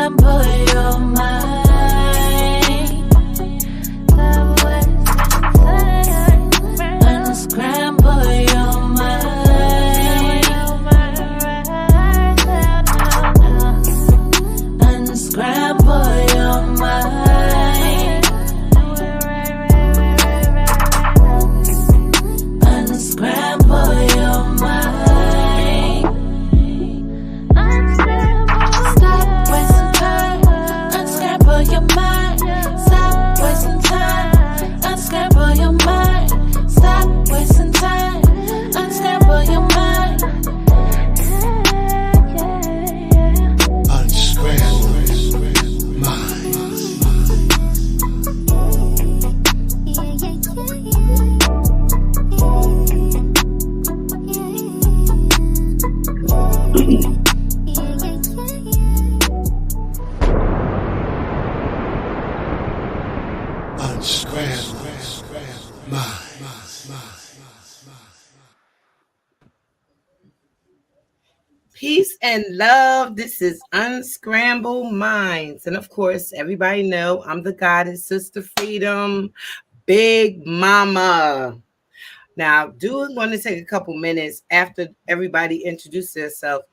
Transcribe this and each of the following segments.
unscramble your mind. Unscramble your mind. Unscramble your mind. Unscramble your mind. Stop wasting time. Unscramble your mind. Stop wasting time. Unscramble your mind. Stop wasting time. Unscramble your mind. Unscramble minds. Unscramble minds. Peace and love. This is Unscramble Minds. And of course, everybody know I'm the goddess, Sister Freedom, Big Mama. Now, I do want to take a couple minutes after everybody introduced themselves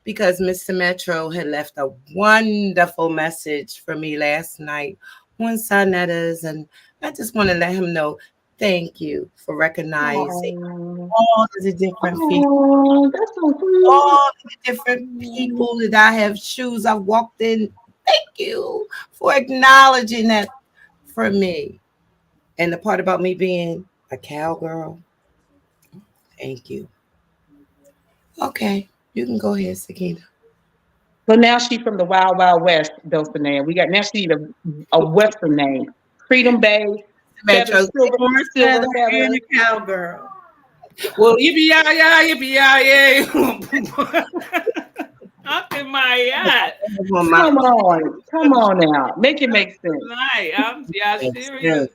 because Mr. Metro had left a wonderful message for me last night on Sonetta's, and I just want to let him know thank you for recognizing all of the different people, That's so sweet. all the different people that I have shoes I've walked in. Thank you for acknowledging that for me. And the part about me being a cowgirl, thank you. Okay, you can go ahead, Sakina. So now she's from the Wild Wild West, Dulcinea. We got now she need a Western name. Freedom Bay, Metro, silver, feather, feather. and a cowgirl. Well, yippee-yi-yi. Up in my yacht. Come on now. Make it make sense. Tonight, I'm serious.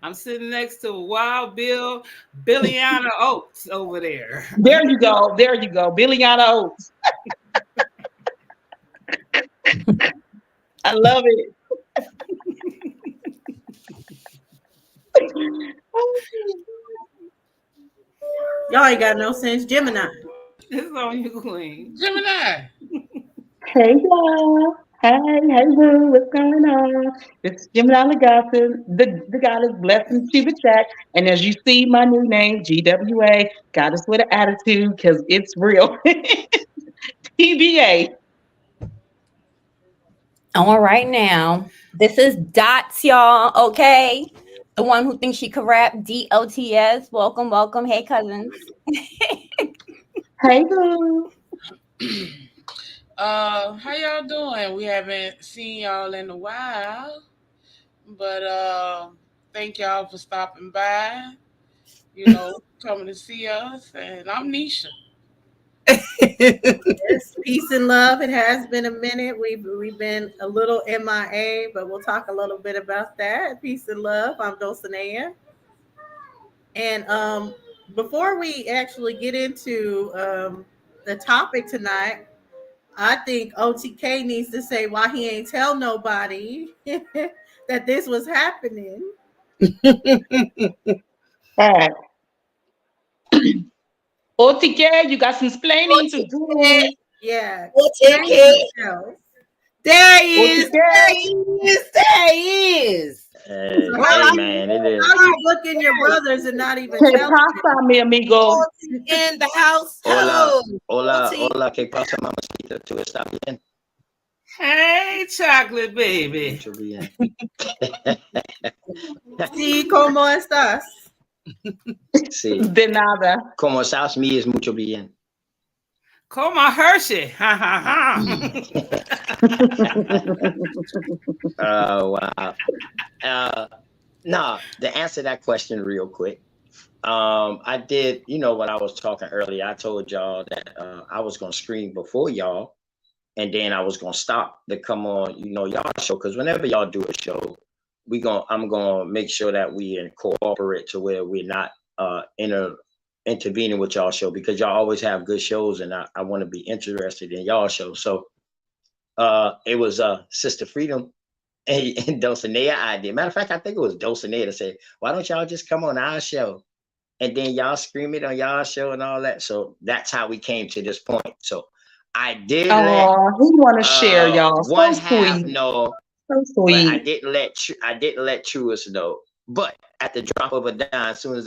I'm sitting next to Wild Bill, Billiana Oates over there. There you go. Billiana Oates. I love it. Y'all ain't got no sense. Gemini. It's on you, Queen. Gemini. Hey y'all. Hey, boo, what's going on? It's Gemini Legacy, the goddess blessing Shiva Chat. And as you see, my new name, GWA, goddess with an attitude, because it's real. TBA. All right now. This is Dots, y'all. Okay. The one who thinks she could rap, DOTS. Welcome. Hey, cousins. Hey, boo. How y'all doing? We haven't seen y'all in a while, but thank y'all for stopping by. Coming to see us. And I'm Nisha. Yes, peace and love. It has been a minute. We've been a little MIA, but we'll talk a little bit about that. Peace and love. I'm Dulcinea. And before we actually get into the topic tonight, I think OTK needs to say why he ain't tell nobody that this was happening. OTK, you got some explaining to do. Yeah. OTK. There he is. Hey, man, it is. How you looking your brothers and not even ¿Qué telling pasa, mi amigo? In the house. Hola, ¿qué pasa, mamacita? ¿Tú estás bien? Hey, chocolate baby. Mucho bien. Sí, ¿cómo estás? Sí. De nada. Como estás, mi es mucho bien. Call my Hershey. Ha ha ha. Oh, wow. No, to answer that question real quick. I did, when I was talking earlier, I told y'all that I was going to scream before y'all, and then I was going to stop to come on, y'all show. Because whenever y'all do a show, I'm going to make sure that we incorporate to where we're not intervening with y'all show, because y'all always have good shows, and I want to be interested in y'all show. So it was Sister Freedom and Dulcinea idea. Matter of fact, I think it was Dulcinea that said, "Why don't y'all just come on our show?" And then y'all scream it on y'all show and all that. So that's how we came to this point. So I did let Oh, he want to share, y'all. one So half sweet. know, So but I sweet. didn't let Truist know. But at the drop of a dime, as soon as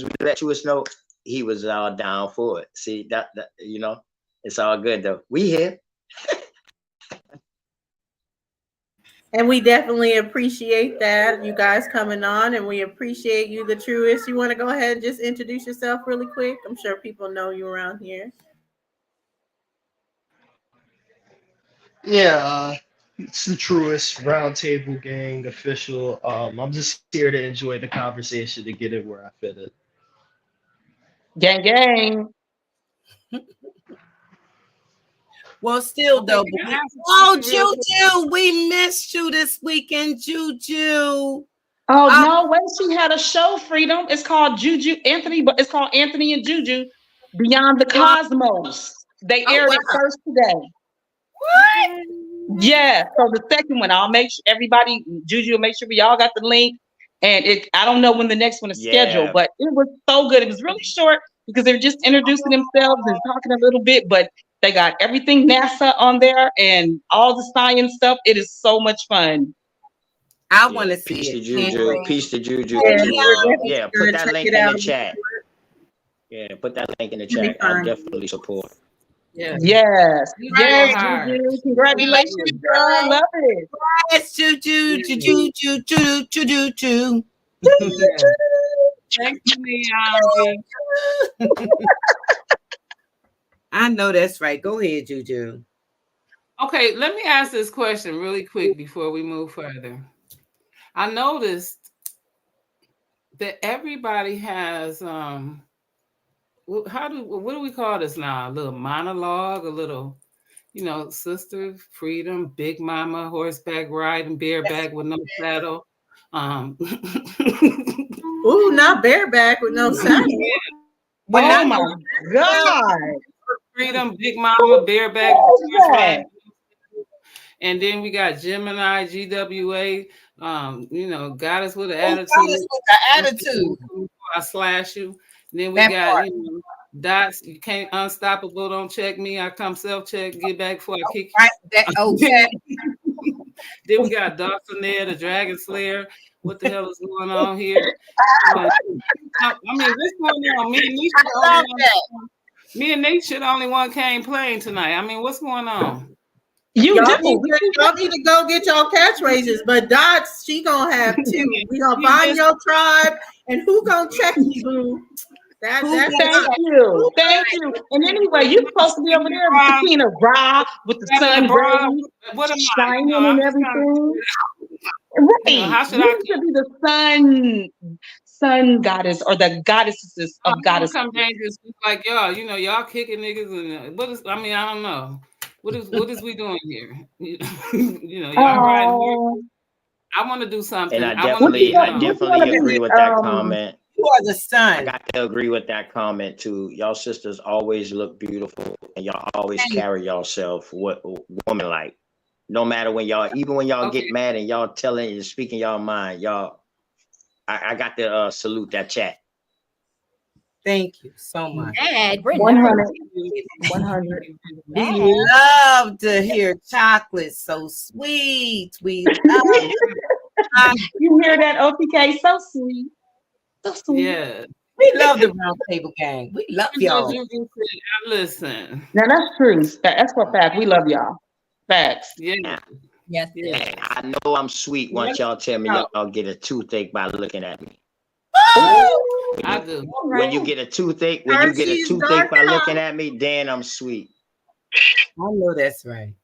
we let Truist know, he was all down for it. See that it's all good though. We here. And we definitely appreciate that, you guys coming on, and we appreciate you, the Truest. You want to go ahead and just introduce yourself really quick? I'm sure people know you around here. Yeah, it's the Truest Roundtable Gang official. I'm just here to enjoy the conversation to get it where I fit it. Gang, gang. Well, still Okay, though. can I ask a Oh, question real quick? Juju, we missed you this weekend, Juju. Oh no, wait, she had a show, Freedom. It's called Juju Anthony, but it's called Anthony and Juju Beyond the Cosmos. They Oh aired wow. it first today. Yeah. So the second one, I'll make sure everybody, Juju will make sure we all got the link. And I don't know when the next one is scheduled, Yeah. but it was so good. It was really short because they're just introducing themselves and talking a little bit, but they got everything NASA on there and all the science stuff. It is so much fun. I Yeah. want to see Peace to it. Can't Juju. wait. Peace to Juju Yeah, Hey, too. we're definitely Yeah, put gonna that check link it in the out. chat. Yeah, put that link in the It'll be chat. I fun. definitely support. Yeah. Yes. Juju Yes, go hard. Juju. We like Congratulations, you. girl. Love it. yes, Juju, Yeah. Juju, Juju, Juju, Juju. Yeah. Thank you, Neon. I know that's right. Go ahead, Juju. Okay, let me ask this question really quick before we move further. I noticed that everybody has what do we call this now? A little monologue, a little, sister, freedom, big mama, horseback riding, bareback with no saddle. Ooh, not bareback with no saddle. But Oh not my God. Freedom, big mama, bareback, What is horse that? riding. And then we got Gemini, GWA, goddess with an attitude. goddess with the attitude. I slash you. And then we That got, part. Dots, you can't unstoppable, don't check me. I come self-check, get back before I kick you. Right. That okay. Then we got Dulcinea, the Dragon Slayer. What the hell is going on here? I mean, what's going on? Me and Nate should only one came playing tonight. I mean, what's going on? You Y'all do. need to go get y'all catchphrases, but Dots, she gonna have two. We gonna find your tribe, and who gonna check you, boo? That's Thank you. Thank you. And anyway, you're supposed to be over there with the Queen of Ra, with the sun rays What am I? shining I'm and just trying everything. to, Right. how should You I need to be the sun goddess or the goddesses of goddesses. come dangerous like y'all? Y'all kicking niggas and I don't know. What is we doing here? Y'all riding here. I want to do something. And I want to definitely agree with that comment. You are the I sun. got to agree with that comment too. Y'all sisters always look beautiful, and y'all always carry yourself woman like. No matter even when y'all get mad and y'all telling and speaking y'all mind, y'all. I got to salute that chat. Thank you so much. 100. 100. We love to hear chocolate. So sweet. We love You hear that, OTK? So sweet. So sweet. Yeah. We love the round table gang. We love y'all. Listen. Now that's true. That's for a fact. We love y'all. Facts. Yeah. Yes. Yeah. I know I'm sweet once y'all tell me y'all get a toothache by looking at me. I do. When you get a toothache, by looking at me, then I'm sweet. I know that's right.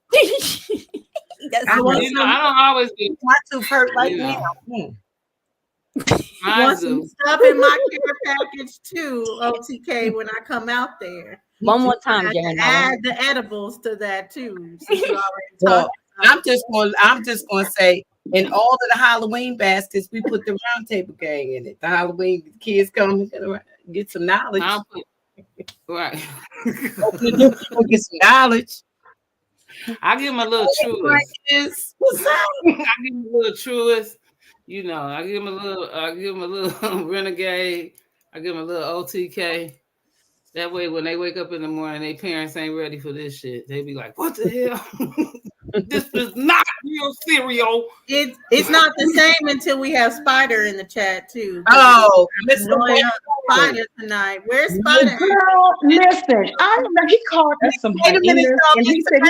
I don't always be. My tooth hurt right now. I want some stuff in my care package too, OTK, when I come out there. One more time, add the edibles to that too. Since you already well, I'm just gonna say, in all of the Halloween baskets, we put the round table gang in it. The Halloween kids come and get some knowledge. Right. Open the door, get some knowledge. I give him a little truest. What's up? I give him a little truest. You know, I give him a little renegade. I give him a little OTK. That way, when they wake up in the morning, their parents ain't ready for this shit. They be like, "What the hell? This is not real cereal." It's not the same until we have Spider in the chat too. Oh, Mr. Lawyer Spider tonight. Where's Spider? Girl, listen, I remember he called us some Wait a minute, hyenas, y'all. and he said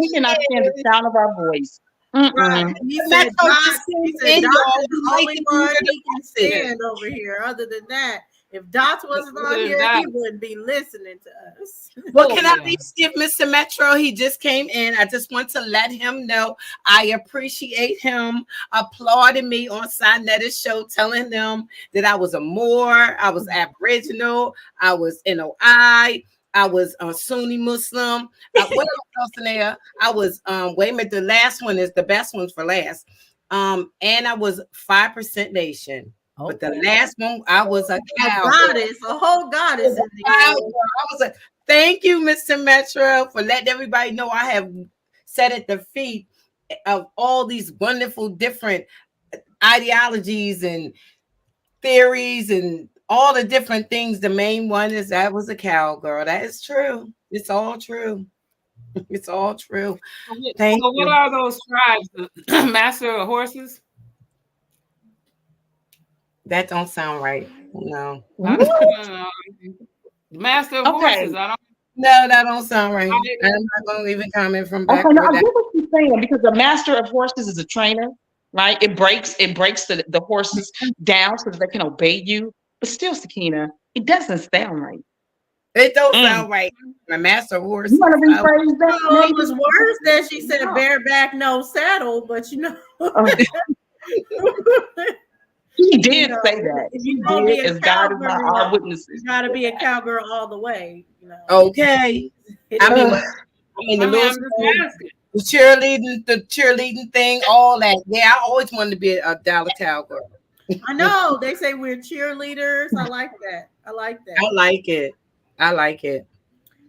he cannot stand the sound of our voice. Right. He said, Metro Doc, just he came said, in, Doc y'all. is the only one he can stand over here. Other than that, if Doc wasn't on here, he wouldn't be listening to us. Well, can I please give Mr. Metro? He just came in. I just want to let him know I appreciate him applauding me on Sinetta's show, telling them that I was a Moor, I was Aboriginal, I was NOI, I was Sunni Muslim. What else in there? I was wait a minute, the last one is the best one's for last. And I was 5% nation. But the last one, I was a cow. A whole goddess. I was a thank you, Mr. Metro, for letting everybody know I have sat at the feet of all these wonderful different ideologies and theories and all the different things. The main one is I was a cowgirl. That is true. It's all true. It's all true. Thank you. What are those tribes? The master of horses? That don't sound right. No. Master of horses. I don't. No, that don't sound right. I'm not going to even comment from back. Okay, no, I get what you're saying because the master of horses is a trainer, right? It breaks the horses down so that they can obey you. But still, Sakina, it doesn't sound right. It don't sound right. The master of horses. You want to rephrase that? No, it was worse that she said bareback, no saddle, but you know. He did say that. He did, as God is our witnesses. You gotta be a cowgirl all the way. You know? Okay. I mean, the cheerleading thing, all that. Yeah, I always wanted to be a Dallas cowgirl. I know. They say we're cheerleaders. I like that. I like it.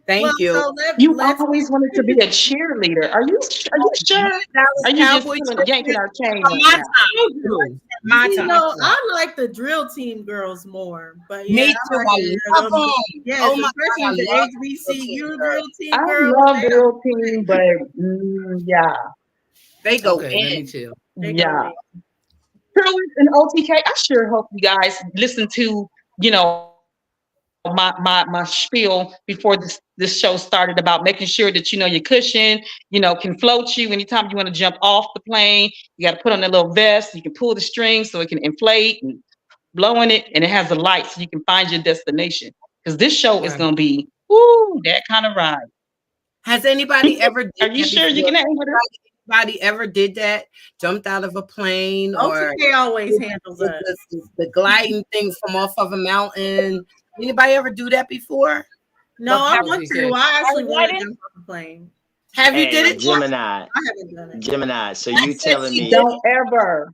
Thank you. So you always wanted to be a cheerleader. Are you sure? Are you just yanking our chain? My time. I like the drill team girls more, but yeah, me too. I love them. Yes, oh my God, the HBCU drill team girls. I love drill team, but yeah, they go in. Let me chill. Yeah. And OTK, I sure hope you guys listen to my spiel before this show started about making sure that your cushion can float you anytime you want to jump off the plane. You got to put on that little vest. You can pull the string so it can inflate and blow in it, and it has a light so you can find your destination. Because this show is going to be that kind of ride. Has anybody ever? Are you sure you can handle it? Anybody ever did that? Jumped out of a plane, or OTK always handles us. The gliding thing from off of a mountain. Anybody ever do that before? No, I want to. I actually want to jump off a plane. Have you did it? Gemini. I haven't done it. Gemini. So you telling me? Don't ever.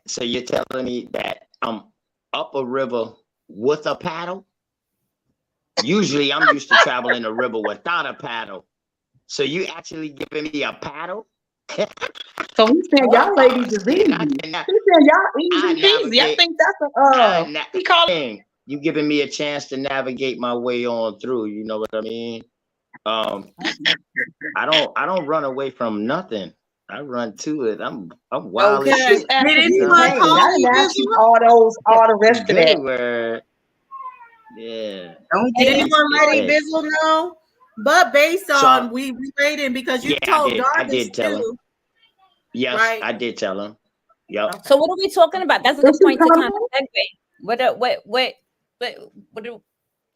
So you're telling me that I'm up a river with a paddle? Usually, I'm used to traveling a river without a paddle. So you actually giving me a paddle? So he said, y'all ladies is easy. He said, y'all easy peasy. I think that's he called it. You giving me a chance to navigate my way on through. You know what I mean? I don't run away from nothing. I run to it. I'm wild. Okay. Did anyone call you all the rest of it? Yeah. Did anyone let Bizzle know? But based on we rated because you told Darvis too. Yes, right? I did tell him. Yep. So what are we talking about? That's a good point to kind of segue. What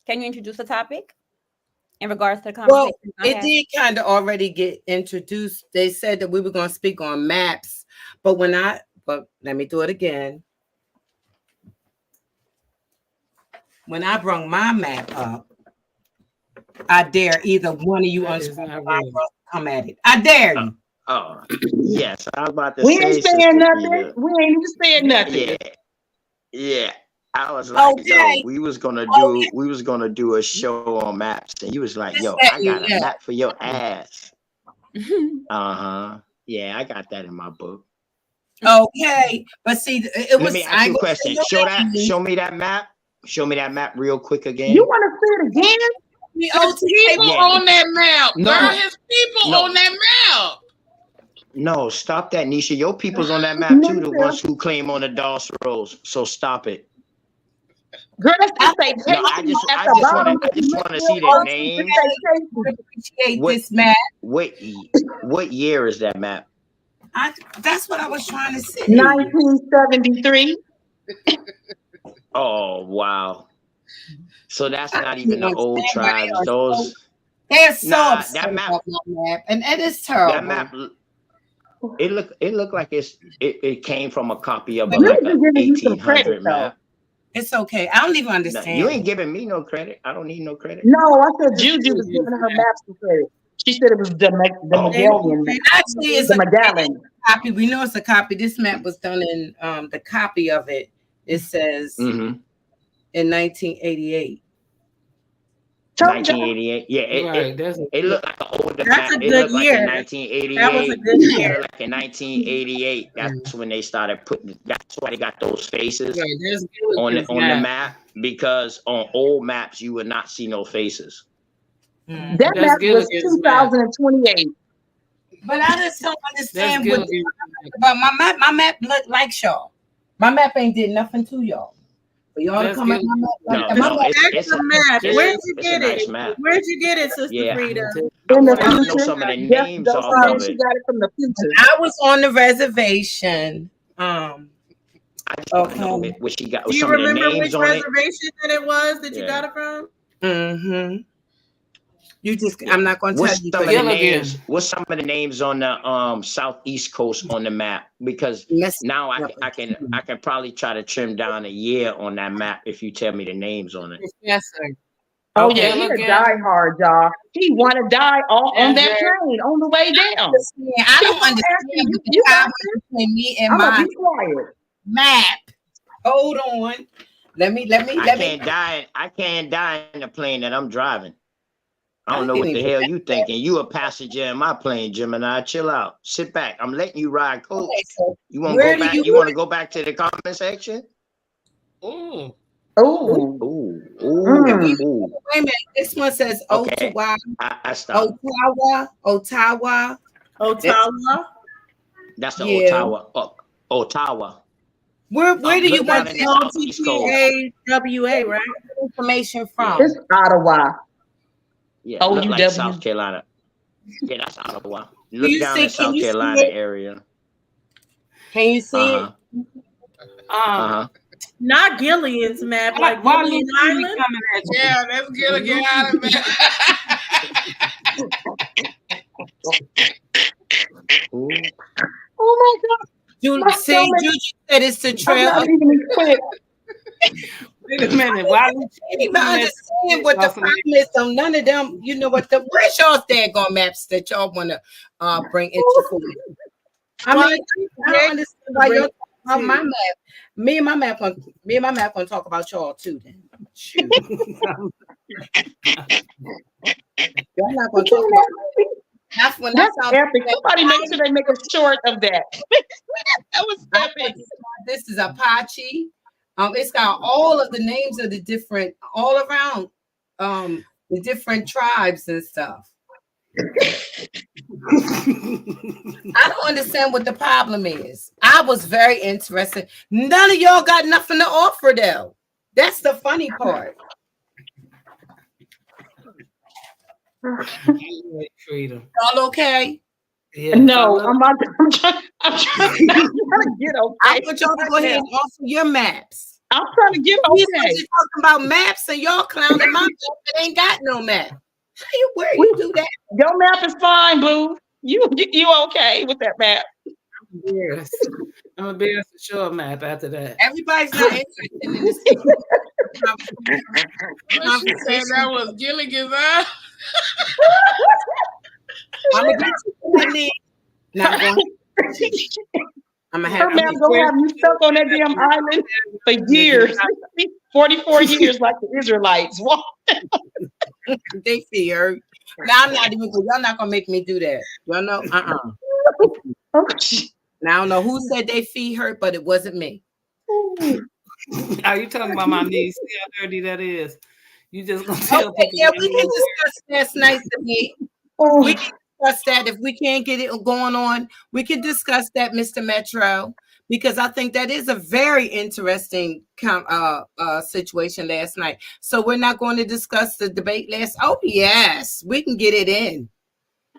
can you introduce the topic in regards to the conversation? Well, it did kind of already get introduced. They said that we were going to speak on maps, but let me do it again. When I brought my map up, I dare either one of you come at it. I dare you. Oh, yes. I was about to say. We ain't saying nothing. We ain't even saying nothing. Yeah. I was like, yo, Okay. we was gonna Okay. do a show on maps, and you was like, Just yo, let I you got a know. map for your ass. Yeah, I got that in my book. Okay, but see, it Let me was ask I you ain't a gonna say question. no names. Show me that map. Show me that map real quick You again. want to see it again? The His OTK. people Yeah. on that map, girl. No, His people no, on that map. no. Stop that, Nisha. Your people's on that map too. The Nisha. ones who claim on the DOS rolls. So stop it. Girl, it I say No, Casey at the bottom. I If you just look want to real see the close, it names. say Casey. appreciate What this, Matt. what year is that map? That's what I was trying to say. 1973. Oh wow. So that's I not don't even even the old understand why tribes. so Those they're so nah, upset about my map, and it is that terrible. map it looked like it came from a copy of a But You like need a to give you some credit 1800 though. map. it's okay. I don't even No, you understand ain't it. giving me no credit. I don't need no credit. No, I said Juju was giving her maps some credit. She said it was the Oh, Magellan map. Actually, it's The a Magellan. copy. We know it's a copy. This map was done in the copy of it. It says mm-hmm. in 1988. Told y'all. 1988. Yeah, Right. That's it looked like an older That's map. a It good looked like in year. That was a 1988. good It year. looked like in 1988. That's when they started putting. That's why they got those faces right. That's on Gilligan's the map. map, because on old maps you would not see no faces. Mm. That That's map was Gilligan's map. 2028. But I just don't That's understand what Gilligan's map. about my map. My map look like y'all. My map ain't did nothing to y'all. For y'all to That's come at my Gilligan's map like No, that. It's My no, map an extra map. Where'd you it's a get nice it? map. Where'd you get it, Sister Yeah, Frida? I In the wanted to know future, some of the yes, names don't off say of she it. got it from the future. I was on the reservation. I just want to know Okay. what she got. Do you Some of the remember names which on it. reservation that it was that you Yeah. got it from? Mm-hmm. You just Yeah. I'm not gonna tell What's you some of because the Gilligan. names? What's some of the names on the southeast coast on the map? Because now I can probably try to trim down a year on that map if you tell me the names on it. Professor. Oh Okay. yeah, he a Gilligan. diehard, y'all. He want to die all on that Ginger. plane on the way down. I don't People understand asking you, what the you got problem this? between me and I'm gonna my be quiet. map. Hold on. Let me I can't die in the plane that I'm driving. I don't know what the hell you thinking. You a passenger in my plane, Gemini. Chill out. Sit back. I'm letting you ride coach. Okay, so You want to where go do back? you You want to go back to the comment section? Ooh. Ooh. Ooh, Mm. ooh. wait a minute? This one says Okay, Ottawa, I stopped. Ottawa. Ottawa. That's the Yeah. Ottawa. Where do you Look want down in the the southeast coast. OTTAWA, right? information from? It's Ottawa. Yeah, look like OUW. South Carolina. Yeah, that's Ottawa. Do Look you down see? in Can South you see Carolina it? area. Can you see Uh-huh. Uh-huh. Not Gillian's map, like Why Gillian Lucini Island. coming at you? Yeah, that's Gilligan Island, man. Ooh. Oh my God. it? My See, stomach. Juju said it's the I'm trail. not even equipped. Wait a minute. Why I Lucini can't even coming at understand what the problem is. So none of them, you know what the where's y'all's daggone maps that y'all want to bring into force? I Well, mean, I don't understand why y'all talk about my map. Me and my map gonna talk about y'all too. Then shoot, y'all not gonna talk about. That's when That's that sounds. epic. Somebody make sure they make a short of that. That was epic. This is Apache. It's got all of the names of the different all around the different tribes and stuff. I don't understand what the problem is. I was very interested. None of y'all got nothing to offer though. That's the funny part. freedom? Y'all okay? Yes, No, I'm trying to get okay. I want y'all to go ahead and offer your maps. I'm trying to get We okay. talking about maps and y'all clowning my map that ain't got no map. Where you do that? Your map is fine, boo. You okay with that map? Yes. I'm gonna be able to show a map after that. Everybody's not interested in this. What she said that was Gilligan's Island. I'm gonna get you what I need. Not going. I'm gonna Yeah. have. Her map gonna have you stuck on that damn island for years. 44 years like the Israelites. What? They fear. Now I'm not even. Y'all not gonna make me do that. Y'all know. Now I don't know who said they feet hurt, but it wasn't me. Are you talking about my knees? See how dirty that is? You just gonna tell Okay, people? yeah, we can discuss. That's nice to me. We can discuss that if we can't get it going on. We can discuss that, Mr. Metro, because I think that is a very interesting situation last night. So we're not going to discuss the debate last. Oh yes, we can get it in.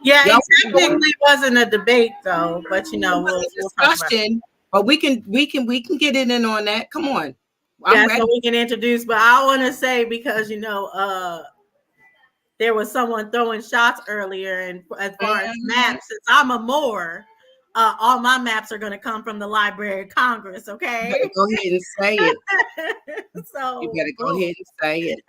Yeah, Y'all it technically wasn't a debate though, but you know, we'll talk about it. discussion. But we can get it in on that. Come on. Yeah, I'm ready. so we can introduce, but I want to say because there was someone throwing shots earlier, and as far as maps, since I'm a Moore, all my maps are going to come from the Library of Congress. Okay, You better go ahead and say it. So You better go ahead and say it.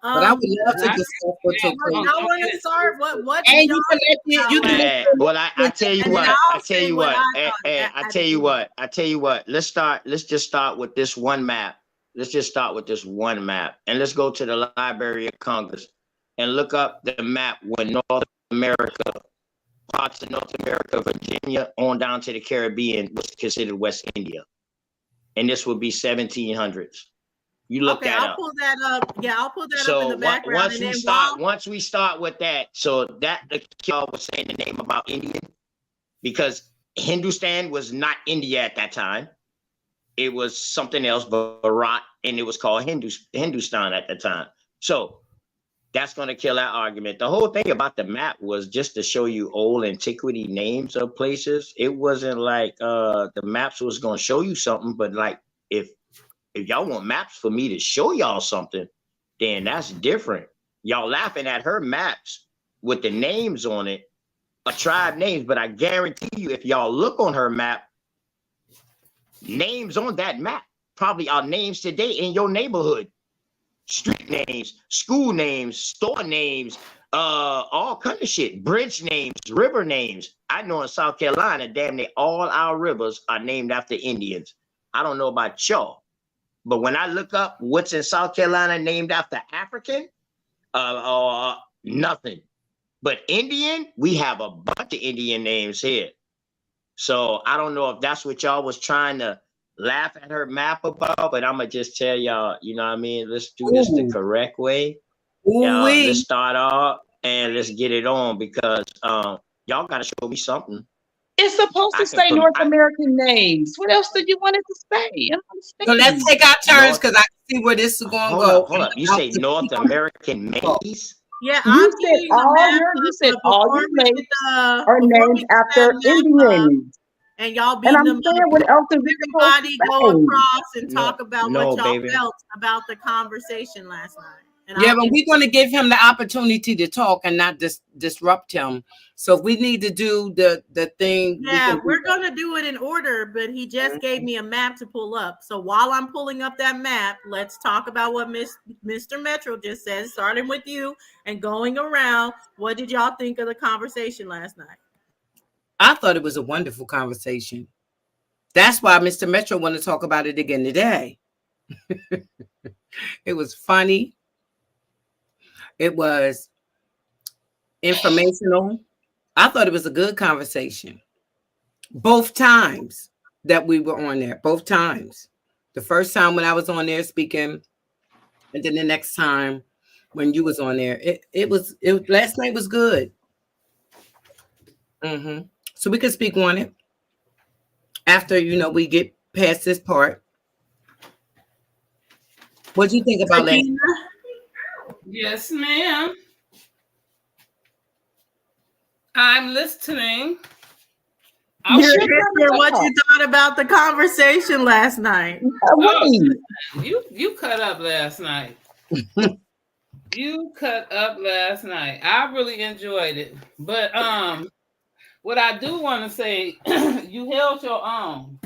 But I would love to Not- discuss what took place. Y'all want to start? What? And you can let you can Well, I tell you And then what. I'll I tell say you what what. I thought I at tell the you end. what. I tell you what. Let's just start with this one map. Let's just start with this one map, and let's go to the Library of Congress and look up the map when North America, parts of North America, Virginia, on down to the Caribbean was considered West India, and this would be 1700s. You look Okay, that I'll up. pull that up. Yeah, I'll pull that up in So the background. once And we then start with that, so that the y'all was saying the name about Indian, because Hindustan was not India at that time. It was something else, Bharat, and it was called Hindustan at the time. So that's going to kill that argument. The whole thing about the map was just to show you old antiquity names of places. It wasn't like the maps was going to show you something, but like if y'all want maps for me to show y'all something, then that's different. Y'all laughing at her maps with the names on it, a tribe names, but I guarantee you, if y'all look on her map, names on that map probably are names today in your neighborhood. Street names, school names, store names, all kind of shit. Bridge names, river names. I know in South Carolina, damn near all our rivers are named after Indians. I don't know about y'all, but when I look up what's in South Carolina named after African, nothing. But Indian, we have a bunch of Indian names here. So I don't know if that's what y'all was trying to laugh at her map about, but I'm gonna just tell y'all, you know what I mean? Let's do this the correct way. Let's start off and let's get it on, because y'all gotta show me something. It's supposed to say North American names. What else did you want it to say? I don't So understand. let's take our turns because I can see where this is going to go. Hold up. You say North American maize? Yeah, You said all your lakes are named after Indians. And y'all And beat I'm them saying, up. what else is it supposed Everybody to go say? across and talk about No, what y'all baby. felt about the conversation last night. And Yeah, but we're going to give him the opportunity to talk and not disrupt him. So if we need to do the thing, yeah, we're going to do it in order, but he just gave me a map to pull up. So while I'm pulling up that map, let's talk about what Mr. Metro just said, starting with you and going around. What did y'all think of the conversation last night? I thought it was a wonderful conversation. That's why Mr. Metro wanted to talk about it again today. It was funny. It was informational. I thought it was a good conversation. Both times that we were on there, both times. The first time when I was on there speaking, and then the next time when you was on there. It was last night was good. So we could speak on it after we get past this part. What do you think about last night? Yes, ma'am. I'm listening. What you thought about the conversation last night? You cut up last night. You cut up last night. I really enjoyed it. But what I do want to say, you held your own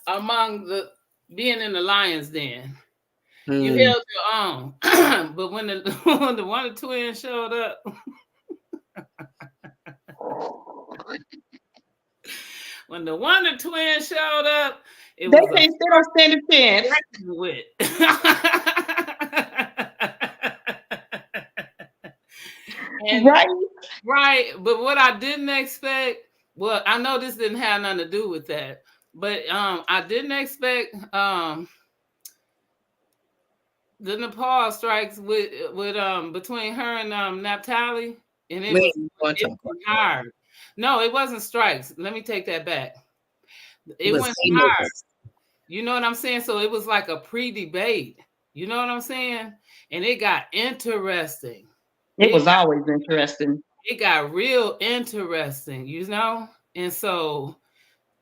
among the being in the lion's den. You held your own. But when the one or twins showed up, when the Wonder Twins showed up, it They was a can't, they don't stand a chance. with. And Right? right, but what I didn't expect, well, I know this didn't have nothing to do with that, but I didn't expect the Nepal strikes with between her and Naphtali, and it Wait, was you want to it talk about went hard. No, it wasn't strikes. Let me take that back. it It was went hard. haymakers. You know what I'm saying? So it was like a pre-debate. You know what I'm saying? And it got interesting. It was always interesting. It got real interesting, you know? And so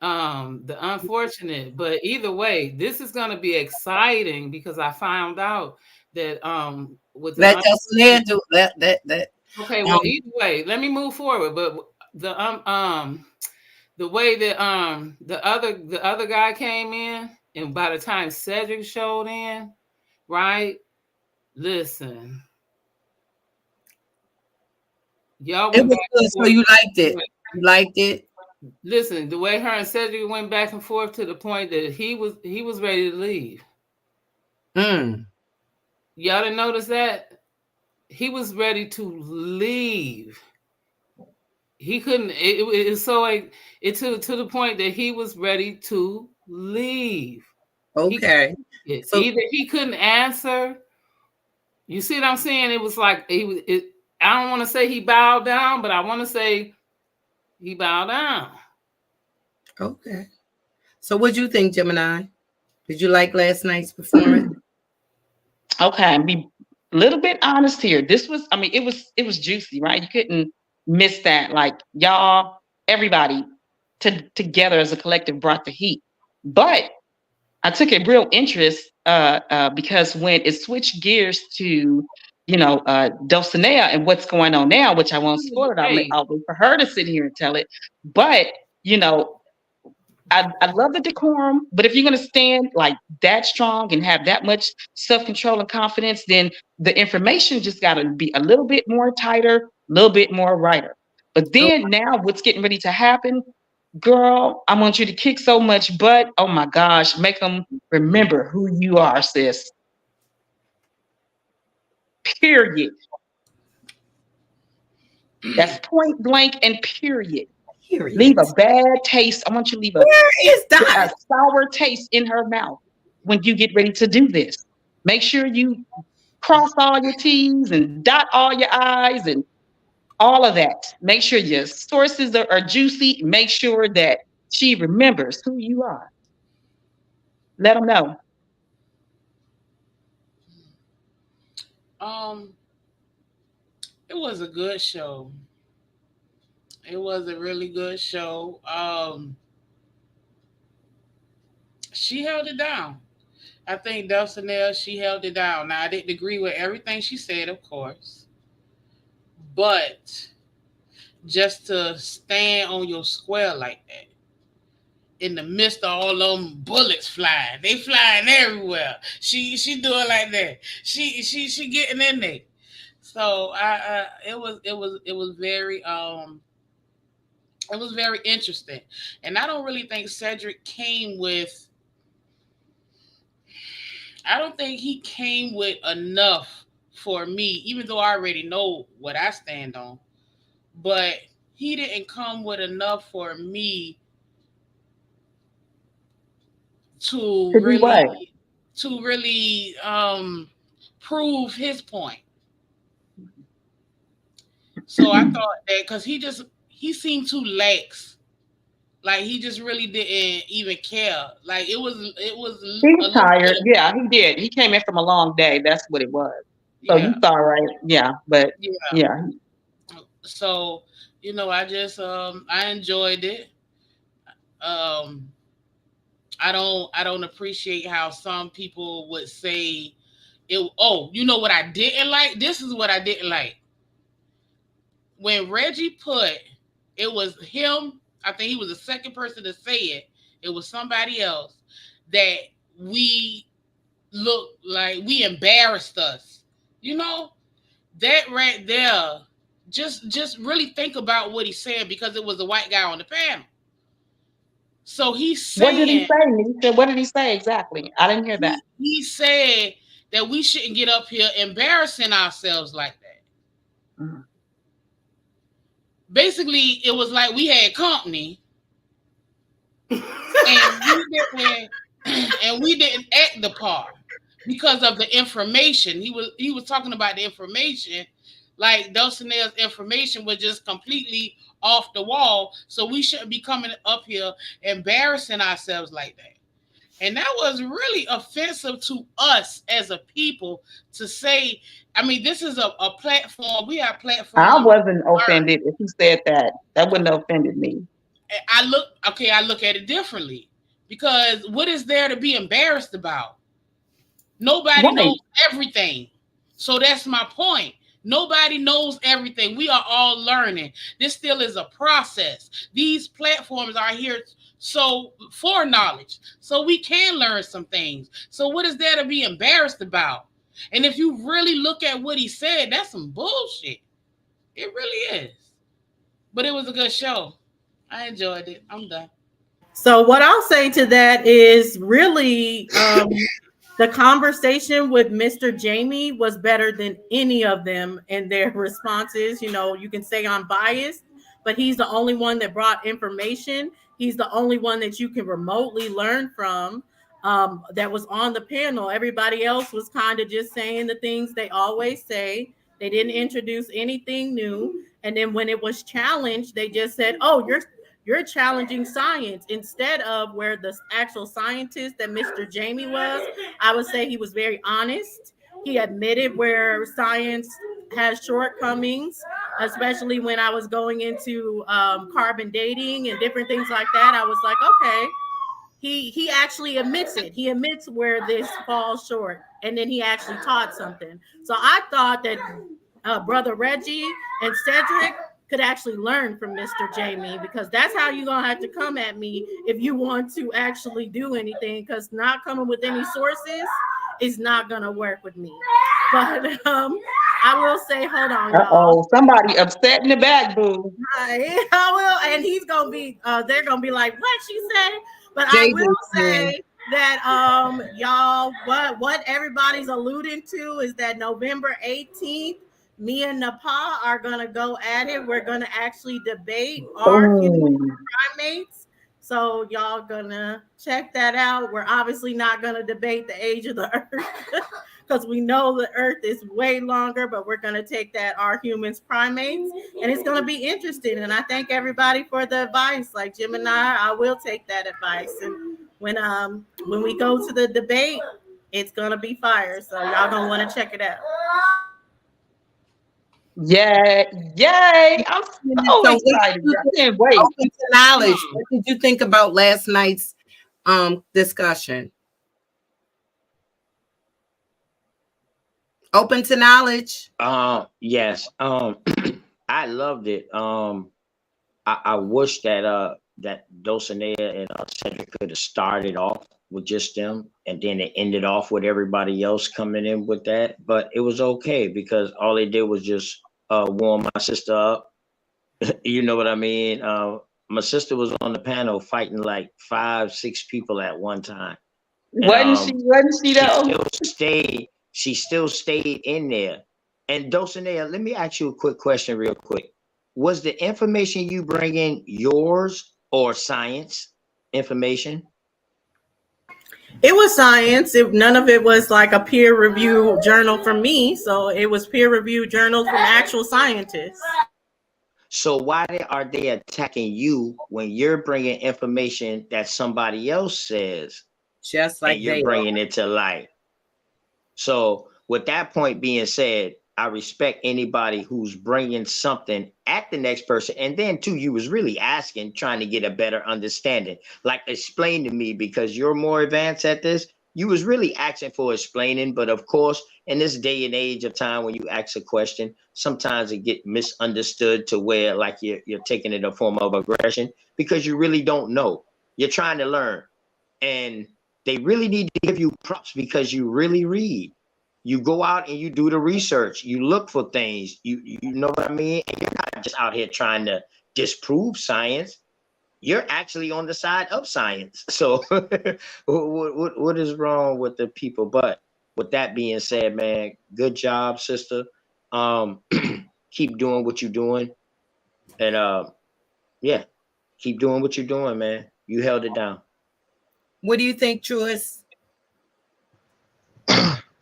the unfortunate, but either way, this is going to be exciting because I found out that with Let the us land do that. okay, Um, well either way, let me move forward, but the way that the other guy came in, and by the time Cedric showed in, right? Listen, y'all it went was back good. and So forth. you liked it. You liked it. Listen, the way her and Cedric went back and forth to the point that he was ready to leave. Mm. Y'all didn't notice that? He was ready to leave. He couldn't. It's so like it to the point that he was ready to leave. He Okay. So either he couldn't answer. You see what I'm saying? It was like he was. I don't want to say he bowed down, but I want to say he bowed down. okay. So what do you think, Gemini? Did you like last night's performance? Okay, and be a little bit honest here. This was, I mean, it was juicy, right? You couldn't miss that. Like y'all, everybody together as a collective brought the heat. But I took a real interest because when it switched gears to, Dulcinea and what's going on now, which I won't spoil it, Hey, I'll wait for her to sit here and tell it. But, you know, I love the decorum, but if you're going to stand like that strong and have that much self control and confidence, then the information just got to be a little bit more tighter, a little bit more righter. But Oh, then now, what's getting ready to happen, girl? I want you to kick so much butt. Oh my gosh, make them remember who you are, sis. Period. That's point blank and period. Leave period. a bad taste. I want you to leave Where is a that? sour taste in her mouth when you get ready to do this. Make sure you cross all your T's and dot all your I's and all of that. Make sure your sources are juicy. Make sure that she remembers who you are. Let them know. Um, it was a good show. It was a really good show. She held it down. I think Dulcinea, she held it down. Now I didn't agree with everything she said, of course, but just to stand on your square like that in the midst of all them bullets flying, they flying everywhere. She doing like that. She getting in there. So it was very it was very interesting, and I don't really think Cedric came with. I don't think he came with enough for me, even though I already know what I stand on. But he didn't come with enough for me to To do what? really prove his point. So I thought that because he seemed too lax, like he just really didn't even care. Like it was a He's little tired. bit of Yeah, he did. He came in from a long day. That's what it was. So you yeah, saw right. Yeah, but yeah. yeah, So I enjoyed it. Um I don't appreciate how some people would say it. Oh, you know what I didn't like? This is what I didn't like. When Reggie put, it was him, I think he was the second person to say it. It was somebody else that we look like we embarrassed us. You know, that right there, just really think about what he said because it was a white guy on the panel. So he's What did he saying say, Nisha? What did he say exactly? I didn't hear that. he said that we shouldn't get up here embarrassing ourselves like that. Mhm. Basically, it was like we had company and we didn't act the part because of the information. He was talking about the information, like Dulcinea's information was just completely off the wall. So we shouldn't be coming up here embarrassing ourselves like that. And that was really offensive to us as a people to say. I mean, this is a platform. We have I platforms to wasn't learn. offended if he said that. That wouldn't have offended me. I look at it differently because what is there to be embarrassed about? Nobody Right. knows everything. So that's my point. Nobody knows everything. We are all learning. This still is a process. These platforms are here so for knowledge, so we can learn some things. So what is there to be embarrassed about? And if you really look at what he said, that's some bullshit. It really is. But it was a good show. I enjoyed it. I'm done. So what I'll say to that is really the conversation with Mr. Jamie was better than any of them and their responses. You know, you can say I'm biased, but he's the only one that brought information. He's the only one that you can remotely learn from that was on the panel. Everybody else was kind of just saying the things they always say. They didn't introduce anything new. And then when it was challenged, they just said, "Oh, you're challenging science," instead of where the actual scientist that Mr. Jamie was. I would say he was very honest. He admitted where science has shortcomings, especially when I was going into carbon dating and different things like that. I was like, okay, he actually admits it. He admits where this falls short, and then he actually taught something. So I thought that brother Reggie and Cedric could actually learn from Mr. Jamie, because that's how you're gonna have to come at me if you want to actually do anything, because not coming with any sources is not gonna work with me. But I will say, hold on, y'all. Uh-oh. Somebody upset in the back, boo. I will, and he's gonna be. They're gonna be like, "What she said?" But I JJ will said, say that, y'all, what everybody's alluding to is that November 18th, me and Nepal are gonna go at it. We're gonna actually debate our human Oh. primates. So y'all gonna check that out. We're obviously not gonna debate the age of the earth because we know the earth is way longer, but we're gonna take that our humans primates, and it's gonna be interesting. And I thank everybody for the advice. Like Jim and I will take that advice. And when we go to the debate, it's gonna be fire. So y'all gonna want to check it out. Yay. Yay. I'm so so what excited. did you I think, can't wait. open to knowledge, what did you think about last night's discussion? Open to knowledge. Yes. I loved it. I wish that that Dulcinea and Cedric could have started off with just them, and then it ended off with everybody else coming in with that. But it was okay because all they did was just warm my sister up. You know what I mean? My sister was on the panel fighting like 5, 6 people at one time, and Wasn't she? Wasn't she she though? still stayed. She still stayed in there. And Dulcinea, let me ask you a quick question, real quick. Was the information you bring in yours or science information? It was science. None of it was like a peer review journal from me. So it was peer review journals from actual scientists. So why are they attacking you when you're bringing information that somebody else says Just and like you're they are. bringing it to light? So, with that point being said, I respect anybody who's bringing something at the next person. And then, too, you was really asking, trying to get a better understanding. Like, explain to me, because you're more advanced at this. You was really asking for explaining. But, of course, in this day and age of time, when you ask a question, sometimes it get misunderstood to where, like, you're taking it a form of aggression because you really don't know. You're trying to learn. And they really need to give you props because you really read. You go out and you do the research. You look for things. You know what I mean? And you're not just out here trying to disprove science. you're actually on the side of science. So what is wrong with the people? But with that being said, man, good job, sister. Um, keep doing what you're doing, and yeah, keep doing what you're doing, man. You held it down. What do you think, Truist?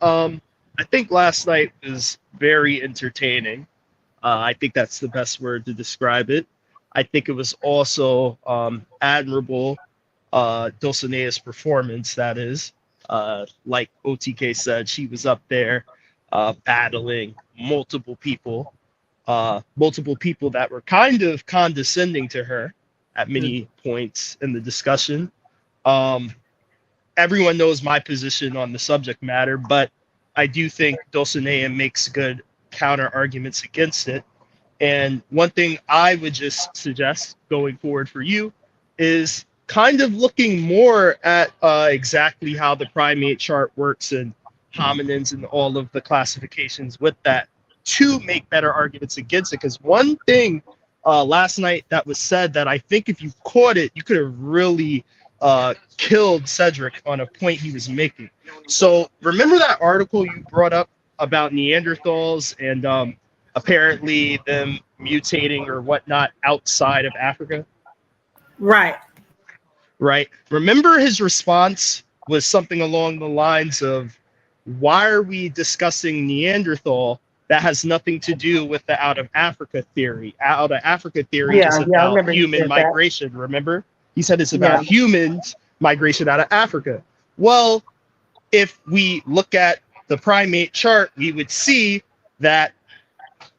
I think last night was very entertaining. I think that's the best word to describe it. I think it was also admirable, Dulcinea's performance, that is. Like OTK said, she was up there battling multiple people that were kind of condescending to her at many points in the discussion. Um, Everyone knows my position on the subject matter, but I do think Dulcinea makes good counter arguments against it. And one thing I would just suggest going forward for you is kind of looking more at exactly how the primate chart works and hominins and all of the classifications with that to make better arguments against it. Because one thing last night that was said that I think if you caught it, you could have really killed Cedric on a point he was making. So remember that article you brought up about Neanderthals and apparently them mutating or whatnot outside of Africa? Right. Right. Remember his response was something along the lines of, why are we discussing Neanderthal? That has nothing to do with the out of Africa theory. Out of Africa theory is I about remember he human said that. migration. Remember? He said it's Yeah. about humans migration out of Africa. Well, if we look at the primate chart, we would see that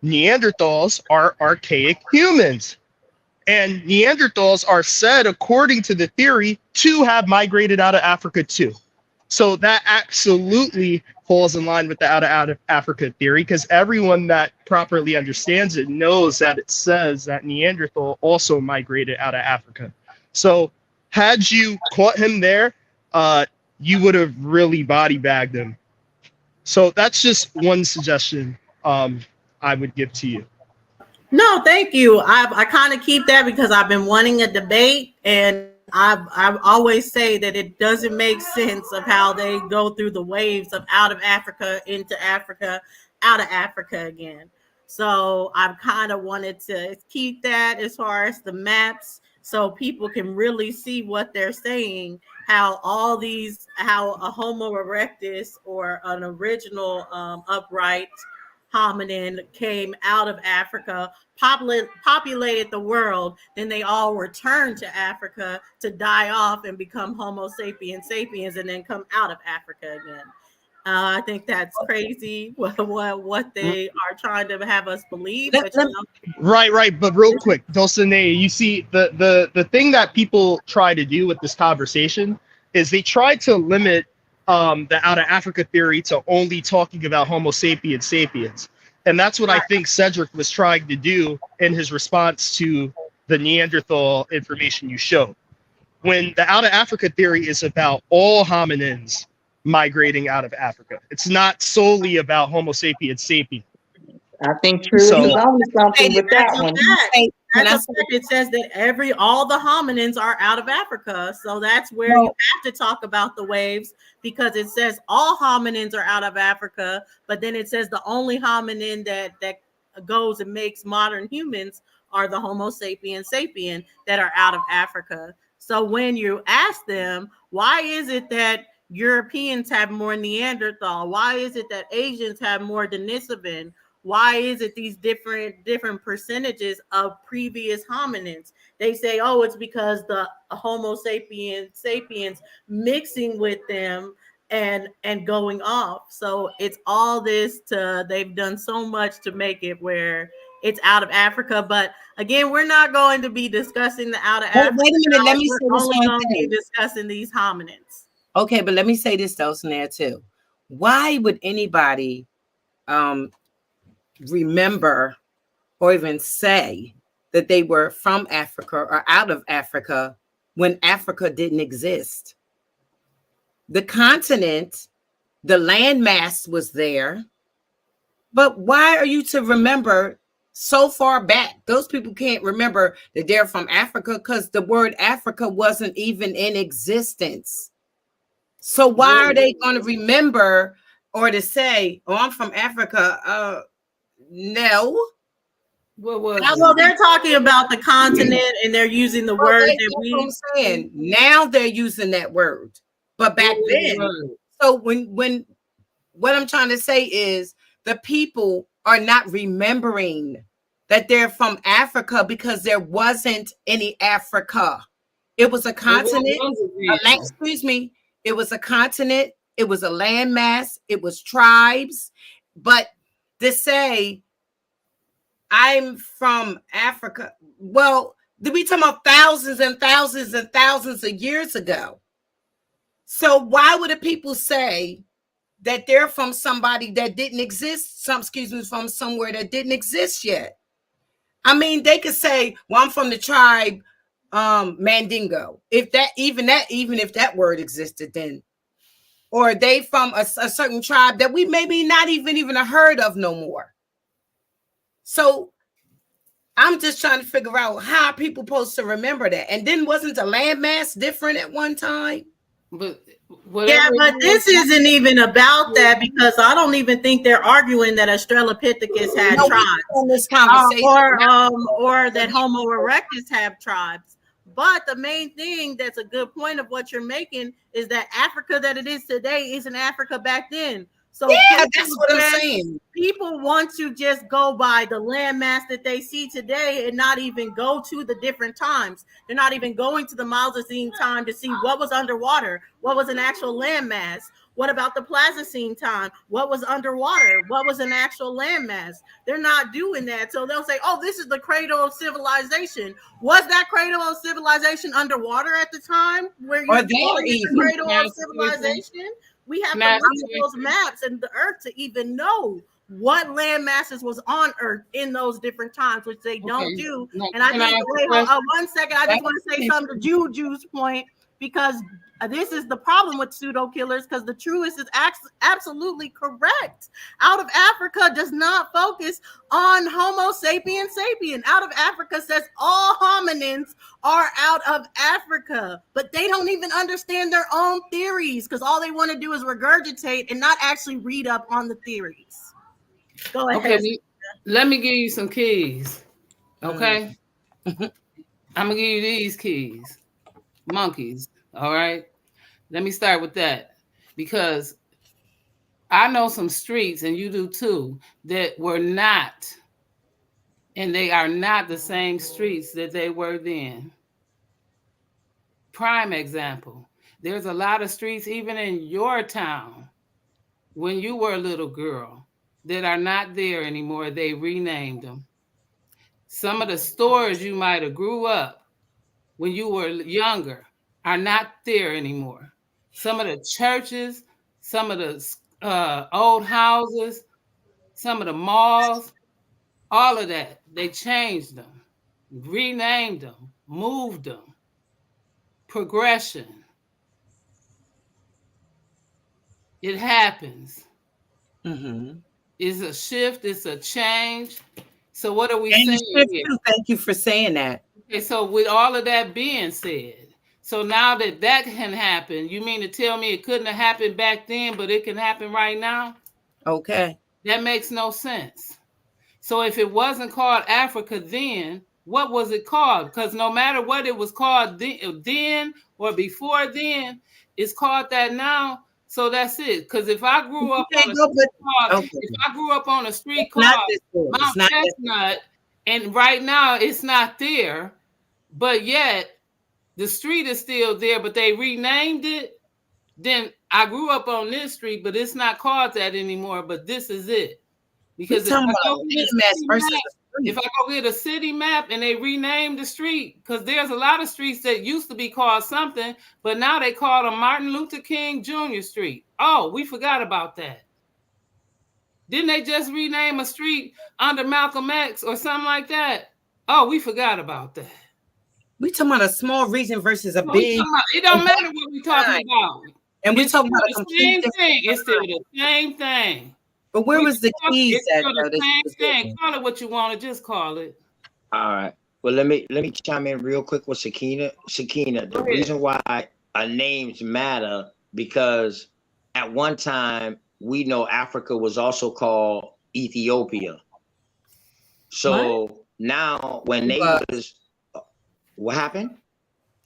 Neanderthals are archaic humans. And Neanderthals are said, according to the theory, to have migrated out of Africa too. So that absolutely falls in line with the out of Africa theory, because everyone that properly understands it knows that it says that Neanderthal also migrated out of Africa. So had you caught him there, you would have really body bagged him. So that's just one suggestion I would give to you. No, thank you. I kind of keep that because I've been wanting a debate, and I've always say that it doesn't make sense of how they go through the waves of out of Africa into Africa, out of Africa again. So I've kind of wanted to keep that as far as the maps, so people can really see what they're saying. How how a Homo erectus or an original upright hominin came out of Africa, populated the world, then they all returned to Africa to die off and become Homo sapiens sapiens, and then come out of Africa again. I think that's crazy what they are trying to have us believe. But Right. But real quick, Dulcinea, you see the thing that people try to do with this conversation is they try to limit the out of Africa theory to only talking about Homo sapiens sapiens. And that's what I think Cedric was trying to do in his response to the Neanderthal information you showed. When the out of Africa theory is about all hominins migrating out of Africa, it's not solely about Homo sapiens sapiens. I think Truist is onto something with that one. That's a fact. It says that all the hominins are out of Africa. So that's where you have to talk about the waves, because it says all hominins are out of Africa, but then it says the only hominin that goes and makes modern humans are the Homo sapiens sapien that are out of Africa. So when you ask them, why is it that Europeans have more Neanderthal? Why is it that Asians have more Denisovan? Why is it these different percentages of previous hominins? They say, oh, it's because the Homo sapiens sapiens mixing with them and going off. So it's all this they've done so much to make it where it's out of Africa. But again, we're not going to be discussing the out of Africa. Wait a minute, let me say We're this only one going to be thing. discussing these hominins. Okay, but let me say this, Dulcinea, too. Why would anybody remember or even say that they were from Africa or out of Africa when Africa didn't exist? The continent, the landmass was there, but why are you to remember so far back. Those people can't remember that they're from Africa because the word Africa wasn't even in existence. So why are they going to remember or to say, "Oh, I'm from Africa"? No. What was Well, it? they're talking about the continent and they're using the word that That's what I'm we. saying. Now they're using that word, but back What was the then. word? So when what I'm trying to say is the people are not remembering that they're from Africa because there wasn't any Africa. It was a Well, what continent. was it then? Excuse me. It was a continent. It was a landmass. It was tribes. But to say I'm from Africa, well, we talking about thousands and thousands and thousands of years ago. So why would the people say that they're from somebody that didn't exist? From somewhere that didn't exist yet. I mean, they could say, "Well, I'm from the tribe Mandingo." Even if that word existed then, or they from a certain tribe that we maybe not even heard of no more. So I'm just trying to figure out how are people supposed to remember that. And then wasn't the landmass different at one time? But Yeah, whatever but it this is, isn't even about that because I don't even think they're arguing that Australopithecus had No, we tribes. on this conversation. Or that Homo erectus have tribes. But the main thing that's a good point of what you're making is that Africa that it is today isn't Africa back then. So Yeah, that's what I'm saying. people want to just go by the landmass that they see today and not even go to the different times. They're not even going to the Miocene time to see what was underwater, what was an actual landmass. What about the Pleistocene time? What was underwater? What was an actual landmass? They're not doing that. So they'll say, oh, this is the cradle of civilization. Was that cradle of civilization underwater at the time where you're Or calling there it the even. cradle of civilization? We have to look at those maps and the earth to even know what land masses was on earth in those different times, which they don't do. And I think, wait, 1 second, I just want to say something to Juju's point, because this is the problem with pseudo killers, because the truest is absolutely correct. Out of Africa does not focus on Homo sapien sapien. Out of Africa says all hominins are out of Africa, but they don't even understand their own theories because all they want to do is regurgitate and not actually read up on the theories. Go ahead. okay, let me give you some keys. Okay. I'm gonna give you these keys. Monkeys. All right. Let me start with that because I know some streets, and you do too, that were not, and they are not the same streets that they were then. Prime example. There's a lot of streets, even in your town, when you were a little girl, that are not there anymore. They renamed them. Some of the stores you might have grew up when you were younger are not there anymore. Some of the churches, some of the old houses, some of the malls, all of that, they changed them, renamed them, moved them. Progression. It happens. It's a shift, it's a change. So what are we saying here? Thank you for saying that. Okay, so with all of that being said, so now that can happen, you mean to tell me it couldn't have happened back then, but it can happen right now? Okay. That makes no sense. So if it wasn't called Africa then, what was it called? Because no matter what it was called then or before then, it's called that now. So that's it. Because if I grew up on a street called, if I grew up on a street called Mount Chestnut, and right now it's not there, but yet the street is still there, but they renamed it, then I grew up on this street, but it's not called that anymore. But this is it. Because if I go get a city map and they rename the street, because there's a lot of streets that used to be called something, but now they call them Martin Luther King Jr. Street. Oh, we forgot about that. Didn't they just rename a street under Malcolm X or something like that? Oh, we forgot about that. We talking about a small region versus a big. It don't matter what we're talking about. And we talking about the same thing. It's still the same thing. But where was the keys It's at still though? the That same you was thing. getting? Call it what you want to. Just call it. All right. Well, let me chime in real quick with Sakina. Sakina, Go the ahead. reason why names matter because at one time we know Africa was also called Ethiopia. What? So now when It they was. was what happened?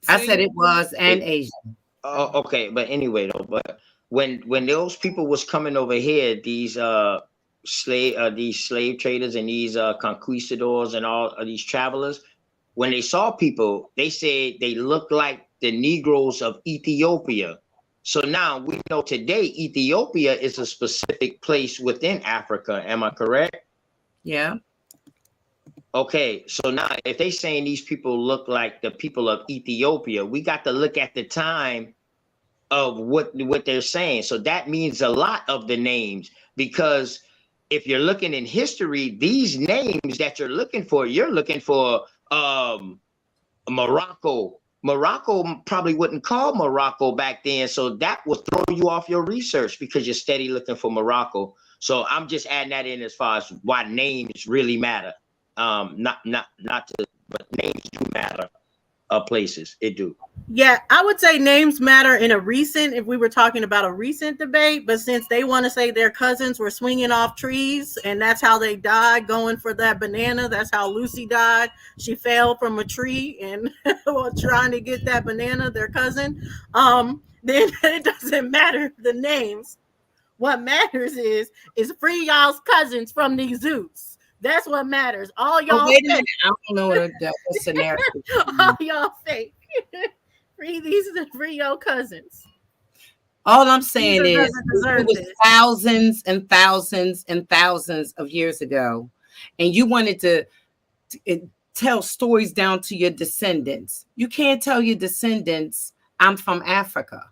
I See, said it was and It, Asian. okay, but anyway though, but when those people was coming over here, these slave traders and these conquistadors and all of these travelers, when they saw people, they said they looked like the Negroes of Ethiopia. So now we know today Ethiopia is a specific place within Africa. Am I correct? Yeah. Okay, so now if they saying these people look like the people of Ethiopia, we got to look at the time of what they're saying. So that means a lot of the names because if you're looking in history, these names that you're looking for Morocco. Morocco probably wouldn't call Morocco back then, so that will throw you off your research because you're steady looking for Morocco. So I'm just adding that in as far as why names really matter. Not to, but names do matter. Places it do. Yeah, I would say names matter in a recent, if we were talking about a recent debate, but since they want to say their cousins were swinging off trees and that's how they died, going for that banana, that's how Lucy died. She fell from a tree and while trying to get that banana, their cousin. Then it doesn't matter the names. What matters is free y'all's cousins from these zoos. That's what matters. All Oh, y'all wait a fake. minute. I don't know what scenario. All y'all fake. Free your cousins. All I'm saying Caesar is doesn't it deserve was this. thousands and thousands and thousands of years ago, and you wanted to tell stories down to your descendants. You can't tell your descendants, I'm from Africa.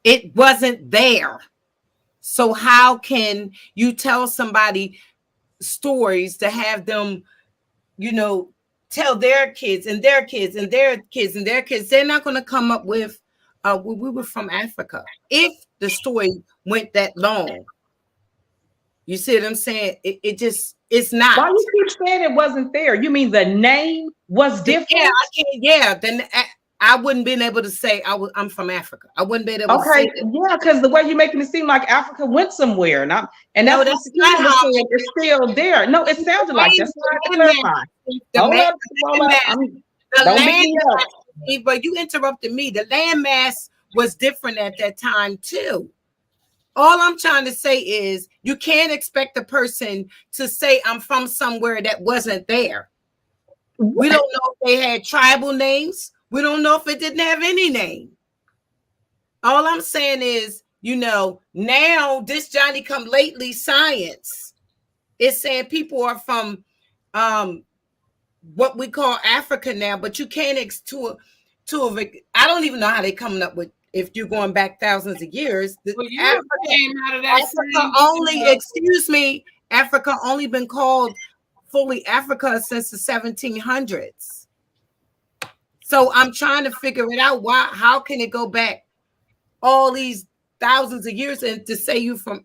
It wasn't there. So how can you tell somebody stories to have them, tell their kids and their kids and their kids and their kids? They're not going to come up with, we were from Africa. If the story went that long, you see what I'm saying? It's not. Why you keep saying it wasn't there? You mean the name was different? Yeah, I can't. Yeah, then I wouldn't been able to say I'm from Africa. I wouldn't be able to Okay, say that. yeah, because the way you're making it seem like Africa went somewhere, and No, that's what that's Sakina not was how saying. It's still there. No, it sounded like that's what I the clarify. the Hold land up, hold up. Don't beat land me up. mass, but you interrupted me. The land mass was different at that time too. All I'm trying to say is you can't expect a person to say I'm from somewhere that wasn't there. We don't know if they had tribal names. We don't know if it didn't have any name. All I'm saying is, now this Johnny come lately science is saying people are from what we call Africa now, but you can't I don't even know how they coming up with, if you're going back thousands of years. Well, Europe came out of that Africa same. only, excuse me, Africa only been called fully Africa since the 1700s. So I'm trying to figure it out. How can it go back all these thousands of years and to say you from,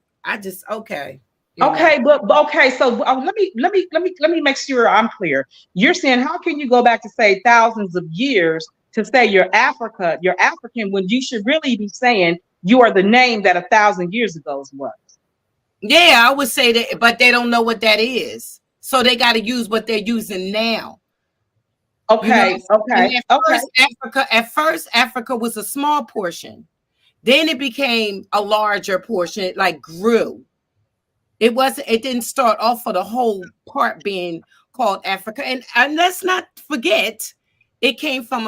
okay. Okay, but okay. So let me make sure I'm clear. You're saying how can you go back to say thousands of years to say you're African when you should really be saying you are the name that 1,000 years ago was. Yeah, I would say that, but they don't know what that is, so they got to use what they're using now. Okay, okay, At first, Africa was a small portion. Then it became a larger portion. It like grew. It didn't start off for the whole part being called Africa. And let's not forget, it came from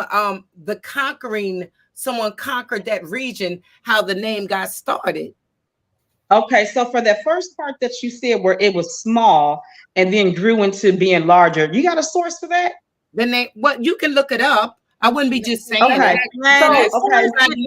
the conquering, someone conquered that region, how the name got started. Okay, so for that first part that you said where it was small and then grew into being larger, you got a source for that? You can look it up. I wouldn't be just saying okay. that.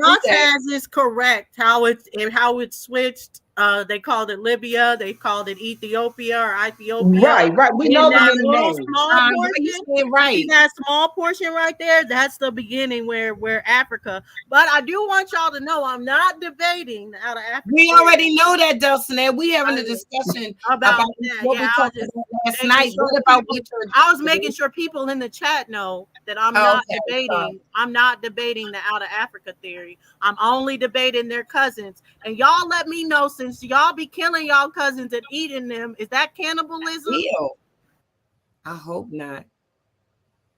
Doc has is correct. How it switched They called it Libya. They called it Ethiopia or Ethiopia. Right. We In know the that many little names. small Why you portion, say it right? see that small portion right there? That's the beginning where Africa. But I do want y'all to know I'm not debating the out of Africa We already know that, Dulcinea. We having a discussion about about that. what Yeah, we I was talked just about last making night. sure What about people. what you're I was making sure people in the chat know that I'm Oh, not okay, debating. I'm not debating the out of Africa theory. I'm only debating their cousins. And y'all let me know, since y'all be killing y'all cousins and eating them, is that cannibalism? Ew. I hope not.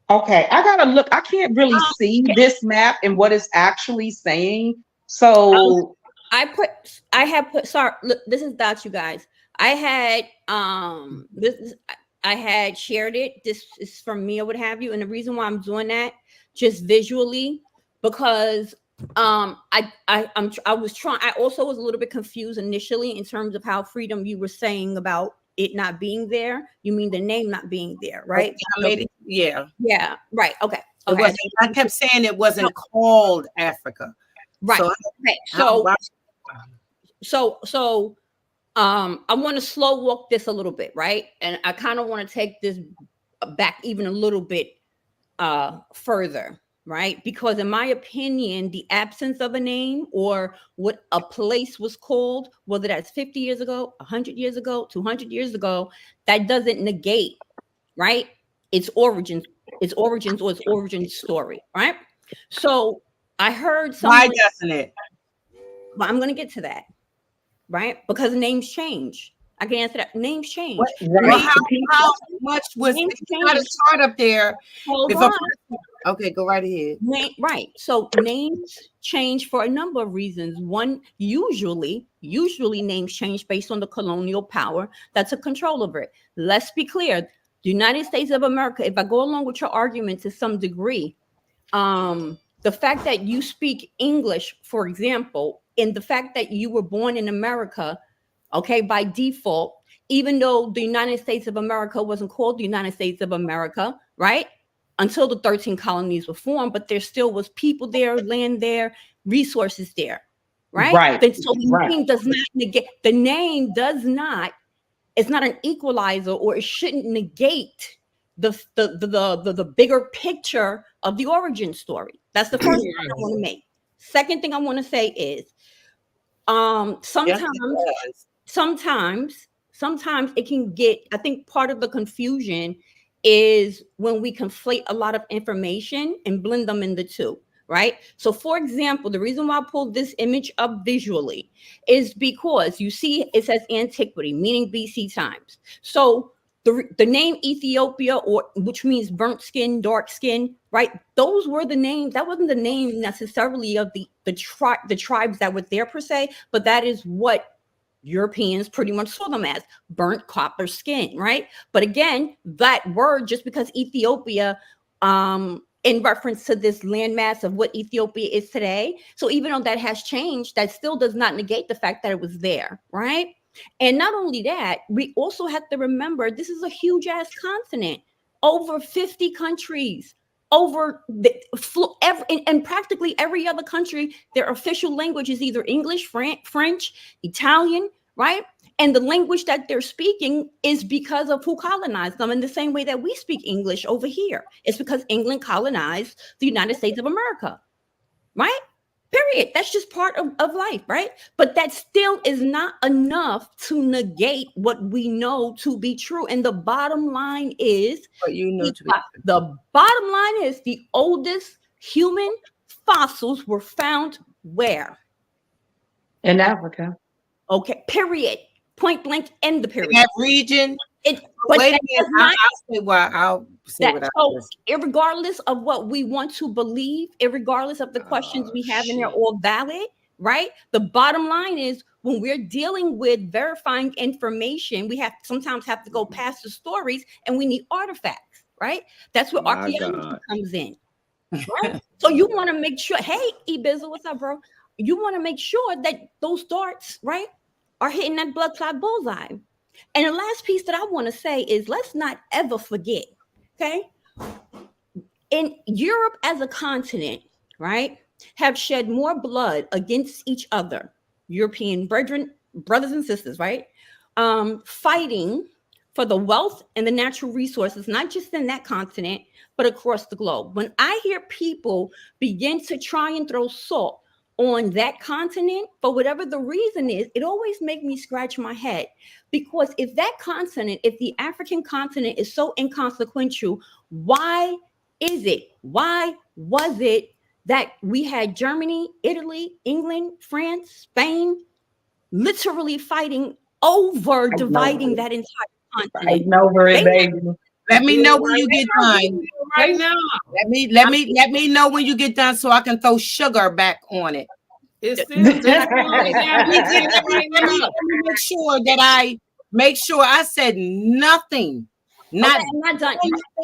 Okay, I gotta look. I can't really see this map and what it's actually saying. So I have put, sorry, look, this is that, you guys. I had I had shared it. This is from me or what have you. And the reason why I'm doing that just visually, because I was trying, I also was a little bit confused initially in terms of how, Freedom, you were saying about it not being there. You mean the name not being there, right? I made it. Yeah. Yeah, right. Okay. It wasn't. I kept saying it wasn't called Africa. Right. So, okay. So I want to slow walk this a little bit, right? And I kind of want to take this back even a little bit further, right? Because in my opinion, the absence of a name or what a place was called, whether that's 50 years ago, 100 years ago, 200 years ago, that doesn't negate, right, its origins or its origin story, right? So I heard someone. Why doesn't it? Well, I'm going to get to that, right? Because names change. I can answer that. Names change. Well, how much was got a chart up there? Hold If on. Okay, go right ahead. Right. So names change for a number of reasons. One, usually names change based on the colonial power that took control over it. Let's be clear. The United States of America, if I go along with your argument to some degree, the fact that you speak English, for example, and the fact that you were born in America, okay, by default, even though the United States of America wasn't called the United States of America, right? Until the 13 colonies were formed, but there still was people there, land there, resources there, right? Right. So the name does not negate, the name does not, it's not an equalizer, or it shouldn't negate the bigger picture of the origin story. That's the first thing I want to make. Second thing I want to say is sometimes it can get, I think part of the confusion is when we conflate a lot of information and blend them into two, right? So for example, the reason why I pulled this image up visually is because you see it says antiquity, meaning BC times. So the name Ethiopia, or which means burnt skin, dark skin, right? Those were the names. That wasn't the name necessarily of the tribes that were there per se, but that is what Europeans pretty much saw them as, burnt copper skin, right? But again, that word, just because Ethiopia, in reference to this landmass of what Ethiopia is today, so even though that has changed, that still does not negate the fact that it was there, right? And not only that, we also have to remember this is a huge ass continent, over 50 countries, over and practically every other country, their official language is either English, French, Italian, right? And the language that they're speaking is because of who colonized them, in the same way that we speak English over here. It's because England colonized the United States of America, right? Period. That's just part of life, right? But that still is not enough to negate what we know to be true. And the bottom line is, the bottom line is the oldest human fossils were found where? In Africa. Okay, period. Point blank, end the period. In that region. Wait a minute. I'll say what I was. Irregardless of what we want to believe, irregardless of the questions we have, and they're all valid, right? The bottom line is, when we're dealing with verifying information, we sometimes have to go past the stories, and we need artifacts, right? That's where archaeology comes in. Right? So you want to make sure, hey, Ibiza, what's up, bro? You want to make sure that those darts, right, are hitting that blood clot bullseye. And the last piece that I want to say is, let's not ever forget, okay? In Europe as a continent, right, have shed more blood against each other, European brethren, brothers and sisters, right? Fighting for the wealth and the natural resources, not just in that continent, but across the globe. When I hear people begin to try and throw salt on that continent, for whatever the reason is, it always makes me scratch my head. Because if that continent, if the African continent is so inconsequential, why why was it that we had Germany, Italy, England, France, Spain literally fighting over dividing that entire continent? Fighting over it, They baby. Let me know when you get done. Right now, Let me know when you get done so I can throw sugar back on it. it's still that's going Let down me, right let me now. make sure that I make sure I said nothing. Not Okay, I'm not done.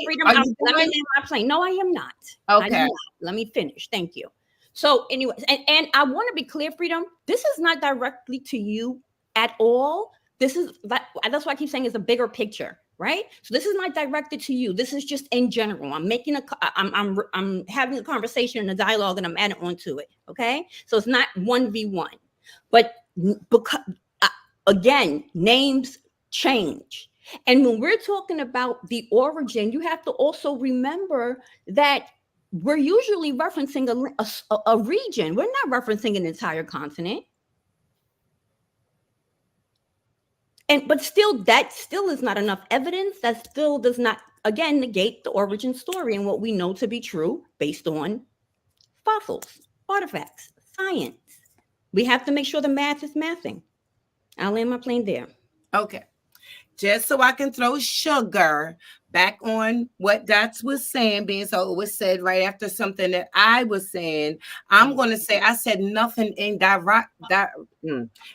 Freedom, Are let you me done? land my plane. No, I am not. I am Okay. not. Let me finish. Thank you. So, anyways, and I want to be clear, Freedom. This is not directly to you at all. This is that's why I keep saying it's a bigger picture, right? So this is not directed to you. This is just in general. I'm having a conversation and a dialogue, and I'm adding on to it. Okay, so it's not 1v1, but because again, names change. And when we're talking about the origin, you have to also remember that we're usually referencing a region. We're not referencing an entire continent. But still, that still is not enough evidence. That still does not, again, negate the origin story and what we know to be true based on fossils, artifacts, science. We have to make sure the math is mathing. I'll land my plane there. Okay. Just so I can throw sugar back on what Dots was saying, being so it was said right after something that I was saying, I'm going to say I said nothing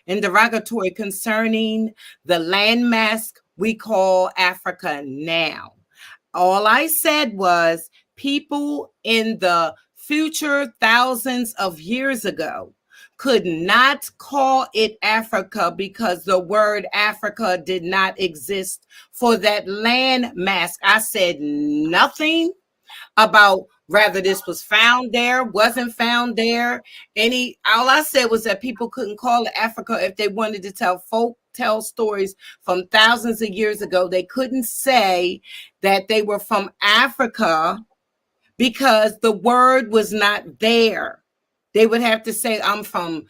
derogatory concerning the landmass we call Africa now. All I said was people in the future thousands of years ago could not call it Africa because the word Africa did not exist for that land mass. I said nothing about whether this was found there, wasn't found there. All I said was that people couldn't call it Africa if they wanted to tell stories from thousands of years ago. They couldn't say that they were from Africa because the word was not there. They would have to say, I'm from,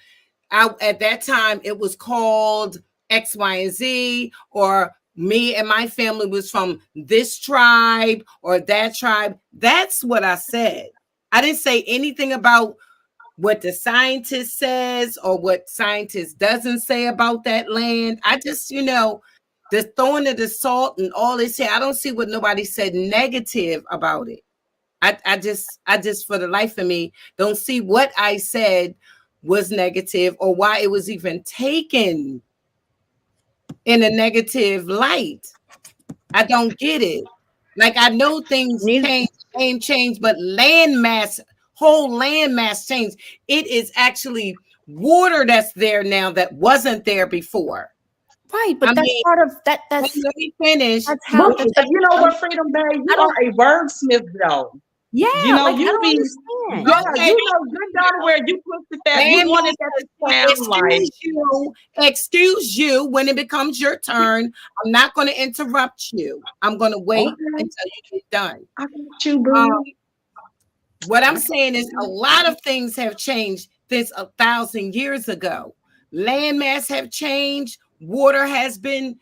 at that time, it was called X, Y, and Z, or me and my family was from this tribe or that tribe. That's what I said. I didn't say anything about what the scientist says or what scientist doesn't say about that land. I just, the throwing of the salt and all this here, I don't see what nobody said negative about it. I just for the life of me don't see what I said was negative or why it was even taken in a negative light. I don't get it. Like I know things change, but whole land mass change. It is actually water that's there now that wasn't there before. Right, but part of that. Let me finish. That's how. But you know what, Freedom Bay, you are a wordsmith, though. Yeah, you know, like, you I be, don't yeah, understand. you know good darn where you twisted that. You wanted that to sound like. Excuse you when it becomes your turn. I'm not going to interrupt you. I'm going to wait until you get done. I got you, boo. What I'm saying is a lot of things have changed since 1,000 years ago. Landmass have changed. Water has been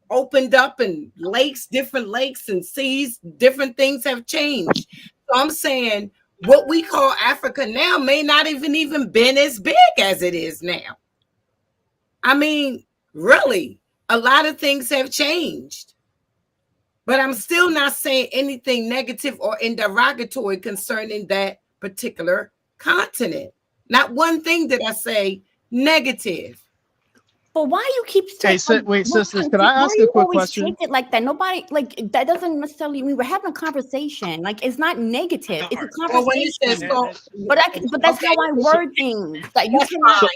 opened up, and different lakes and seas, different things have changed. So I'm saying what we call Africa now may not even been as big as it is now. I mean, really, a lot of things have changed. But I'm still not saying anything negative or derogatory concerning that particular continent. Not one thing did I say negative. But why you keep saying? Wait, sisters, can I ask a quick question? Take it like that. Nobody that doesn't necessarily mean we're having a conversation. Like it's not negative. It's a conversation. But that's how I word things. Like you cannot.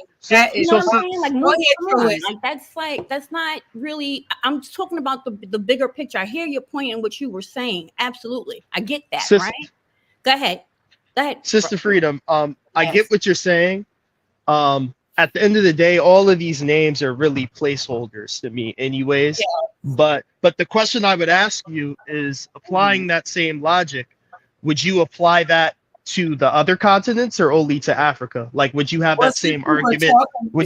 You know what I'm saying? Like that's not really. I'm talking about the bigger picture. I hear your point in what you were saying. Absolutely, I get that. Right? Go ahead. Sister Freedom. I get what you're saying. at the end of the day, all of these names are really placeholders to me, anyways. But the question I would ask you is, applying that same logic, would you apply that to the other continents or only to Africa? Like, would you have that same argument?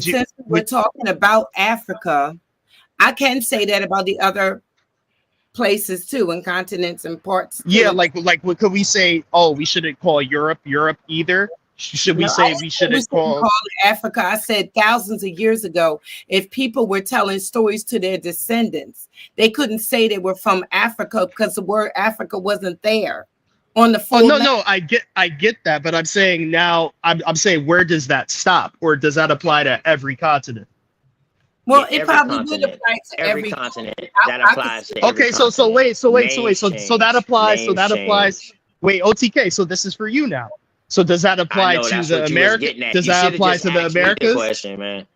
Since we're talking about Africa, I can say that about the other places too, and continents and parts. Yeah, like what could we say? Oh, we shouldn't call Europe either. Should we say we shouldn't call it Africa? I said thousands of years ago, if people were telling stories to their descendants, they couldn't say they were from Africa because the word Africa wasn't there on the full. Oh no, I get that, but I'm saying now, I'm saying, where does that stop, or does that apply to every continent? Well, it probably would apply to every continent. That applies to okay, so that applies. Wait, OTK. So this is for you now. So does that apply to the Americas? Does that apply to the Americas? Question, man.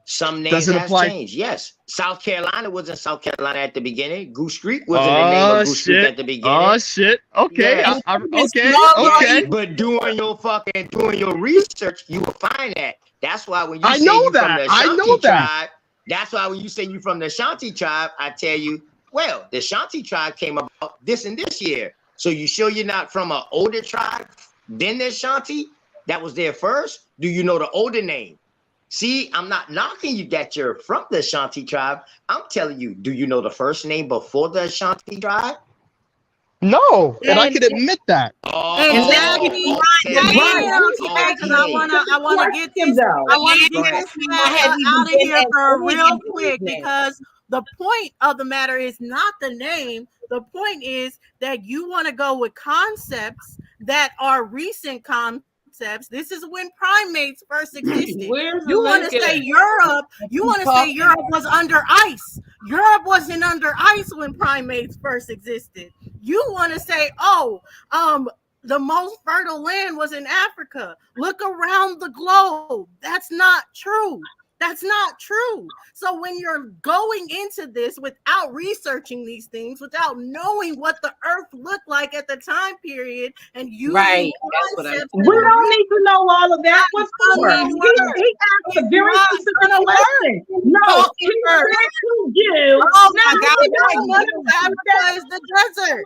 Some names have changed. Yes, South Carolina wasn't South Carolina at the beginning. Goose Creek wasn't the name of Goose Creek at the beginning. Oh shit! Okay, yes. Okay. But doing your research, you will find that. That's why when you say from the Ashanti tribe, that's why when you say you from the Ashanti tribe, I tell you, well, the Ashanti tribe came about this and this year. So you sure you're not from an older tribe than the Ashanti that was there first? Do you know the older name? See, I'm not knocking you that you're from the Ashanti tribe. I'm telling you, do you know the first name before the Ashanti tribe? No, and I can admit that. Exactly. I want to get this out of here for real quick, because the point of the matter is not the name. The point is that you want to go with concepts that are recent concepts. This is when primates first existed. You want to say Europe. You want to say Europe was under ice. Europe wasn't under ice when primates first existed. You want to say, the most fertile land was in Africa. Look around the globe. That's not true. That's not true. So when you're going into this without researching these things, without knowing what the earth looked like at the time period, and you concepts, we don't need to know all of that. What's for? He asked a very specific question. No, he said to you. Oh my God, Africa is the desert.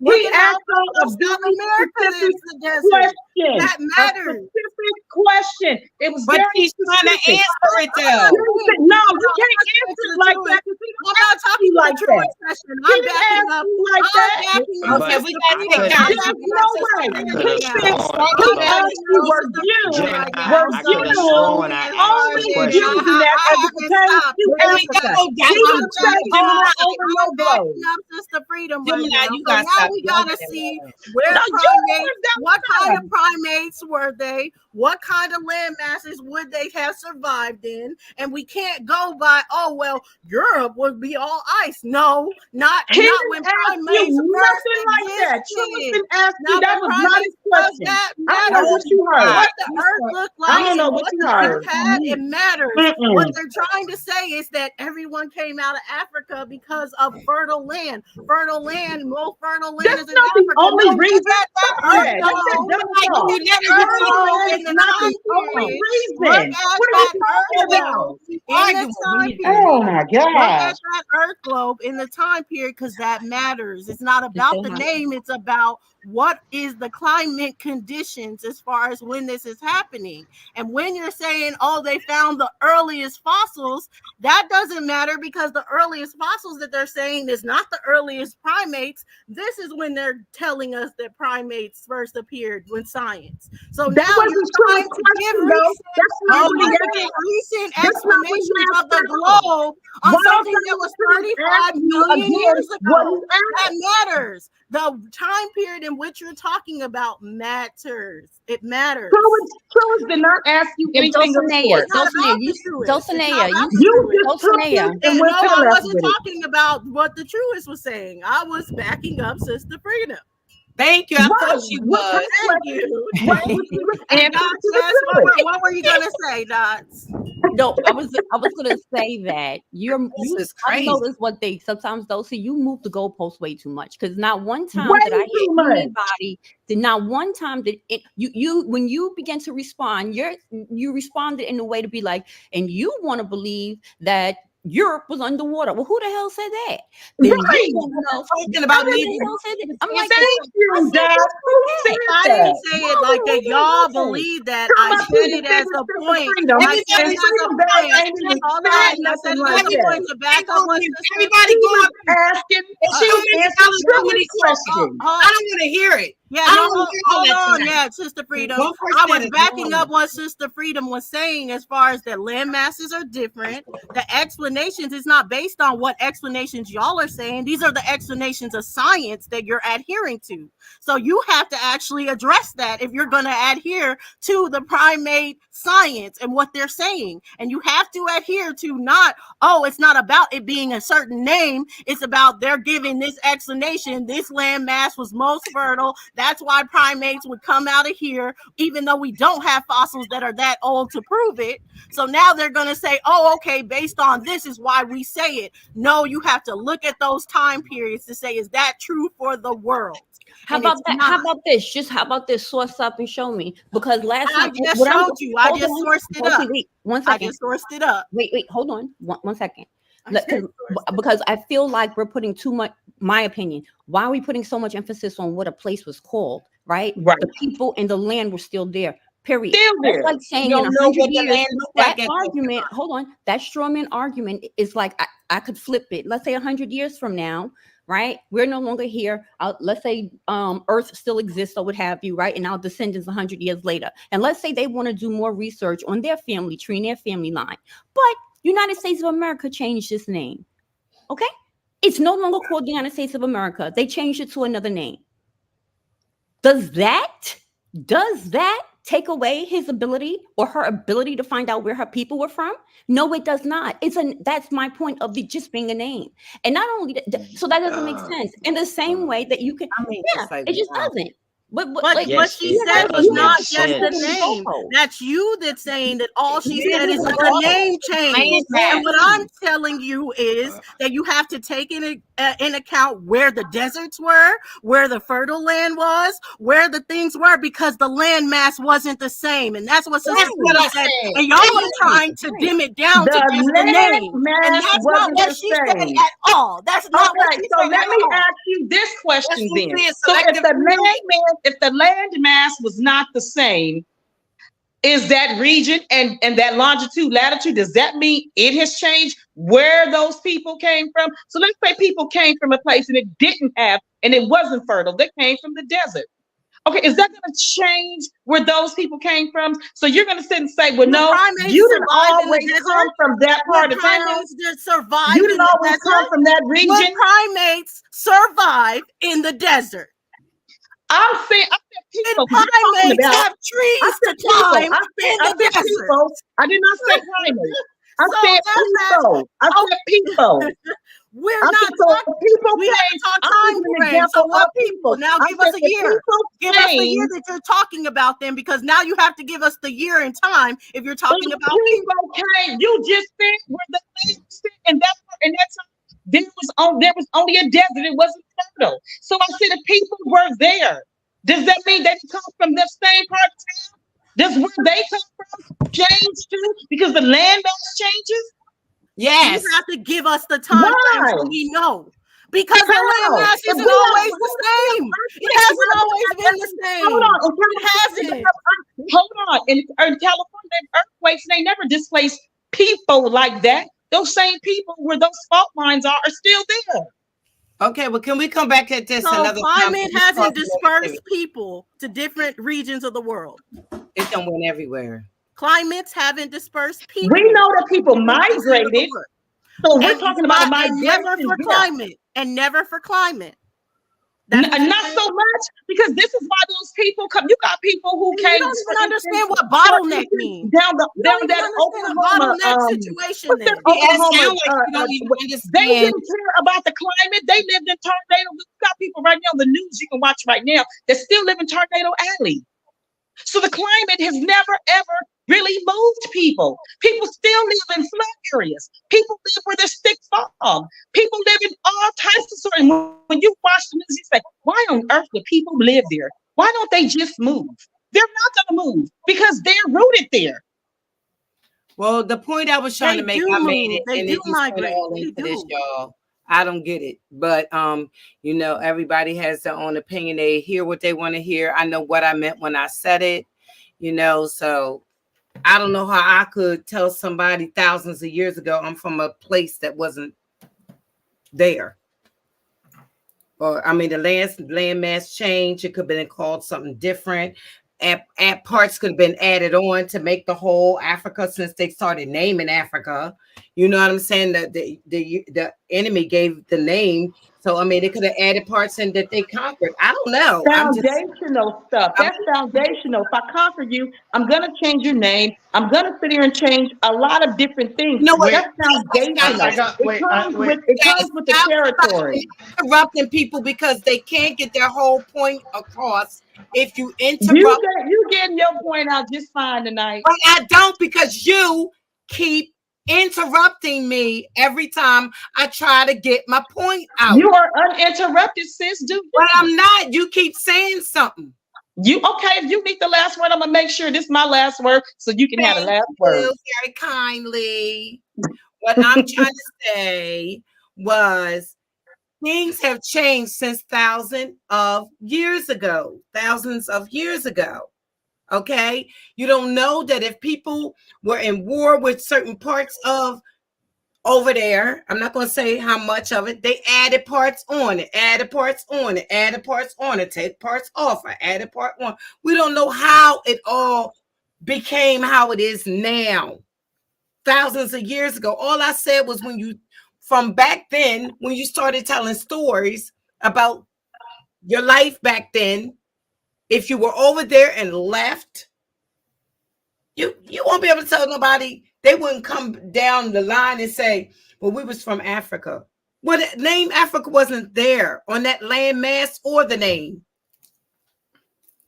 He asked a very specific question. That matters. A specific question. It was but very he's trying to answer it though. No, you can't answer it like that. I'm not talking like that. I'm backing up. Okay, we got to take time. No way. He said, were you only using that as it pertains to Africa? He didn't say all over no globe. Now we gotta see where primates, what kind of primates were they? What kind of land masses would they have survived in? And we can't go by, Europe would be all ice. No, not when primates first existed. That was not his question. I don't know what you heard. What the earth looked like. I don't know what you heard. It matters. What they're trying to say is that everyone came out of Africa because of fertile land. Fertile land, most fertile land is in Africa. That's not the only reason. Oh my God. That earth globe in the time period, because that matters. It's not about the name, it's about what is the climate conditions as far as when this is happening. And when you're saying, they found the earliest fossils, that doesn't matter, because the earliest fossils that they're saying is not the earliest primates. This is when they're telling us that primates first appeared when science. So that now wasn't you're trying to give recent explanations of the globe on something that was 35 million years ago. That matters. The time period in which you're talking about matters. It matters. Truist did not ask you anything. Dulcinea, I wasn't talking about what the Truist was saying. I was backing up Sister Freedom. Thank you. I thought she What was. Thank you. What Thank was you. the Hey, answer Dots, to that's the challenge? what were you gonna say, Dots? No, I was gonna say that This is I've crazy. noticed one thing sometimes though. See, you move the goalpost way too much because not one time Way that I too hear much. anybody did not one time that you when you begin to respond, you responded in a way to be like, and you want to believe that Europe was underwater. Well, who the hell said that? Then Right. you want to Talking about who the leaving. hell said that? I'm like, Thank I you, said, Doc. who Who said said that? I didn't that? say Why it would like who that. did Y'all that say? believe that. Talking I about said you it as defending a Sister point. Freedom. I said Sister it as a Freedom Bell point. ain't even Hold said on. I said nothing it like as a that. point to back up what sister. Everybody She go was up and asking, it's Uh, she too many answered dollars too many Joey's questions. question. I don't want to hear it. Yeah, I no, don't want to hear all hold that on. tonight. Yeah, Sister Freedom. One person I was at a backing time. up what Sister Freedom was saying as far as that land masses are different. The explanations is not based on what explanations y'all are saying. These are the explanations of science that you're adhering to. So you have to actually address that if you're going to adhere to the primate science and what they're saying. And you have to adhere to not, oh, it's not about it being a certain name. It's about they're giving this explanation. This land mass was most fertile. That's why primates would come out of here, even though we don't have fossils that are that old to prove it. So now they're going to say, oh, okay, based on this is why we say it. No, you have to look at those time periods to say, is that true for the world? How And about it's that? not. How about this? Just how about this? Source up and show me. Because last I time, just what I'm showed you. I hold just on, sourced it up. wait, 1 I second. just sourced it up. Wait, hold on, one second. I just sourced it Because I feel like we're putting too much. My opinion. Why are we putting so much emphasis on what a place was called? Right. Right. The people and the land were still there. Period. Still That's there. like saying You in don't know 100 what the years. land looked That like at argument. Hold on. That strawman argument is like I could flip it. Let's say 100 years from now. Right, we're no longer here. Let's say Earth still exists or what have you, right? And our descendants 100 years later, and let's say they want to do more research on their family tree and their family line, but United States of America changed its name. Okay, it's no longer called the United States of America. They changed it to another name. Does that take away his ability or her ability to find out where her people were from? No, it does not. That's my point of it just being a name. And not only that, so that doesn't make sense. In the same way that you can, I mean, yeah, it's like, it just wow. doesn't. But But Yes, what she it said does was make not just the sense. name. That's you that's saying that all she Yeah, said is this that is the all name changed. land And what mass. I'm telling you is that you have to take in account where the deserts were, where the fertile land was, where the things were, because the land mass wasn't the same. And that's what Sister That's what Freedom I said. said. And y'all are trying to dim it down to The just the land name. And mass that's not wasn't what the she said same. at all. That's not what Okay, she so said let at me all. ask you this That's question what then. I'm saying. So Selective hearing. if the land mass was not the same, is that region and that longitude, latitude, does that mean it has changed where those people came from? So let's say people came from a place and it wasn't fertile. They came from the desert. Okay, is that going to change where those people came from? So you're going to sit and say, well, Would no, primates you didn't survive in the always come desert? from that part Would of town. primates just survive You in didn't the always come desert? from that Would region. primates survive in the desert? I said Did people, because you're talking primates about, have I trees said to people, climb I in said the desert? people, I did not say primates. I So said people. I said people. we're I not said so talking. people We have to came. talk I'm time giving an frame. So example what of people? people. Now I give said us a if year. people Give us the year came, that you're talking about them, because now you have to give us the year and time if you're talking if about people. people came, you just said where the land sit, and that's there was only a desert. It wasn't fertile. So I said if people were there, does that mean they come from the same part of town? Does where they come from change too? Because the land mass changes? You Yes. have to give us the time frame so Why? we know. Because the land How? mass If isn't we don't, always the same. It hasn't always been the hold same. on. It hasn't. Hold on. In California, earthquakes, they never displaced people like that. Those same people where those fault lines are still there. Okay, well, can we come back at this So another time? climate hasn't dispersed people to different regions of the world. It don't went everywhere. Climates haven't dispersed people. We know that people to different regions of the migrated. world. So we're And talking about a and never migration for here. climate. And never for climate. That's what you're Not saying? so much, because this is why those people come. You got people who You came, don't for even understand instance, what for bottleneck instance, means. You down don't even that understand a Oklahoma, bottleneck situation what's that then. See, and it Oklahoma? sounds like you don't even They understand. didn't care about the climate. They lived in tornado. We got people right now, the news you can watch right now, that still live in Tornado Alley. So the climate has never ever really moved people. People still live in flood areas. People live where there's thick fog. People live in all types of sort. And when you watch the news, you say, why on earth do people live there? Why don't they just move? They're not going to move because they're rooted there. Well, the point I was trying They to make, do I made move. it, They and do then you went migrate. all They into this, do. y'all. I don't get it, but everybody has their own opinion. They hear what they want to hear. I know what I meant when I said it, So I don't know how I could tell somebody thousands of years ago I'm from a place that wasn't there. Or I mean, the land mass change. It could have been called something different. At parts could have been added on to make the whole Africa, since they started naming Africa. You know what I'm saying? That the enemy gave the name. So I mean, they could have added parts in that they conquered. I don't know. Foundational stuff. That's foundational. If I conquer you, I'm going to change your name. I'm going to sit here and change a lot of different things. You know what? Wait, That's foundational. I got It wait, comes wait. with it Guys, comes with the stop territory. interrupting people because they can't get their whole point across if you You interrupt. you getting your point out just fine tonight. But I don't, because you keep interrupting me every time I try to get my point out. You are uninterrupted, sis. Do But you? I'm not. You keep saying something. You okay? If you need the last word, I'm gonna make sure this is my last word, so you can have the Thank last word. you very kindly. What I'm trying to say was things have changed since thousands of years ago. Okay. You don't know that if people were in war with certain parts of over there, I'm not going to say how much of it, they added parts on it, added parts on it, added parts on it, take parts off, or added part on. We don't know how it all became how it is now. Thousands of years ago, all I said was from back then, when you started telling stories about your life back then, if you were over there and left, you won't be able to tell nobody. They wouldn't come down the line and say, well, we was from Africa. Well, the name Africa wasn't there on that land mass or the name.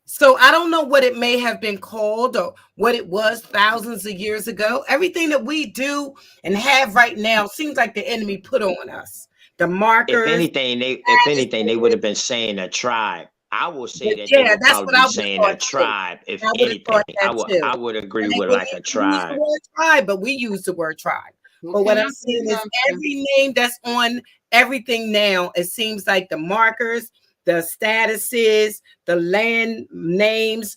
So I don't know what it may have been called or what it was thousands of years ago. Everything that we do and have right now seems like the enemy put on us. The markers. If anything, they would have been saying a tribe. I will say that they Yeah, would that's what probably I be would have saying a thought too. tribe. If I would have anything, thought that too. I would agree And they with wouldn't like a even use the tribe. word tribe, but we use the word tribe. Well, But what can I I'm say saying is something? every name that's on everything now, it seems like the markers, the statuses, the land names,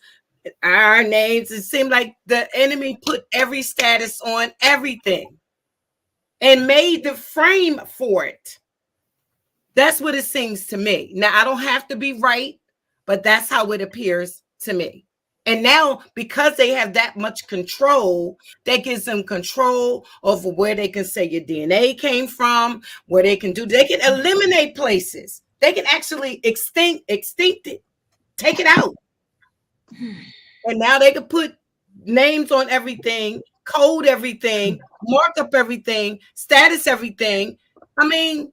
our names, it seemed like the enemy put every status on everything and made the frame for it. That's what it seems to me. Now, I don't have to be right, but that's how it appears to me. And now, because they have that much control, that gives them control over where they can say your DNA came from, where they can eliminate places. They can actually extinct it, take it out. And now they can put names on everything, code everything, mark up everything, status everything. I mean,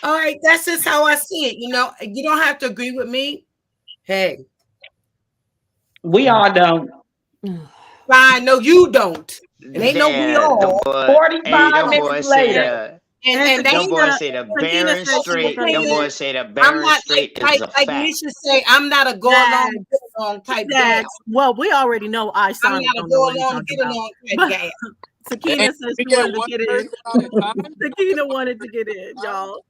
all right, that's just how I see it. You don't have to agree with me. Hey, We all don't. fine. No, you don't. And ain't no we Damn, them all. boy, hey, 45 them And, minutes boys say and, later. the and And they them ain't boys Takina, say the Takina Bering said she was Strait. going to Them get saying it. boys say the I'm Bering not Strait is a like fact. Nisha say, I'm not a go along, That, get along type gal. well, we already know I'm Isani not a don't know go what he's along, talking get about. along type But gal. Takina said We she get wanted to one get in. person at a time. Takina wanted to get in, y'all.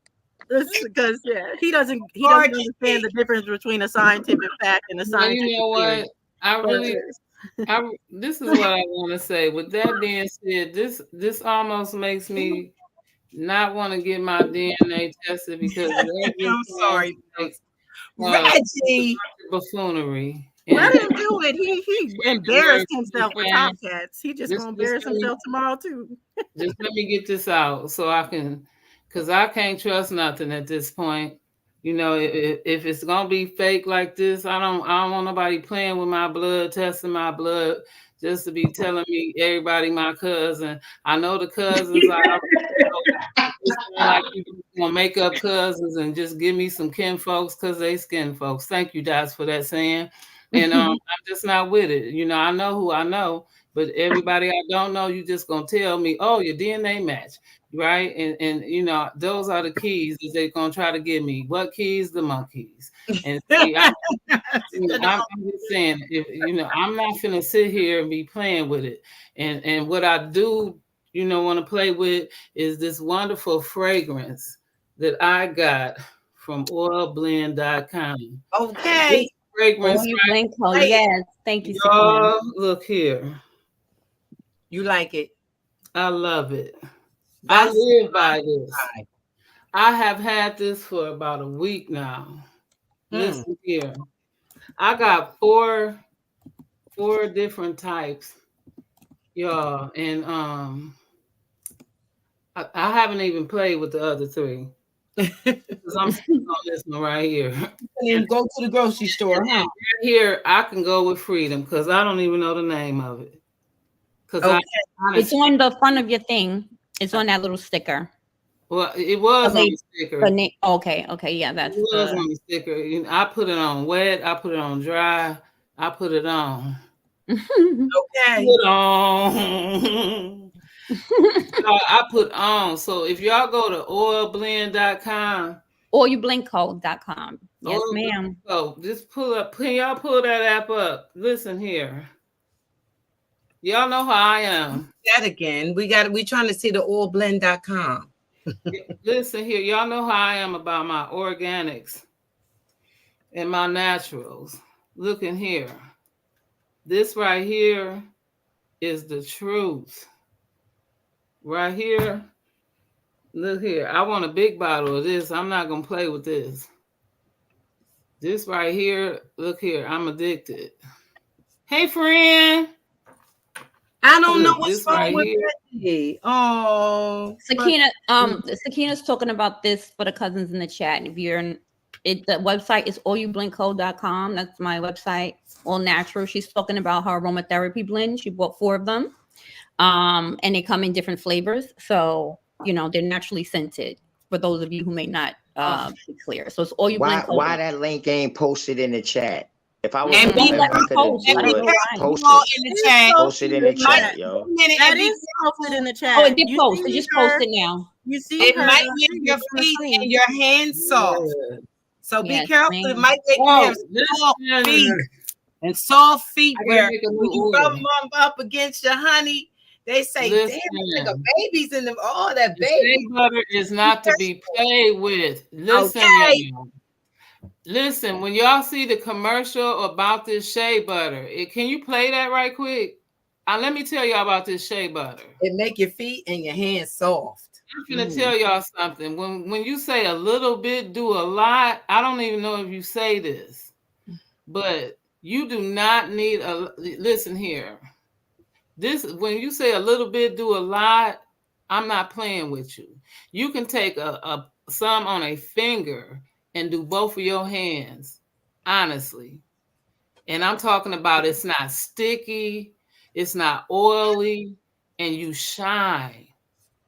Because he doesn't Archie, understand the difference between a scientific fact and a Well, you scientific know theory. what? I really, this is what I want to say. With that being said, this almost makes me not want to get my DNA tested because that just I'm sounds sorry. like Reggie. buffoonery. Let And him do it. He embarrassed himself with Top Cats. He just gonna embarrass himself tomorrow too. just let me get this out so I can, because I can't trust nothing at this point. You know, if it's gonna be fake like this, I don't want nobody playing with my blood, testing my blood, just to be telling me everybody my cousin. I know the cousins are. It's not like you gonna make up cousins and just give me some kin folks because they skin folks. Thank you, guys, for that saying. And I'm just not with it. You know, I know who I know, but everybody I don't know, you just gonna tell me, oh, your DNA match, right? And you know, those are the keys that they're gonna try to give me. What keys? The monkeys. And see, I'm just saying, if you know, I'm not gonna sit here and be playing with it. And what I do, you know, want to play with is this wonderful fragrance that I got from oilblend.com. Okay. This fragrance, You blink. Oh, Hey. yes. Thank you, Sakina. y'all, look here. You like it? I love it. I That's live by this. right. I have had this for about a week now. Listen here. I got four different types, y'all, and I haven't even played with the other three. Because I'm sitting on this one right here. And go to the grocery store, huh? Right here, I can go with Freedom because I don't even know the name of it. Because Okay. It's on the front of your thing. It's on that little sticker. well, it was on Okay. the sticker. Okay, yeah, that's It was on the sticker. You know, I put it on wet. I put it on dry. I put it on. Okay. Put on. I put on. So if y'all go to oilblend.com, oilblinkco.com. Yes, ma'am. So just pull up. Can y'all pull that app up? Listen here. Y'all know how I am. That again. We trying to see the oilblend.com. Listen here. Y'all know how I am about my organics and my naturals. Look in here. This right here is the truth. Right here. Look here. I want a big bottle of this. I'm not going to play with this. This right here. Look here. I'm addicted. Hey, friend. I don't know Look, what's this wrong right with here. Betty. Oh, Sakina, Sakina's talking about this for the cousins in the chat. If you're in it, the website is allyoublinkco.com. That's my website, all natural. She's talking about her aromatherapy blend. She bought 4 of them. And they come in different flavors. So, you know, they're naturally scented for those of you who may not be clear. So it's all you Why blink. why that link ain't posted in the chat? If I was And if be I could post. do I don't it, know why. post all it. in the chat. Post it in the chat, yo. That is posted in the chat. Oh, it did You post. It see just her- posted now. You see It her might make finger your on the feet screen. and your hands soft. So be Yes, careful. ma'am. It might make you Oh, have soft feet. And soft feet I gotta where make a when new you order. rub them up against your honey, they say, damn, Listen. it's like a baby's in them. Oh, that The baby. shea butter is not to be played with. Listen, Okay. y'all. Listen, when y'all see the commercial about this shea butter, can you play that right quick? Let me tell y'all about this shea butter. It make your feet and your hands soft. I'm gonna tell y'all something. When you say a little bit do a lot, I don't even know if you say this, but you do not need a listen here. This when you say a little bit do a lot, I'm not playing with you. You can take a some on a finger and do both of your hands, honestly. And I'm talking about it's not sticky, it's not oily, and you shine.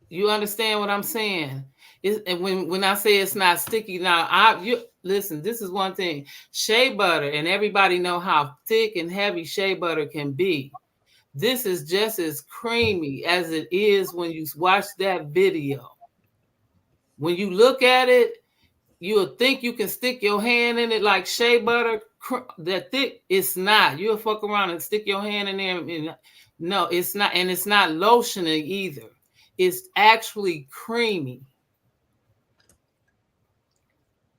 You understand what I'm saying? And when I say it's not sticky, now you listen. This is one thing: shea butter, and everybody know how thick and heavy shea butter can be. This is just as creamy as it is when you watch that video. When you look at it, you'll think you can stick your hand in it like shea butter. That thick, it's not. You'll fuck around and stick your hand in there. And, no, it's not. And it's not lotioning either. It's actually creamy.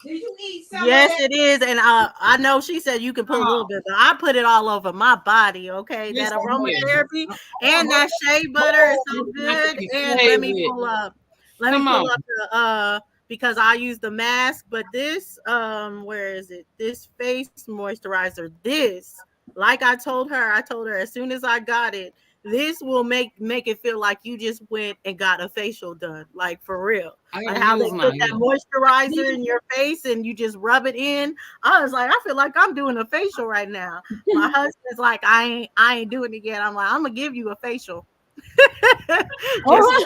Did you eat some Yes, of that? it is, and I know she said you can put a little bit, but I put it all over my body. Okay, that aromatherapy and that shea butter is so good. And let me pull up. Let me pull up the because I use the mask, but this where is it? This face moisturizer. This, like I told her as soon as I got it, this will make it feel like you just went and got a facial done, like for real. I Like gotta how they use put that mine. moisturizer in your face and you just rub it in. I was like, I feel like I'm doing a facial right now. My husband's like, I ain't doing it yet. I'm like, I'm gonna give you a facial. Just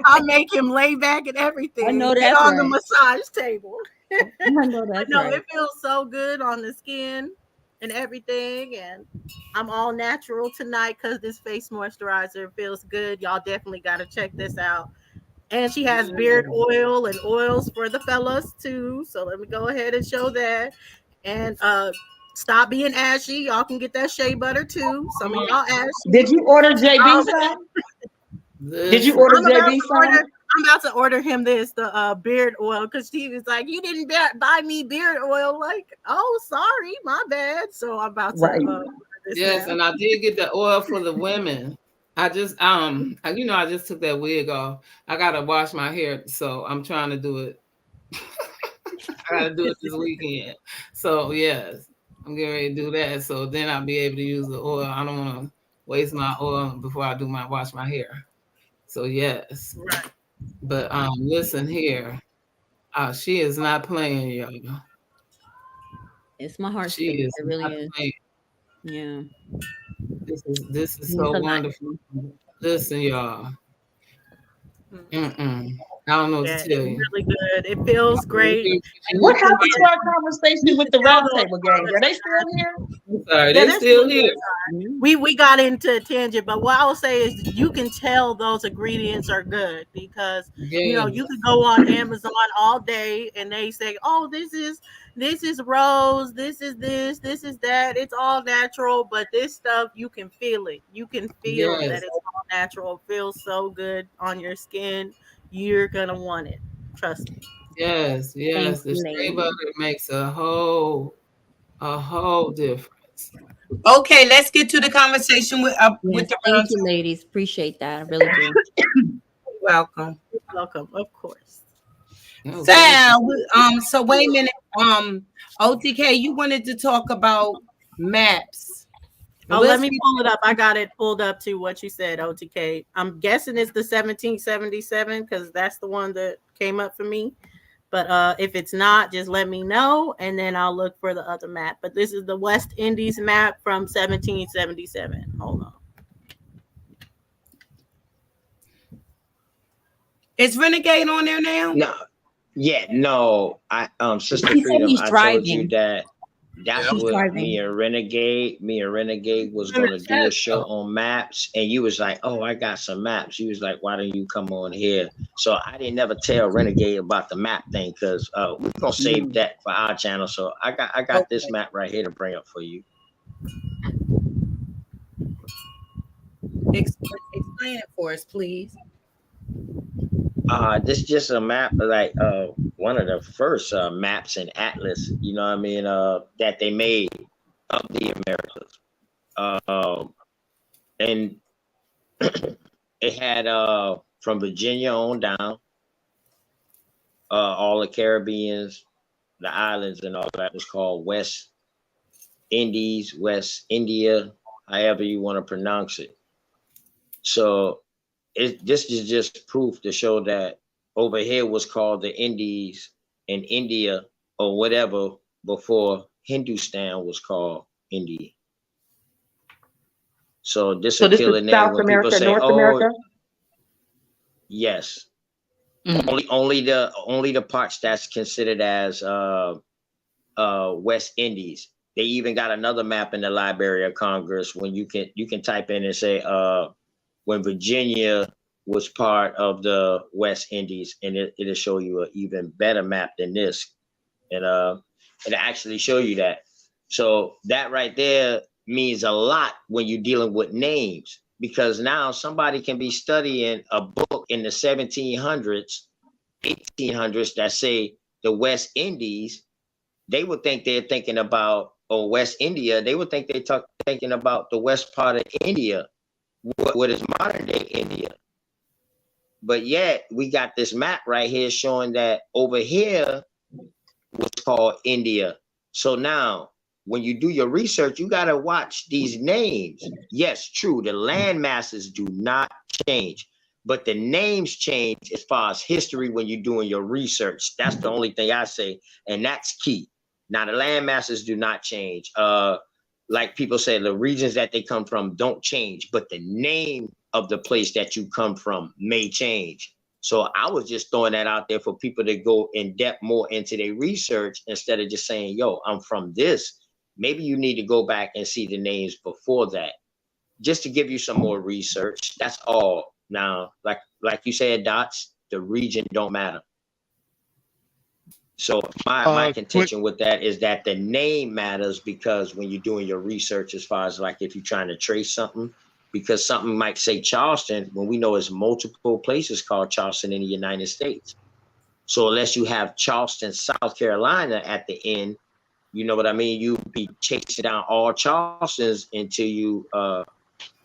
I'll make him lay back and everything. I know Get that's on the right. massage table. I know But that's no, right. it feels so good on the skin and everything. And I'm all natural tonight because this face moisturizer feels good. Y'all definitely got to check this out. And she has beard oil and oils for the fellas too. So let me go ahead and show that. And stop being ashy. Y'all can get that shea butter too. Some of y'all Did ashy. you order JB Um, some? Did you Listen, order I'm about JB to order. some? I'm about to order him the beard oil because he was like, "You didn't buy me beard oil." Like, oh, sorry, my bad. So I'm about to Right. order this yes, now. and I did get the oil for the women. I just I just took that wig off. I gotta wash my hair, so I'm trying to do it. I gotta do it this weekend. So yes, I'm getting ready to do that. So then I'll be able to use the oil. I don't want to waste my oil before I do my wash my hair. So yes, Right. but listen here. She is not playing, y'all. It's my heart She space. is It really not is. playing. Yeah. This is Means so a lot. wonderful. Listen, y'all. Mm. I don't know what Yeah, to it's tell you. really good. It feels great, and What you can happened to our conversation with the tell round those table games? Are products they still here? I'm sorry, yeah, they they're still still here. Yeah. we got into a tangent, but what I will say is you can tell those ingredients are good because you Yes, could go on Amazon all day and they say, "Oh, this is rose, this is that." It's all natural, but this stuff you can feel it. You can feel that yes, it's all natural. It feels so good on your skin. You're gonna want it. Trust me. yes, Thank yes. The you, shea lady. butter makes a whole difference. Okay, let's get to the conversation with Yes, the thank round you, table. ladies. Appreciate that. I really do. Welcome. You're welcome, of course. Okay. So wait a minute. OTK, you wanted to talk about maps. Oh, We'll let me see. pull it up. I got it pulled up to what you said, OTK. I'm guessing it's the 1777 because that's the one that came up for me. But if it's not, just let me know and then I'll look for the other map. But this is the West Indies map from 1777. Hold on. Is Renegade on there now? No, yeah, no. Sister He said Freedom, he's I told you driving. that Yeah, that's I'm He's here. what driving. Me and Renegade was In the gonna do chat a show though. on maps, and you was like, "Oh, I got some maps." You was like, "Why don't you come on here?" So I didn't never tell Renegade about the map thing because we're gonna save Mm. that for our channel. So I got this Okay. map right here to bring up for you. Explain it for us, please. This is just a map, like one of the first maps in Atlas. You know what I mean? That they made of the Americas. And it had from Virginia on down, all the Caribbeans, the islands, and all that was called West Indies, West India, however you want to pronounce it. So this is just proof to show that over here was called the Indies in India or whatever before Hindustan was called India. So this So will this kill is a name South when people America, say, North "Oh, America? yes." Mm. Only the parts that's considered as West Indies. They even got another map in the Library of Congress when you can type in and say when Virginia was part of the West Indies, and it'll show you an even better map than this, and it'll actually show you that. So that right there means a lot when you're dealing with names, because now somebody can be studying a book in the 1700s, 1800s that say the West Indies. They would think they're thinking about, or West India. They would think they're thinking about the west part of India, what is modern day India. But yet we got this map right here showing that over here was called India. So now when you do your research, you got to watch these names. Yes, true. The land masses do not change, but the names change as far as history when you're doing your research. That's the only thing I say, and that's key. Now, the land masses do not change. Like people say, the regions that they come from don't change, but the name of the place that you come from may change. So I was just throwing that out there for people to go in depth more into their research instead of just saying, yo, I'm from this. Maybe you need to go back and see the names before that, just to give you some more research. That's all. Now, like you said, Dots, the region don't matter. So my contention with that is that the name matters, because when you're doing your research, as far as like if you're trying to trace something, because something might say Charleston when we know there's multiple places called Charleston in the United States. So unless you have Charleston, South Carolina at the end, you know what I mean? You be chasing down all Charlestons until you,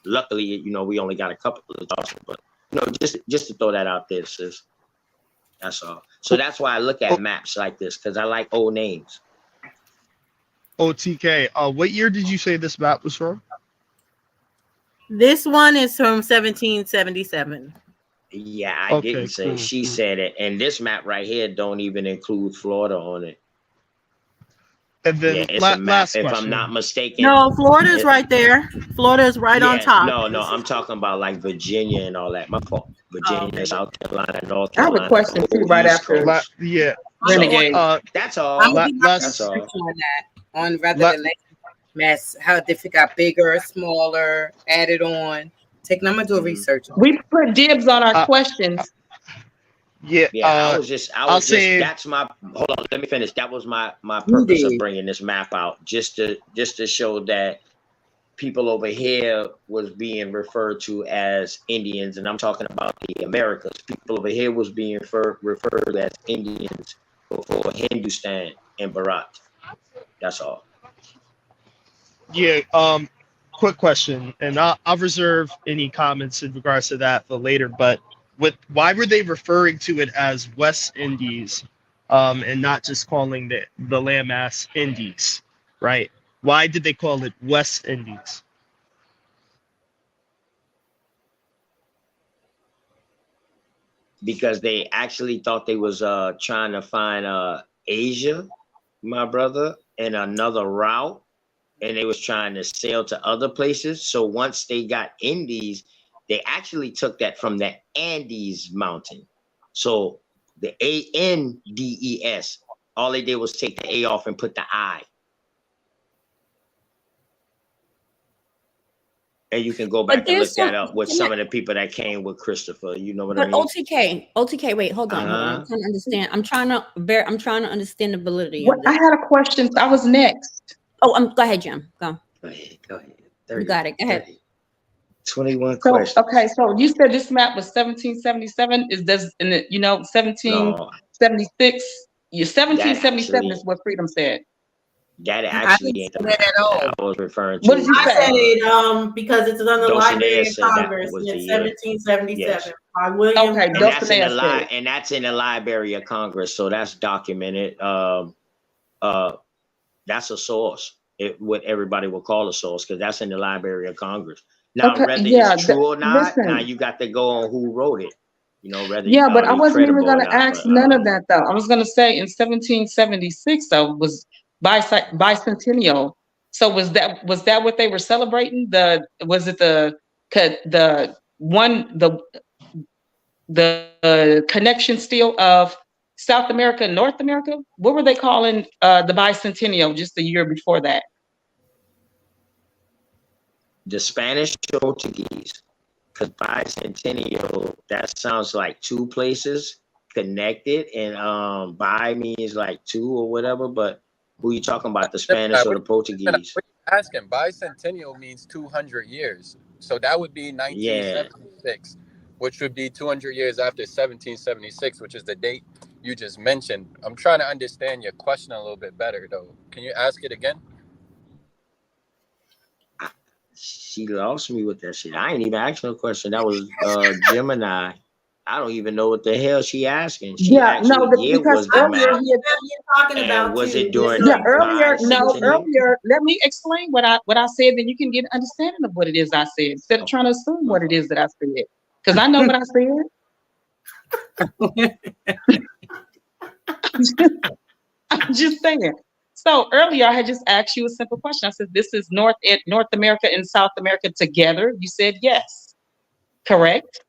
luckily, you know, we only got a couple of Charlestons, but you know, just to throw that out there, sis. That's all. So that's why I look at maps like this, because I like old names. OTK, what year did you say this map was from? This one is from 1777. Yeah, I didn't say. She said it, and this map right here don't even include Florida on it. And then yeah, it's a map, last if question. I'm not mistaken. No, Florida's right there. Florida's right on top. No, I'm talking about like Virginia and all that. My fault. Virginia, South Carolina, North I have Carolina. a question too, right after Yeah. Renegade. That's all. I'm gonna do my That's all. research on that. On rather than mess, how if it got bigger, smaller, added on. I'm gonna do a research. We put dibs on our questions. Yeah, I was just that's my hold on, let me finish. That was my purpose of bringing this map out, just to show that people over here was being referred to as Indians, and I'm talking about the Americas. People over here was being referred to as Indians before Hindustan and Bharat. That's all. Yeah, quick question, and I'll reserve any comments in regards to that for later, but why were they referring to it as West Indies, and not just calling the landmass Indies, right? Why did they call it West Indies? Because they actually thought they was trying to find Asia, my brother, and another route, and they was trying to sail to other places. So once they got Indies, they actually took that from the Andes mountain. So the ANDES, all they did was take the A off and put the I. And you can go back and look that up with some of the people that came with Christopher. You know what I mean? OTK, wait, hold on. I'm trying to understand. I'm trying to understand the validity of this. I had a question. I was next. Oh, go ahead, Jim. Go ahead. 30, you got it. Go ahead. 21 questions. Okay, so you said this map was 1777. Is this in the 1776? 1777 is what Freedom said. That actually ain't that at all. I was referring to. What did you say? I said it because it's on the Library of Congress in 1777 yes. by William. Okay, and that's in the Library of Congress, so that's documented. That's a source. What everybody will call a source, because that's in the Library of Congress. Now, whether it's true or not, now you got to go on who wrote it. Whether but I wasn't even going to ask none of that though. I was going to say in 1776 though was bicentennial. So was that what they were celebrating? Was it the connection still of South America and North America? What were they calling the bicentennial just the year before that? The Spanish Portuguese, because bicentennial, that sounds like two places connected, and bi means like two or whatever, but who you talking about, the Spanish or the Portuguese? What you're asking, bicentennial means 200 years. So that would be 1976, which would be 200 years after 1776, which is the date you just mentioned. I'm trying to understand your question a little bit better, though. Can you ask it again? She lost me with that shit. I ain't even asking a question. That was Gemini. I don't even know what the hell she asking. She Yeah, asked no, what year because was the I earlier map, know he had, you're talking and about was too. it Just during so yeah, the you know. bicentennial? earlier, let me explain what I said, then you can get an understanding of what it is I said, instead of Oh, trying to assume my what it fault. is that I said. Because I know what I said. I'm just saying. So earlier I had just asked you a simple question. I said, this is North America and South America together. You said yes. Correct?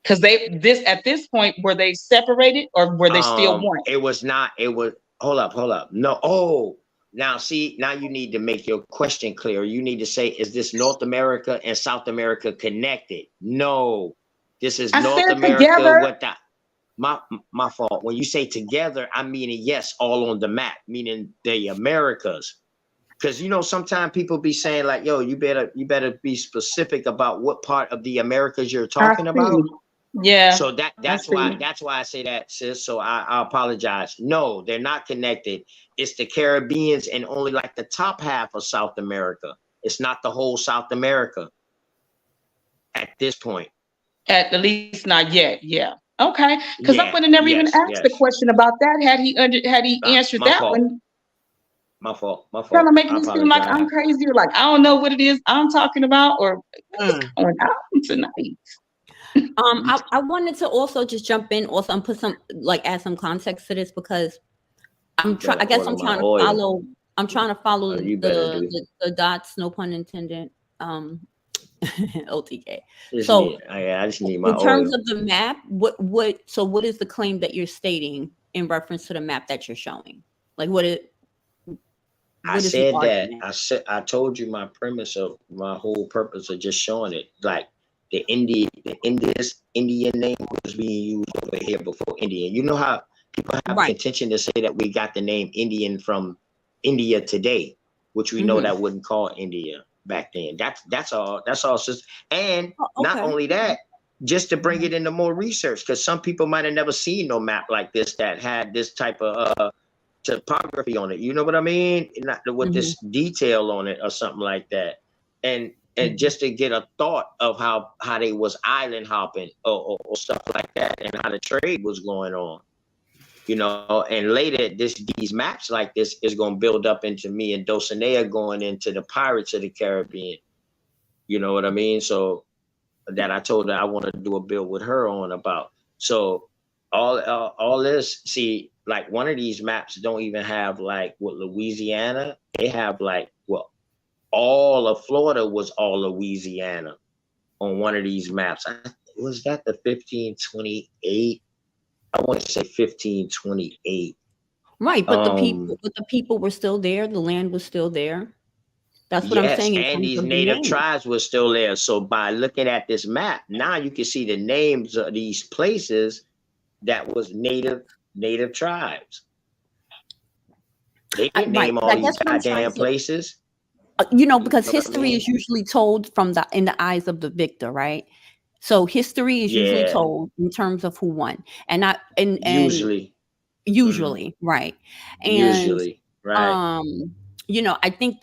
Because this at this point, were they separated or were they still one? It was not. It was. Hold up. No. Oh, now see. Now you need to make your question clear. You need to say, is this North America and South America connected? No, this is I North said America. together. What the? My fault. When you say together, I'm meaning yes, all on the map, meaning the Americas. Because sometimes people be saying like, "Yo, you better be specific about what part of the Americas you're I talking see. about." Yeah, So that I that's why see. that's why I say that, sis. So I apologize. No, they're not connected. It's the Caribbeans and only like the top half of South America. It's not the whole South America at this point. At least not yet. Yeah. Okay. Because I would Yeah, have never even yes, asked the yes. question about that had he answered My that fault. one. My fault. My Trying to fault. make I me seem like I'm apologize. crazy or like I don't know what it is I'm talking about or what's Mm. going on tonight. I wanted to also just jump in also and put some like add some context to this because You better I guess order I'm my trying to oil. follow I'm trying to follow You better do. the dots, no pun intended. OTK. Just So need. I just need my in terms oil. of the map, what is the claim that you're stating in reference to the map that you're showing? Like I what is the said that. argument? I told you my premise of my whole purpose of just showing it. Like Indian name was being used over here before Indian. You know how people have Right. contention to say that we got the name Indian from India today, which we know Mm-hmm. that wouldn't call India back then. That's all. That's all. And Oh, not okay. only that, just to bring it into more research, because some people might have never seen no map like this that had this type of topography on it. You know what I mean? Not with Mm-hmm. this detail on it or something like that. And just to get a thought of how they was island hopping or stuff like that, and how the trade was going on. And later these maps like this is gonna build up into me and Dulcinea going into the Pirates of the Caribbean. You know what I mean? So that I told her I want to do a bill with her on about. So all this, see, like one of these maps don't even have like what Louisiana. They have like well, all of Florida was all Louisiana on one of these maps. Was that the 1528? I want to say 1528. Right, Um, but the people were still there. The land was still there. That's what I'm yes, saying in and terms these of the native name. tribes were still there. So by looking at this map, now you can see the names of these places that was native tribes. They didn't Right, name but all I these guess what I'm trying goddamn to places. You because know what I history mean? is usually told in the eyes of the victor, right? So history is usually Yeah, told in terms of who won, and not and usually. Mhm. usually, right. And Usually, right. um I think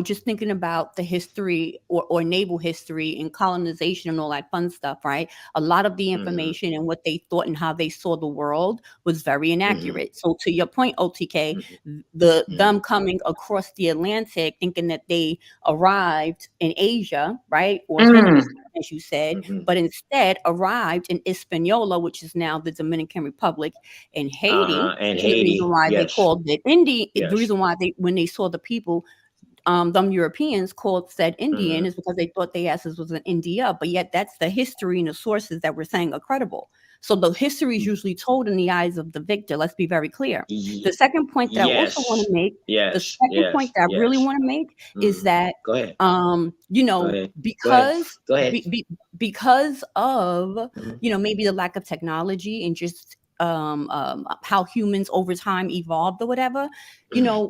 just thinking about the history or naval history and colonization and all that fun stuff, right? A lot of the Mhm. information and what they thought and how they saw the world was very Mhm. inaccurate. So to your point, OTK, Mhm. them Mhm. coming across the Atlantic thinking that they arrived in Asia, right? Or Mm. Hindustan, as you said, Mhm. but instead arrived in Hispaniola, which is now the Dominican Republic, in Haiti. And And the reason Haiti. why they Yes. called it Indian, the Yes. reason why when they saw the people, them Europeans called said Indian, Mhm. is because they thought their asses was in India. But yet that's the history and the sources that we're saying are credible. So the history is usually told in the eyes of the victor. Let's be very clear. The Ye- second point that I also want yes. to make, the Yes. second point Yes. that I really Yes. want to make is Mhm. that Go ahead. Go ahead. Go ahead. because Go ahead. because of Mhm. maybe the lack of technology and just how humans over time evolved or whatever, you know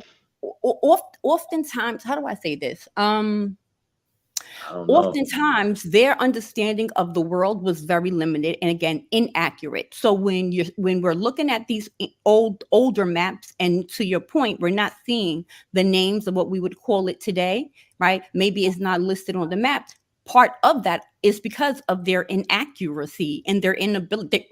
oftentimes, how do I say this? I don't know. Oftentimes their understanding of the world was very limited and again inaccurate. So when we're looking at these older maps, and to your point, we're not seeing the names of what we would call it today, right? Maybe it's not listed on the map. part of that is because of their inaccuracy and their inability,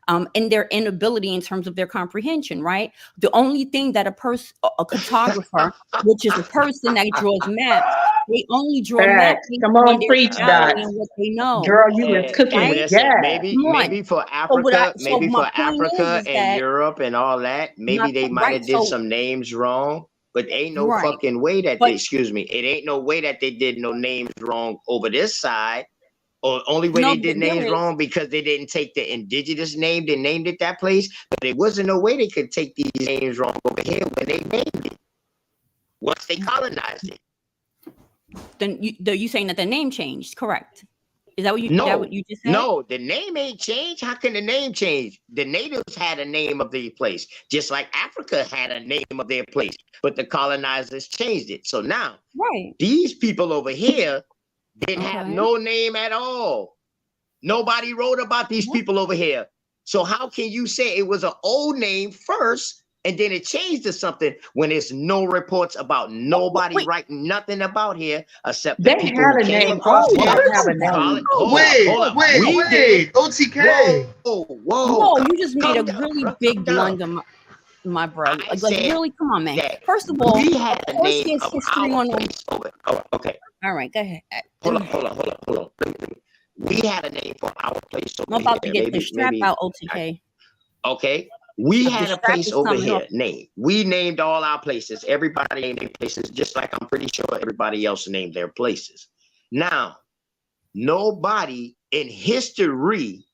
and their inability in terms of their comprehension, right? The only thing that a cartographer, which is a person that draws maps, they only draw maps Facts. based Come on on, their preach, reality Doc. and what they know, Girl, you was cooking right? Listen, gas. maybe Come on. maybe for So my point Africa is and that Europe and all that, my maybe they point, might right? have did So some names wrong, but ain't no right, fucking way that but they, excuse me, it ain't no way that they did no names wrong over this side. Or only way no, they did there names is. wrong because they didn't take the indigenous name, they named it that place. But it wasn't no way they could take these names wrong over here when they named it. Once they colonized it. Then you saying that the name changed? Correct? Is that what No, you just said? no, the name ain't changed. How can the name change? The natives had a name of the place, just like Africa had a name of their place, but the colonizers changed it. So now Right. these people over here didn't have Okay. no name at all. Nobody wrote about these people over here. So how can you say it was an old name first and then it changed to something when there's no reports about nobody Wait. writing nothing about here except the They people who had a came name across first. We here? don't have a Call name. it. Hold up, Wait, hold up. wait, We did. wait. OTK. Whoa, Whoa, you just made a calm down, really bro. big Calm down. blunder, my bro. I Like said really, come on, man. that First of all, we had of a course name there's of history our on them. place over. Oh, okay. All right, go ahead. Hold on. We had a name for our place I'm over about to here. get the strap out, OTK. Okay. We The had a strap place is over coming off. here named. We named all our places. Everybody named their places, just like I'm pretty sure everybody else named their places. Now, nobody in history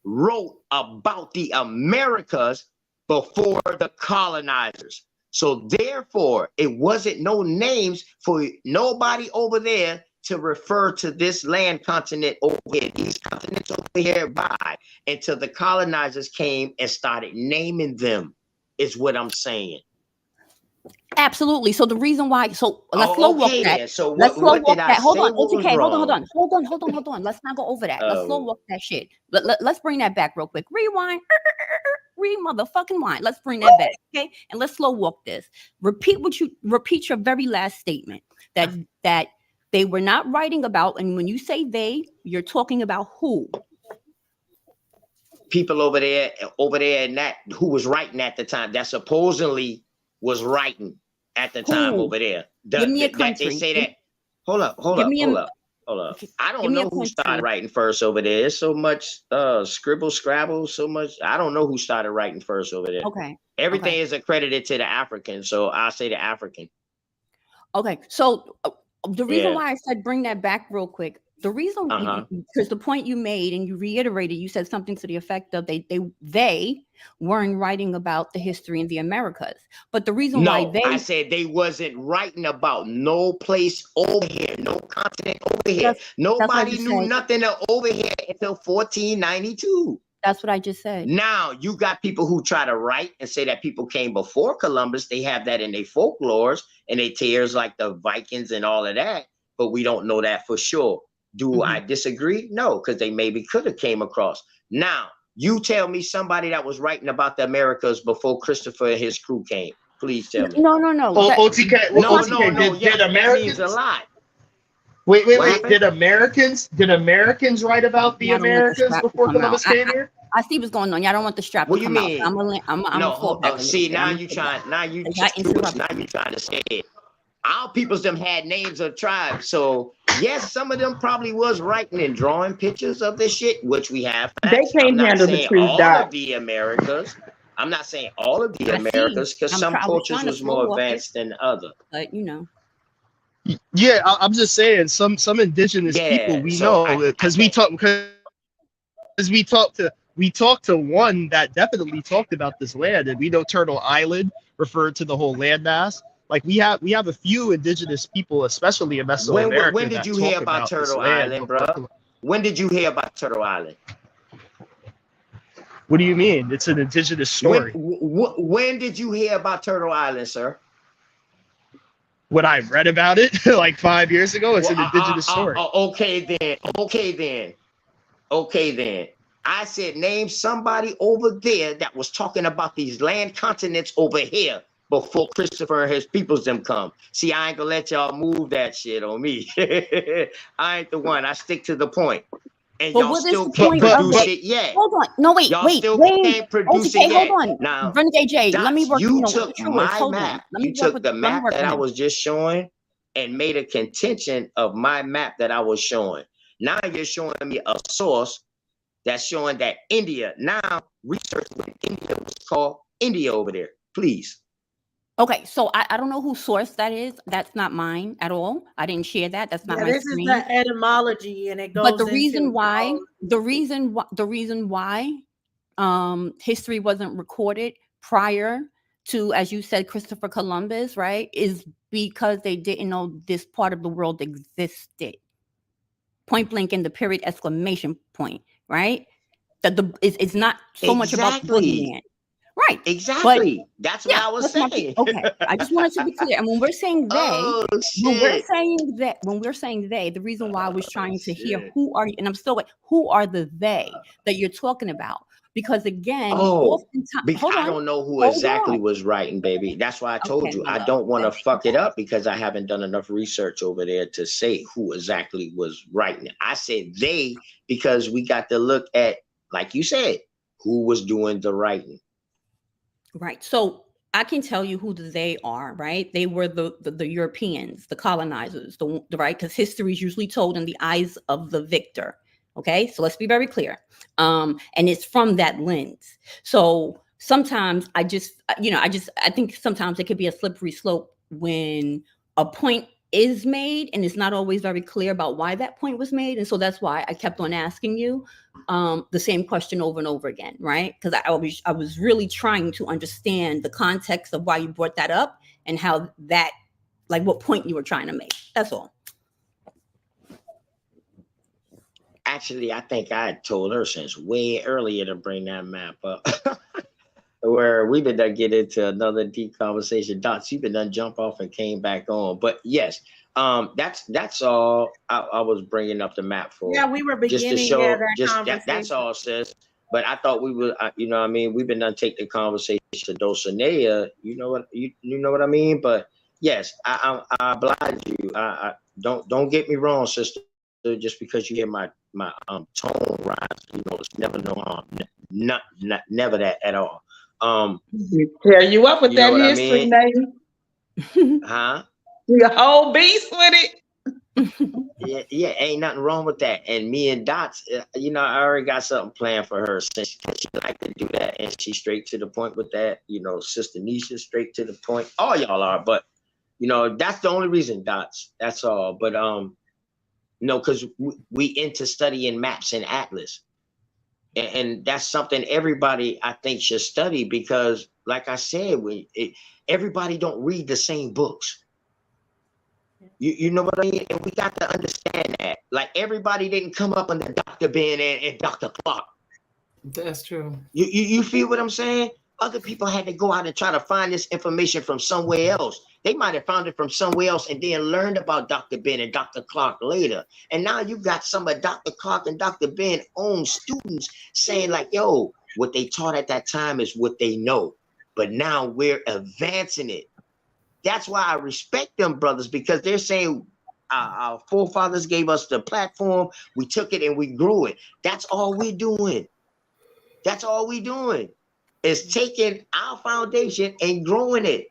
wrote about the Americas before the colonizers. So therefore, it wasn't no names for nobody over there to refer to this land continent over here, these continents over here by, until the colonizers came and started naming them, is what I'm saying. Absolutely. So the reason why, so let's slow walk Okay that. then. So Let's slow what walk did I that. Hold say? on, What was OTK. wrong? Hold on. Let's not go over that. Let's slow walk that shit. Let's bring that back real quick. Rewind. Motherfucking wind. Let's bring that back. Okay. And let's slow walk this. Repeat your very last statement that they were not writing about. And when you say they, you're talking about who? People over there, and that who was writing at the time, that supposedly was writing at the time Who? over there. Give me a That they country. say that. Hold up. I Give don't me a know who country. started writing first over there. There's so much scribble scrabble, so much. I don't know who started writing first over there. Okay. Everything Okay. is accredited to the African, so I'll say the African. Okay. So the reason Yeah. why I said bring that back real quick, the reason because the point you made and you reiterated, you said something to the effect of they weren't writing about the history in the Americas. But the reason why No, I said they wasn't writing about no place over here, no continent over here. that's what I Nobody just knew said. nothing over here until 1492. That's what I just said. Now you got people who try to write and say that people came before Columbus. They have that in their folklores and they tears like the Vikings and all of that, but we don't know that for sure. Do I disagree? No, because they maybe could have came across. Now, you tell me somebody that was writing about the Americas before Christopher and his crew came. Please tell me. No. OTK. No, OTK. yes, Did that Americans? means a lot. Wait. happened? Did Americans write about the Y'all don't want the Americas strap to before come out. Columbus came here? I see what's going on. Y'all don't want the strap What to you come out. mean? So I'm No, gonna fall back a little see, bit. now I'm you gonna fall trying, now you back. just I got interrupted. now you trying to say it. Our peoples them had names of tribes. So yes, some of them probably was writing and drawing pictures of this shit, which we have They facts. I'm can't not handle the saying truth, all Doc. of the Americas. I'm not saying all of the I see. Americas, because some I was cultures trying to was slow more walk it, advanced than other. but you know. Yeah, I'm just saying some indigenous people Yeah, we so know because we talked to one that definitely talked about this land, and we know Turtle Island referred to the whole landmass. Like we have a few indigenous people, especially in Mesoamerica, when did that you talk hear about about this Turtle land Island, before. bro? When did you hear about Turtle Island? What do you mean? It's an indigenous story. When did you hear about Turtle Island, sir? When I read about it like 5 years ago, it's an indigenous story. Okay then. I said name somebody over there that was talking about these land continents over here before Christopher and his peoples them come. See, I ain't gonna let y'all move that shit on me. I ain't the one. I stick to the point. And But y'all what is still the can't point of produce it? it yet. Hold on. No, wait, Y'all wait, still wait. can't produce it OTK, hold yet. on. Now, Brother JJ, let me Dots, work, you with took truest. my Hold on. map. Let me You work took with, the let me map work that with I him. was just showing and made a contention of my map that I was showing. Now you're showing me a source that's showing that India, now research with India was called India over there. Please. Okay, so I don't know whose source that is. That's not mine at all. I didn't share that. That's not Yeah, my this is screen. the etymology, and it But goes the reason into why, the reason why history wasn't recorded prior to, as you said, Christopher Columbus, right, is because they didn't know this part of the world existed. Point blank in the period, exclamation point, right? That it's not so much about the Exactly. boogeyman. Right. Exactly. That's what Yeah, I was that's my saying. okay. I just wanted to be clear. And when we're saying they, Oh when we're shit. saying they, the reason why I was trying to hear Shit. who are you, and I'm still like, who are the they that you're talking about? Because again, Oh, oftentimes, hold I on, don't know who hold exactly on. was writing, baby. That's why I told Okay, you my I love. don't want to Let's fuck it up because I haven't done enough research over there to say who exactly was writing it. I said they because we got to look at, like you said, who was doing the writing. Right. So I can tell you who they are, right? They were the Europeans, the colonizers, the right, because history is usually told in the eyes of the victor. Okay, so let's be very clear. And it's from that lens. So sometimes I think sometimes it could be a slippery slope when a point is made and it's not always very clear about why that point was made. And so that's why I kept on asking you the same question over and over again, right? Because I was really trying to understand the context of why you brought that up and how that, like, what point you were trying to make. That's all. Actually, I think I had told her since way earlier to bring that map up. Where we've been done get into another deep conversation. Dots, you've been done jump off and came back on. But yes, that's all I was bringing up the map for. Yeah, we were Just to beginning show, that just that's conversation. all, sis. But I thought we would, you know what I mean? We've been done take the conversation to Dulcinea, you know what you know what I mean? But yes, I oblige you. I don't get me wrong, sister. Just because you hear my tone rise, you know, it's never no harm. Not never that at all. Tear you up with You know that what I history, mean? man. Huh? You a whole beast with it. Yeah, ain't nothing wrong with that. And me and Dots, you know, I already got something planned for her since she like to do that, and she's straight to the point with that. You know, Sister Nisha straight to the point. All y'all are, but you know, that's the only reason, Dots. That's all. But no, because we into studying maps and atlas, and that's something everybody I think should study because, like I said, everybody don't read the same books. You know what I mean? And we got to understand that. Like everybody didn't come up under Dr. Ben and Dr. Clark. That's true. You feel what I'm saying? Other people had to go out and try to find this information from somewhere else. They might have found it from somewhere else and then learned about Dr. Ben and Dr. Clark later. And now you got some of Dr. Clark and Dr. Ben own students saying like, yo, what they taught at that time is what they know. But now we're advancing it. That's why I respect them brothers because they're saying our forefathers gave us the platform. We took it and we grew it. That's all we're doing. That's all we're doing is taking our foundation and growing it.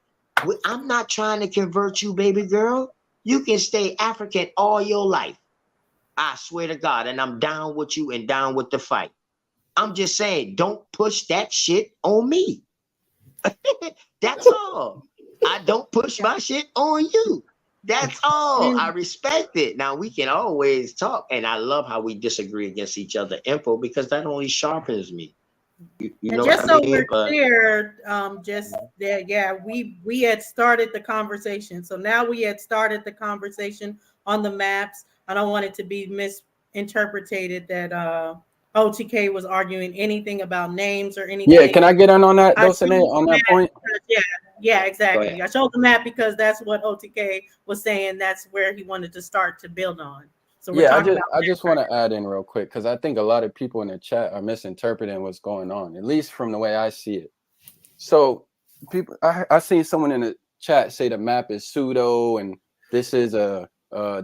I'm not trying to convert you, baby girl. You can stay African all your life. I swear to God. And I'm down with you and down with the fight. I'm just saying, don't push that shit on me. That's all. I don't push my shit on you. That's all. I respect it. Now we can always talk, and I love how we disagree against each other, info, because that only sharpens me. You And know just what I so mean? we're But clear, just that, yeah, we had started the conversation. So now we had started the conversation on the maps. I don't want it to be misinterpreted that OTK was arguing anything about names or anything. Yeah, can I get in on that, I Dulcinea, chose on the that map point? because, yeah, go exactly. ahead. I chose the map because that's what OTK was saying. That's where he wanted to start to build on. So we're Yeah, talking about I just want to add in real quick because I think a lot of people in the chat are misinterpreting what's going on, at least from the way I see it. So people, I seen someone in the chat say the map is pseudo and this is a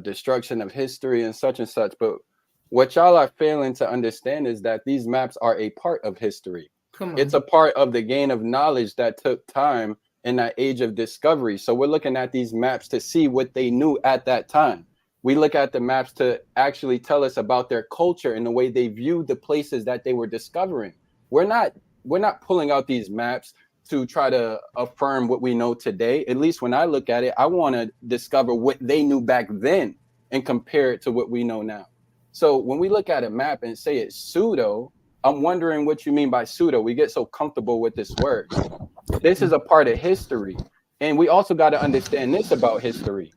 destruction of history and such. But what y'all are failing to understand is that these maps are a part of history. Come on. It's a part of the gain of knowledge that took time in that age of discovery. So we're looking at these maps to see what they knew at that time. We look at the maps to actually tell us about their culture and the way they viewed the places that they were discovering. We're not pulling out these maps to try to affirm what we know today. At least when I look at it, I want to discover what they knew back then and compare it to what we know now. So when we look at a map and say it's pseudo, I'm wondering what you mean by pseudo. We get so comfortable with this word. This is a part of history. And we also got to understand this about history.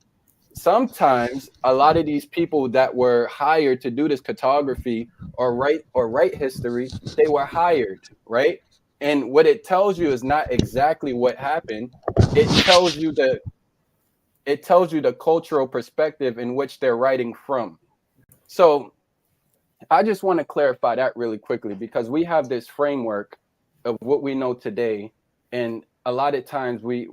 Sometimes a lot of these people that were hired to do this cartography or write history, they were hired, right? And what it tells you is not exactly what happened. It tells you the cultural perspective in which they're writing from. So I just want to clarify that really quickly, because we have this framework of what we know today, and a lot of times we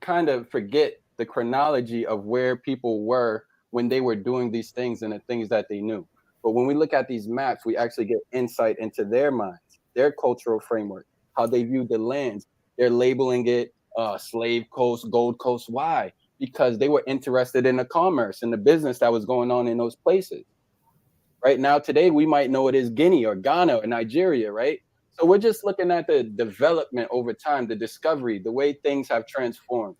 kind of forget the chronology of where people were when they were doing these things and the things that they knew. But when we look at these maps, we actually get insight into their minds, their cultural framework, how they view the lands. They're labeling it Slave Coast, Gold Coast. Why? Because they were interested in the commerce and the business that was going on in those places. Right now, today, we might know it as Guinea or Ghana or Nigeria, right? So we're just looking at the development over time, the discovery, the way things have transformed.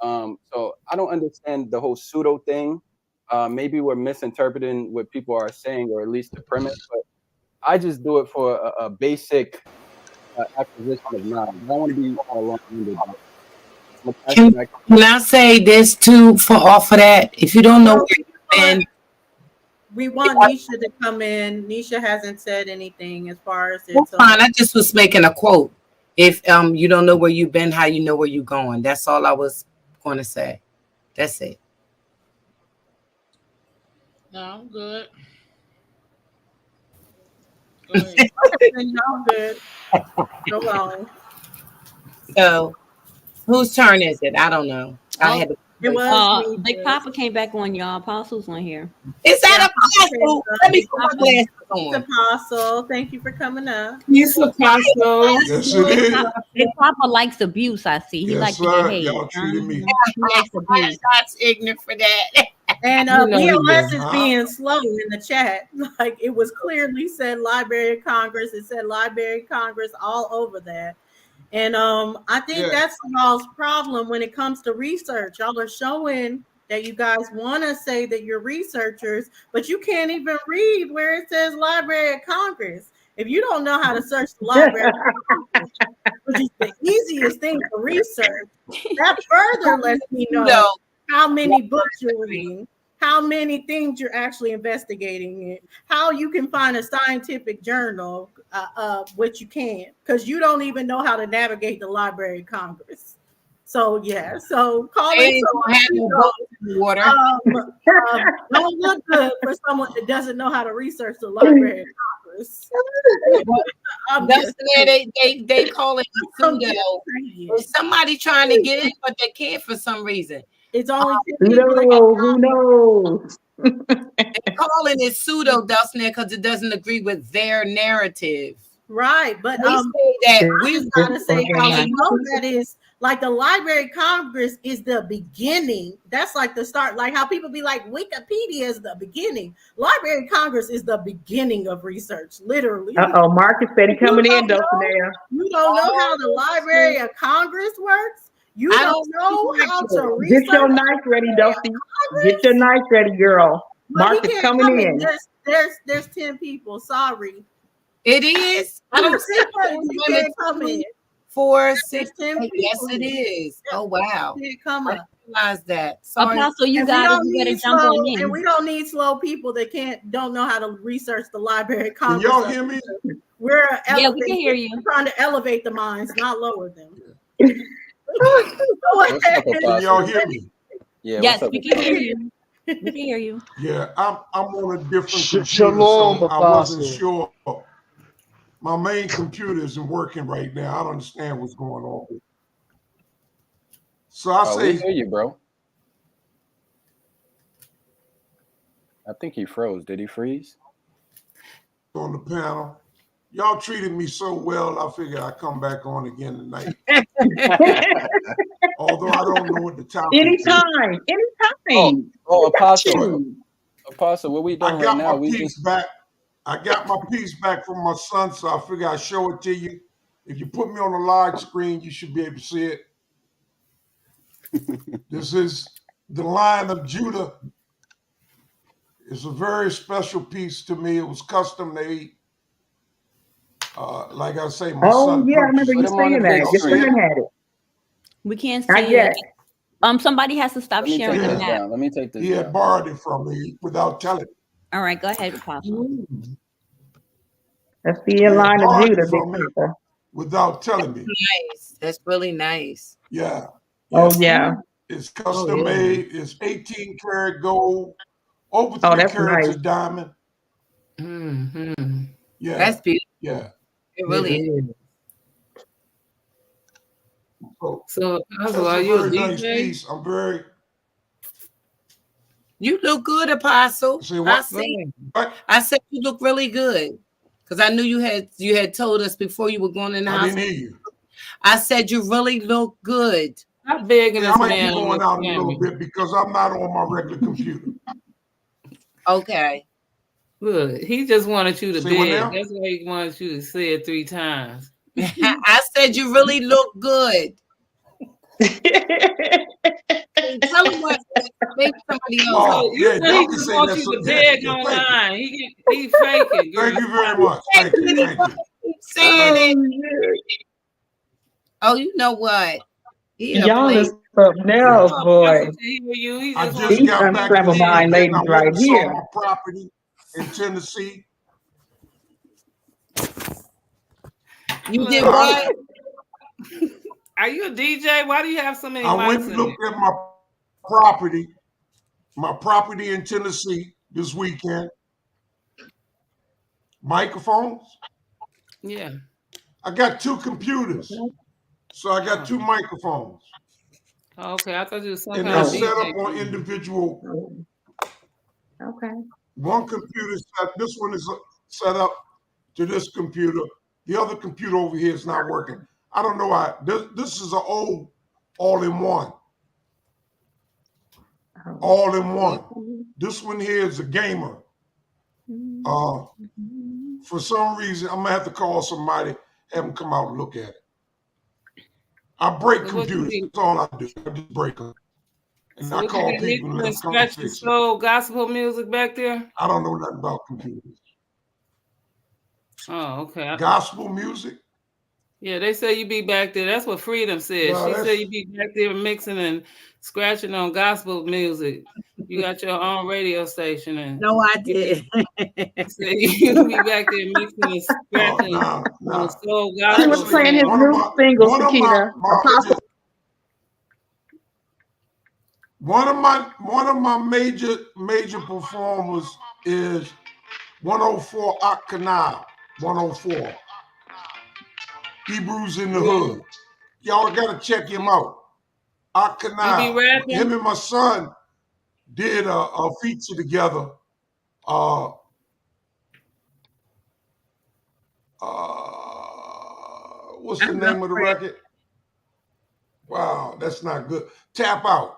So I don't understand the whole pseudo thing. Maybe we're misinterpreting what people are saying, or at least the premise, but I just do it for a basic acquisition of knowledge. I don't want to be long-winded. Can I say this too for off of that? If you don't know where you've been, we want Nisha to come in. Nisha hasn't said anything as far as it's fine. I just was making a quote. If you don't know where you've been, how you know where you're going? That's all I was going to say. That's it. No, I'm good. Go ahead. I'm good. Go on. So, whose turn is it? I don't know. I had. It was Big Papa came back on, y'all. Apostle's on here. Is that Apostle? Let me put my glasses on. Apostle, thank you for coming up. Yes, Apostle. Yes, it is. Big Papa likes abuse. I see. He likes to get hate. Y'all treated me. He likes abuse. I'm not ignorant for that. And You know BLS is being slow in the chat. Like, it was clearly said Library of Congress. It said Library of Congress all over that. And I think that's y'all's problem when it comes to research. Y'all are showing that you guys want to say that you're researchers, but you can't even read where it says Library of Congress. If you don't know how to search the Library of Congress, which is the easiest thing to research, that further lets me know how many books you're reading, how many things you're actually investigating, how you can find a scientific journal, which you can't, because you don't even know how to navigate the Library of Congress. So so calling water don't look good for someone that doesn't know how to research the Library of Congress. They call it pseudo. Somebody trying to get in, but they can't for some reason. It's only who knows? They're calling it pseudo, Dustin, because it doesn't agree with their narrative. Right, but they say that we gotta say how we know that is like the Library of Congress is the beginning. That's like the start, like how people be like Wikipedia is the beginning. Library of Congress is the beginning of research, literally. Marcus said he coming in, Dulcinea. You don't know how the Library of Congress works? You don't know how to research. Get your knife ready, Dulcie. Get your knife ready, girl. Marcus coming in. There's 10 people. Sorry. It is. I don't see you can't come in. 4, 6, 10 people. Yes, it is. Oh wow. Come up. Realize that. Sorry. Apostle, you got it. You better jump on in. And we don't need slow people that don't know how to research the Library of Congress. Can y'all hear me? We can hear you. We're trying to elevate the minds, not lower them. Can y'all hear me? Yeah. Yes, we can hear you. We can hear you. Yeah, I'm on a different computer, Shalom, so I wasn't Apostle. sure. My main computer isn't working right now. I don't understand what's going on. So I We say hear you, bro. I think he froze. Did he freeze? on the panel. Y'all treated me so well, I figure I'd come back on again tonight. Although I don't know what the topic is. Anytime. Apostle, what we doing I got right now? my piece back. I got my piece back from my son, so I figure I'd show it to you. If you put me on a large screen, you should be able to see it. This is the Lion of Judah. It's a very special piece to me. It was custom made. Like I say, my son I remember purchased you it. saying that. Your son had it. We can't Not see yet. it. Somebody has to stop Let me sharing take the this map. down. Let me take this He had down. borrowed it from me without telling me. All right, go ahead, Apostle. That's the Line of borrowed Judah, it from Big me Papa. without telling me. Nice. That's really nice. Yeah. Oh, yeah. It's custom made. It's 18 karat gold, over 3 that's carats nice. of diamond. Mm-hmm. Yeah. That's beautiful. Yeah. It really is. So that's that's why a you a very nice DJ? piece. I'm very. You look good, Apostle. Say what? I said you look really good. Because I knew you had told us before you were going in the house. I didn't hear you. I said you really look good. How big in I this might man be on going this out a camera? little bit because I'm not on my regular computer. Okay. Look, he just wanted you to Say what beg. now? That's why he wanted you to say it 3 times. I said you really look good. Tell him what maybe somebody else. Oh, You yeah, know y'all he can just say wants that. you to Yeah, beg yeah, thank you. online. He faking. Girl. Thank you very much. Thank you. Thank you. Saying it. Oh, you know what? Y'all is something else, boy. I just These got back Unscramble Mind leaving. I ladies went right and saw here. my property in Tennessee. You did what? Are you a DJ? Why do you have so many I went mics and in looked at my property in Tennessee this weekend. Microphones. Yeah. I got 2 computers, so I got 2 microphones. Okay, I thought you was some And kind they're of set DJ. up on individual. Okay. One computer set. This one is set up to this computer. The other computer over here is not working. I don't know why. This is an old all-in-one. All-in-one. This one here is a gamer. For some reason, I'm gonna have to call somebody, have them come out and look at it. I break computers. That's all I do. I just break them. And So I what call you people and let them come scratch the fix it. soul gospel music back there? I don't know nothing about computers. Oh, okay. Gospel music? Yeah, they say you be back there. That's what Freedom said. No, She that's- said you be back there mixing and scratching on gospel music. You got your own radio station, and No, I did. say you be back there mixing and scratching on soul He gospel. was playing his songs. new single, Sakita. Apostle. One of my major performers is 104 Canal. 104. Hebrews in the Hood. Y'all gotta check him out. You be rapping? Him and my son did a feature together. What's the name of the record? Wow, that's not good. Tap Out.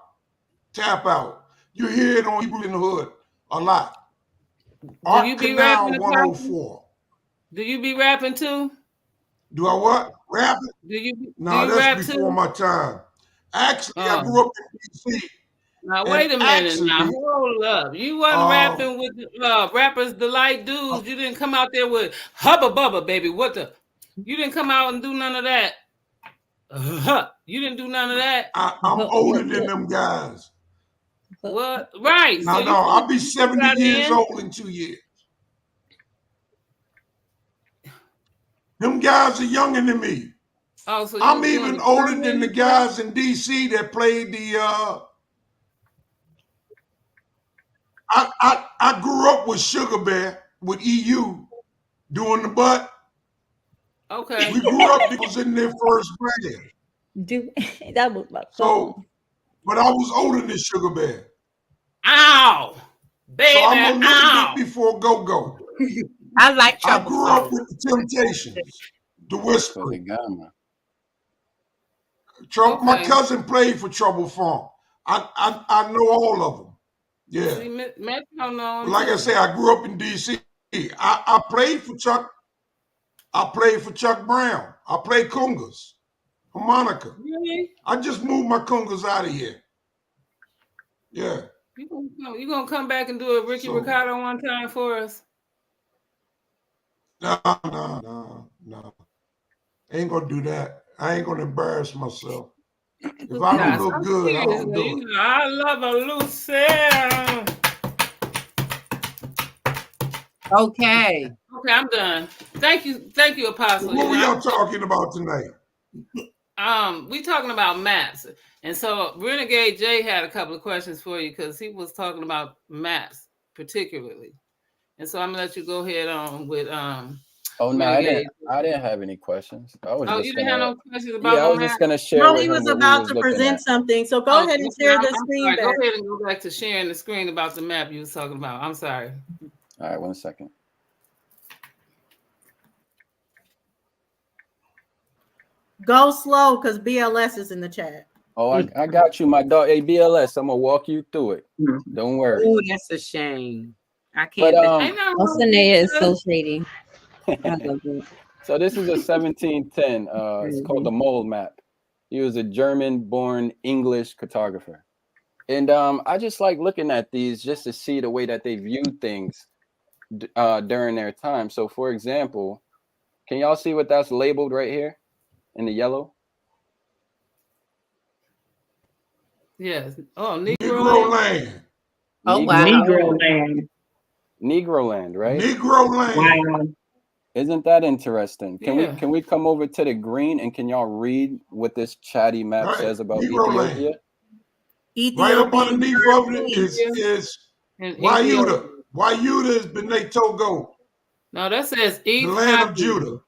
Tap Out. You hear it on Hebrews in the Hood a lot. Do you be Canal rapping? 104. Do you be rapping too? Do I what? Rapping? Do you? No, do you that's rap before too? my time. Actually, I grew up in D.C. Now wait a minute. Now hold up. You wasn't rapping with rappers delight dudes. You didn't come out there with hubba bubba, baby. What the? You didn't come out and do none of that. You didn't do none of that. I'm older than them guys. What? Right. No, so no, I'll be 70 years old in 2 years. Them guys are younger than me. Oh, so I'm even older than the guys in DC that played the I grew up with Sugar Bear, with EU, doing the butt. Okay. We grew up, it was in their first grade. Do that was my So, phone. but I was older than Sugar Bear. Ow, So baby, I'm a little bit ow. before Go-Go. I like I Trouble grew up Song. with the Temptations, the For the Whispering. gamma. My Okay. cousin played for Trouble Funk. I know all of them. Yeah. See, Metro know But him like I too. say, I grew up in D.C. I played for Chuck. I played for Chuck Brown. I played congas, harmonica. Really? I just moved my congas out of here. Yeah. You gonna come back and do a Ricky So Ricardo one time for us? no. Ain't gonna do that. I ain't gonna embarrass myself. If I don't Guys, look I'm good, I serious. don't do it. You know, I love a Lucille. Okay. Okay, I'm done. Thank you, So Apostle. what were y'all talking about tonight? We talking about maps, and so Renegade Jay had a couple of questions for you because he was talking about maps particularly, and so I'm gonna let you go ahead on with Oh no, Renegade. I didn't have any questions. I was Oh, just you didn't have gonna no questions about yeah, I no was just map? gonna share No, with he him was what we about was to looking present at. something. So go ahead and share the I'm screen sorry. Go back. ahead and go back to sharing the screen about the map you was talking about. I'm sorry. All right, 1 second. Go slow because BLS is in the chat. Oh, I got you, my dog. Hey, BLS, I'm gonna walk you through it. Don't worry. Oh, that's a shame. I But can't. Dulcinea is so shady. I love it. so this is a 1710. It's called the Mole Map. He was a German-born English cartographer, and I just like looking at these just to see the way that they viewed things during their time. So, for example, can y'all see what that's labeled right here in the yellow? Yes. Oh, Negro Negro land. land. Oh, Negro wow. Negro land. land. Negro land, right? Negro land. Wow. Isn't that interesting? Yeah. Can we come over to the green and can y'all read what this chatty map Right. says about Negro Ethiopia? land. Right up Ethiopian underneath of it is And Wayuda. Wayuda is B'nai Togo, No, that says the East land of Happy. Judah.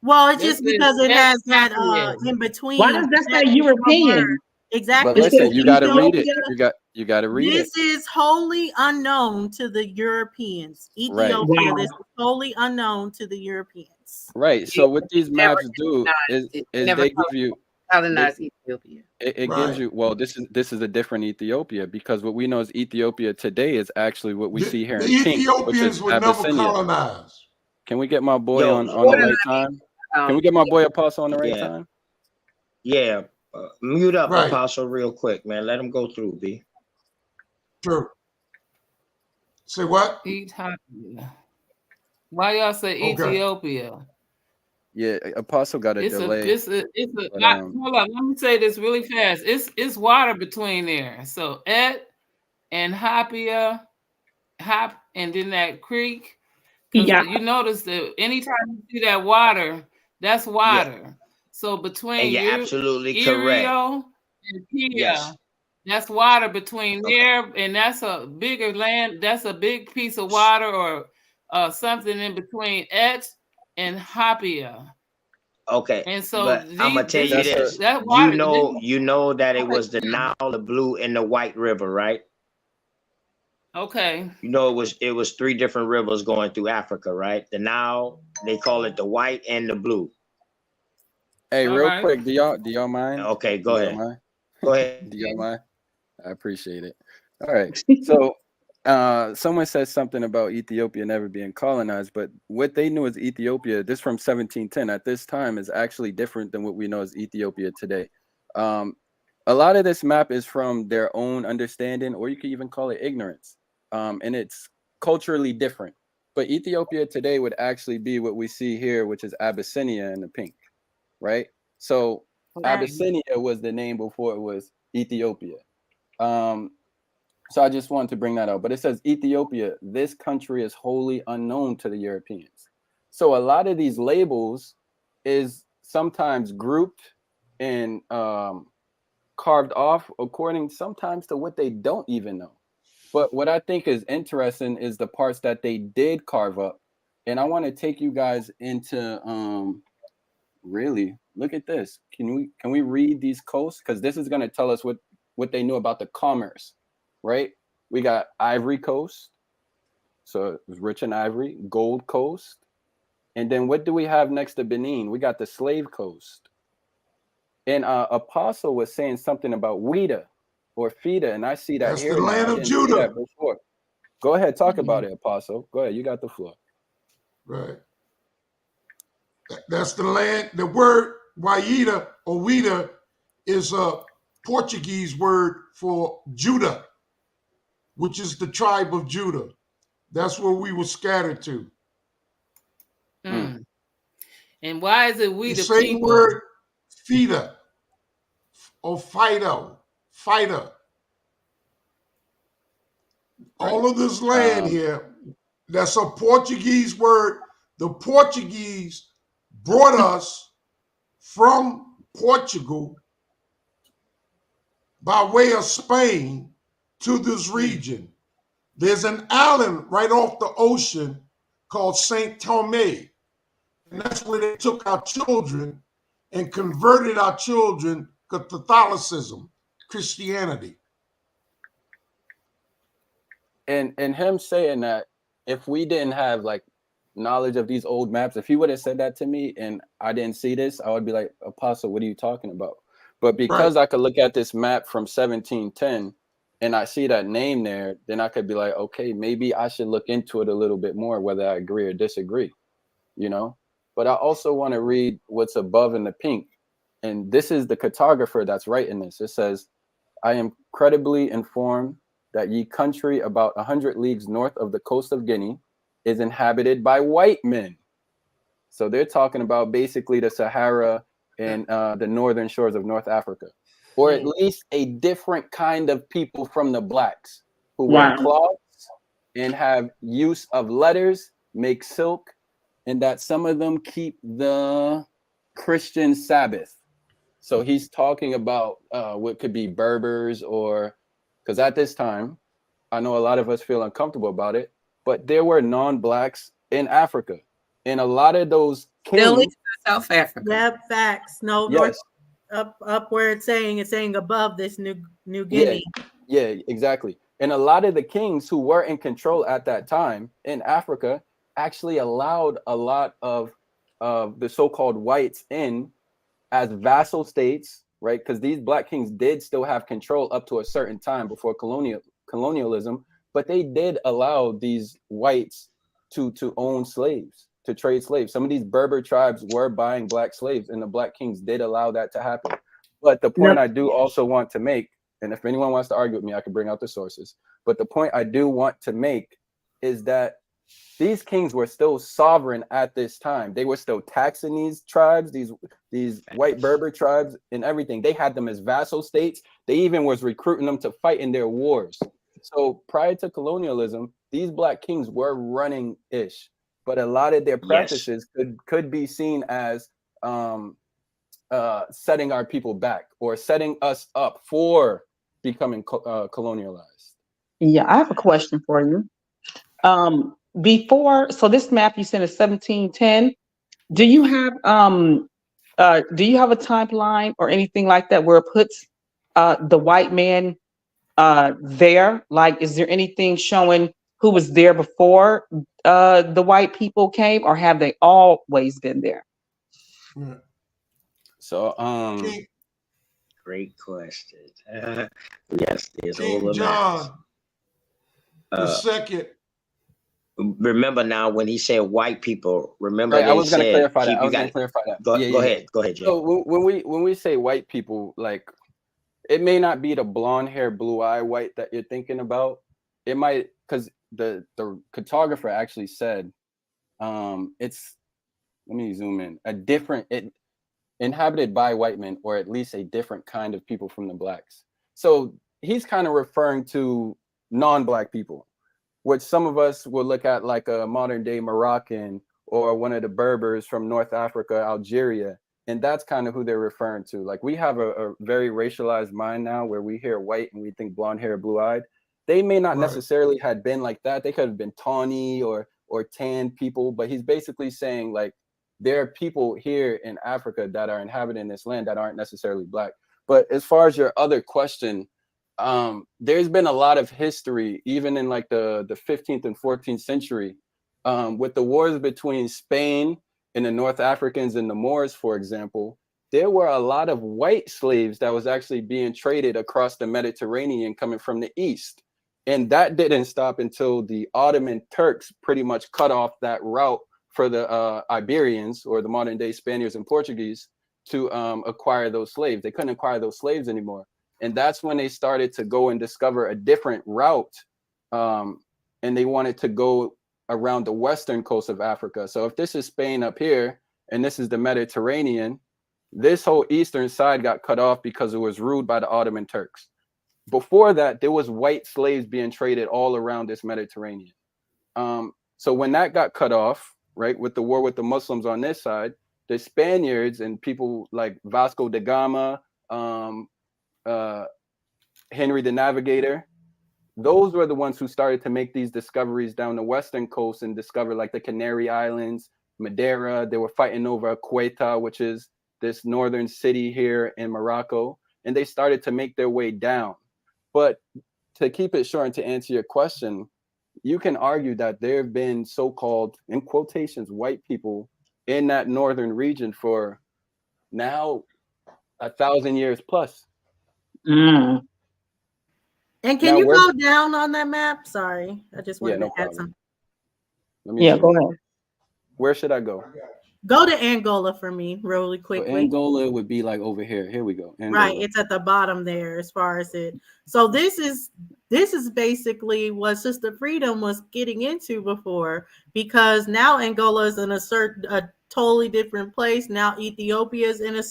Well, it's This just because it is has that Ethiopia. in between. Why does that say extra word. European? Exactly. But It listen, says you got to read it. Ethiopia. You got to read it. This is wholly unknown to the Europeans. Right. Ethiopia, Wow. this is wholly unknown to the Europeans. Right. So what these Never maps do is never they give you colonized Ethiopia. it Right. gives you well this is a different Ethiopia because what we know as Ethiopia today is actually what we see here The in pink, which is Ethiopians were never Abyssinia. colonized. Can we get my boy Yo, on the right time? Can we get my boy Apostle on the right yeah, time? yeah. Mute up, Right. Apostle, real quick, man. Let him go through, B. Sure. Say what? Ethiopia. Why y'all say Okay. Ethiopia? Yeah, Apostle got a It's delay. hold on, let me say this really fast. It's water between there. So Et and Hapia, and then that creek. Because Yeah. you notice that anytime you see that water, that's water. So between And you're absolutely correct. Erio and Pia, Yes. that's water between Okay. there, and that's a bigger land. That's a big piece of water, or something in between Et and Hapia. Okay. And so But I'm gonna tell you this. that water, You know that it okay, was the Nile, the Blue, and the White River, right? okay. You know it was three different rivers going through Africa, right? The Nile, they call it the White and the Blue. Hey, All real right. quick, do y'all mind? Okay, go Do y'all ahead. mind? Go ahead. Do y'all mind? I appreciate it. All right. So someone said something about Ethiopia never being colonized, but what they knew as Ethiopia, this from 1710 at this time, is actually different than what we know as Ethiopia today. A lot of this map is from their own understanding, or you could even call it ignorance. And it's culturally different. But Ethiopia today would actually be what we see here, which is Abyssinia in the pink, right? So Abyssinia was the name before it was Ethiopia. So I just wanted to bring that up. But it says Ethiopia, this country is wholly unknown to the Europeans. So a lot of these labels is sometimes grouped and carved off according sometimes to what they don't even know. But what I think is interesting is the parts that they did carve up. And I want to take you guys into really look at this. Can we read these coasts? Because this is going to tell us what they knew about the commerce, right? We got Ivory Coast, so it was rich in ivory. Gold Coast, and then what do we have next to Benin? We got the Slave Coast. And Apostle was saying something about Ouida or Fida, and I see that That's the here now. land I of didn't see that Judah. before. Go ahead, talk about it, Apostle. Go ahead, you got the floor. Right. That's the land. The word Waida or Ouida is a Portuguese word for Judah, which is the tribe of Judah. That's where we were scattered to. Mm. And why is it we The the same people? word, Fida or Fido, Fida. All of this land here, that's a Portuguese word. The Portuguese brought us from Portugal by way of Spain to this region. There's an island right off the ocean called Saint Thomé. And that's where they took our children and converted our children to Catholicism, Christianity. And him saying that, if we didn't have like knowledge of these old maps, if he would have said that to me and I didn't see this, I would be like, Apostle, what are you talking about? But because I could look at this map from 1710 and I see that name there, then I could be like, okay, maybe I should look into it a little bit more, whether I agree or disagree, you know? But I also want to read what's above in the pink. And this is the cartographer that's writing this. It says, I am credibly informed that ye country about 100 leagues north of the coast of Guinea is inhabited by white men. So they're talking about basically the Sahara and the northern shores of North Africa, or at least a different kind of people from the blacks who wear cloths and have use of letters, make silk, and that some of them keep the Christian Sabbath. So he's talking about what could be Berbers, or because at this time, I know a lot of us feel uncomfortable about it, but there were non-blacks in Africa. And a lot of those kings, South Africa. Yep, facts. No, yes, up where it's saying above this New Guinea. yeah, exactly. And a lot of the kings who were in control at that time in Africa actually allowed a lot of the so-called whites in as vassal states, right? Because these black kings did still have control up to a certain time before colonialism, but they did allow these whites to own slaves, to trade slaves. Some of these Berber tribes were buying black slaves, and the black kings did allow that to happen. But the point I do also want to make, and if anyone wants to argue with me, I can bring out the sources. But the point I do want to make is that these kings were still sovereign at this time. They were still taxing these tribes, these white Berber tribes, and everything. They had them as vassal states. They even was recruiting them to fight in their wars. So prior to colonialism, these black kings were running ish, but a lot of their practices could be seen as setting our people back or setting us up for becoming colonialized. Yeah, I have a question for you. So this map you sent is 1710. Do you have a timeline or anything like that where it puts the white man there? Like, is there anything showing who was there before the white people came, or have they always been there? So great question. Yes, there's all King of John the second. Remember now when he said white people, remember right, I was going to clarify that. Go ahead, Jay. So when we say white people, like, it may not be the blonde hair, blue eye white that you're thinking about. It might, because the cartographer actually said it's, let me zoom in, inhabited by white men, or at least a different kind of people from the blacks. So he's kind of referring to non-black people, which some of us will look at like a modern day Moroccan or one of the Berbers from North Africa, Algeria. And that's kind of who they're referring to. Like, we have a very racialized mind now where we hear white and we think blonde hair, blue eyed. They may not necessarily have been like that. They could have been tawny or tan people, but he's basically saying like there are people here in Africa that are inhabiting this land that aren't necessarily Black. But as far as your other question, there's been a lot of history, even in like the 15th and 14th century, with the wars between Spain and the North Africans and the Moors, for example. There were a lot of white slaves that was actually being traded across the Mediterranean coming from the east. And that didn't stop until the Ottoman Turks pretty much cut off that route for the Iberians, or the modern day Spaniards and Portuguese, to acquire those slaves. They couldn't acquire those slaves anymore. And that's when they started to go and discover a different route. And they wanted to go around the western coast of Africa. So if this is Spain up here and this is the Mediterranean, this whole eastern side got cut off because it was ruled by the Ottoman Turks. Before that, there was white slaves being traded all around this Mediterranean. So when that got cut off, right, with the war with the Muslims on this side, the Spaniards and people like Vasco da Gama, Henry the Navigator, those were the ones who started to make these discoveries down the western coast and discover like the Canary Islands, Madeira. They were fighting over Quetta, which is this northern city here in Morocco, and they started to make their way down. But to keep it short and to answer your question, you can argue that there have been so-called, in quotations, white people in that northern region for now 1,000 years plus. And can Now, you go down on that map? Sorry, I just wanted no to add problem. something. Yeah, go ahead. Where should I go? Go to Angola for me, really So quickly. Angola would be like over here. Here we go. Angola. Right, it's at the bottom there as far as it. So this is basically what Sister Freedom was getting into before, because now Angola is in a totally different place. Now Ethiopia is in a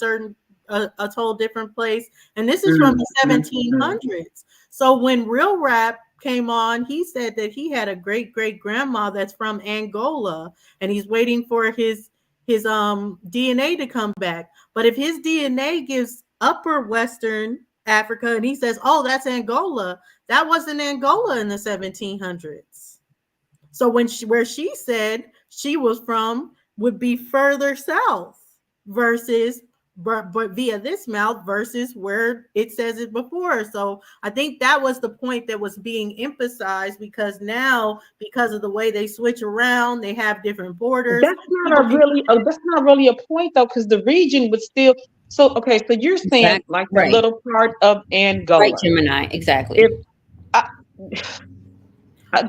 total different place, and this is from the 1700s. So when Real Rap came on, he said that he had a great grandma that's from Angola, and he's waiting for his DNA to come back. But if his DNA gives upper Western Africa and he says, oh, that's Angola, that wasn't Angola in the 1700s. So where she said she was from would be further south versus but via this mouth versus where it says it before. So I think that was the point that was being emphasized, because now, because of the way they switch around, they have different borders. That's not really a point though, because the region would still. So okay, so you're saying like the little part of Angola, right, Gemini, exactly. If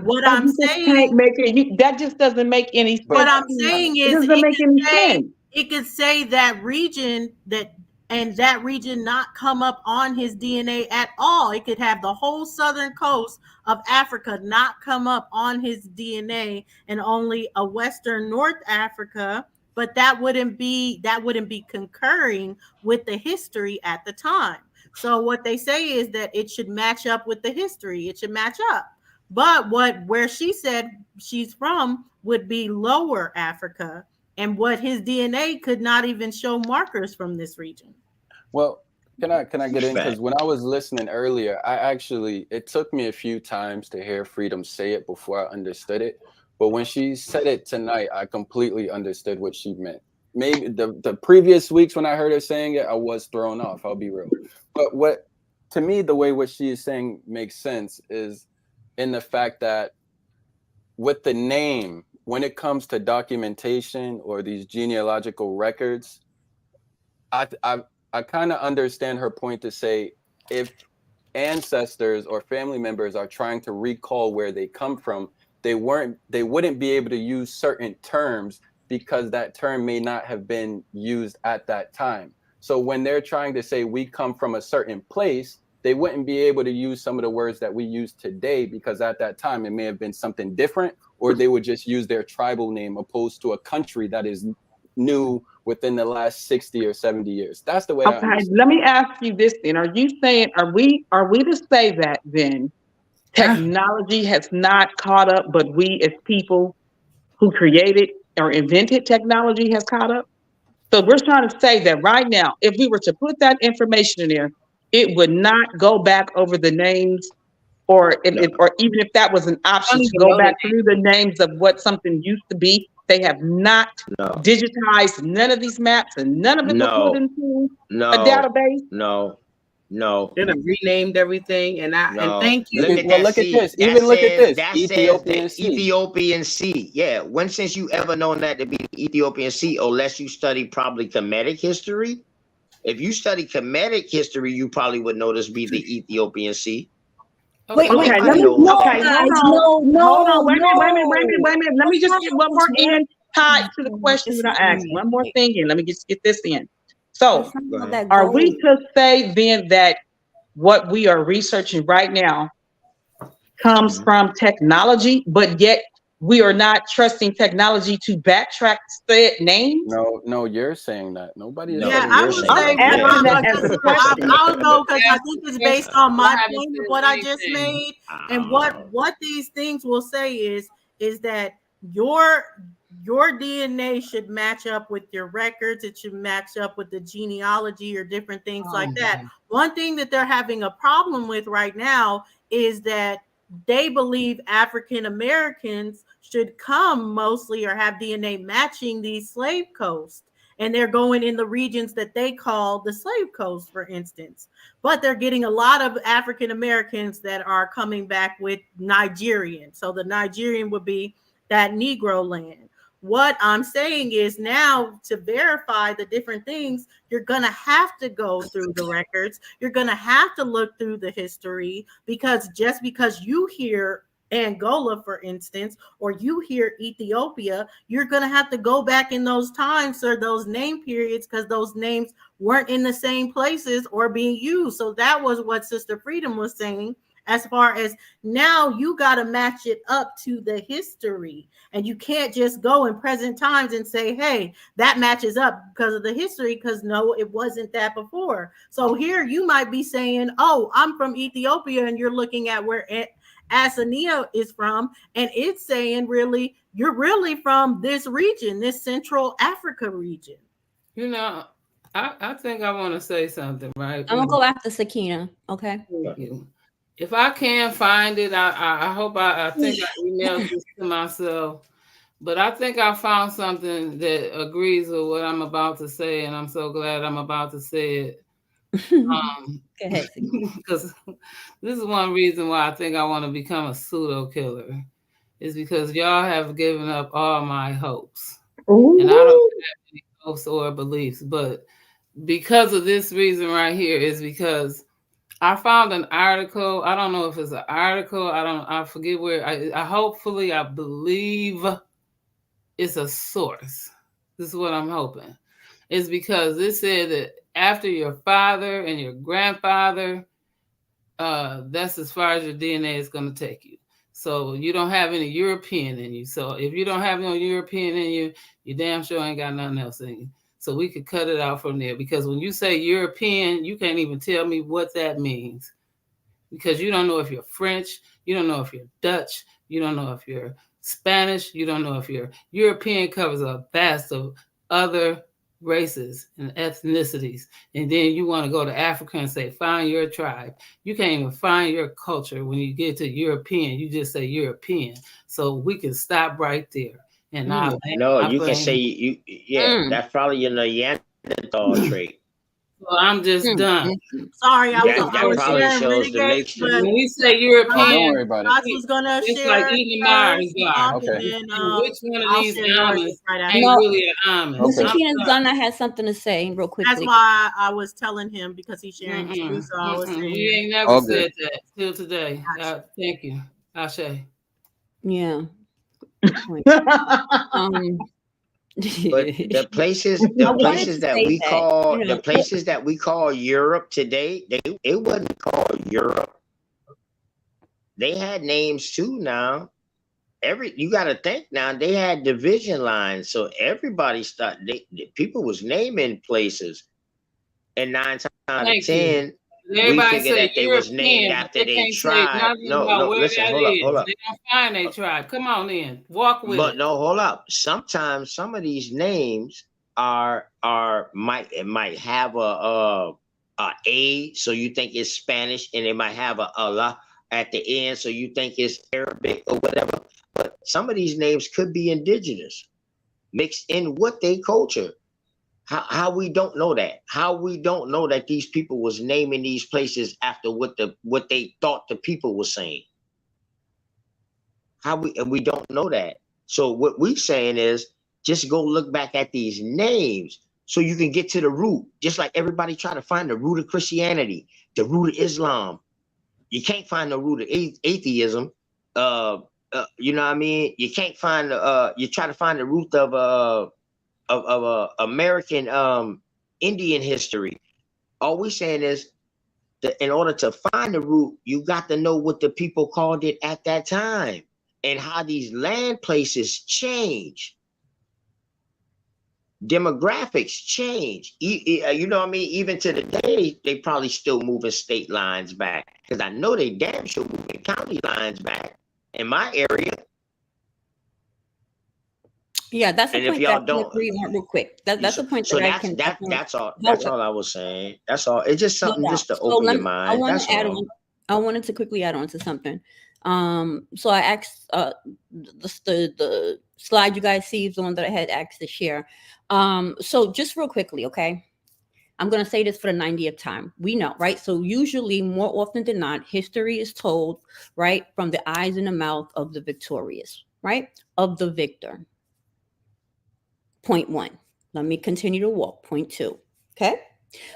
what I'm saying, can't make it. That just doesn't make any sense. What I'm saying is, it doesn't make any sense. It could say that region that region not come up on his DNA at all. It could have the whole southern coast of Africa not come up on his DNA, and only a western North Africa. But that wouldn't be concurring with the history at the time. So what they say is that it should match up with the history. It should match up. But where she said she's from would be lower Africa, and what his DNA could not even show markers from this region. Well, can I get in? Because when I was listening earlier, it took me a few times to hear Freedom say it before I understood it. But when she said it tonight, I completely understood what she meant. Maybe the previous weeks when I heard her saying it, I was thrown off. I'll be real. But to me, the way what she is saying makes sense is in the fact that with the name, when it comes to documentation or these genealogical records, I kind of understand her point to say, if ancestors or family members are trying to recall where they come from, they wouldn't be able to use certain terms because that term may not have been used at that time. So when they're trying to say we come from a certain place, they wouldn't be able to use some of the words that we use today, because at that time it may have been something different, or they would just use their tribal name opposed to a country that is new within the last 60 or 70 years. That's the way I understand. Let me ask you this then. Are you saying, are we to say that then technology has not caught up, but we as people who created or invented technology has caught up? So we're trying to say that right now, if we were to put that information in there, it would not go back over the names, or even if that was an option to go back through the names of what something used to be, They have not digitized none of these maps, and none of it was put into a database. No. Then renamed everything, and thank you. Look at this. Even look at this. Ethiopian Sea. Ethiopian Sea. Yeah. When since you ever known that to be Ethiopian Sea, unless you study probably Kemetic history. If you study Kemetic history, you probably would know this be the Ethiopian Sea. Wait, Okay, wait, let me, no, okay, guys, hold on, wait a minute, no. wait a minute. Let me just get one more in tied to the question that I asked. One more thing in. Let me just get this in. So, are we to say then that what we are researching right now comes from technology, but yet we are not trusting technology to backtrack said names? No, you're saying that. Nobody is Yeah, saying I you're would saying say that. asking that as a question. I'll go because I think it's based on my haven't point of said what I just anything. made, and what these things will say is that your DNA should match up with your records. It should match up with the genealogy or different things like that. One thing that they're having a problem with right now is that they believe African Americans should come mostly or have DNA matching these slave coasts. And they're going in the regions that they call the slave coast, for instance. But they're getting a lot of African Americans that are coming back with Nigerian. So the Nigerian would be that Negro land. What I'm saying is now to verify the different things, you're going to have to go through the records. You're going to have to look through the history, because just because you hear Angola, for instance, or you hear Ethiopia, you're going to have to go back in those times or those name periods, because those names weren't in the same places or being used. So that was what Sister Freedom was saying. As far as now, you got to match it up to the history, and you can't just go in present times and say, hey, that matches up because of the history, because no, it wasn't that before. So here you might be saying, oh, I'm from Ethiopia, and you're looking at where Asania is from, and it's saying really you're really from this region, this Central Africa region. You know, I think I want to say something, right? I'm gonna go after Sakina. Okay. Thank you. If I can't find it, I hope I think I emailed this to myself, but I think I found something that agrees with what I'm about to say, and I'm so glad I'm about to say it. Go ahead. Because this is one reason why I think I want to become a pseudo killer, is because y'all have given up all my hopes. Ooh. And I don't have any hopes or beliefs, but because of this reason right here is because I found an article. I don't know if it's an article. I forget where. I believe it's a source. This is what I'm hoping. It's because it said that after your father and your grandfather, that's as far as your DNA is going to take you. So you don't have any European in you. So if you don't have no European in you, you damn sure ain't got nothing else in you. So we could cut it out from there, because when you say European, you can't even tell me what that means, because you don't know if you're French, you don't know if you're Dutch, you don't know if you're Spanish, you don't know if you're European. Covers a vast of other races and ethnicities. And then you want to go to Africa and say, find your tribe. You can't even find your culture when you get to European. You just say European. So we can stop right there. And no, you can say that's probably your Neanderthal trait. Well, I'm just done. Sorry, I was That probably sharing shows the renegade, mixture. but when we say European, don't worry about it. I was gonna it's share like eating Mars bar. and then, Which one of I'll these share yours almonds right after. ain't No. really an almond? But Okay. Sakina's Ghana has something to say real quickly. That's why I was telling him, because he's sharing his views. So I was saying, We ain't never All said good. that till today. Thank you, Ashe. Yeah. But the places that we call Europe today, it wasn't called Europe. They had names too now. You got to think now, they had division lines, so everybody people was naming places, and 9 times out of 10 we figured that they was named after their tribe. No, listen, hold up. They don't find their tribe. Come on in, walk with But it. no, hold up. Sometimes some of these names might have a so you think it's Spanish, and they might have a Allah at the end, so you think it's Arabic or whatever. But some of these names could be indigenous. mixed in with their culture. How we don't know that? How we don't know that these people was naming these places after what they thought the people were saying? How we don't know that? So what we're saying is just go look back at these names so you can get to the root. Just like everybody try to find the root of Christianity, the root of Islam. You can't find the root of atheism. You know what I mean? You can't find you try to find the root of American Indian history. All we're saying is that in order to find the root, you got to know what the people called it at that time and how these land places change. Demographics change. You know what I mean? Even to the day, they probably still moving state lines back. Because I know they damn sure moving county lines back in my area. Yeah, that's And the if point that I y'all can don't, agree on real quick. That's the point so that I can. that's all. No, That's all I was saying. That's all. It's just no something doubt. just to So open let your me, I mind. want That's to add all. on. I wanted to quickly add on to something. So I asked the slide you guys see is the one that I had asked to share. So just real quickly, okay. I'm going to say this for the 90th time. We know, right? So usually, more often than not, history is told, right, from the eyes and the mouth of the victorious, right, of the victor. Point one. Let me continue to walk. Point two. Okay.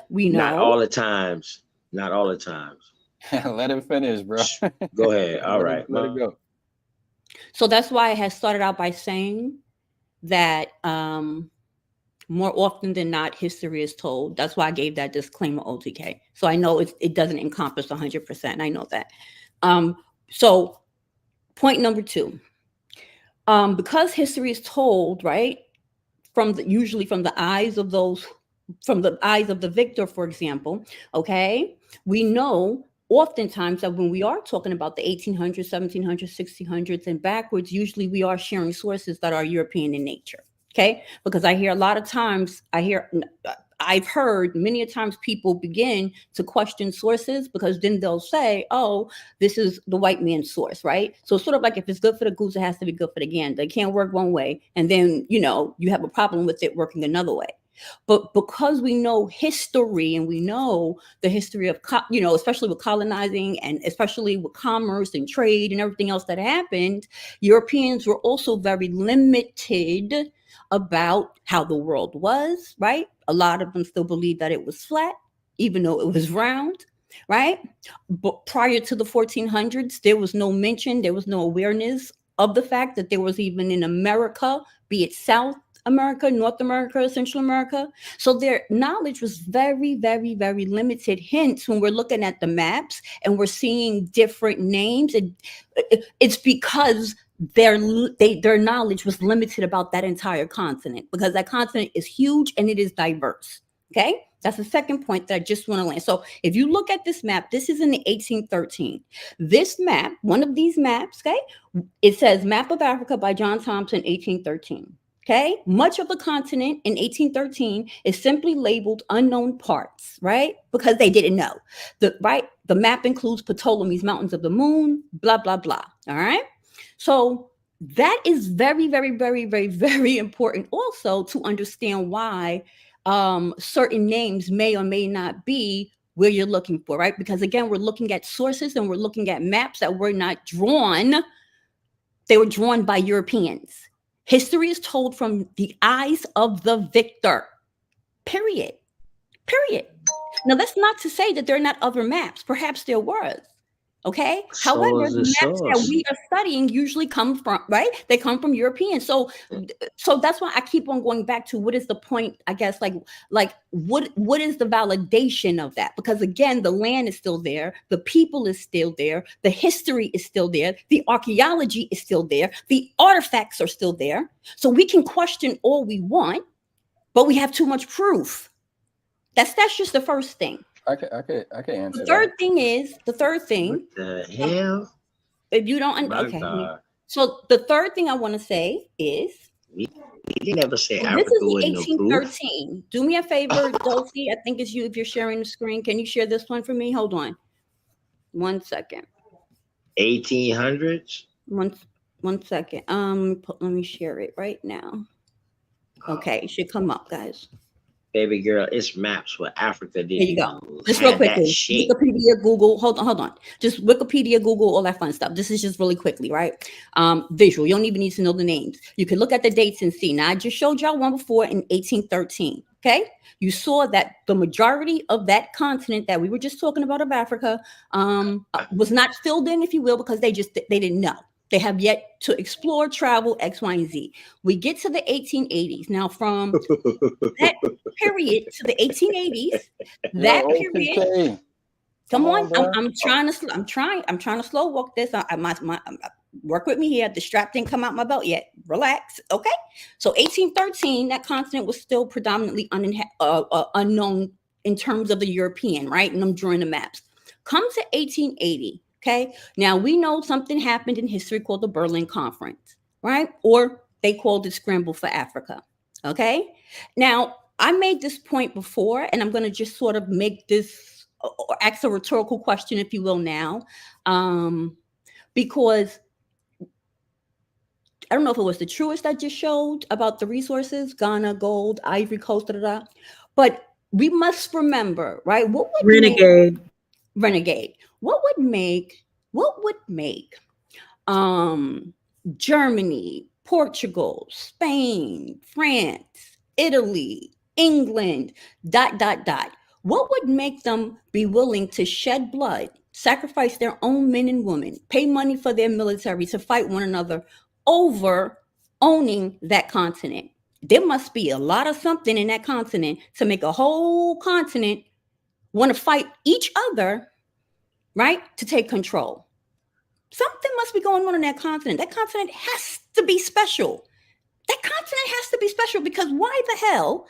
We know. Not all the times. Not all the times. Let him finish, bro. Go ahead. All right. Let it go. So that's why I had started out by saying that more often than not, history is told. That's why I gave that disclaimer, OTK. So I know it doesn't encompass 100%. I know that. So point number two, because history is told, right, usually from the eyes of the victor, for example, okay, we know oftentimes that when we are talking about the 1800s, 1700s, 1600s and backwards, usually we are sharing sources that are European in nature. Okay, because I hear a lot of times, I've heard many a times people begin to question sources because then they'll say, oh, this is the white man's source, right? So it's sort of like if it's good for the goose, it has to be good for the gander. It can't work one way. And then, you have a problem with it working another way. But because we know history and we know the history of, especially with colonizing and especially with commerce and trade and everything else that happened, Europeans were also very limited about how the world was, right? A lot of them still believe that it was flat, even though it was round, right? But prior to the 1400s, there was no mention, there was no awareness of the fact that there was even in America, be it South America, North America, Central America. So their knowledge was very, very, very limited. Hence, when we're looking at the maps and we're seeing different names, it's because their knowledge was limited about that entire continent, because that continent is huge and it is diverse. Okay, that's the second point that I just want to land. So if you look at this map, this is in the 1813. This map, one of these maps, okay, it says Map of Africa by John Thompson, 1813. Okay, much of the continent in 1813 is simply labeled unknown parts, right? Because they didn't know. The map includes Ptolemy's Mountains of the Moon, blah, blah, blah. All right. So that is very, very, very, very, very important also to understand why certain names may or may not be where you're looking for, right? Because again, we're looking at sources and we're looking at maps that were not drawn. They were drawn by Europeans. History is told from the eyes of the victor. Period. Now, that's not to say that there are not other maps. Perhaps there was. Okay. However, the maps that we are studying usually come from, right? They come from Europeans. So that's why I keep on going back to what is the point, I guess, like what is the validation of that? Because again, the land is still there. The people is still there. The history is still there. The archaeology is still there. The artifacts are still there. So we can question all we want, but we have too much proof. That's just the first thing. I can answer the third thing is the third thing. What the hell? If you don't, okay. So the third thing I want to say is we never say this Africa is the with no proof. 1813. Do me a favor, Dulcie. I think it's you. If you're sharing the screen, can you share this one for me? Hold on, 1 second. 1800s. One second. Let me share it right now. Okay, it should come up, guys. Baby girl, it's maps where Africa There didn't you go. even Just real have that quickly. shape. Wikipedia, Google. Hold on. Just Wikipedia, Google, all that fun stuff. This is just really quickly, right? Visual. You don't even need to know the names. You can look at the dates and see. Now, I just showed y'all one before in 1813. Okay. You saw that the majority of that continent that we were just talking about of Africa was not filled in, if you will, because they didn't know. They have yet to explore, travel, X, Y, and Z. We get to the 1880s. Now, from that period to the 1880s, that period. OTK. Come Come on, on, bro. I'm trying to slow walk this. Work with me here. The strap didn't come out my belt yet. Relax, okay? So 1813, that continent was still predominantly unknown in terms of the European, right? And I'm drawing the maps. Come to 1880, okay? Now we know something happened in history called the Berlin Conference, right? Or they called it Scramble for Africa, okay? Now I made this point before, and I'm going to just sort of make this or ask a rhetorical question, if you will, now, because I don't know if it was the Truist that just showed about the resources, Ghana, gold, Ivory Coast, but we must remember, right? What would Renegade? What would make Germany, Portugal, Spain, France, Italy, England, ... What would make them be willing to shed blood, sacrifice their own men and women, pay money for their military to fight one another over owning that continent? There must be a lot of something in that continent to make a whole continent want to fight each other, right? To take control. Something must be going on in that continent. That continent has to be special. That continent has to be special, because why the hell?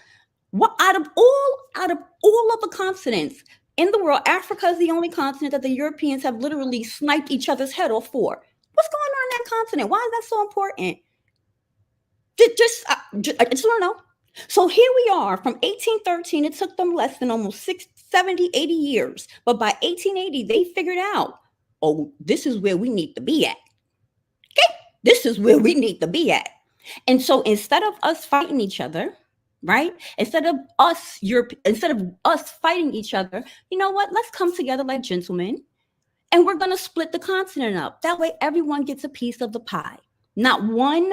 What out of all of the continents in the world, Africa is the only continent that the Europeans have literally sniped each other's head off for. What's going on in that continent? Why is that so important? I just want to know. So here we are from 1813. It took them less than almost 70, 80 years. But by 1880, they figured out, oh, this is where we need to be at. Okay? This is where we need to be at. And so instead of us fighting each other, right? Instead of us fighting each other, you know what? Let's come together like gentlemen, and we're going to split the continent up. That way, everyone gets a piece of the pie. Not one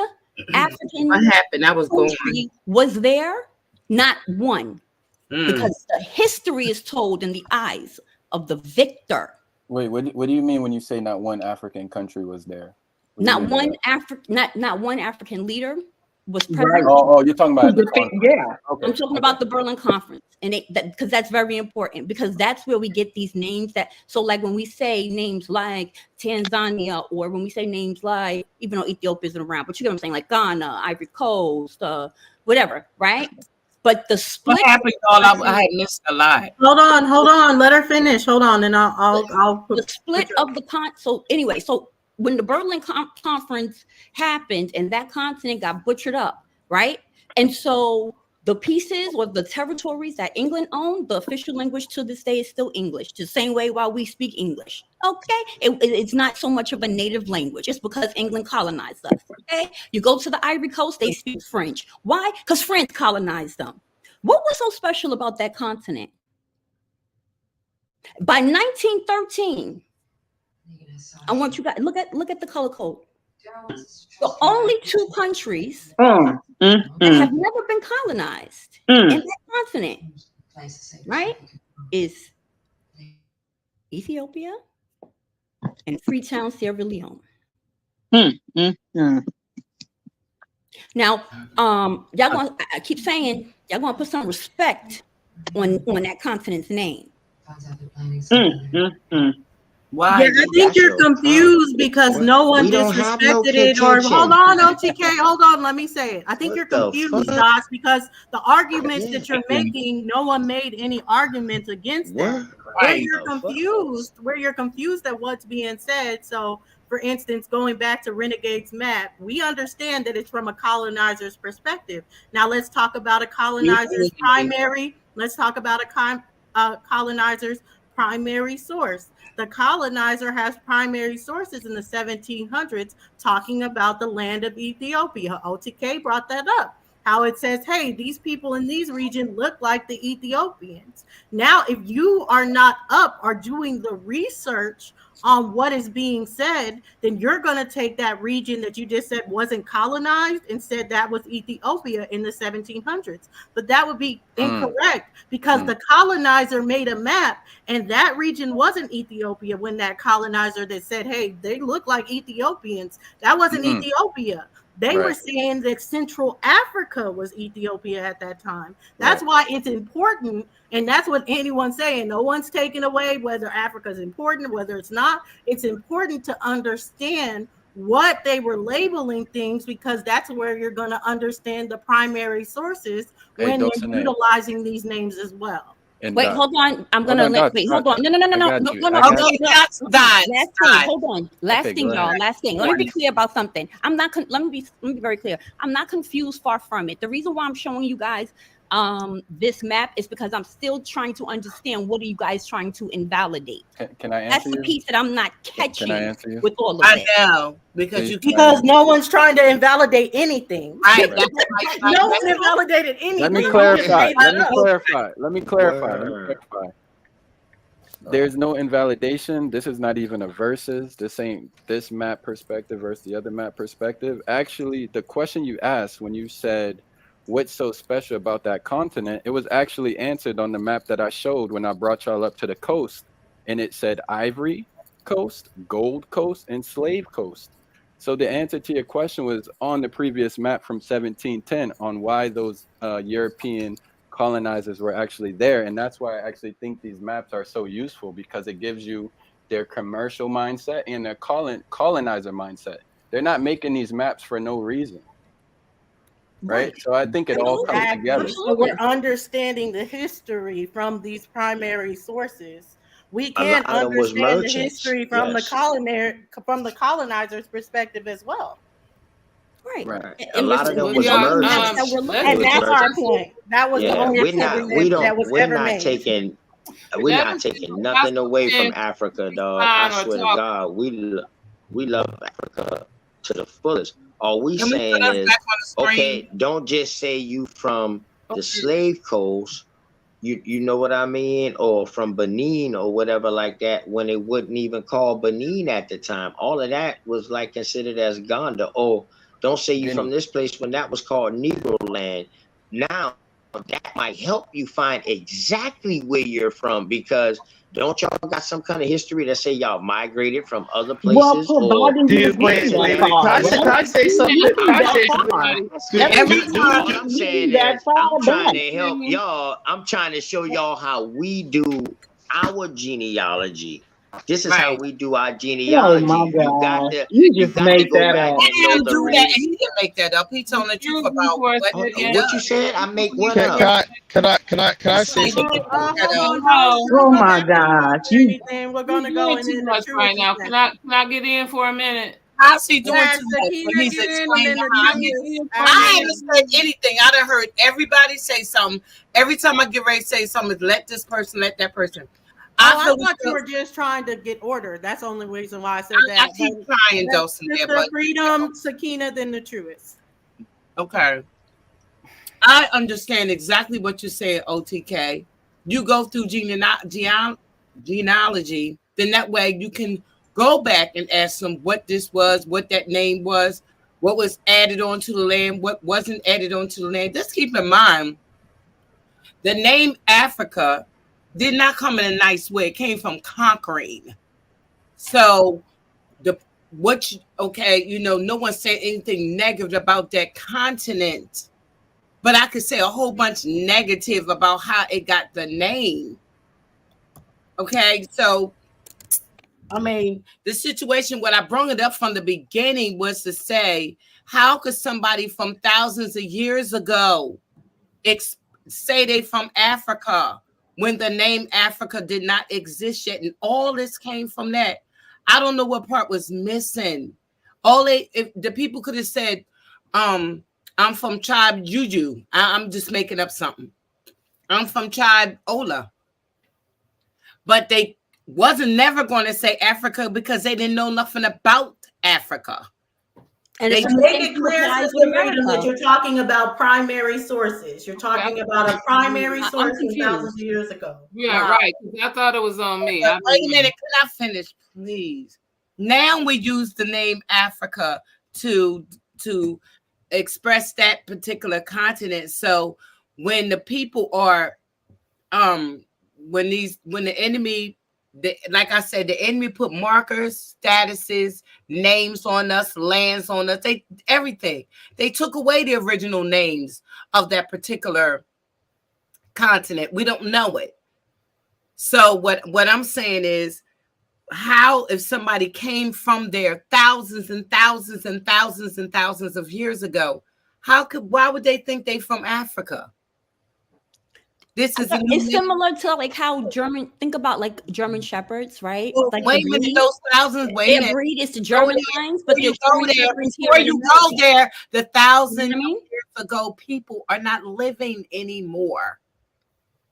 African What happened? I was country was there. Not one, because the history is told in the eyes of the victor. Wait, what do you mean when you say not one African country was there? Not one African leader was present. Right. Oh, you're talking about Yeah. Okay. I'm talking about the Berlin Conference, and because that's very important, because that's where we get these names that. So, like when we say names like Tanzania, or when we say names like, even though Ethiopia isn't around, but you get what I'm saying, like Ghana, Ivory Coast, whatever, right? But the split. What happened, y'all? I had missed a lot. Hold on. Let her finish. Hold on, and I'll put the split of the So anyway, so when the Berlin Conference happened and that continent got butchered up, right? And so the pieces or the territories that England owned, the official language to this day is still English, the same way while we speak English. Okay, it's not so much of a native language. It's because England colonized us. Okay, you go to the Ivory Coast, they speak French. Why? Because France colonized them. What was so special about that continent? By 1913, I want you guys look at the color code. The only two countries that have never been colonized in that continent, right, is Ethiopia and Freetown, Sierra Leone. Now, y'all gonna, I keep saying, y'all gonna put some respect on that continent's name. Why? Yeah, I think you're confused because no one disrespected it. Or hold on, OTK, hold on. Let me say it. I think you're confused, Josh, because the arguments that you're making, no one made any arguments against that. Where you're confused at what's being said. So, for instance, going back to Renegade's map, we understand that it's from a colonizer's perspective. Now, let's talk about a colonizer's primary. Let's talk about a colonizer's primary source. The colonizer has primary sources in the 1700s talking about the land of Ethiopia. OTK brought that up. how it says, hey, these people in these regions look like the Ethiopians. Now, if you are not up or doing the research on what is being said, then you're going to take that region that you just said wasn't colonized and said that was Ethiopia in the 1700s. But that would be incorrect because the colonizer made a map and that region wasn't Ethiopia when that colonizer that said, hey, they look like Ethiopians. That wasn't Ethiopia. They were saying that Central Africa was Ethiopia at that time. That's why it's important. And that's what anyone's saying. No one's taking away whether Africa is important, whether it's not. It's important to understand what they were labeling things because that's where you're going to understand the primary sources when you're utilizing these names as well. Wait, hold on. I'm gonna wait. Hold on. No. Okay, that's that. Hold on. Last thing, y'all. Last thing. Let me be clear about something. Let me be very clear. I'm not confused. Far from it. The reason why I'm showing you guys this map is because I'm still trying to understand what are you guys trying to invalidate. Can I answer That's the piece that I'm not catching. Can I answer you? With all of I it. know because no one's trying to invalidate anything. Right. No one invalidated anything. Let me clarify. Let me clarify. There's no invalidation. This is not even a versus. This ain't this map perspective versus the other map perspective. Actually, the question you asked when you said, what's so special about that continent? It was actually answered on the map that I showed when I brought y'all up to the coast. And it said Ivory Coast, Gold Coast, and Slave Coast. So the answer to your question was on the previous map from 1710 on why those European colonizers were actually there. And that's why I actually think these maps are so useful because it gives you their commercial mindset and their colonizer mindset. They're not making these maps for no reason. Right. So I think it all comes together. So we're understanding the history from these primary sources. We can understand the history from the colonizer's perspective as well. Right. A lot of them was merchants. And that's our point. That was the only point that was ever made. We're not taking nothing away from Africa, dog. I swear to God, we love Africa to the fullest. All we saying is, okay, don't just say you from the slave coast, you know what I mean, or from Benin or whatever like that, when it wouldn't even call Benin at the time. All of that was like considered as Ghana. Or don't say you from this place when that was called Negro land. Now that might help you find exactly where you're from, because don't y'all got some kind of history that say y'all migrated from other places? Wait. Can I say something? All I'm saying is I'm trying to help y'all. I'm trying to show y'all how we do our genealogy. This is how we do our genealogy. You got to go back and know the reason. He didn't make that up. He told the truth about what you said. I make what up? Can I say something? Oh my gosh! We're gonna go in too much right now. Can I get in for a minute? How's he doing too much? He's explaining I haven't said anything. I done heard everybody say something. Every time I get ready to say something, let this person, let that person. I thought you were just trying to get order. That's the only reason why I said that. I keep trying, though. Mr. Freedom, Sakina, then the truest. Okay. I understand exactly what you're saying, OTK. You go through genealogy, then that way you can go back and ask them what this was, what that name was, what was added onto the land, what wasn't added onto the land. Just keep in mind, the name Africa did not come in a nice way. It came from conquering. So no one said anything negative about that continent, but I could say a whole bunch negative about how it got the name. Okay, so I mean, the situation, what I brought it up from the beginning was to say, how could somebody from thousands of years ago say they from Africa when the name Africa did not exist yet? And all this came from that. I don't know what part was missing. If the people could have said, I'm from tribe Juju. I'm just making up something. I'm from tribe Ola. But they wasn't never going to say Africa because they didn't know nothing about Africa. And They it's To the make same it thing clear, applies Sister with Freedom, that America. you're talking about primary sources. You're talking about a primary I'm source from confused. thousands of years ago. Yeah, Wow. right. 'Cause I thought it was on me. Wait a minute, can I finish, please? Now we use the name Africa to express that particular continent. So when the people are when the enemy, like I said, the enemy put markers, statuses, names on us, lands on us, everything. They took away the original names of that particular continent. We don't know it. So what I'm saying is, how, if somebody came from there thousands and thousands and thousands and thousands of years ago, why would they think they from Africa? This is It's similar to like how think about like German Shepherds, right? Well, Like wait a minute, those thousands, wait a minute. breed is the German lines, but you there's go German there, Shepherds here before in you America. go there, the thousand You know what I mean? years ago, people are not living anymore.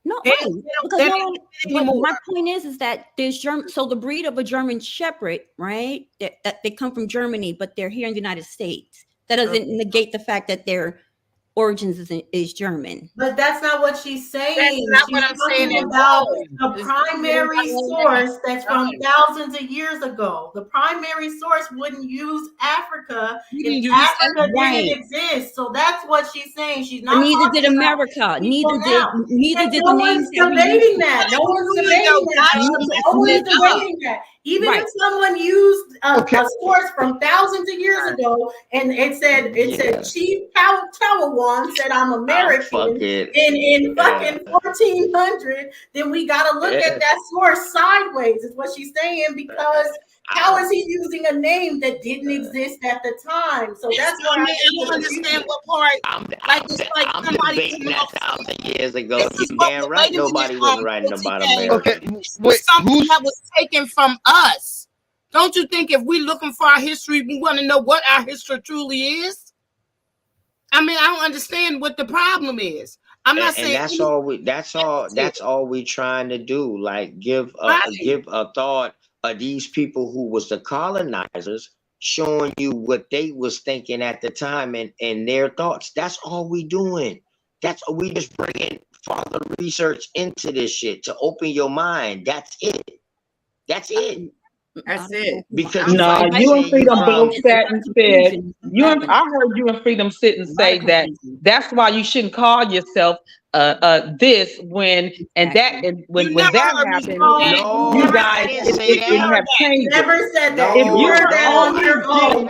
No, They- right. they don't- Because they no don't one, live but anymore. my point is that there's so the breed of a German Shepherd, right? That they come from Germany, but they're here in the United States. That doesn't negate the fact that their origins is German. But that's not what she's saying. That's not She's what I'm saying talking at about all. the primary source that's from thousands of years ago. The primary source wouldn't use Africa if Africa didn't exist. So that's what she's saying. She's not. But neither did talking about America. people now. Neither And did no the one's names that we debating use. that. No one's debating that. No one's debating that. Even if someone used a source from thousands of years ago and it said Chief Talawan said I'm American in fucking 1400, then we gotta look at that source sideways, is what she's saying, because how is he using a name that didn't exist at the time? So that's why I don't understand what part. It's like somebody coming off 1,000 years ago. This is You what, damn right wait a nobody minute, wasn't writing about America. Okay, wait, something that was taken from us. Don't you think if we're looking for our history, we want to know what our history truly is? I mean, I don't understand what the problem is. I'm not saying that's all we trying to do. Like give a thought of these people who was the colonizers, showing you what they was thinking at the time and their thoughts. That's all we doing. We just bringing further research into this shit to open your mind. That's it. That's it. That's it. Because no, you and Freedom both sat and said, I heard you and Freedom sit and say that that's why you shouldn't call yourself this when that happened. No, you guys it have changed. Never said that. If You you heard were that on your own.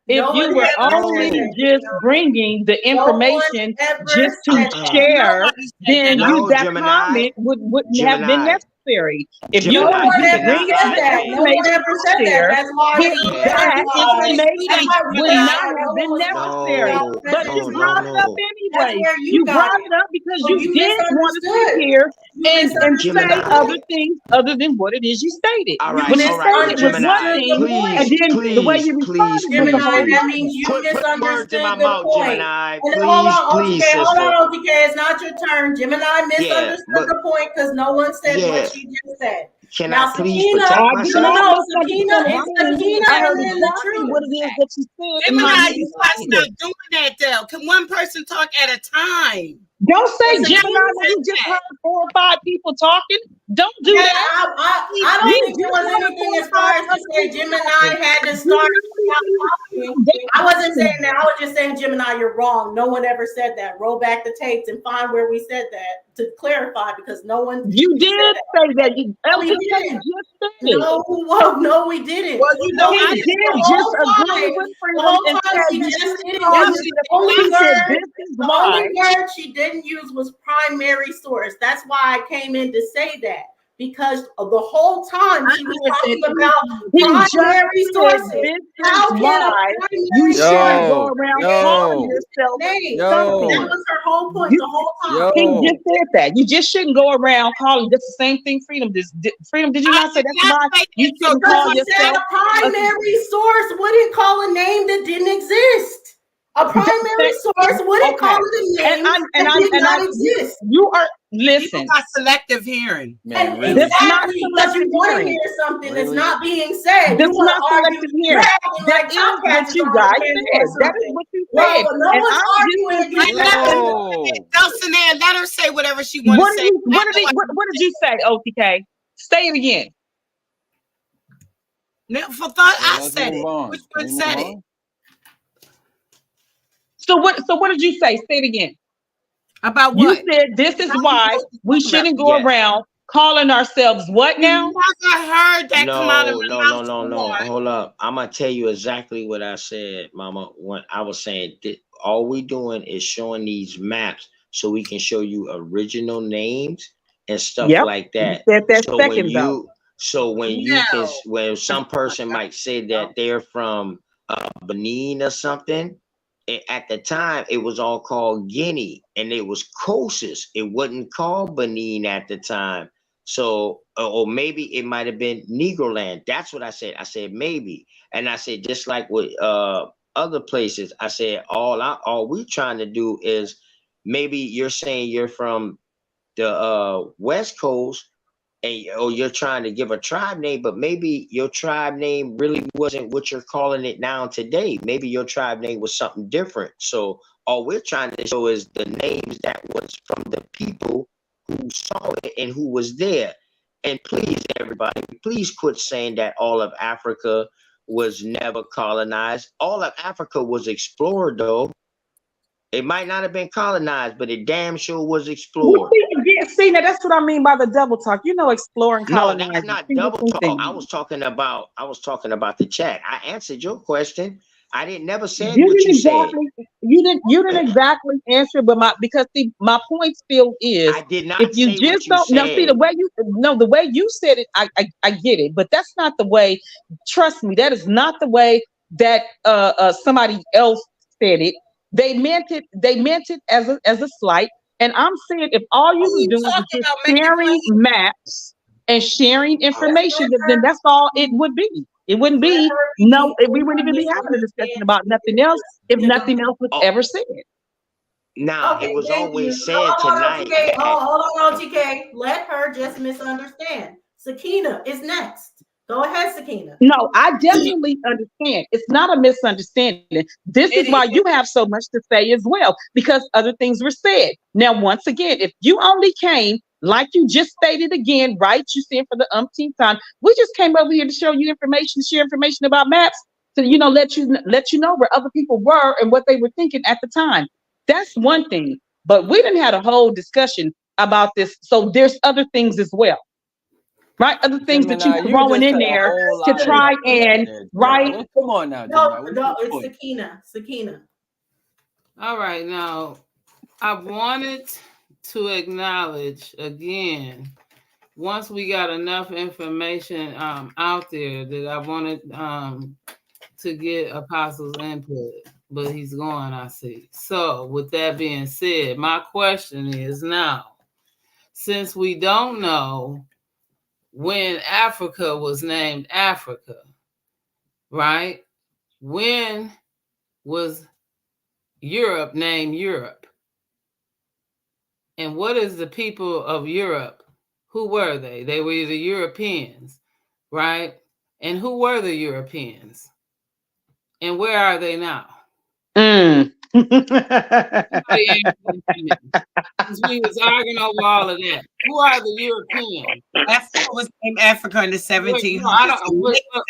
If you were only just bringing the information just to share, then that comment wouldn't have been necessary. If you want to just bring the information to share, that information would not have been necessary. But you brought it up anyway. You brought it up because you did want to sit here and say other things other than what it is you stated. When it stated was one thing, and then the way you responded was the whole that means you misunderstood the point. Gemini, Hold on, please, OTK, it's not your turn. Gemini misunderstood the point because no one said what she just said. Can now, I please Sakina, protect myself? Sakina, and then the truth. What it is that you said. Gemini, you guys stop doing that though. Can one person talk at a time? Don't say Gemini when you just heard 4 or 5 people talking. Don't do that. I don't think there was anything as far as to say Gemini had to start talking. I wasn't saying that. I was just saying, Gemini, you're wrong. No one ever said that. Roll back the tapes and find where we said that to clarify, because no one. You did say that. You did. Just said it. No, we didn't. Well, you know, I did just agree with Freedom and said she you just should didn't call use it. the only The only word she didn't use was primary source. That's why I came in to say that. Because of the whole time she was talking about primary sources. How can you shouldn't go around calling yourself something? That was her whole point the whole time. He just said that. You just shouldn't go around calling. That's the same thing Freedom did. Freedom, did you not say that's why you shouldn't call yourself a primary source wouldn't call a name that didn't exist. A primary source wouldn't call it a name that did not exist. listen. got selective hearing. Man, And really. That's not exactly, because you selective want to hearing. hear something that's Really? not being said. That's You want not to argue. selective You're hearing. acting That like is Comcast what is you on the guys fence said. or That is something. what you Well, said. no And one's I'm arguing just against nothing. Whoa. Dulcinea, let her say whatever she wants to say. what did you say, OTK? Say it again. Never thought I Let's said move it. on. Which Can one we move said it? on? So what did you say? Say it again. About You what? said this is why we shouldn't go Yeah. around calling ourselves what now? I heard that come out of No, my no, no, mouth. no, no. Hold up. I'm gonna tell you exactly what I said, Mama. When I was saying that all we doing is showing these maps so we can show you original names and stuff Yep. like You that. said that So second though. when some person might say that they're from Benin or something, at the time it was all called Guinea and it was Coast. It wasn't called Benin at the time. So, or maybe it might have been Negroland. That's what I said. I said maybe, and I said just like with other places. I said all we trying to do is maybe you're saying you're from the West Coast, and or you're trying to give a tribe name, but maybe your tribe name really wasn't what you're calling it now today. Maybe your tribe name was something different. So all we're trying to show is the names that was from the people who saw it and who was there. And please, everybody, please quit saying that all of Africa was never colonized. All of Africa was explored, though. It might not have been colonized, but it damn sure was explored. See, now that's what I mean by the double talk. You know, exploring, No, that's colonizing, not two double different talk. things. I was talking about the chat. I answered your question. I didn't never said You what you didn't said. exactly you didn't exactly answer, but my point still is I did if not you say what just you don't now see said. the way you said it, I get it, but that's not the way, trust me, that is not the way that somebody else said it. They meant it as a slight. And I'm saying if all you What are was you doing was talking just about? Make it sharing plain. maps and sharing information, then that's all it would be. It wouldn't Let be her no, be we wouldn't even be having a discussion about nothing else if nothing else was Oh, ever said. now Okay, it was thank you. always said Hold on, tonight OTK. that Hold on, OTK. Let her just misunderstand. Sakina is next. Go ahead, Sakina. No, I definitely understand. It's not a misunderstanding. This is why you have so much to say as well, because other things were said. Now, once again, if you only came, like you just stated again, right? You said for the umpteenth time, we just came over here to show you information, share information about maps, to let you know where other people were and what they were thinking at the time. That's one thing. But we didn't have a whole discussion about this. So there's other things as well, right? Other things that you Gemini, you throwing just in said a there whole to lot of try nothing right and there, right. Gemini. Come on now, No, Gemini. What's no, your it's point? Sakina. Sakina. All right, now I wanted to acknowledge again, once we got enough information out there, that I wanted to get Apostle's input, but he's gone, I see. So with that being said, my question is now, since we don't know when Africa was named Africa, right? When was Europe named Europe? And what is the people of Europe? Who were they? They were the Europeans, right? And who were the Europeans? And where are they now? Mm. Since we was arguing over all of that, who are the Europeans? Africa was named Africa in the 1700s.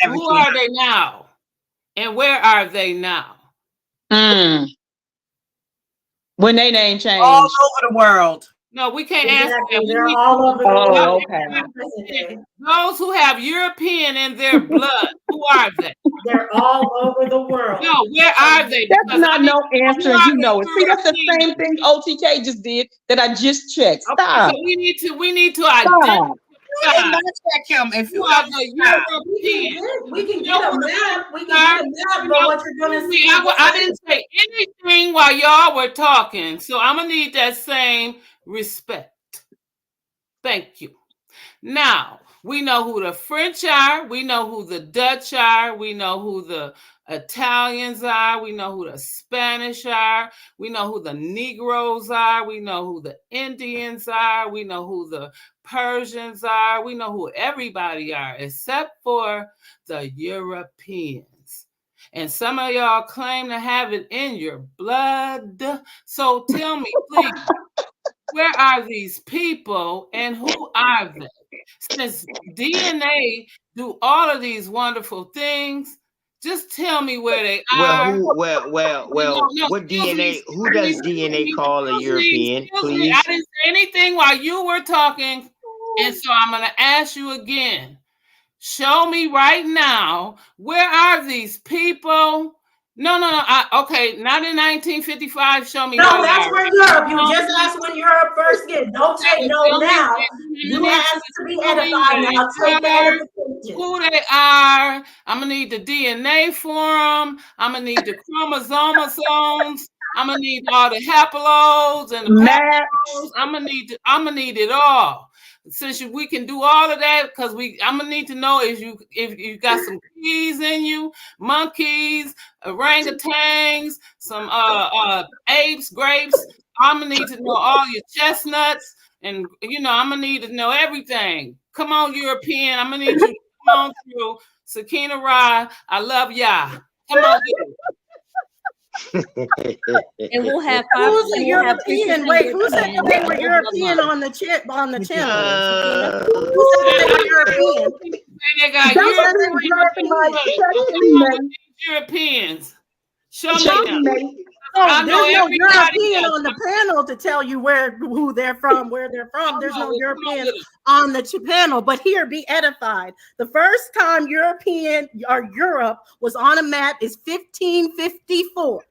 Who are they now? And where are they now? Mm. When they name changed. All over the world. No, we can't Exactly. answer that. They're all over the world. Okay. Those who have European in their blood, who are they? They're all over the world. No, where are they? That's Because not no answer, and you know it. See, that's the Europeans? same thing OTK just did that I just checked. Okay, Stop. so we need to identify. You did not check him. If Who you are the Europeans? We can get a map. We can get a map, but what you're gonna see? I didn't say anything while y'all were talking, so I'm gonna need that same respect. Thank you. Now we know who the French are. We know who the Dutch are. We know who the Italians are. We know who the Spanish are. We know who the Negroes are. We know who the Indians are. We know who the Persians are. We know who everybody are, except for the Europeans. And some of y'all claim to have it in your blood. So tell me, please, where are these people and who are they? Since DNA do all of these wonderful things, just tell me where they are. What DNA? Who does DNA call a European? Excuse me, Please. I didn't say anything while you were talking, and so I'm going to ask you again. Show me right now, where are these people? No. Okay, not in 1955. Show me. No, that's where Europe. You just asked when Europe first get. Don't take no now. You have to be edified now. Take the edification. Who they are. I'm gonna need the DNA for them. I'm gonna need the chromosomes. I'm gonna need all the haploids and the haploids. I'm gonna need it all. Since we can do all of that, because I'm gonna need to know if you got some keys in you, monkeys, orangutans, some apes, grapes. I'm gonna need to know all your chestnuts, and I'm gonna need to know everything. Come on, European. I'm gonna need you to come on through. Sakina Ra, I love ya. Come on through. And we'll have who's a European? Wait, who said that they were European on the channel? Who said that they were European? They got Europeans. Show me them. Oh, there's no European on the panel to tell you who they're from, where they're from. There's no European on the panel. But here, be edified. The first time European or Europe was on a map is 1554.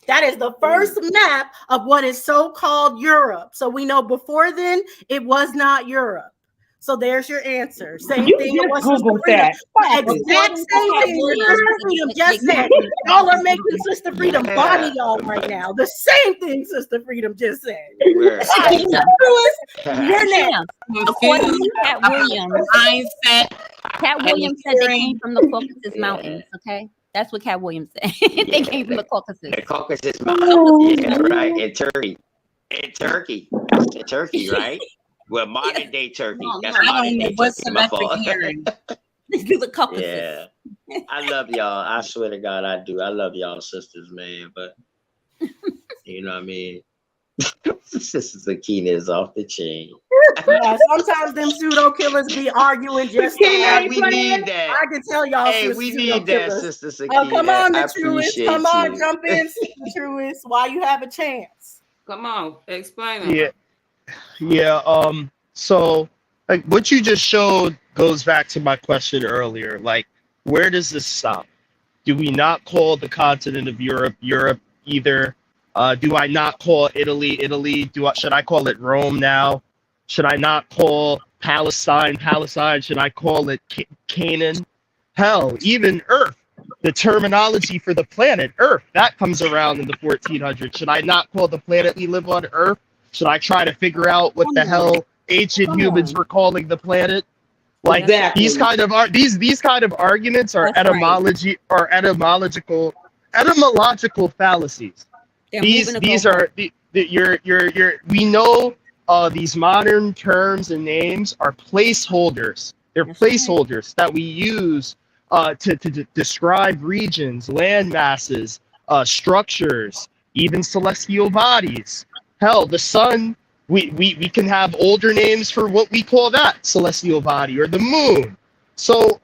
That is the first map of what is so-called Europe. So we know before then it was not Europe. So there's your answer. Same thing. You just Googled that. Exact same thing Sister Freedom just said. Y'all are making Sister Freedom body y'all right now. The same thing Sister Freedom just said. You're next. According to Cat Williams, Cat Williams said they came from the Caucasus Mountains. Okay, that's what Cat Williams said. They came from the Caucasus. The Caucasus Mountains. Yeah, right. In Turkey. That's in Turkey, right? Well, modern day Turkey. That's modern day Turkey. My fault. The Caucasus. Yeah. I love y'all. I swear to God, I do. I love y'all sisters, man. But you know what I mean? Sister Sakina is off the chain. Yeah, sometimes them pseudo killers be arguing just we need that. I can tell y'all. Hey, we need that, Sister Sakina. Oh, come on, the truest. Come on, you. jump in, Sister Truest. Why you have a chance? Come on, explain it. Yeah. So like what you just showed goes back to my question earlier. Like, where does this stop? Do we not call the continent of Europe either? Do I not call Italy? Should I call it Rome now? Should I not call Palestine? Should I call it Canaan? Hell, even Earth. The terminology for the planet Earth, that comes around in the 1400s. Should I not call the planet we live on Earth? Should I try to figure out what the hell ancient humans were calling the planet? Like these kind of arguments are etymological fallacies. These are we know these modern terms and names are placeholders. They're placeholders that we use to describe regions, land masses, structures, even celestial bodies. Hell, the sun, we can have older names for what we call that celestial body, or the moon. So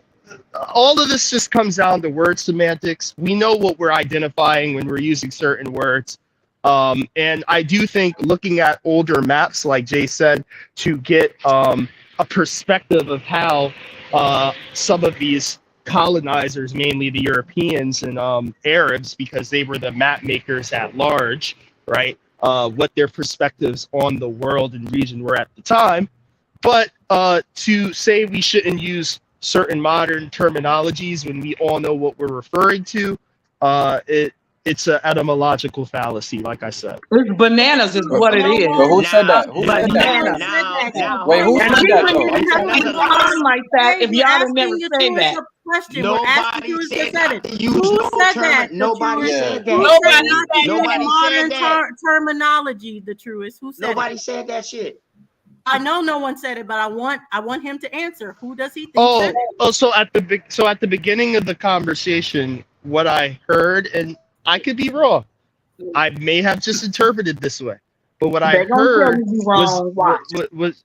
all of this just comes down to word semantics. We know what we're identifying when we're using certain words. And I do think looking at older maps, like Jay said, to get a perspective of how some of these colonizers, mainly the Europeans and Arabs, because they were the map makers at large, right? What their perspectives on the world and region were at the time. But to say we shouldn't use certain modern terminologies when we all know what we're referring to, it's an etymological fallacy, like I said. It's bananas is what it is. But who said that? Who said Bananas. that? Wait, who said that though? Like that if y'all didn't never say that. question. We're asking you said who said not it. to use Who no said term. that? Nobody Truist? said that. Who Nobody said not to said use Nobody modern said that. terminology? The Truist. Who said Nobody it? said that shit. I know no one said it, but I want him to answer. Who does he think said it? So at the beginning of the conversation, what I heard, and I could be wrong, I may have just interpreted this way, but what I They're gonna tell heard you you're was wrong. Watch.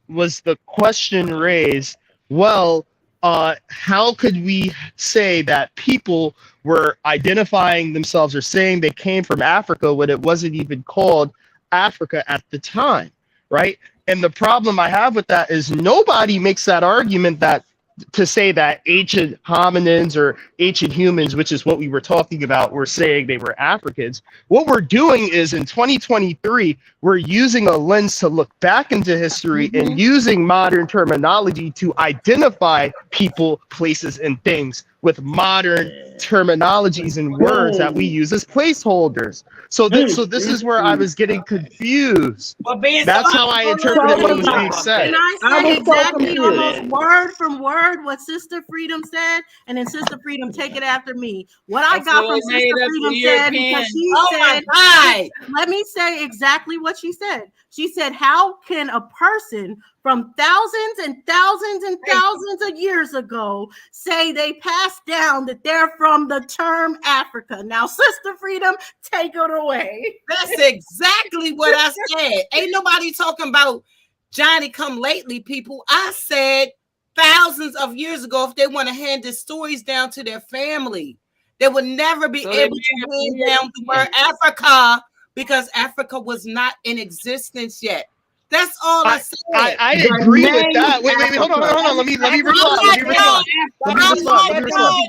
was the question raised. Well, how could we say that people were identifying themselves or saying they came from Africa when it wasn't even called Africa at the time, right? And the problem I have with that is nobody makes that argument that to say that ancient hominins or ancient humans, which is what we were talking about, were saying they were Africans. What we're doing is in 2023, we're using a lens to look back into history and using modern terminology to identify people, places, and things with modern terminologies and words that we use as placeholders. So this is where I was getting confused. That's how I interpreted what was being said. Can I say exactly almost word from word what Sister Freedom said? And then Sister Freedom, take it after me. What I got from Sister Freedom said, because she said, let me say exactly what she said. She said, how can a person from thousands and thousands and thousands of years ago say they passed down that they're from the term Africa? Now, Sister Freedom, take it away. That's exactly what I said. Ain't nobody talking about Johnny come lately, people. I said thousands of years ago, if they want to hand the stories down to their family, they would never be able to hand down the word Africa because Africa was not in existence yet. That's all I said. I agree with that. Wait, hold on. Let me respond.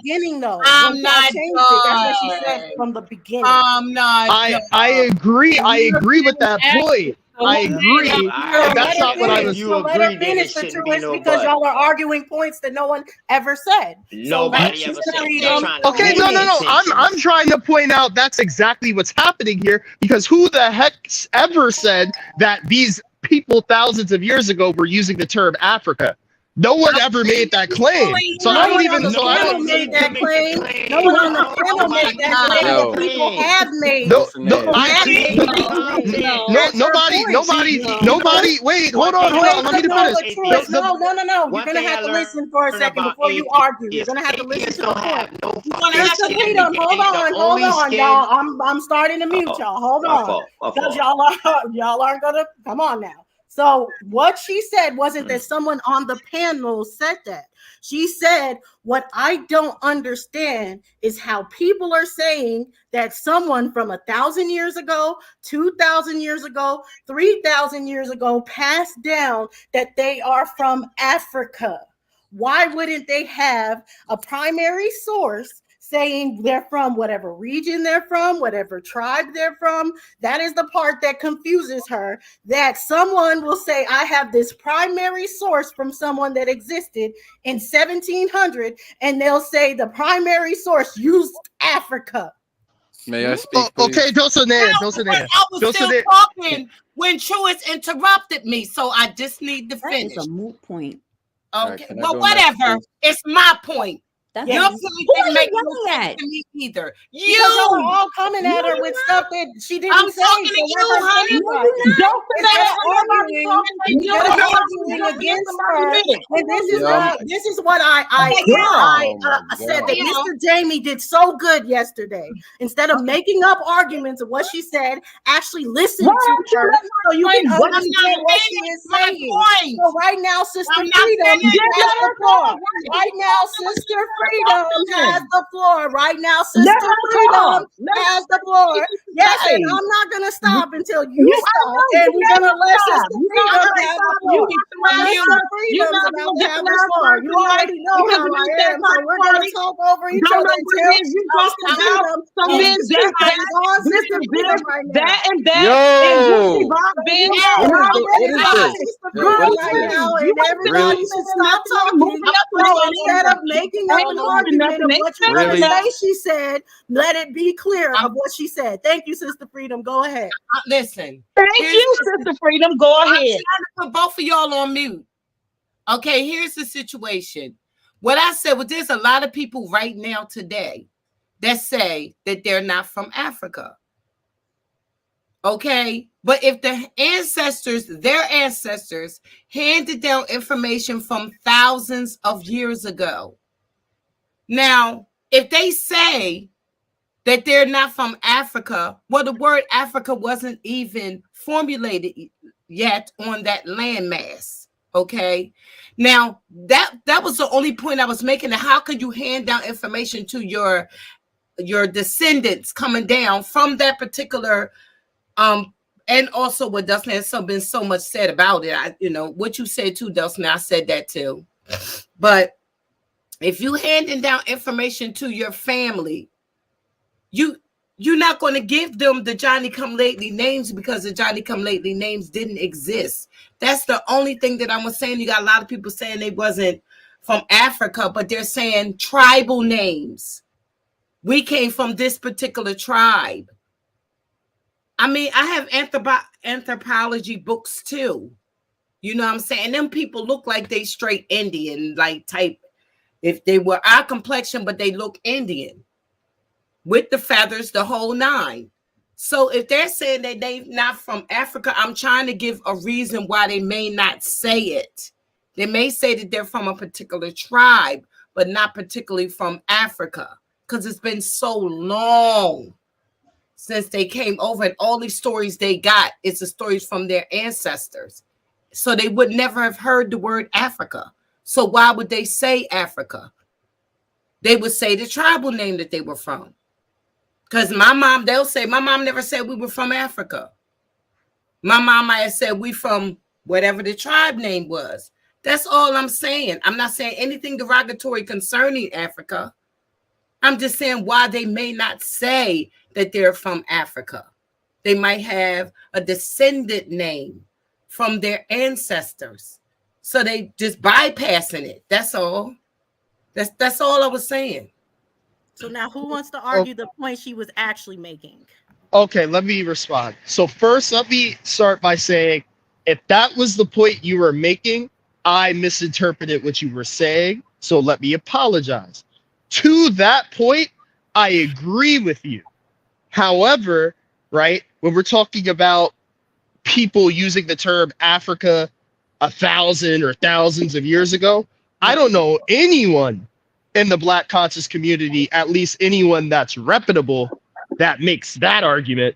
Beginning though. I'm not That's what she said from the beginning. I'm not. I agree with that point. I agree. But that's not what I was. You agree that it shouldn't be no because y'all are arguing points that no one ever said. Nobody ever said. Okay, no. I'm trying to point out that's exactly what's happening here, because who the heck ever said that these people thousands of years ago were using the term Africa? No one ever made that claim. So I don't even. No one made that claim. No one on the panel made that claim. People have made. Nobody. Wait, hold on. Let me finish. No. You're gonna have to listen for a second before you argue. You're gonna have to listen to the point. Hold on, y'all. I'm starting to mute y'all. Hold on, because y'all aren't gonna come on now. So what she said wasn't that someone on the panel said that. She said, what I don't understand is how people are saying that someone from 1,000 years ago, 2,000 years ago, 3,000 years ago passed down that they are from Africa. Why wouldn't they have a primary source saying they're from whatever region they're from, whatever tribe they're from? That is the part that confuses her, that someone will say, I have this primary source from someone that existed in 1700, and they'll say the primary source used Africa. May I speak, please? Okay, Dulcinea. I was still talking when Truist interrupted me, so I just need to finish. That's a moot point. Okay, well, whatever. It's my point. That's your point didn't make no sense to me either. You are all coming at her with stuff that she didn't say. I'm talking to you, honey. You're arguing against her. And this is what I said that Mr. Jamie did so good yesterday. Instead of making up arguments of what she said, actually listen to her so you can understand what she is saying. So right now, Sister Freedom has the floor. Right now, Sister Freedom has the floor. Right now, Sister Freedom has the floor. Yes, and I'm not gonna stop until you stop. And we're gonna let Sister Freedom have the floor. Sister Freedom about to have the floor. You already know how I am, so we're gonna talk over each other until you talk about some men on Sister Freedom right now. That and Sister Freedom right now, and everybody should stop talking. Instead of making up an argument of what you're going to say she said, let it be clear of what she said. Thank you, Sister Freedom. Go ahead. Listen. Thank you, Sister Freedom. Go ahead. I'm trying to put both of y'all on mute. Okay, here's the situation. What I said was there's a lot of people right now today that say that they're not from Africa. Okay, but if their ancestors handed down information from thousands of years ago. Now, if they say that they're not from Africa, well, the word Africa wasn't even formulated yet on that landmass. Okay, now that was the only point I was making. How could you hand down information to your descendants coming down from that particular and also what Dustin has been so much said about it. What you said too, Dustin, I said that too. But if you handing down information to your family, you're not going to give them the Johnny Come Lately names because the Johnny Come Lately names didn't exist. That's the only thing that I was saying. You got a lot of people saying they wasn't from Africa, but they're saying tribal names. We came from this particular tribe. I mean, I have anthropology books too. You know what I'm saying? Them people look like they straight Indian, like type. If they were our complexion, but they look Indian with the feathers, the whole nine. So if they're saying that they're not from Africa, I'm trying to give a reason why they may not say it. They may say that they're from a particular tribe, but not particularly from Africa, because it's been so long since they came over, and all these stories they got is the stories from their ancestors. So they would never have heard the word Africa. So why would they say Africa? They would say the tribal name that they were from. Because they'll say, my mom never said we were from Africa. My mom might have said we from whatever the tribe name was. That's all I'm saying. I'm not saying anything derogatory concerning Africa. I'm just saying why they may not say that they're from Africa. They might have a descendant name from their ancestors. So they just bypassing it. That's all. That's all I was saying. So now who wants to argue the point she was actually making? Okay, let me respond. So first, let me start by saying, if that was the point you were making, I misinterpreted what you were saying. So let me apologize. To that point, I agree with you. However, right, when we're talking about people using the term Africa 1,000 or thousands of years ago, I don't know anyone in the Black conscious community, at least anyone that's reputable, that makes that argument.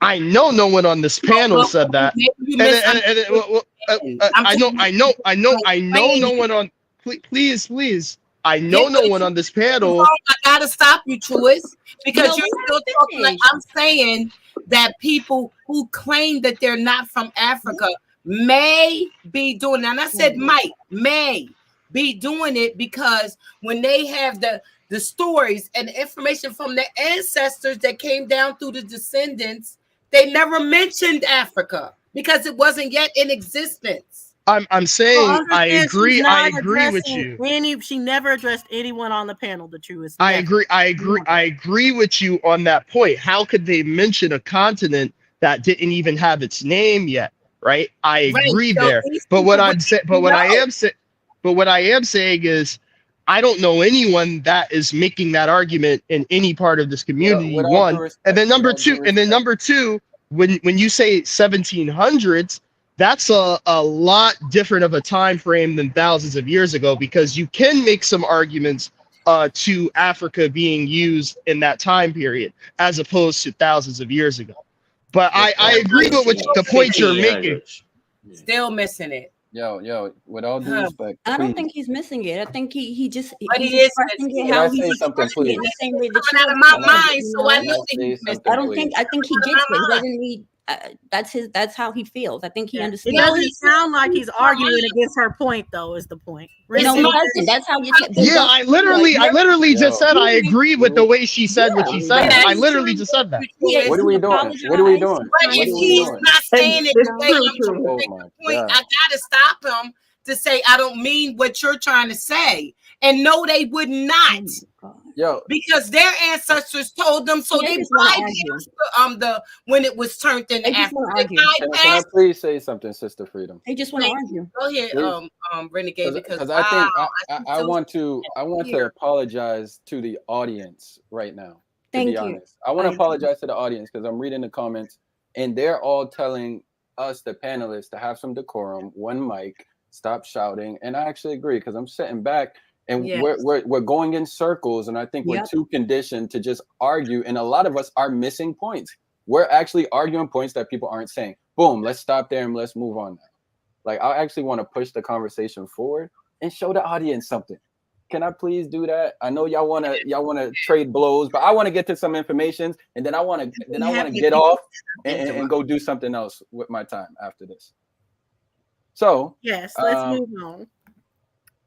I know no one on this panel said that. I know no one on. Please. I know no one on this panel. I gotta stop you, Truist, because you're still talking like I'm saying that people who claim that they're not from Africa may be doing that. And I said may be doing it because when they have the stories and the information from their ancestors that came down through the descendants, they never mentioned Africa because it wasn't yet in existence. I'm saying I agree with you. She never addressed anyone on the panel. The truest. I agree with you on that point. How could they mention a continent that didn't even have its name yet? Right? I agree there. But what I am saying is, I don't know anyone that is making that argument in any part of this community. One, and then number two, when you say 1700s. That's a lot different of a time frame than thousands of years ago, because you can make some arguments to Africa being used in that time period as opposed to thousands of years ago. But I agree with the point you're making. Still missing it. Yo, with all due respect, I don't think he's missing it. I think he just but he is expressing it Can how I he's say something, expressing it please? in the same way that Coming out of my mind, so I know that Can I he's say missing. something, I think he gets it. He doesn't need. That's how he feels. I think he It understands. doesn't sound like he's arguing against her point, though. Is the point? No, he doesn't. That's how you. Yeah, I literally just said I agree with the way she said what she said. I literally just said that. What are we doing? What are we doing? But if he's not saying it the way I'm trying to make the point, I gotta stop him to say I don't mean what you're trying to say. And no, they would not. Yo, because their ancestors told them, so They they just wanna bypassed the when it was turned into They just Africa. wanna They argue. can I bypassed. please say something, Sister Freedom? They just wanna argue. Go ahead, Please, Renegade, because because I think I can I still want to hear. apologize to the audience right now. To Thank be you. honest, I want to apologize to the audience because I'm reading the comments and they're all telling us, the panelists, to have some decorum, one mic, stop shouting, and I actually agree because I'm sitting back and Yes. we're going in circles, and I think we're Yep. too conditioned to just argue, and a lot of us are missing points. We're actually arguing points that people aren't saying. Boom, let's stop there and let's move on now. Like, I actually want to push the conversation forward and show the audience something. Can I please do that? I know y'all wanna trade blows, but I want to get to some information, and then I want to get off and go do something else with my time after this. So Yes, let's move on.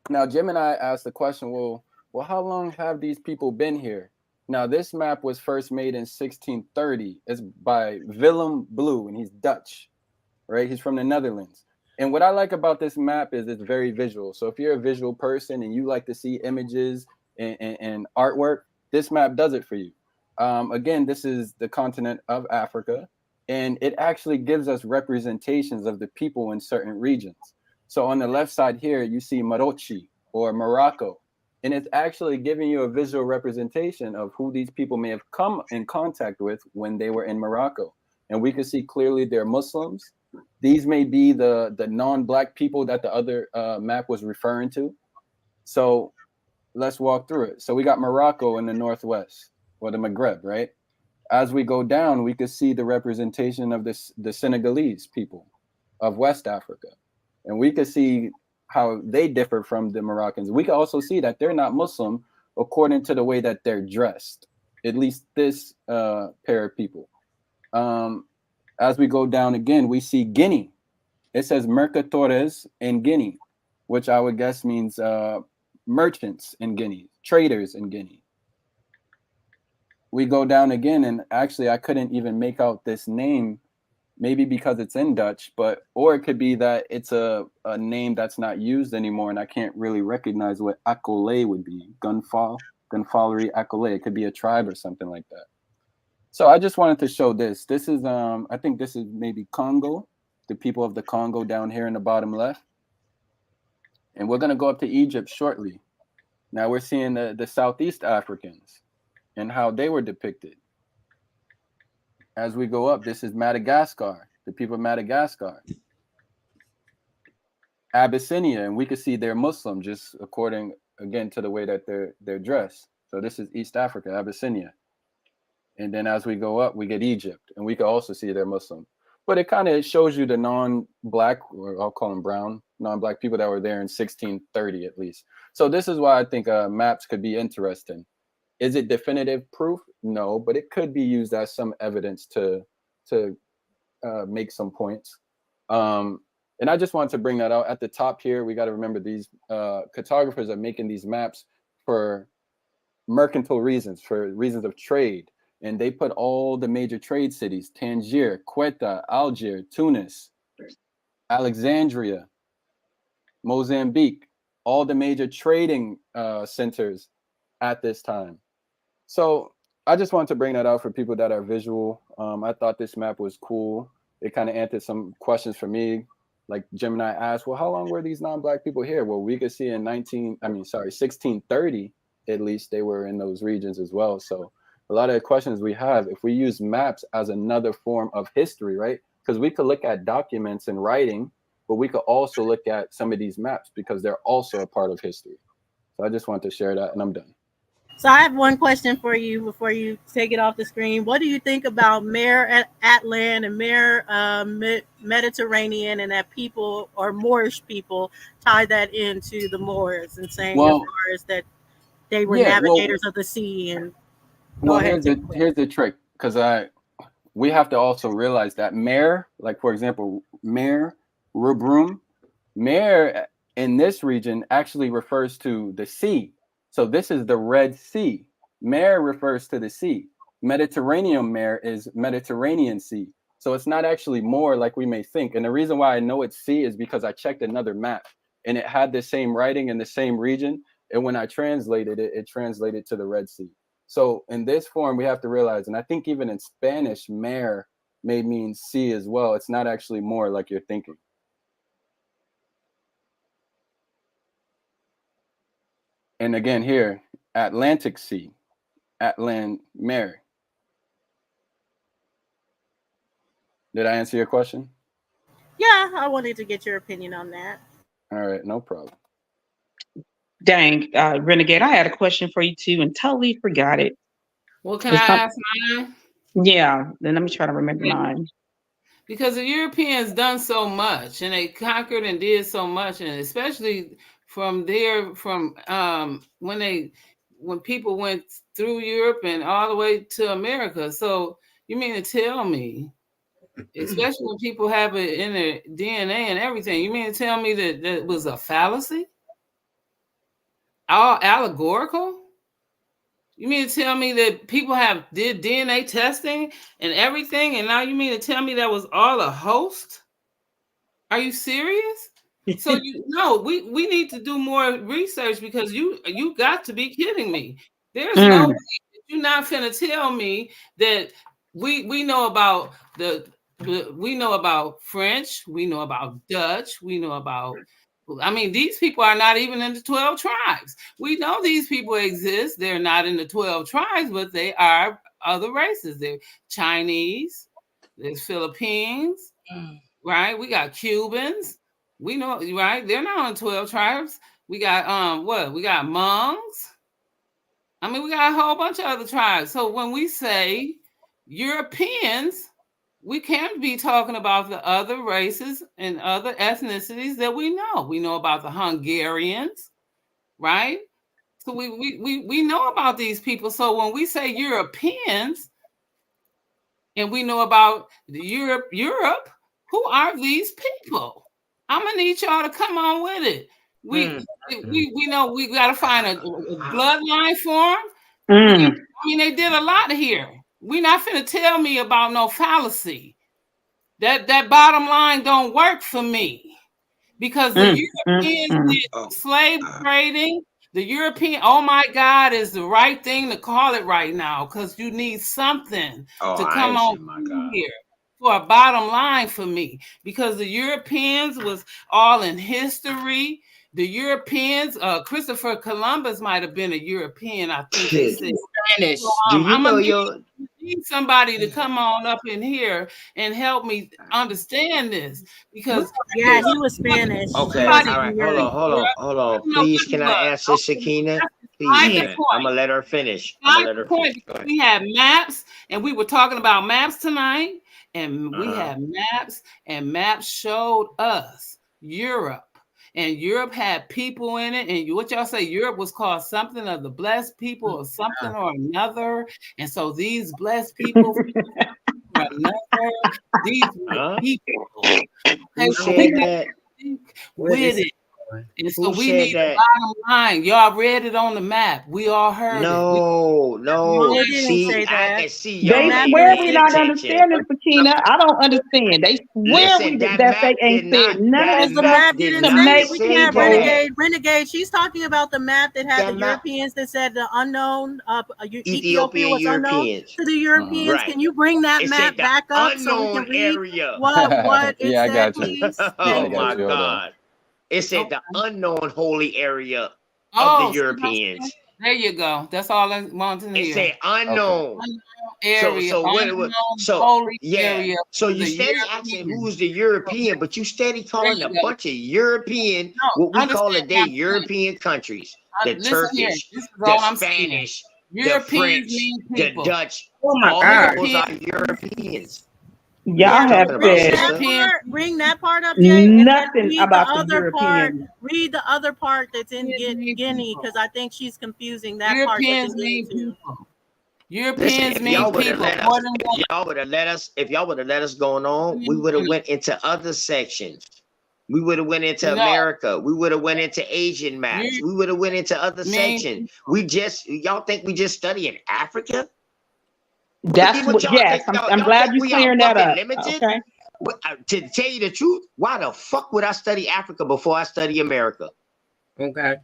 Now, Jim and I asked the question, well, how long have these people been here? Now, this map was first made in 1630. It's by Willem Blue, and he's Dutch, right? He's from the Netherlands. And what I like about this map is it's very visual. So if you're a visual person and you like to see images and artwork, this map does it for you. Again, this is the continent of Africa, and it actually gives us representations of the people in certain regions. So on the left side here, you see Marochi or Morocco, and it's actually giving you a visual representation of who these people may have come in contact with when they were in Morocco. And we can see clearly they're Muslims. These may be the non-Black people that the other map was referring to. So let's walk through it. So we got Morocco in the northwest, or the Maghreb, right? As we go down, we could see the representation of the Senegalese people of West Africa. And we could see how they differ from the Moroccans. We can also see that they're not Muslim according to the way that they're dressed, at least this pair of people. As we go down again, we see Guinea. It says mercatores in Guinea, which I would guess means merchants in Guinea, traders in Guinea. We go down again, and actually I couldn't even make out this name, maybe because it's in Dutch, or it could be that it's a name that's not used anymore, and I can't really recognize what accolé would be. Gunfallery accolé. It could be a tribe or something like that. So I just wanted to show this. This is, I think this is maybe Congo, the people of the Congo down here in the bottom left. And we're going to go up to Egypt shortly. Now we're seeing the Southeast Africans and how they were depicted. As we go up, this is Madagascar, the people of Madagascar. Abyssinia, and we can see they're Muslim, just according, again, to the way that they're dressed. So this is East Africa, Abyssinia. And then as we go up, we get Egypt, and we can also see they're Muslim. But it kind of shows you the non-Black, or I'll call them brown, non-Black people that were there in 1630 at least. So this is why I think maps could be interesting. Is it definitive proof? No, but it could be used as some evidence to make some points. And I just wanted to bring that out. At the top here, we got to remember these cartographers are making these maps for mercantile reasons, for reasons of trade. And they put all the major trade cities, Tangier, Quetta, Algiers, Tunis, Alexandria, Mozambique, all the major trading centers at this time. So I just wanted to bring that out for people that are visual. I thought this map was cool. It kind of answered some questions for me. Like Jim and I asked, well, how long were these non-Black people here? Well, we could see in 1630, at least they were in those regions as well. So a lot of the questions we have, if we use maps as another form of history, right? Because we could look at documents and writing, but we could also look at some of these maps because they're also a part of history. So I just want to share that, and I'm done. So I have one question for you before you take it off the screen. What do you think about Mare Atlan and Mare Mediterranean, and that people or Moorish people tie that into the Moors and saying as far as that they were navigators of the sea? And here's the trick, because we have to also realize that Mare, like for example, Mare, Rubrum, Mare in this region actually refers to the sea. So this is the Red Sea. Mare refers to the sea. Mediterranean Mare is Mediterranean Sea. So it's not actually more like we may think. And the reason why I know it's sea is because I checked another map and it had the same writing in the same region. And when I translated it, it translated to the Red Sea. So in this form, we have to realize, and I think even in Spanish, mer may mean sea as well. It's not actually more like you're thinking. And again here, Atlantic Sea, Atlant mer. Did I answer your question? Yeah, I wanted to get your opinion on that. All right, no problem. Dang, Renegade, I had a question for you too and totally forgot it. Well, can I ask mine? Yeah, then let me try to remember mine. Because the Europeans done so much and they conquered and did so much, and especially from when people went through Europe and all the way to America. So you mean to tell me, especially when people have it in their DNA and everything, you mean to tell me that that was a fallacy? All allegorical? You mean to tell me that people did DNA testing and everything, and now you mean to tell me that was all a host? Are you serious? So we need to do more research, because you got to be kidding me. There's no way that you're not finna tell me that we know about we know about French, we know about Dutch, we know about. I mean, these people are not even in the 12 tribes. We know these people exist. They're not in the 12 tribes, but they are other races. They're Chinese, there's Philippines, right? We got Cubans. We know, right? They're not on 12 tribes. We got we got Hmong. I mean, we got a whole bunch of other tribes. So when we say Europeans, we can't be talking about the other races and other ethnicities that we know. We know about the Hungarians, right? So we know about these people. So when we say Europeans and we know about Europe, who are these people? I'm gonna need y'all to come on with it. We know we gotta find a bloodline for them. I mean, they did a lot here. We're not finna tell me about no fallacy. That bottom line don't work for me, because the Europeans did slave trading. The European, oh my God, is the right thing to call it right now, because you need something to come on here for a bottom line for me, because the Europeans was all in history. The Europeans, Christopher Columbus might have been a European, I think they said. Spanish. Do you know your? Need somebody to come on up in here and help me understand this, because he was Spanish. Okay, all right, hold on. Please, can I answer Shakina? Please, I'm gonna let her finish. We had maps, and we were talking about maps tonight, and we had maps, and maps showed us Europe. And Europe had people in it, and what y'all say, Europe was called something of the blessed people or something or another. And so these blessed people for another, these people. Who said that? With it. And so we need the bottom line. Y'all read it on the map. We all heard it. No. They didn't say that. I can see y'all. They swear we not understanding, Sakina. I don't understand. They swear that they ain't said nothing. The map didn't say we can't that. renegade. She's talking about the map that had the Europeans that said the unknown Ethiopia was unknown to the Europeans. Right. Can you bring that map back up so we can read area. what it I said, got you. please? Oh my God. It said the unknown holy area of the Europeans. There you go. That's all I wanted to hear. It said unknown. Area. Area. So you steady asking who's the European, but you steady calling a bunch of European, what we call today European countries. The Turkish, the Spanish, the French, the Dutch. Oh my God. Those are Europeans. Y'all have said bring that part up, Jay, nothing and about the other part. European. Read the other part that's in Guinea, because I think she's confusing that Europeans part. Mean people. Europeans Listen, mean people. If y'all would have let us go on, we would have went into other sections. We would have went into America. We would have went into Asian maps. We would have went into other sections. Y'all think we just studying Africa? That's what. Yes, I'm glad you're clearing that up. Okay. To tell you the truth, why the fuck would I study Africa before I study America? Okay.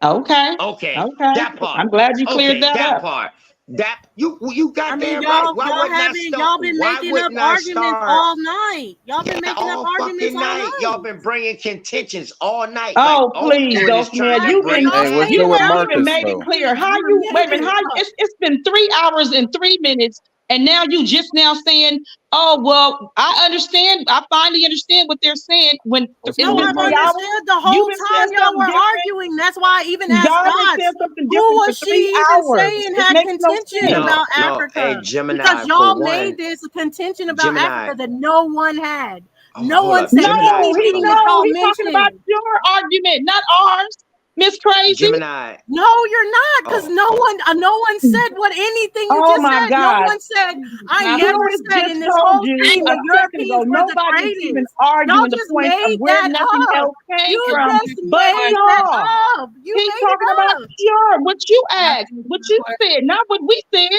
Okay. Okay, Okay. that part. I'm glad you cleared Okay, that that up. part. That you I got mean, that right. Why y'all wouldn't I haven't start? y'all been Why making up wouldn't I arguments start? all night. Y'all Yeah, been making up all arguments fucking all night. Y'all night. been bringing contentions all night. Like Oh, all we please, doing is Ghost trying man. to Right, You've but been bring y'all Hey, what's made good you with it up. haven't even Marcus made it though? clear. How You you wait a made minute, it how up. it's been 3 hours and 3 minutes, and now you just now saying, oh well, I understand. I finally understand what they're saying when What's it's No, good with been I've 3 hours. Marcus? understood the You've whole been saying time y'all something were different. arguing. That's why I even asked Y'all been Dots, saying something who different for was three she even hours. saying It had makes no contention sense. no, about no. Hey, Africa? Because Gemini, for y'all made one, this a contention about Gemini. Africa that no one had. No Hold one up, said Gemini. No, anything that y'all he's talking about mentioned. your argument, not ours, Miss Crazy. Gemini. No, you're not, because Oh, no one said what anything you Oh just my said. No God. one said. I Not never Judith said just in this told whole you thing a the second ago, Europeans were the nobody is even greatest. Y'all arguing the just point of made where that nothing up. else came You from just but made that y'all. up. You He's made talking it about up. pure, what you Can I asked, finish what my you question? said, not what we said.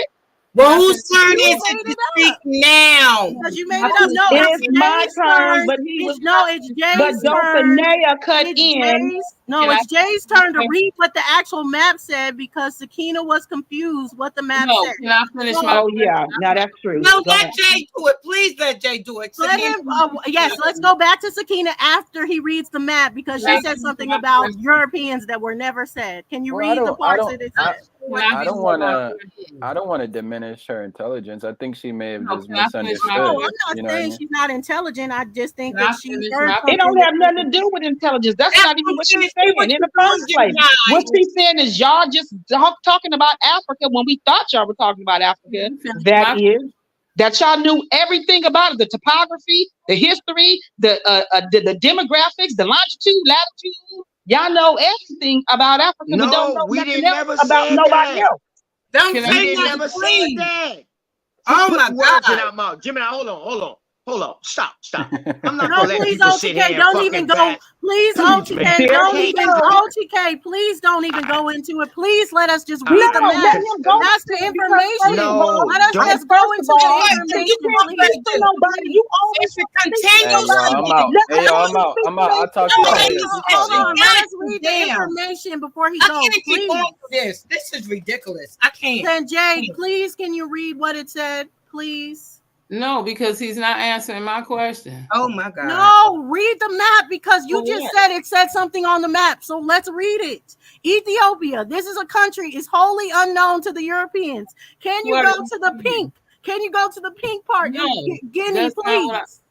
Well, Can I whose finish my turn You is question? it made to it speak up now? because you Can made I it up. finish No, my it's It's question? my Jay's turn, turn. but he was It's but Jay's turn. Dulcinea cut It's in. Jay's. No, Can I it's Jay's finish my turn to question? read what the actual map said because Sakina was confused what the map No, said. can I finish my So Oh yeah, question? now that's true. No, Go ahead. let Jay do it. Please let Jay do it. let Sakina. him. Yes, let's go back to Sakina after he reads the map because she Can I said finish something my about question? Europeans that were never said. Can you Well, I read the don't, I parts don't, that it I, said? What Can I I did don't finish you want my to, question? I don't want to diminish her intelligence. I think she may have No, just can I finish my No, misunderstood. I'm question? not You know what I saying mean? she's not intelligent. I just think Can I that she finish heard my It something don't that have nothing to doesn't. do with intelligence. That's That's not even what I'm what she's saying. See what saying in the you're first doing, place. What Gemini. she's saying is y'all just talking about Africa when we thought y'all were talking about Can Africa. you finish That my is that y'all knew everything about it, the topography, the history, the demographics, the longitude, latitude. Y'all know everything about Africa, but don't no, know we nothing didn't else never about said nobody that. else. Don't Can say We I didn't finish? nothing, never say please. that. Quit Oh my putting words in God. our mouth. Gemini, hold on. Stop. I'm not No, gonna let please, people sit OTK, here and don't even fucking go. bat Please, huge man. OTK, I There don't she can't even. do goes. that. OTK, please don't even go into it. Please let us just No, read the let map. him go That's into the it because first of information. all, No, Let us don't. just go first of into the all, What do you you information, want can't her speak to please. for do? nobody. You always It's a want to speak for Hey, continual yo, somebody. I'm speech. out. Let Hey, yo, I'm OG out. speak I'm for out. I'll talk to No, y'all themselves. later. ladies, Peace it's out, Hold you y'all. on. Let got us to read the damn. information before he I goes, can't keep going please. with this. This is ridiculous. I can't. Then Jay, please, can you read what it said, please? No, because he's not answering my question. Oh my God. No, read the map because you For just what? said it said something on the map. So let's read it. Ethiopia, this is a country, is wholly unknown to the Europeans. Can you What? go to the pink? Can you go to the pink part? No, Guinea, that's not what I. please.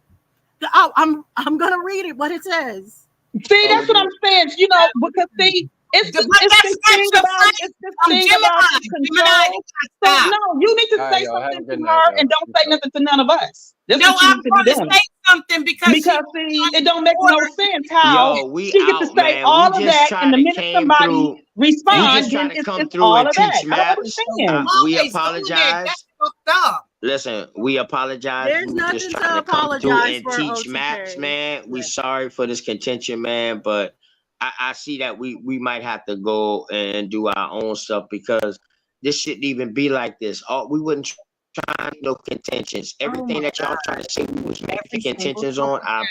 Oh, I'm gonna read it. What it says. See, Oh, that's would what I'm you? saying. Because see, But that's your friend. it's this Oh, thing about Gemini. the Gemini, you control. So gotta stop. no, you need to All right, say y'all. Have a something to good night, her y'all. and don't Peace say out. nothing to none of us. That's No, what you I'm need to be going to doing. say something because she Because see, it don't make no sense how Yo, we she get to out, say man. We all of just that, and try the to minute came somebody through. We thank respond, just you. try then to it's come through all and of that. teach I don't maps. So you understand. We always do that. apologize. That's fucked up. Listen, we apologize. There's We were just nothing trying to to come through apologize and for, teach maps, OTK. man. We sorry for this contention, man, but I see that we might have to go and do our own stuff because this shouldn't even be like this. We wouldn't try to make no contentions. Oh Everything my that y'all God. trying to say we was making Every single contentions on, time.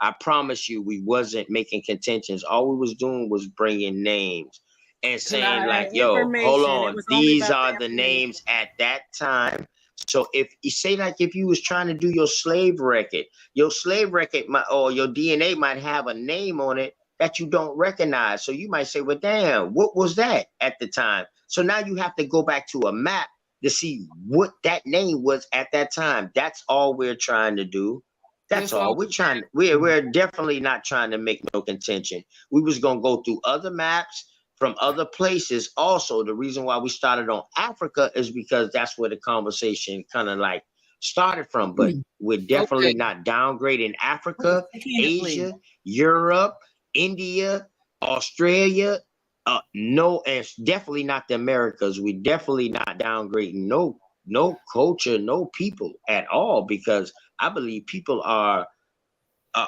I promise you, we wasn't making contentions. All we was doing was bringing names and Can saying I? like, "Yo, hold Information. It on, was only these about the are the information. names at that time." So if you say like if you was trying to do your slave record might, or your DNA might have a name on it that you don't recognize. So you might say, well, damn, what was that at the time? So now you have to go back to a map to see what that name was at that time. That's all we're trying to do. That's This all all. we're trying. We're definitely not trying to make no contention. We was gonna go through other maps from other places. Also, the reason why we started on Africa is because that's where the conversation kind of like started from. But we're definitely Okay. not downgrading Africa, Sakina, please. Asia, Europe, India, Australia. No, and it's definitely not the Americas. We definitely not downgrading no culture, no people at all, because I believe people are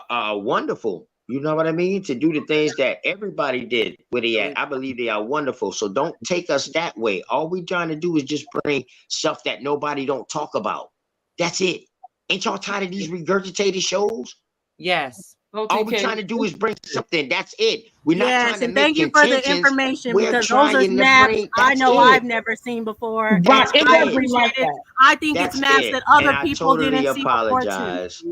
wonderful. You know what I mean? To do the things that everybody did where they at. I believe they are wonderful. So don't take us that way. All we trying to do is just bring stuff that nobody don't talk about. That's it. Ain't y'all tired of these regurgitated shows? Yes. All we're trying to do is bring something. That's it. We're not trying Yes, to and make thank you for the contentions. information We're because those are trying to maps bring. I That's know it. I've never seen before. And Right. It I wasn't like appreciate it. that. I think it's That's maps it. that And other I people totally didn't see before too. apologize.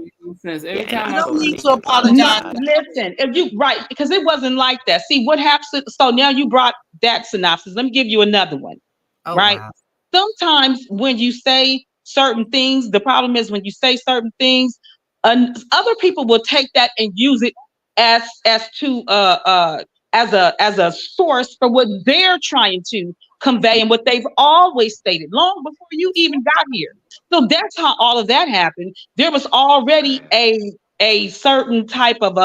Since every Yeah, and time I I don't need totally to apologize. No, apologize. listen, if you right, because it wasn't like that. See what happens. So now you brought that synopsis. Let me give you another one. Oh Right? wow. Sometimes when you say certain things, the problem is when you say certain things, other people will take that and use it as to as a source for what they're trying to convey and what they've always stated long before you even got here. So that's how all of that happened. There was already a certain type of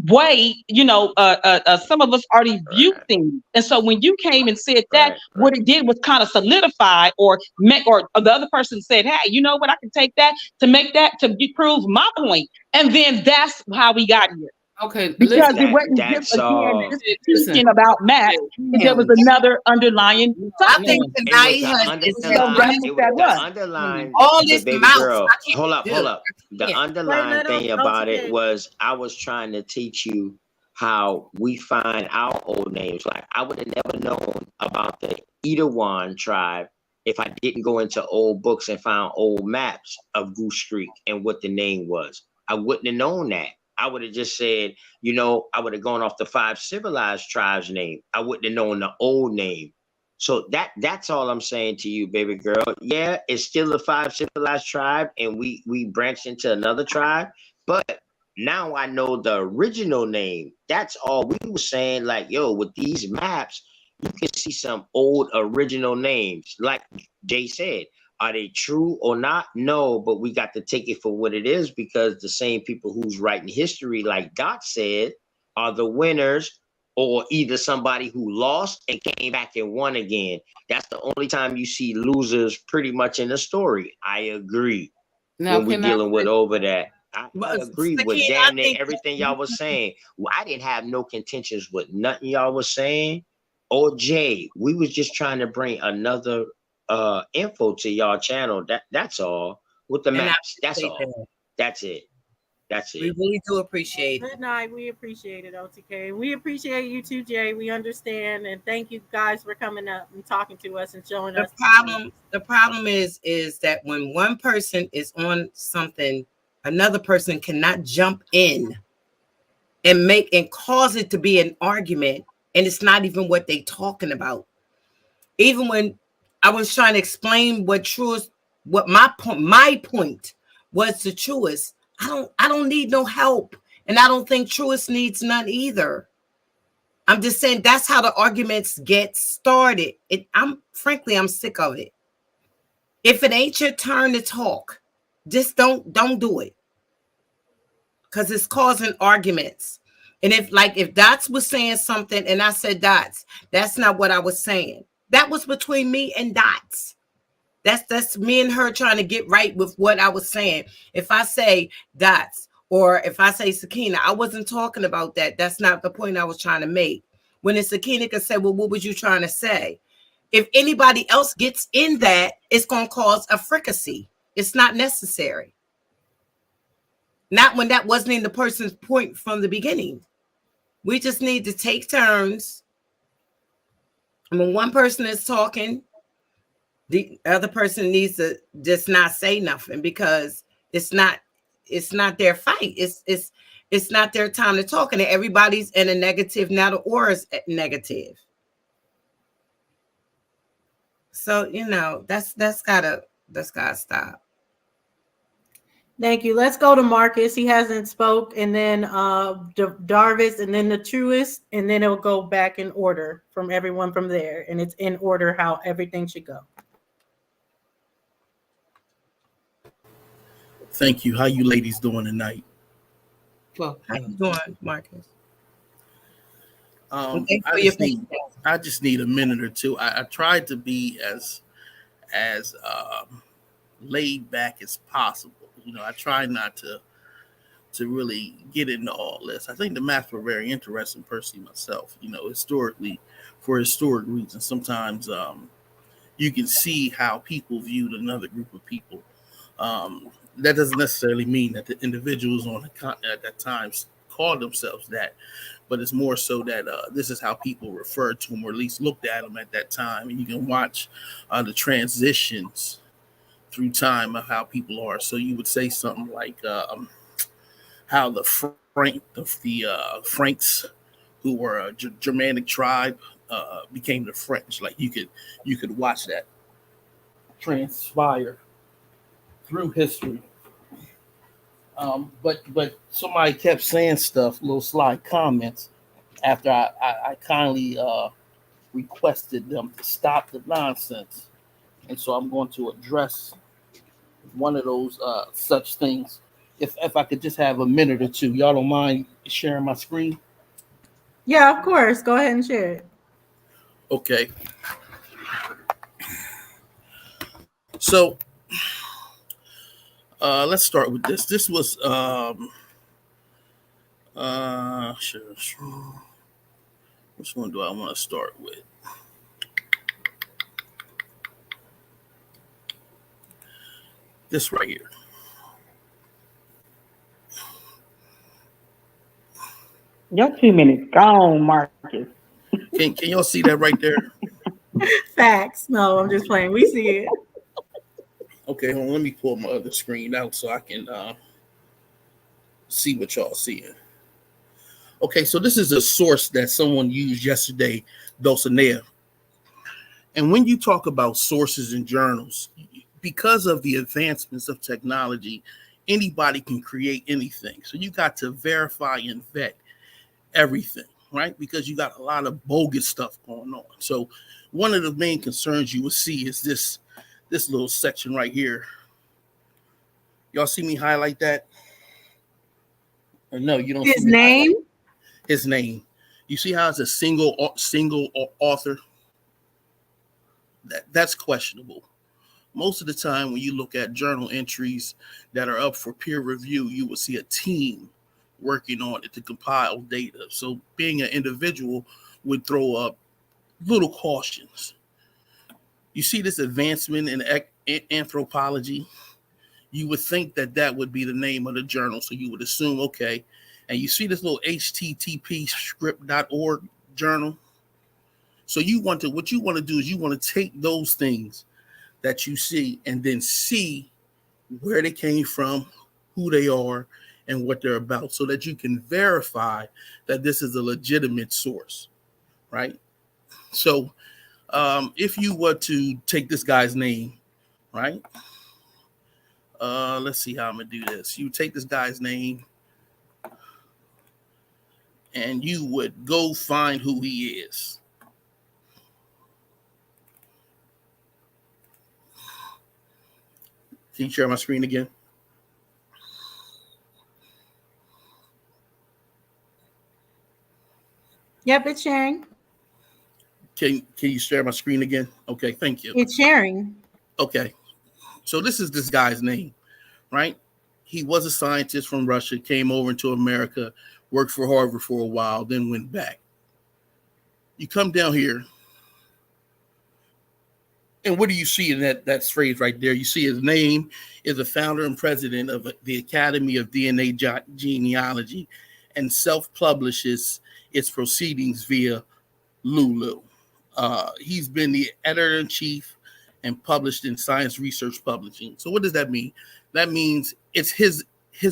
way, some of us already view Right, things. And so when you came and said that, right, what right. it did was kind of solidify or make, or the other person said, hey, you know what, I can take that to make that to prove my point. And then that's how we got here. Okay, Because listen. it wasn't just, That's again, all. just Listen. teaching about math, there was Damn. another underlying I substance. think No. It was tonight the is So all that's underlying. this It what was that the was. underlying. all But this baby mouth. I girl, can't hold up, do hold it. up. I The can't. Wait, underlying let him thing about it OTK. was I was trying to teach you how we find our old names. Like I would have never known about the Edawan tribe if I didn't go into old books and found old maps of Goose Creek and what the name was. I wouldn't have known that. I would have just said, I would have gone off the 5 civilized tribes name. I wouldn't have known the old name. So that's all I'm saying to you, baby girl. Yeah, it's still a 5 civilized tribe, and we branched into another tribe, but now I know the original name. That's all we were saying. Like, yo, with these maps, you can see some old original names. Like Jay said, are they true or not? No, but we got to take it for what it is because the same people who's writing history, like Doc said, are the winners or either somebody who lost and came back and won again. That's the only time you see losers pretty much in the story. I agree Now, when we can I dealing with say, over that. I But agree with Sakina, I damn near think everything y'all was saying. Well, I didn't have no contentions with nothing y'all was saying. Or Jay, we was just trying to bring another info to y'all channel. That's all. With the and I maps. That's appreciate all. that. That's it. That's We it. really do appreciate it. Good night. We appreciate it, OTK. We appreciate you too, Jay. We understand. And thank you guys for coming up and talking to us and showing The us. problem is that when one person is on something, another person cannot jump in and make and cause it to be an argument, and it's not even what they talking about. Even when I was trying to explain what my point was the truest. I don't need no help, and I don't think truest needs none either. I'm just saying that's how the arguments get started. I'm sick of it. If it ain't your turn to talk, just don't do it because it's causing arguments. And if Dots was saying something and I said Dots, that's not what I was saying. That was between me and Dots. That's me and her trying to get right with what I was saying. If I say Dots or if I say Sakina, I wasn't talking about that. That's not the point I was trying to make. When it's Sakina could say, well, what was you trying to say? If anybody else gets in that, it's going to cause a fricassee. It's not necessary. Not when that wasn't in the person's point from the beginning. We just need to take turns. And when one person is talking, the other person needs to just not say nothing because it's not their fight. It's not their time to talk, and everybody's in a negative. Now the aura's negative. So that's gotta stop. Thank you. Let's go to Marcus. He hasn't spoke, and then Darvis, and then the truest, and then it'll go back in order from everyone from there, and it's in order how everything should go. Thank you. How you ladies doing tonight? Well, how you doing, Marcus? I just need a minute or two. I tried to be as laid back as possible. I try not to really get into all this. I think the maps were very interesting personally myself, historically, for historic reasons. Sometimes you can see how people viewed another group of people That doesn't necessarily mean that the individuals on the continent at that time called themselves that, but it's more so that this is how people referred to them, or at least looked at them at that time. And you can watch the transitions through time of how people are. So you would say something like how the Franks, who were a Germanic tribe, became the French. Like you could watch that transpire through history. But somebody kept saying stuff, little sly comments, after I kindly requested them to stop the nonsense, and so I'm going to address one of those such things. If I could just have a minute or two, y'all don't mind sharing my screen? Yeah, of course. Go ahead and share it. Okay. So let's start with this. This was sure. Which one do I want to start with? This right here. Your 2 minutes gone, Marcus. Can y'all see that right there? Facts. No, I'm just playing. We see it. Okay, hold on, let me pull my other screen out so I can see what y'all seeing. Okay, so this is a source that someone used yesterday, Dulcinea. And when you talk about sources and journals, because of the advancements of technology, anybody can create anything. So you got to verify and vet everything, right? Because you got a lot of bogus stuff going on. So one of the main concerns you will see is this little section right here. Y'all see me highlight that? Or no, you don't His see me name? highlight his name. You see how it's a single author? That's questionable. Most of the time when you look at journal entries that are up for peer review, you will see a team working on it to compile data. So being an individual would throw up little cautions. You see this advancement in anthropology, you would think that that would be the name of the journal. So you would assume, okay, and you see this little http script.org journal. So what you want to do is you want to take those things that you see and then see where they came from, who they are, and what they're about, so that you can verify that this is a legitimate source, right? So if you were to take this guy's name, right? Let's see how I'm gonna do this. You take this guy's name and you would go find who he is. Can you share my screen again? Yep, it's sharing. Can you share my screen again? Okay, thank you. It's sharing. Okay, so this is this guy's name, right? He was a scientist from Russia, came over into America, worked for Harvard for a while, then went back. You come down here, and what do you see in that phrase right there? You see his name is the founder and president of the Academy of DNA Genealogy, and self-publishes its proceedings via Lulu. He's been the editor-in-chief and published in Science Research Publishing. So what does that mean? That means it's his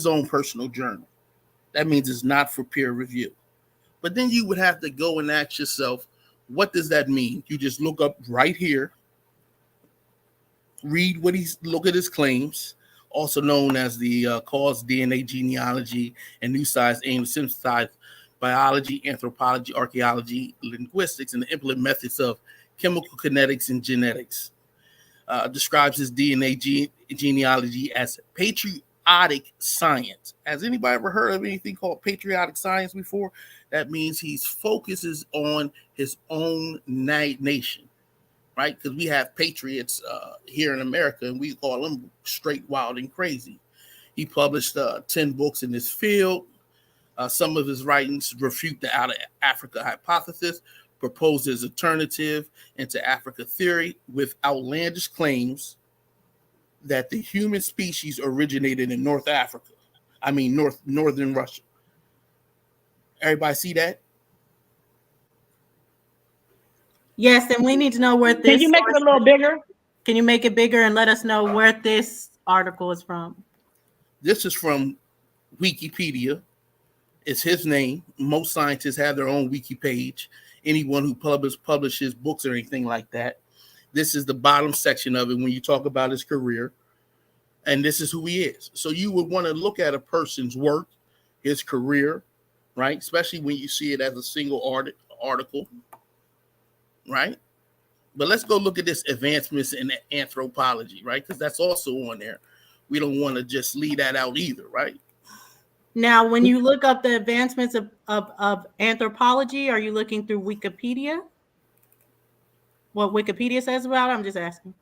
own personal journal. That means it's not for peer review. But then you would have to go and ask yourself, what does that mean? You just look up right here, look at his claims, also known as the cause DNA genealogy and new science aim to synthesize biology, anthropology, archaeology, linguistics, and the implement methods of chemical kinetics and genetics. Describes his DNA genealogy as patriotic science. Has anybody ever heard of anything called patriotic science before? That means he focuses on his own nation, right? Because we have patriots here in America, and we call them straight wild and crazy. He published 10 books in this field. Some of his writings refute the out of Africa hypothesis, proposes alternative into Africa theory with outlandish claims that the human species originated in North Africa. I mean, northern Russia. Everybody see that? Yes, and we need to know where this. Can you make it a little bigger? Can you make it bigger and let us know where this article is from? This is from Wikipedia. It's his name. Most scientists have their own wiki page. Anyone who publishes books or anything like that. This is the bottom section of it when you talk about his career. And this is who he is. So you would want to look at a person's work, his career, right? Especially when you see it as a single article, right? But let's go look at this advancements in anthropology, right? Because that's also on there. We don't want to just leave that out either, right? Now, when you look up the advancements of anthropology, are you looking through Wikipedia? What Wikipedia says about it? I'm just asking.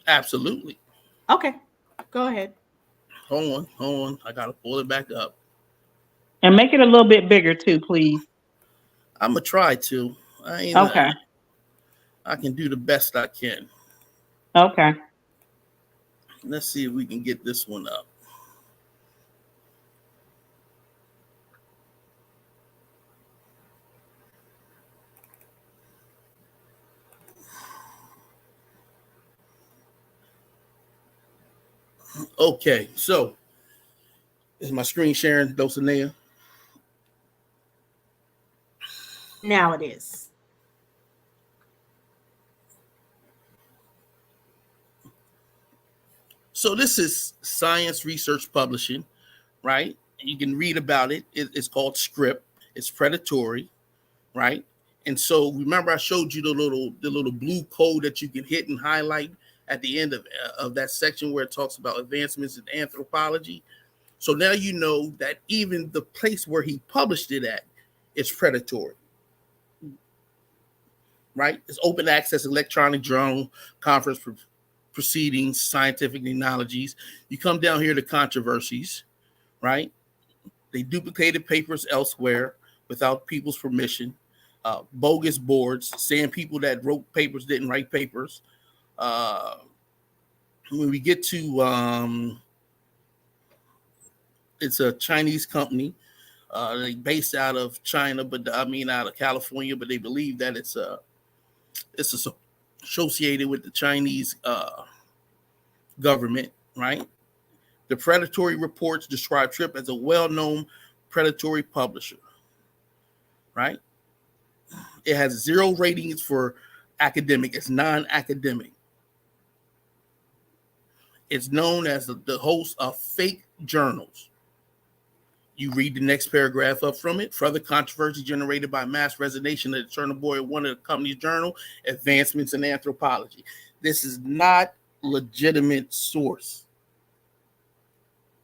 Absolutely. Okay, go ahead. Hold on. I got to pull it back up. And make it a little bit bigger too, please. I'm going to try to. Okay. I can do the best I can. Okay. Let's see if we can get this one up. Okay, so is my screen sharing, Dulcinea? Now it is. So this is Science Research Publishing, right? You can read about it. It's called Script. It's predatory, right? And so remember, I showed you the little blue code that you can hit and highlight at the end of that section where it talks about advancements in anthropology. So now you know that even the place where he published it at is predatory, right? It's open access, electronic journal, conference proceedings, scientific technologies. You come down here to controversies, right? They duplicated papers elsewhere without people's permission. Bogus boards, saying people that wrote papers didn't write papers. When we get to, it's a Chinese company. They based out of China, but out of California, but they believe that it's associated with the Chinese government, right? The predatory reports describe Tripp as a well-known predatory publisher, right? It has 0 ratings for academic. It's non-academic. It's known as the host of fake journals. You read the next paragraph up from it. Further controversy generated by mass resignation of the journal board of one of the company's journal, Advancements in Anthropology. This is not legitimate source.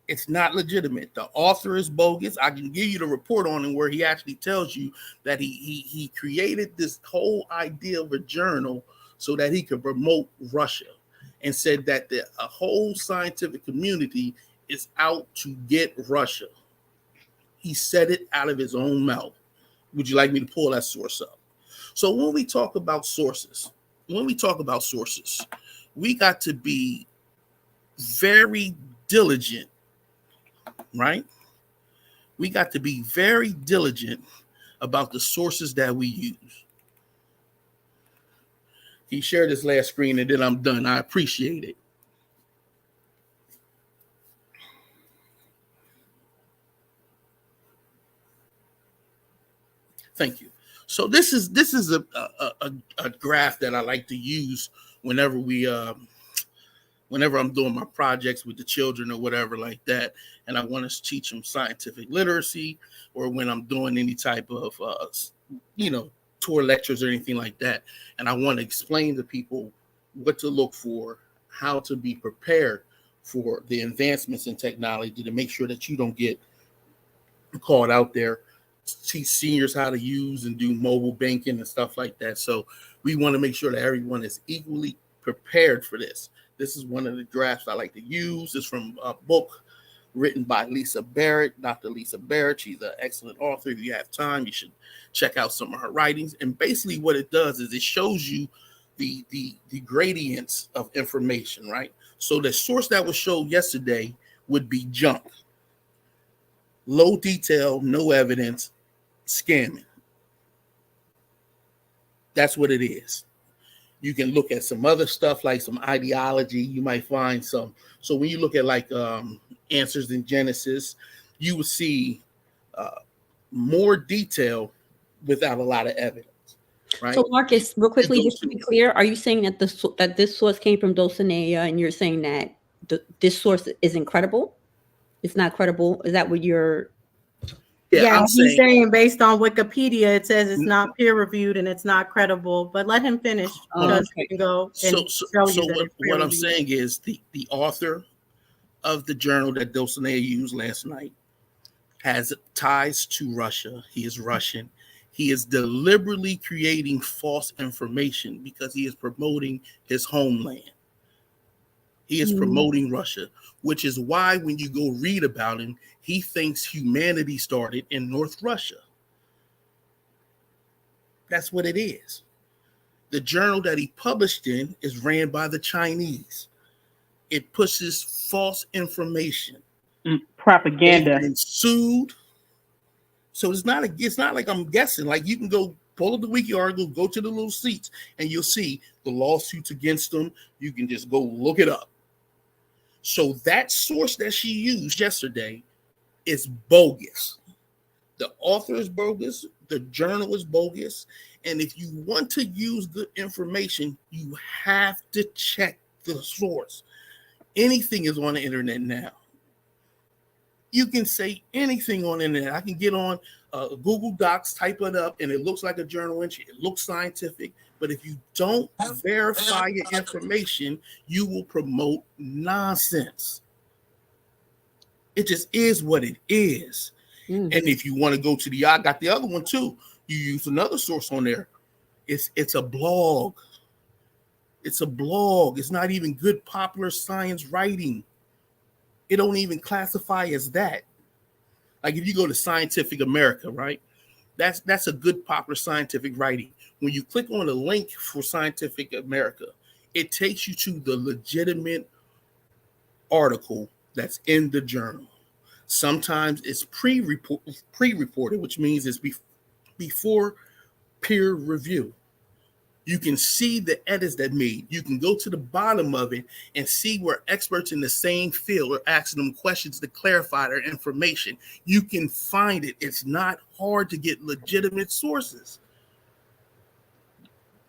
It's not legitimate. The author is bogus. I can give you the report on him where he actually tells you that he created this whole idea of a journal so that he could promote Russia, and said that a whole scientific community is out to get Russia. He said it out of his own mouth. Would you like me to pull that source up? So when we talk about sources, we got to be very diligent, right? We got to be very diligent about the sources that we use. Can you share this last screen and then I'm done? I appreciate it. Thank you. So this is a graph that I like to use whenever I'm doing my projects with the children or whatever like that, and I want to teach them scientific literacy, or when I'm doing any type of tour lectures or anything like that, and I want to explain to people what to look for, how to be prepared for the advancements in technology to make sure that you don't get caught out there. Teach seniors how to use and do mobile banking and stuff like that. So we want to make sure that everyone is equally prepared for this. This is one of the graphs I like to use. It's from a book written by Lisa Barrett, Dr. Lisa Barrett. She's an excellent author. If you have time, you should check out some of her writings. And basically what it does is it shows you the gradients of information, right? So the source that was showed yesterday would be junk, low detail, no evidence, scamming. That's what it is. You can look at some other stuff like some ideology. You might find some. So when you look at like answers in Genesis, you will see more detail without a lot of evidence. Right. So Marcus, real quickly, just to be clear, are you saying that this source came from Dulcinea, and you're saying that this source is incredible? It's not credible. Is that what you're? Yeah, he's saying based on Wikipedia, it says it's not peer reviewed and it's not credible. But let him finish because he can go and show you that it's what I'm saying is the author of the journal that Dulcinea used last night has ties to Russia. He is Russian. He is deliberately creating false information because he is promoting his homeland. He is promoting Russia, which is why when you go read about him, he thinks humanity started in North Russia. That's what it is. The journal that he published in is ran by the Chinese. It pushes false information. Propaganda. They've been sued. So it's not like I'm guessing. Like you can go pull up the wiki article, go to the little seats, and you'll see the lawsuits against them. You can just go look it up. So that source that she used yesterday is bogus. The author is bogus. The journal is bogus. And if you want to use good information, you have to check the source. Anything is on the internet now. You can say anything on the internet. I can get on Google Docs, type it up, and it looks like a journal entry. It looks scientific. But if you don't verify your information, you will promote nonsense. It just is what it is. And if you want to go to I got the other one too. You use another source on there. It's a blog. It's a blog. It's not even good popular science writing. It don't even classify as that. Like if you go to Scientific America, right? That's a good popular scientific writing. When you click on the link for Scientific America, it takes you to the legitimate article that's in the journal. Sometimes it's pre-reported, which means it's before peer review. You can see the edits that made. You can go to the bottom of it and see where experts in the same field are asking them questions to clarify their information. You can find it. It's not hard to get legitimate sources.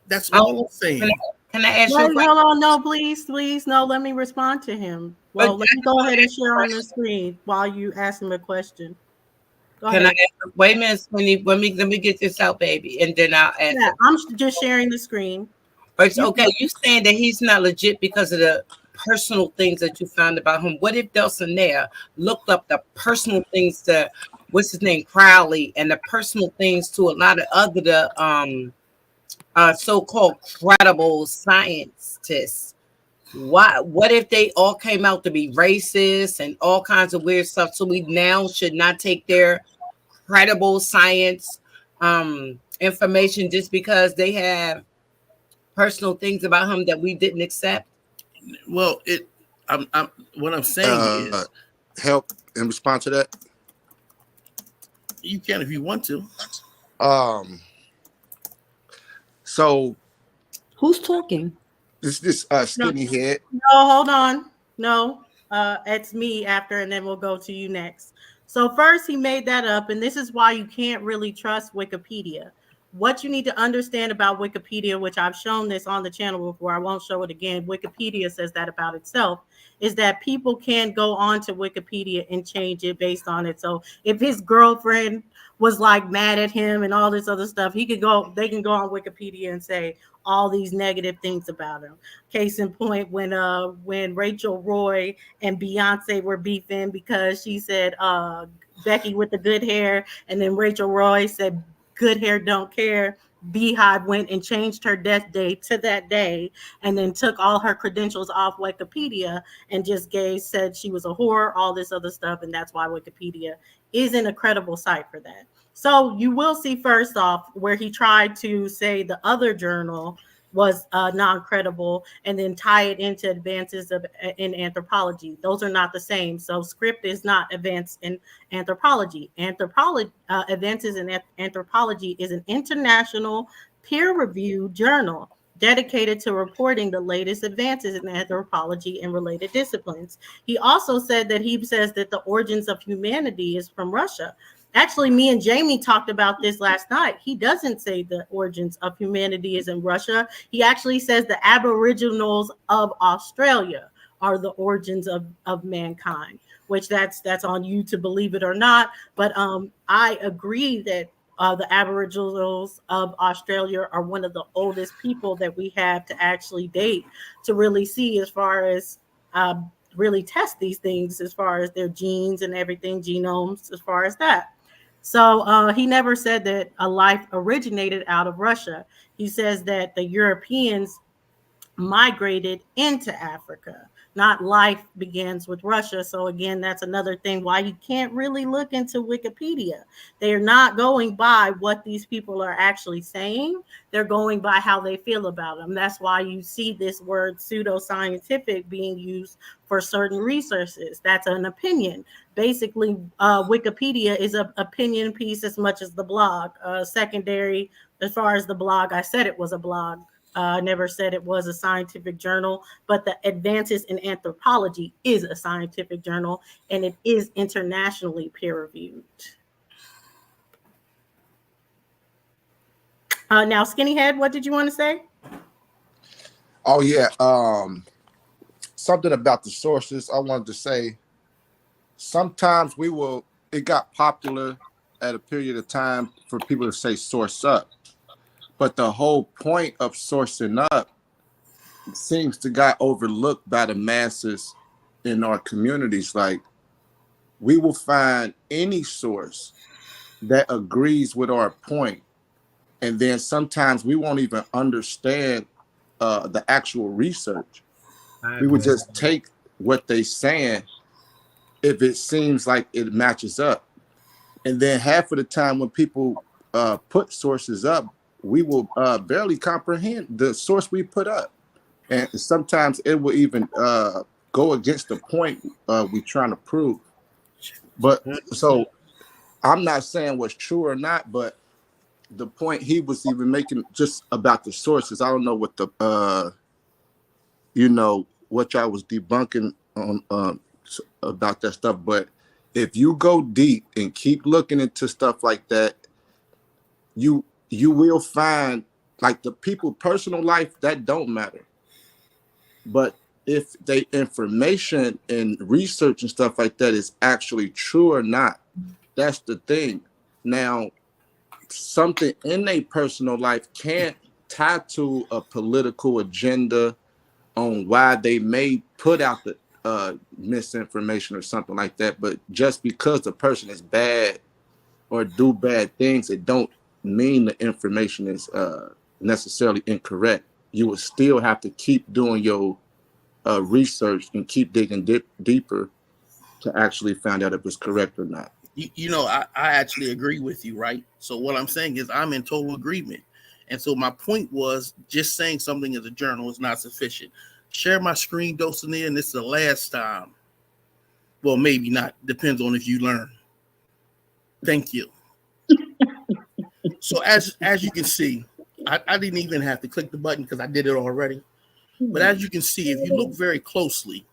That's all I'm saying. Can I ask you? Hold on, no, please, no. Let me respond to him. Well, let me go ahead and share on the screen while you ask him a question. Go ahead. Wait a minute, Sweeney. Let me get this out, baby, and then I'll ask. Yeah, I'm just sharing the screen. But it's okay. You saying that he's not legit because of the personal things that you found about him? What if Dulcinea looked up the personal things to what's his name, Crowley, and the personal things to a lot of other so-called credible scientists? What if they all came out to be racist and all kinds of weird stuff? So we now should not take their credible science information just because they have personal things about him that we didn't accept? Well, what I'm saying is help in response to that. You can if you want to. So who's talking? This skinny head. No, hold on. No, it's me after, and then we'll go to you next. So first, he made that up, and this is why you can't really trust Wikipedia. What you need to understand about Wikipedia, which I've shown this on the channel before, I won't show it again. Wikipedia says that about itself, is that people can go on to Wikipedia and change it based on it. So if his girlfriend was like mad at him and all this other stuff, they can go on Wikipedia and say all these negative things about him. Case in point, when Rachel Roy and Beyonce were beefing because she said Becky with the good hair, and then Rachel Roy said good hair don't care. Beehive went and changed her death date to that day and then took all her credentials off Wikipedia and just said she was a whore, all this other stuff, and that's why Wikipedia isn't a credible site for that. So you will see first off where he tried to say the other journal was non-credible, and then tie it into advances in anthropology. Those are not the same. So script is not advanced in anthropology. Advances in Anthropology is an international peer-reviewed journal dedicated to reporting the latest advances in anthropology and related disciplines. He also said that he says that the origins of humanity is from Russia. Actually, me and Jamie talked about this last night. He doesn't say the origins of humanity is in Russia. He actually says the Aboriginals of Australia are the origins of mankind, which that's on you to believe it or not. But I agree that the Aboriginals of Australia are one of the oldest people that we have to actually date to really see as far as really test these things as far as their genes and everything, genomes, as far as that. So he never said that a life originated out of Russia. He says that the Europeans migrated into Africa, not life begins with Russia. So again, that's another thing why you can't really look into Wikipedia. They are not going by what these people are actually saying. They're going by how they feel about them. That's why you see this word pseudoscientific being used for certain resources. That's an opinion. Basically, Wikipedia is an opinion piece as much as the blog. Secondary, as far as the blog, I said it was a blog. Never said it was a scientific journal, but the Advances in Anthropology is a scientific journal, and it is internationally peer-reviewed. Now, Skinnyhead, what did you want to say? Oh yeah, something about the sources. I wanted to say sometimes it got popular at a period of time for people to say source up, but the whole point of sourcing up seems to got overlooked by the masses in our communities. Like, we will find any source that agrees with our point, and then sometimes we won't even understand the actual research. We would just take what they saying if it seems like it matches up, and then half of the time when people put sources up, we will barely comprehend the source we put up. And sometimes it will even go against the point we're trying to prove. But so I'm not saying what's true or not, but the point he was even making just about the sources, I don't know what the what y'all was debunking on about that stuff, but if you go deep and keep looking into stuff like that, you will find, like, the people personal life that don't matter. But if the information and research and stuff like that is actually true or not, that's the thing. Now, something in their personal life can't tie to a political agenda on why they may put out the misinformation or something like that. But just because the person is bad or do bad things, it don't mean the information is necessarily incorrect. You will still have to keep doing your research and keep digging deeper to actually find out if it's correct or not. I actually agree with you, right? So what I'm saying is I'm in total agreement. And so my point was, just saying something as a journal is not sufficient. Share my screen, Dulcinea, and this is the last time. Well, maybe not. Depends on if you learn. Thank you. So as you can see, I didn't even have to click the button because I did it already. But as you can see, if you look very closely,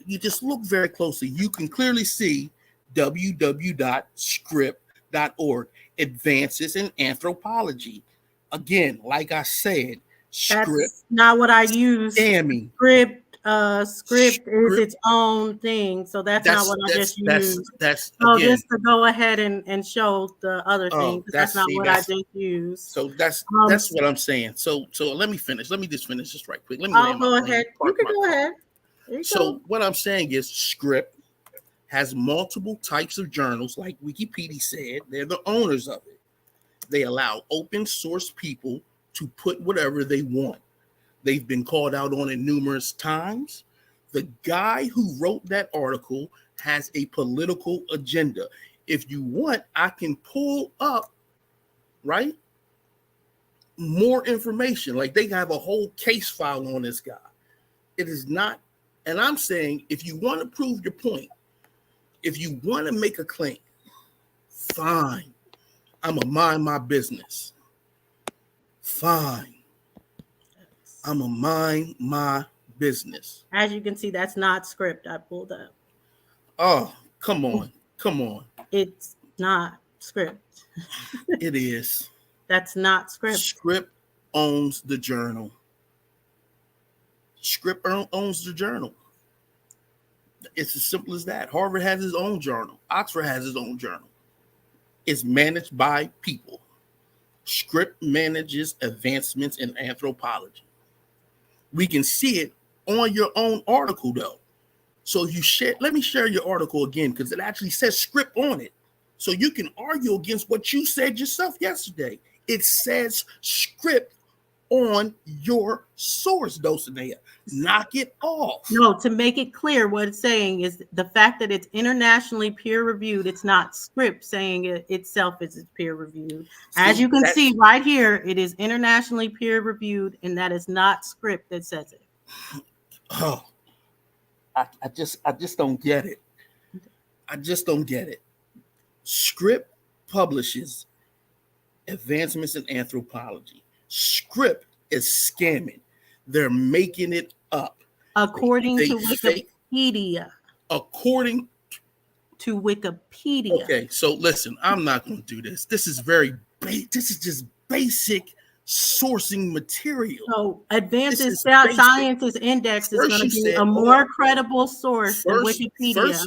you just look very closely, you can clearly see www.script.org, Advances in Anthropology. Again, like I said, script. That's not what I use. Scammy. Script is its own thing, so that's not what I just used. That's so again, just to go ahead and show the other thing, that's not what I just used. So that's what I'm saying. So let me finish. Let me just finish this right quick. Let me go ahead. You can go ahead. So what I'm saying is, Script has multiple types of journals, like Wikipedia said. They're the owners of it. They allow open source people to put whatever they want. They've been called out on it numerous times. The guy who wrote that article has a political agenda. If you want, I can pull up, right? more information. Like they have a whole case file on this guy. It is not, and I'm saying if you want to prove your point, if you want to make a claim, fine. I'm going to mind my business. Fine. I'm going to mind my business. As you can see, that's not script I pulled up. Oh, come on. Come on. It's not script. It is. That's not script. Script owns the journal. Script owns the journal. It's as simple as that. Harvard has his own journal. Oxford has his own journal. It's managed by people. Script manages advancements in anthropology. We can see it on your own article, though. So you share. Let me share your article again because it actually says script on it. So you can argue against what you said yourself yesterday. It says script on your source, Dulcinea. Knock it off. No, to make it clear, what it's saying is the fact that it's internationally peer reviewed. It's not script saying it itself is peer reviewed. As you can see right here, it is internationally peer reviewed, and that is not script that says it. Oh, I just don't get it. I just don't get it. Script publishes advancements in anthropology. Script is scamming. They're making it up. According to Wikipedia. According to Wikipedia. Okay, so listen, I'm not going to do this. This is this is just basic sourcing material. So Advanced Sciences Index is going to be a more credible source than Wikipedia.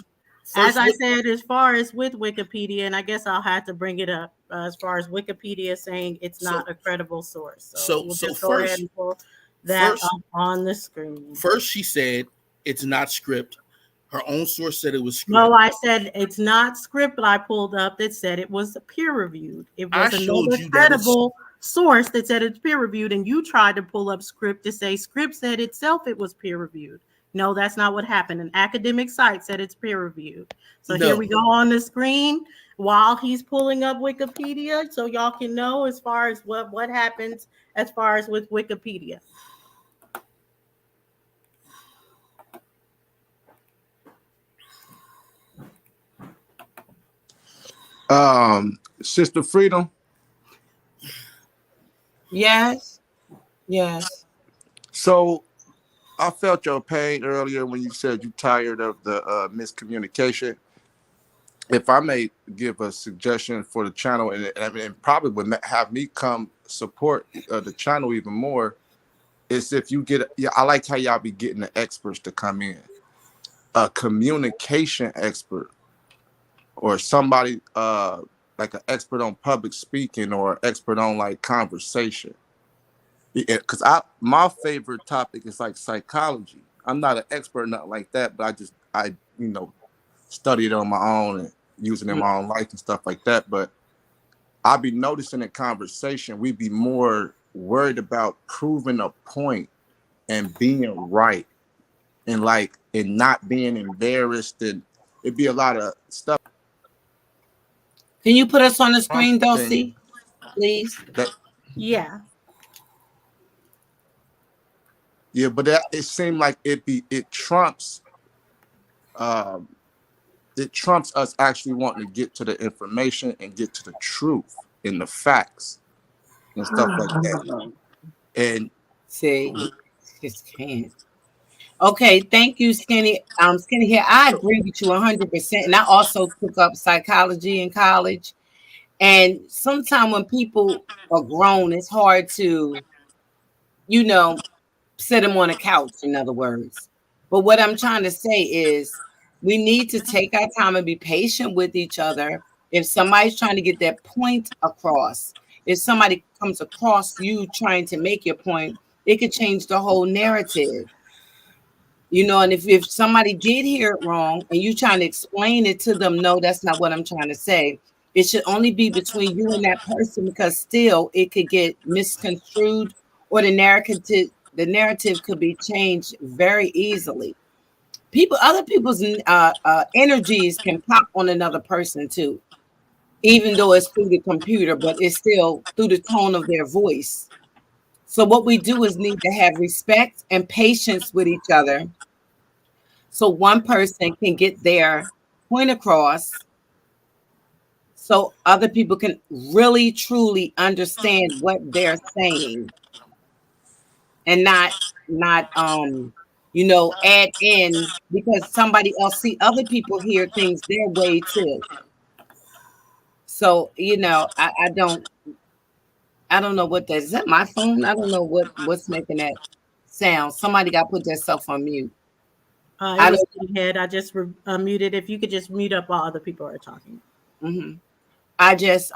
As I said, as far as with Wikipedia, and I guess I'll have to bring it up as far as Wikipedia saying it's not a credible source. So we'll just go ahead and pull that up on the screen. First, she said it's not script. Her own source said it was script. No, I said it's not script, but I pulled up that said it was peer reviewed. It was another credible source that said it's peer reviewed, and you tried to pull up script to say script said itself it was peer reviewed. No, that's not what happened. An academic site said it's peer reviewed. So here we go on the screen while he's pulling up Wikipedia, so y'all can know as far as what happens as far as with Wikipedia. Sister Freedom. Yes. Yes. So I felt your pain earlier when you said you're tired of the miscommunication. If I may give a suggestion for the channel, and probably would have me come support the channel even more, is if you get, I like how y'all be getting the experts to come in, a communication expert or somebody like an expert on public speaking or an expert on like conversation. Because my favorite topic is like psychology. I'm not an expert, nothing like that, but I study it on my own and using it in my own life and stuff like that. But I'll be noticing in conversation, we'd be more worried about proving a point and being right and not being embarrassed. And it'd be a lot of stuff. Can you put us on the screen, Dulcie, please? Yeah. Yeah, but it seemed like it trumps us actually wanting to get to the information and get to the truth and the facts and stuff like that. And see, just can't. Okay, thank you, Skinny. Skinny here. I agree with you 100%. And I also took up psychology in college. And sometimes when people are grown, it's hard to, sit them on a couch, in other words. But what I'm trying to say is we need to take our time and be patient with each other. If somebody's trying to get their point across, if somebody comes across you trying to make your point, it could change the whole narrative. And if somebody did hear it wrong and you trying to explain it to them, no, that's not what I'm trying to say. It should only be between you and that person, because still it could get misconstrued or the narrative could be changed very easily. Other people's energies can pop on another person too, even though it's through the computer, but it's still through the tone of their voice. So what we do is need to have respect and patience with each other, so one person can get their point across, so other people can really truly understand what they're saying, and not add in because somebody else see other people hear things their way too. So I don't know what that is. That my phone? I don't know what's making that sound. Somebody got to put themselves on mute. It I was don't. Kitty Head. I just muted. If you could just mute up while other people are talking. Mhm. I just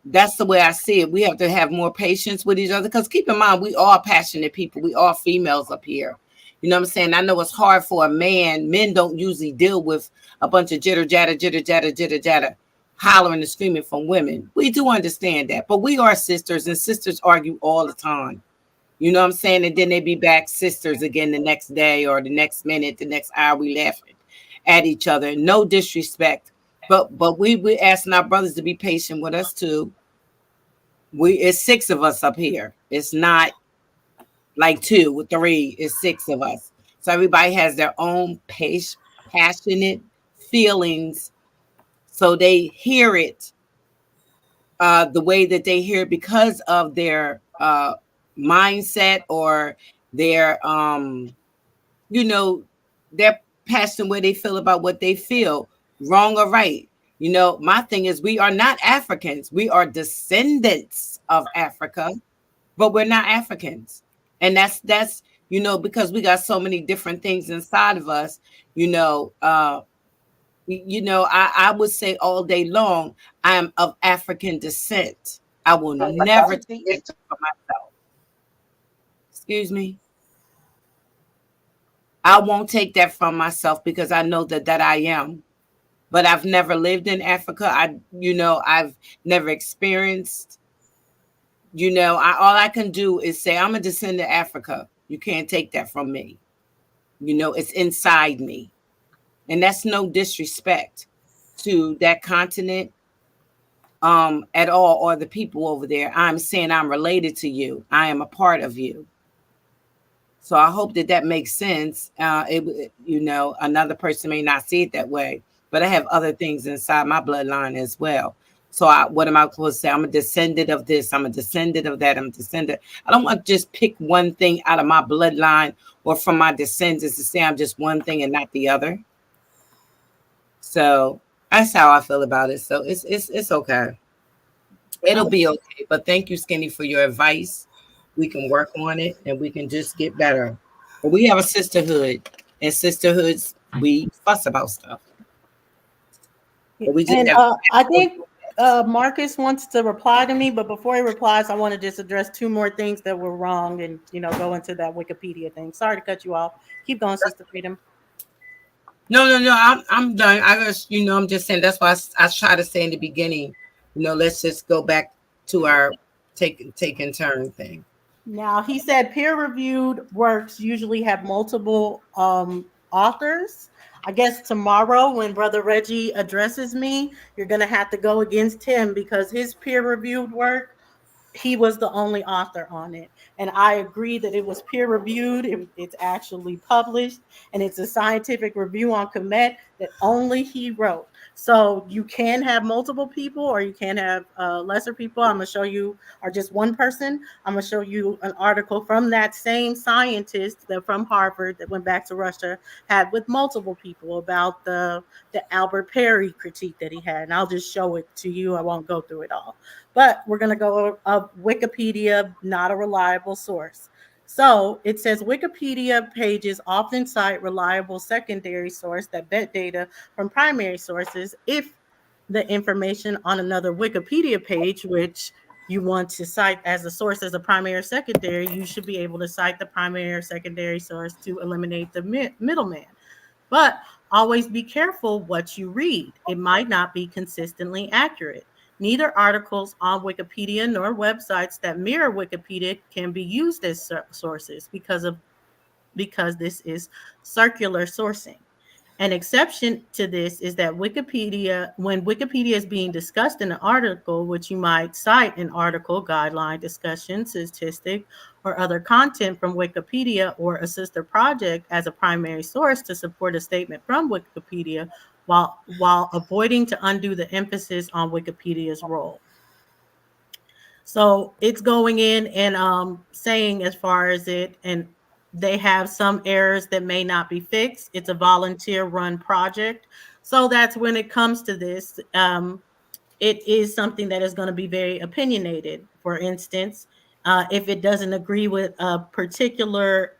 that's the way I see it. We have to have more patience with each other, because keep in mind we are passionate people. We are females up here. You know what I'm saying? I know it's hard for a man. Men don't usually deal with a bunch of jitter jatter, hollering and screaming from women. We do understand that, but we are sisters, and sisters argue all the time. You know what I'm saying? And then they be back sisters again the next day or the next minute, the next hour. We laughing at each other. No disrespect, but we asking our brothers to be patient with us too. It's six of us up here. It's not like two or three. It's six of us. So everybody has their own passionate feelings. So they hear it the way that they hear it because of their mindset or their you know, they're passionate where they feel about what they feel, wrong or right. My thing is we are not Africans. We are descendants of Africa, but we're not Africans. And that's because we got so many different things inside of us, I would say all day long, I am of African descent. I will never take it for myself. Excuse me. I won't take that from myself because I know that I am. But I've never lived in Africa. I've never experienced. All I can do is say I'm a descendant of Africa. You can't take that from me. It's inside me, and that's no disrespect to that continent at all, or the people over there. I'm saying I'm related to you. I am a part of you. So I hope that makes sense. Another person may not see it that way, but I have other things inside my bloodline as well. So what am I supposed to say? I'm a descendant of this. I'm a descendant of that. I'm a descendant. I don't want to just pick one thing out of my bloodline or from my descendants to say I'm just one thing and not the other. So that's how I feel about it. So it's okay. It'll be okay. But thank you, Skinny, for your advice. We can work on it and we can just get better. But we have a sisterhood, and sisterhoods, we fuss about stuff. But we just And have I think Marcus wants to reply to me, but before he replies, I want to just address two more things that were wrong and go into that Wikipedia thing. Sorry to cut you off. Keep going, Sister Freedom. No. I'm done. I'm just saying that's why I try to say in the beginning, let's just go back to our taking turn thing. Now, he said peer-reviewed works usually have multiple authors. I guess tomorrow when Brother Reggie addresses me, you're going to have to go against him because his peer-reviewed work, he was the only author on it. And I agree that it was peer reviewed. It's actually published and it's a scientific review on Komet that only he wrote. So you can have multiple people or you can have lesser people. I'm going to show you, or just one person. I'm going to show you an article from that same scientist that from Harvard that went back to Russia had with multiple people about the Albert Perry critique that he had. And I'll just show it to you. I won't go through it all. But we're going to go of Wikipedia, not a reliable source. So it says Wikipedia pages often cite reliable secondary source that vet data from primary sources. If the information on another Wikipedia page, which you want to cite as a source as a primary or secondary, you should be able to cite the primary or secondary source to eliminate the middleman. But always be careful what you read. It might not be consistently accurate. Neither articles on Wikipedia nor websites that mirror Wikipedia can be used as sources because this is circular sourcing. An exception to this is that Wikipedia, when Wikipedia is being discussed in an article, which you might cite an article, guideline, discussion, statistic, or other content from Wikipedia or a sister project as a primary source to support a statement from Wikipedia, while avoiding to undo the emphasis on Wikipedia's role. So it's going in and saying as far as it, and they have some errors that may not be fixed. It's a volunteer run project. So that's when it comes to this. It is something that is going to be very opinionated. For instance, if it doesn't agree with a particular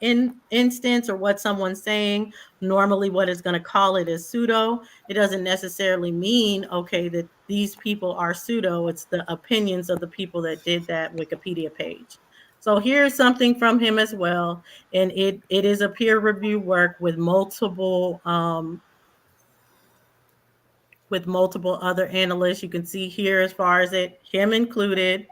instance or what someone's saying, normally what it's going to call it is pseudo. It doesn't necessarily mean, okay, that these people are pseudo. It's the opinions of the people that did that Wikipedia page. So here's something from him as well. And it is a peer review work with multiple other analysts. You can see here as far as it, him included,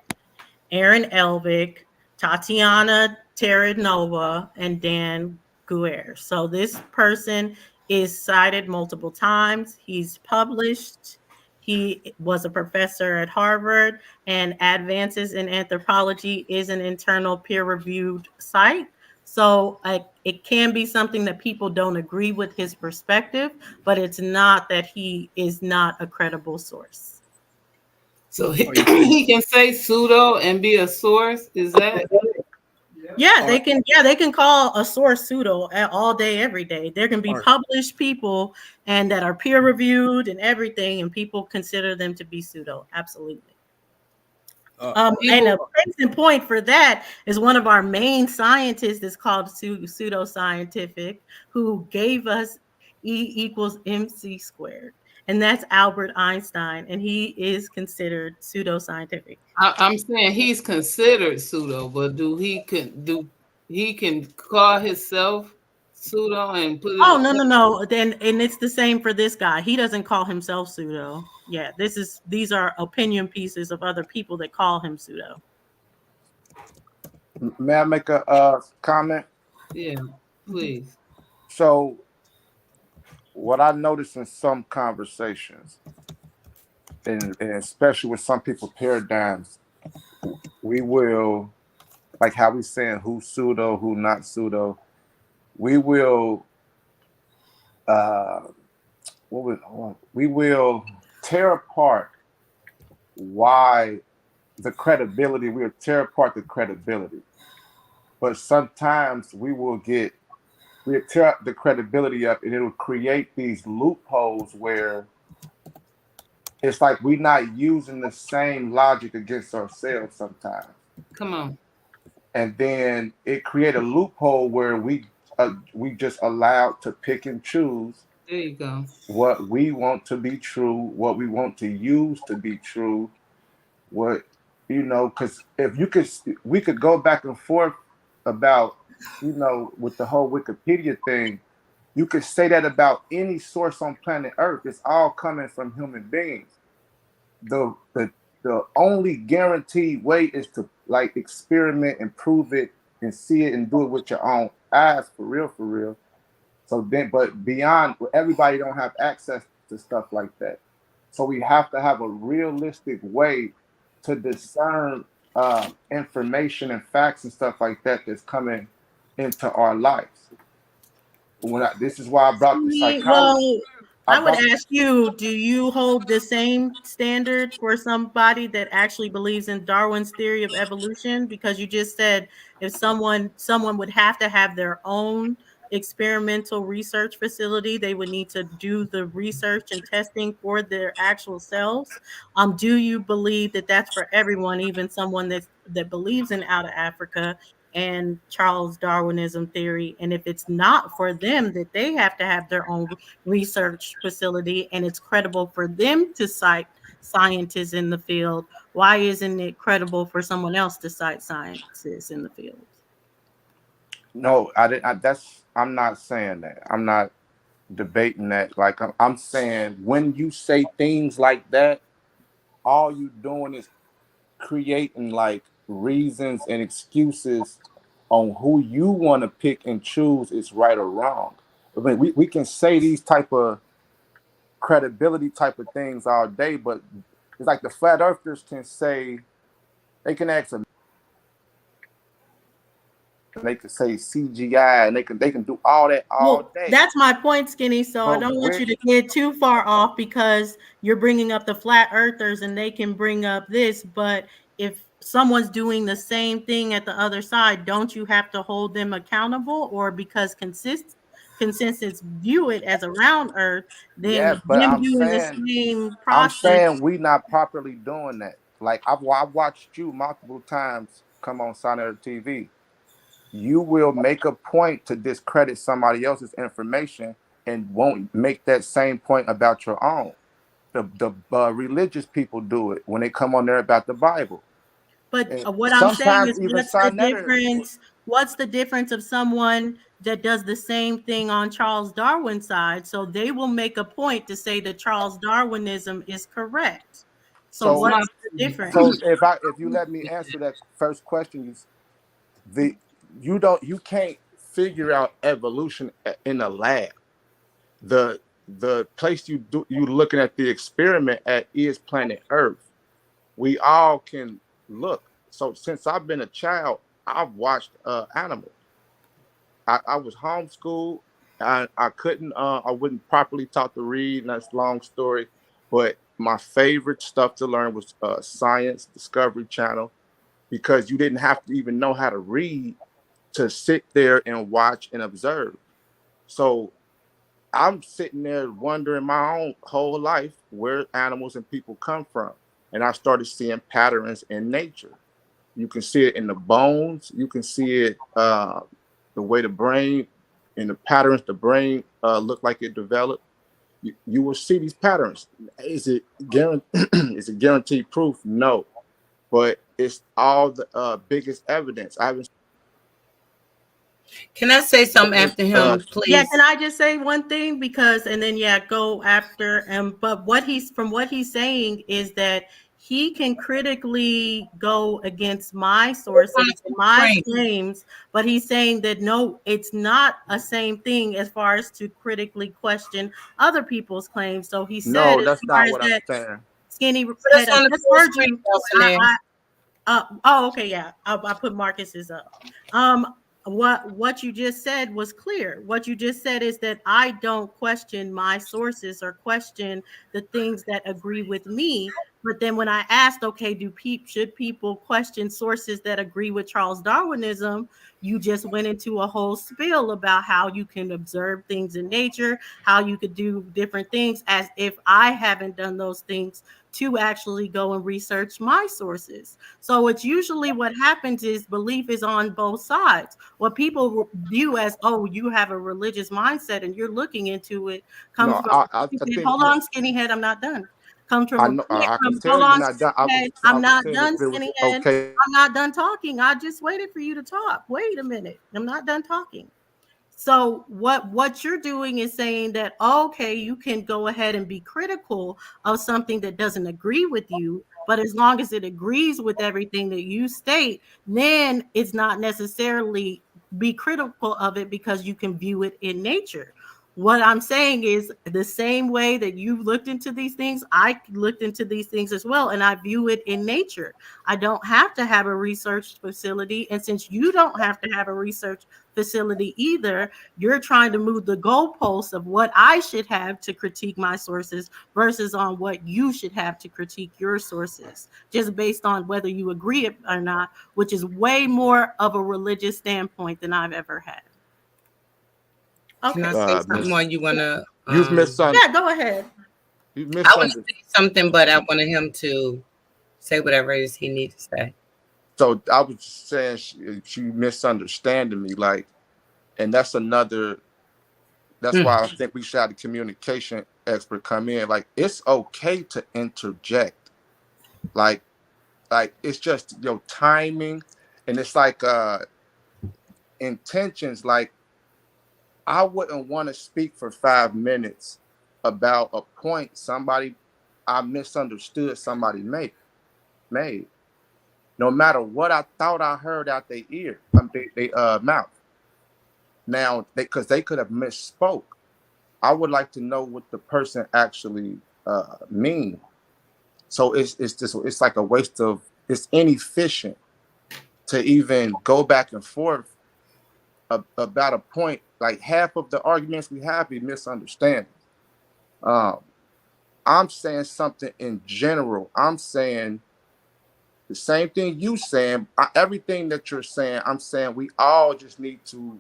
Aaron Elvick, Tatiana Terranova, and Dan Guer. So this person is cited multiple times. He's published. He was a professor at Harvard, and Advances in Anthropology is an internal peer-reviewed site. So it can be something that people don't agree with his perspective, but it's not that he is not a credible source. So he can say pseudo and be a source. Is that? Yeah, they can. Yeah, they can call a source pseudo all day, every day. There can be published people and that are peer reviewed and everything, and people consider them to be pseudo. Absolutely. And a case in point for that is one of our main scientists is called pseudoscientific, who gave us E equals MC squared. And that's Albert Einstein, and he is considered pseudoscientific. I'm saying he's considered pseudo, but he can call himself pseudo and put it? Oh, no. Then and it's the same for this guy. He doesn't call himself pseudo. Yeah, these are opinion pieces of other people that call him pseudo. May I make a comment? Yeah, please. So, what I noticed in some conversations, and especially with some people paradigms, we will, like how we saying who's pseudo, who not pseudo, we will we will tear apart why the credibility, we'll tear apart the credibility. But sometimes we'll tear the credibility up, and it'll create these loopholes where it's like we're not using the same logic against ourselves sometimes. Come on. And then it create a loophole where we just allowed to pick and choose. There you go. What we want to be true, what we want to use to be true, because we could go back and forth about, with the whole Wikipedia thing. You could say that about any source on planet Earth. It's all coming from human beings. The only guaranteed way is to like experiment and prove it and see it and do it with your own eyes, for real. So then, but beyond, everybody don't have access to stuff like that. So we have to have a realistic way to discern information and facts and stuff like that that's coming into our lives. This is why I brought the psychology. Well, I would ask you, do you hold the same standard for somebody that actually believes in Darwin's theory of evolution? Because you just said if someone would have to have their own experimental research facility, they would need to do the research and testing for their actual cells. Do you believe that that's for everyone, even someone that believes in out of Africa and Charles Darwinism theory? And if it's not for them, that they have to have their own research facility and it's credible for them to cite scientists in the field, why isn't it credible for someone else to cite scientists in the field? No, I didn't. I'm not saying that. I'm not debating that. Like I'm saying, when you say things like that, all you doing is creating like reasons and excuses on who you want to pick and choose is right or wrong. I mean, we can say these type of credibility type of things all day, but it's like the flat earthers can say, they can ask a, and they can say CGI, and they can do all that all Well, day. that's my point, Skinny. So I But don't want where you to get too far off because you're bringing up the flat earthers and they can bring up this. But if someone's doing the same thing at the other side, don't you have to hold them accountable? Or because consensus view it as a round earth, then yeah, but them doing the same I'm process. saying we not properly doing that. Like I've watched you multiple times come on Sonnet TV. You will make a point to discredit somebody else's information and won't make that same point about your own. The religious people do it when they come on there about the Bible. But And what I'm saying sometimes is, even what's the Sonnetter. difference? What's the difference of someone that does the same thing on Charles Darwin's side? So they will make a point to say that Charles Darwinism is correct. So So what's the difference? so if you let me answer that first question, the you can't figure out evolution in a lab. The place you looking at the experiment at is planet Earth. We all can look. So since I've been a child, I've watched animals. I was homeschooled. I couldn't I wasn't properly taught to read, and that's a long story. But my favorite stuff to learn was Science Discovery Channel, because you didn't have to even know how to read to sit there and watch and observe. So I'm sitting there wondering my own whole life where animals and people come from. And I started seeing patterns in nature. You can see it in the bones. You can see it the way the brain and the patterns the brain look like it developed. You will see these patterns. Is it is it guaranteed proof? No, but it's all the biggest evidence. I haven't. Can I say something after him, Yeah, please? can I just say one thing? Because and then yeah, go after but what he's saying is that he can critically go against my sources, my claims, but he's saying that no, it's not a same thing as far as to critically question other people's claims. So he said No, as that's far not as what I'm that saying. Skinny Put head, us I on the just full heard screen you. over there. Oh, okay, yeah. I put Marcus's up. Um, what you just said was clear. What you just said is that I don't question my sources or question the things that agree with me. But then when I asked, okay, should people question sources that agree with Charles Darwinism? You just went into a whole spiel about how you can observe things in nature, how you could do different things, as if I haven't done those things to actually go and research my sources. So it's usually what happens is belief is on both sides. What people view as, oh, you have a religious mindset and you're looking into it, comes No, from, I think hold on, skinny head, I'm not done. Comes from I a know. point I can from, tell hold you're on, not done. skinny head, I I'm was not saying done, if it was skinny head. okay. I'm not done talking. I just waited for you to talk. Wait a minute. I'm not done talking. So what you're doing is saying that okay, you can go ahead and be critical of something that doesn't agree with you, but as long as it agrees with everything that you state, then it's not necessarily be critical of it because you can view it in nature. What I'm saying is the same way that you've looked into these things, I looked into these things as well, and I view it in nature. I don't have to have a research facility, and since you don't have to have a research facility either, you're trying to move the goalposts of what I should have to critique my sources versus on what you should have to critique your sources, just based on whether you agree or not, which is way more of a religious standpoint than I've ever had. Can Okay. I say something more? You wanna? You've misunderstood. Yeah, go ahead. You I want to misunderstood. say something, but I wanted him to say whatever it is he needs to say. So I was just saying she misunderstanding me, like, and that's another. That's why I think we should have the communication expert come in. Like, it's okay to interject. Like, it's just your timing, and it's like intentions. Like, I wouldn't want to speak for 5 minutes about a point somebody I misunderstood somebody made. No matter what I thought I heard out their ear, they mouth. Now, because they could have misspoke. I would like to know what the person actually mean. So it's like a waste of, it's inefficient to even go back and forth about a point. Like half of the arguments we have be misunderstandings. Um, I'm saying something in general. I'm saying the same thing you saying. Everything that you're saying, I'm saying we all just need to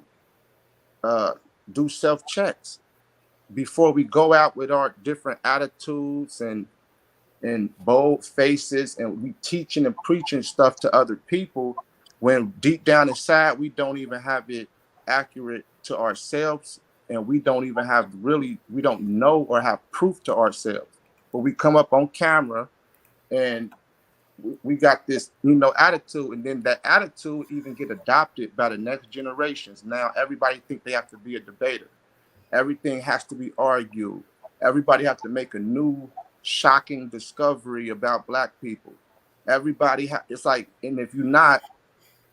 uh, do self checks before we go out with our different attitudes and bold faces, and we teaching and preaching stuff to other people when deep down inside we don't even have it accurate to ourselves, and we don't even have really, we don't know or have proof to ourselves, but we come up on camera and we got this, attitude, and then that attitude even get adopted by the next generations. Now everybody think they have to be a debater. Everything has to be argued. Everybody has to make a new shocking discovery about Black people. It's like, and if you're not,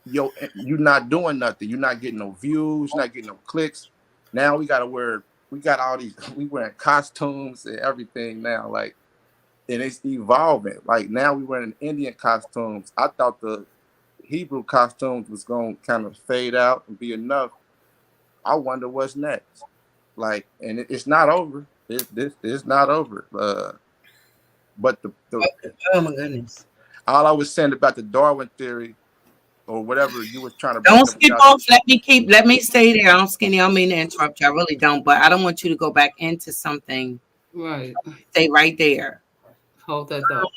you're not doing nothing. You're not getting no views. You're not getting no clicks. Now we got all these. We wearing costumes and everything now. Like, and it's evolving. Like now we wearing Indian costumes. I thought the Hebrew costumes was gonna kind of fade out and be enough. I wonder what's next. Like, and it's not over. It's not over. But oh my goodness. All I was saying about the Darwin theory or whatever you was trying to bring Don't up skip about, off. Let me stay there. I don't mean to interrupt you. I really don't, but I don't want you to go back into something. Right. Stay right there. Hold that thought.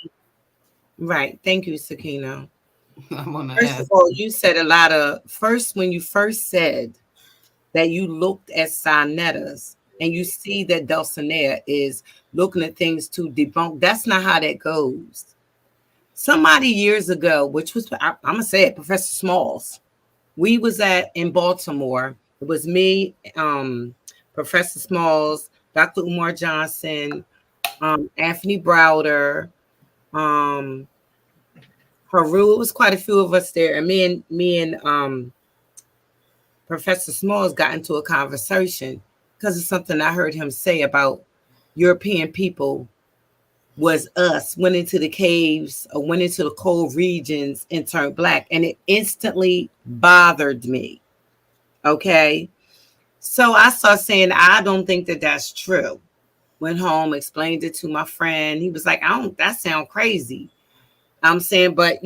Right. Thank you, Sakina. I'm gonna First ask. of all, you said a lot of when you first said that you looked at Sonetas and you see that Dulcinea is looking at things to debunk. That's not how that goes. Somebody years ago, which was I'm gonna say it, Professor Smalls. We was in Baltimore. It was me, Professor Smalls, Dr. Umar Johnson, Anthony Browder, Haru. It was quite a few of us there, and me and Professor Smalls got into a conversation because of something I heard him say about European people was us, went into the caves or went into the cold regions and turned Black, and it instantly bothered me. Okay. So I started saying, I don't think that that's true. Went home, explained it to my friend. He was like, that sounds crazy. I'm saying, but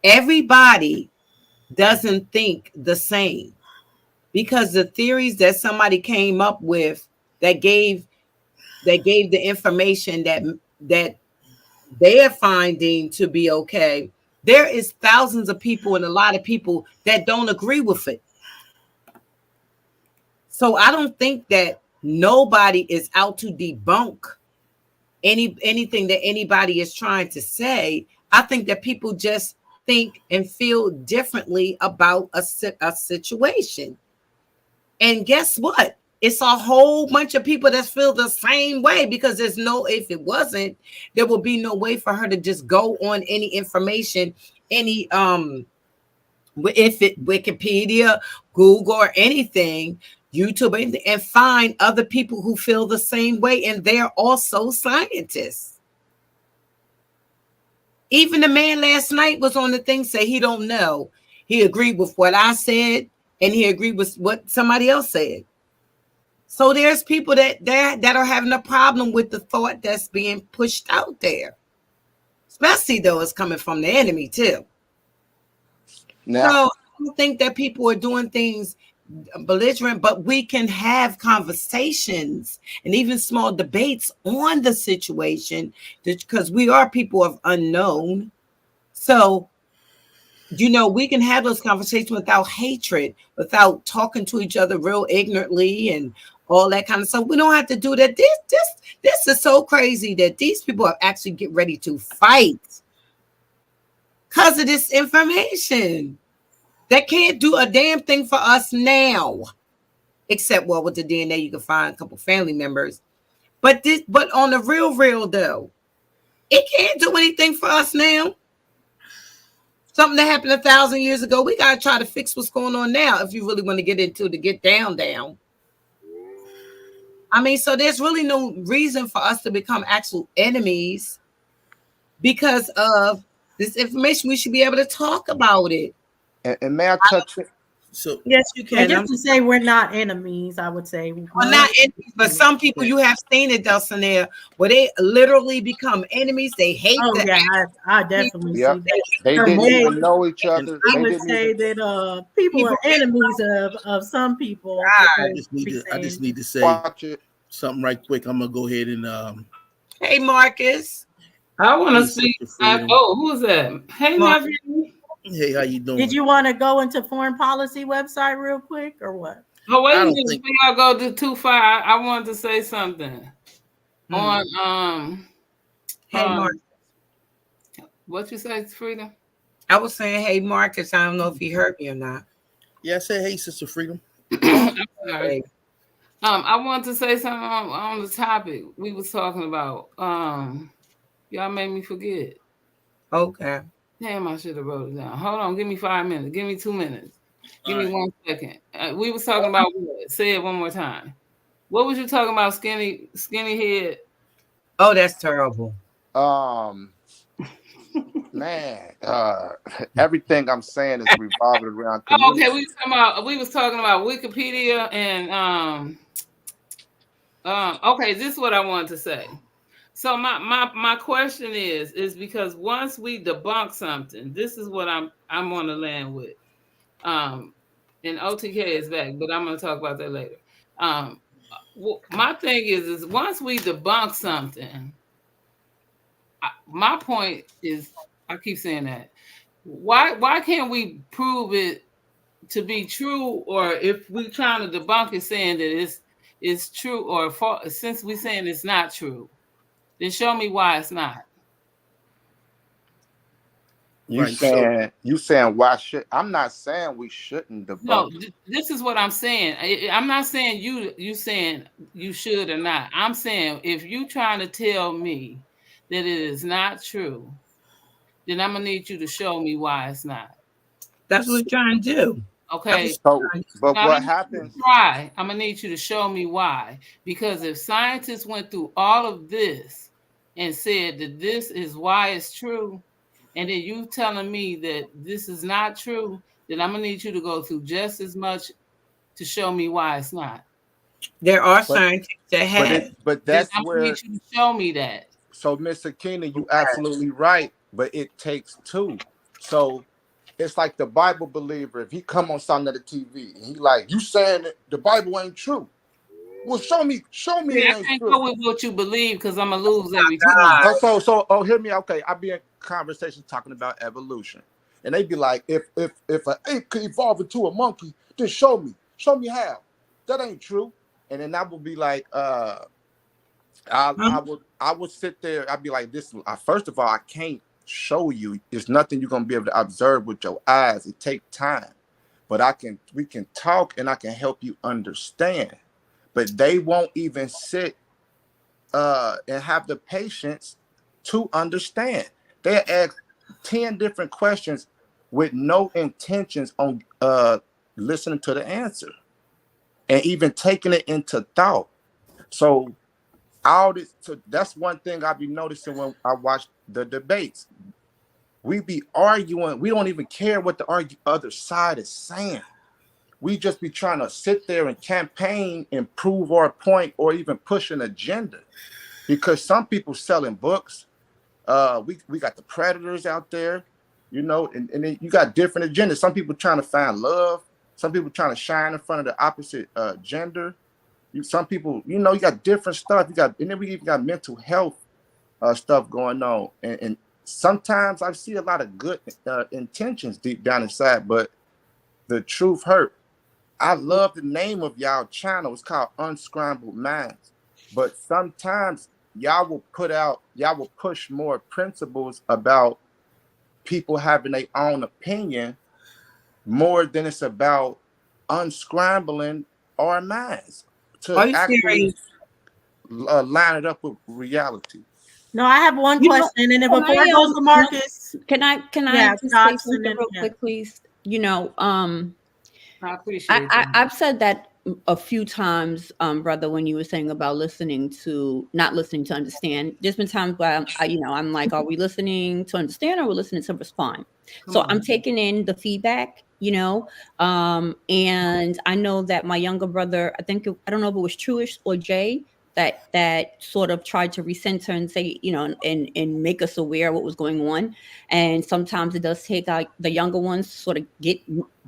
everybody doesn't think the same, because the theories that somebody came up with that gave the information that they are finding to be okay, there is thousands of people and a lot of people that don't agree with it. So I don't think that nobody is out to debunk anything that anybody is trying to say. I think that people just think and feel differently about a situation. And guess what? It's a whole bunch of people that feel the same way, because if it wasn't, there would be no way for her to just go on any information, if it Wikipedia, Google, or anything, YouTube, anything, and find other people who feel the same way, and they're also scientists. Even the man last night was on the thing, say he don't know. He agreed with what I said, and he agreed with what somebody else said. So there's people that are having a problem with the thought that's being pushed out there, especially though it's coming from the enemy too. now, So I don't think that people are doing things belligerent, but we can have conversations and even small debates on the situation, because we are people of unknown. So we can have those conversations without hatred, without talking to each other real ignorantly and all that kind of stuff. We don't have to do that. This is so crazy that these people are actually get ready to fight because of this information. That can't do a damn thing for us now, except with the DNA, you can find a couple family members. But on the real though, it can't do anything for us now. something that happened 1,000 years ago. We got to try to fix what's going on now if you really want to get into to get down. I mean, so there's really no reason for us to become actual enemies because of this information. We should be able to talk about it. And may I touch it? So yes, you can. And just to say we're not enemies, I would say. Well, not enemies, but some people you have seen it, Dulcinea, where they literally become enemies. They hate Oh the yeah, I definitely see Yep. that. They didn't even know each other. I They would didn't say even that people are enemies of some people. I just need to say something right quick. I'm gonna go ahead and Hey, Marcus. I want to Hey, speak. Sister Freedom. Who's that? Hey, Mark. nephew. Hey, how you doing? Did you want to go into foreign policy website real quick or what? Oh, wait a minute. Before y'all go to too far, I wanted to say something on Hey, Mark. What you say, Freedom? I was saying, hey, Marcus. I don't know if he heard me or not. Yeah, I said, hey, Sister Freedom. I'm sorry. I wanted to say something on the topic we was talking about. Y'all made me forget. Okay. Damn, I should have wrote it down. Hold on, give me 5 minutes. Give me 2 minutes. Give me 1 second. We was talking about what? Say it one more time. What was you talking about? Skinny head. Oh, that's terrible. Man, everything I'm saying is revolving around Oh, community. okay, we was talking about Wikipedia and okay, this is what I wanted to say. So my question is because once we debunk something, this is what I'm on the land with. And OTK is back, but I'm going to talk about that later. My thing is once we debunk something, my point is, I keep saying that. Why can't we prove it to be true, or if we're trying to debunk it, saying that it's true, or since we're saying it's not true, then show me why it's not. You saying why should I'm not saying we shouldn't debunk. No, this is what I'm saying. I'm not saying you saying you should or not. I'm saying if you trying to tell me that it is not true, then I'm gonna need you to show me why it's not. That's what we're trying to do. Okay. But what happens? I'm gonna need you to show me why. Because if scientists went through all of this and said that this is why it's true, and then you telling me that this is not true, then I'm gonna need you to go through just as much to show me why it's not. There are scientists that have. But that's I'm where need you to show me that. So, Mr. Keenan, you absolutely right, but it takes two. So it's like the Bible believer. If he come on something at the TV and he like, you saying that the Bible ain't true. Well, show me it I ain't can't true. go with what you believe because I'm gonna lose every time. So hear me. Okay, I be in conversations talking about evolution, and they be like, if an ape could evolve into a monkey, then show me how. That ain't true. And then I would be like, I would sit there. I'd be like, this. First of all, I can't show you. It's nothing you're gonna be able to observe with your eyes. It takes time, but we can talk, and I can help you understand. But they won't even sit and have the patience to understand. They ask 10 different questions with no intentions on listening to the answer and even taking it into thought. So that's one thing I be noticing when I watch the debates. We be arguing. We don't even care what the other side is saying. We just be trying to sit there and campaign and prove our point or even push an agenda. Because some people selling books. We got the predators out there, and then you got different agendas. Some people trying to find love. Some people trying to shine in front of the opposite gender. Some people, you got different stuff. And then we even got mental health stuff going on. And sometimes I see a lot of good intentions deep down inside, but the truth hurt. I love the name of y'all channel. It's called UnScramble Minds. But sometimes y'all will push more principles about people having their own opinion more than it's about unscrambling our minds to actually line it up with reality. No, I have one question, and then before it goes to Marcus, Can I Yeah, just say thoughts and something then real yeah. quick, please? I appreciate that. I've said that a few times, brother, when you were saying about not listening to understand. There's been times where I'm like, are we listening to understand or are we listening to respond? Come So I'm on. taking in the feedback, and I know that my younger brother, I don't know if it was Truish or Jay, that sort of tried to recenter and say, and make us aware of what was going on. And sometimes it does take the younger ones to sort of get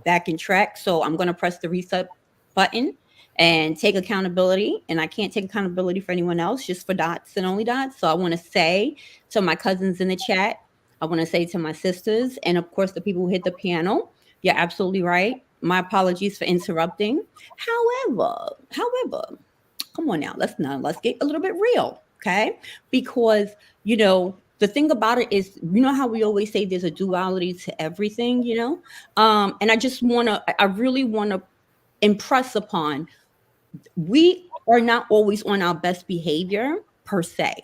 back in track. So I'm going to press the reset button and take accountability. And I can't take accountability for anyone else, just for dots and only dots. So I want to say to my cousins in the chat, I want to say to my sisters, and of course the people who hit the piano, you're absolutely right. My apologies for interrupting. However, come on now, let's get a little bit real, okay? Because the thing about it is, how we always say there's a duality to everything, and I really want to impress upon, we are not always on our best behavior per se,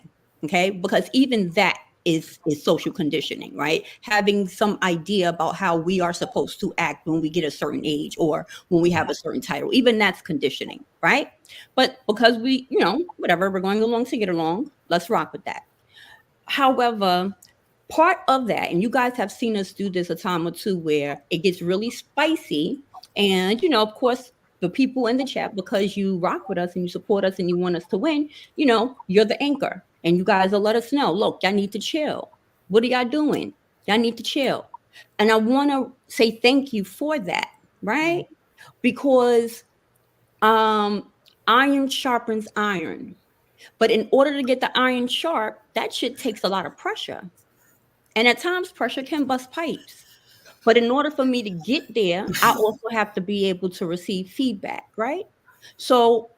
okay? Because even that is social conditioning, right? Having some idea about how we are supposed to act when we get a certain age or when we have a certain title, even that's conditioning, right? But because we, whatever, we're going along to get along, let's rock with that. However, part of that, and you guys have seen us do this a time or two, where it gets really spicy. And, of course, the people in the chat, because you rock with us and you support us and you want us to win, you're the anchor. And you guys will let us know, look, y'all need to chill. What are y'all doing? Y'all need to chill. And I want to say thank you for that, right? Because iron sharpens iron. But in order to get the iron sharp, that shit takes a lot of pressure. And at times, pressure can bust pipes. But in order for me to get there, I also have to be able to receive feedback, right? So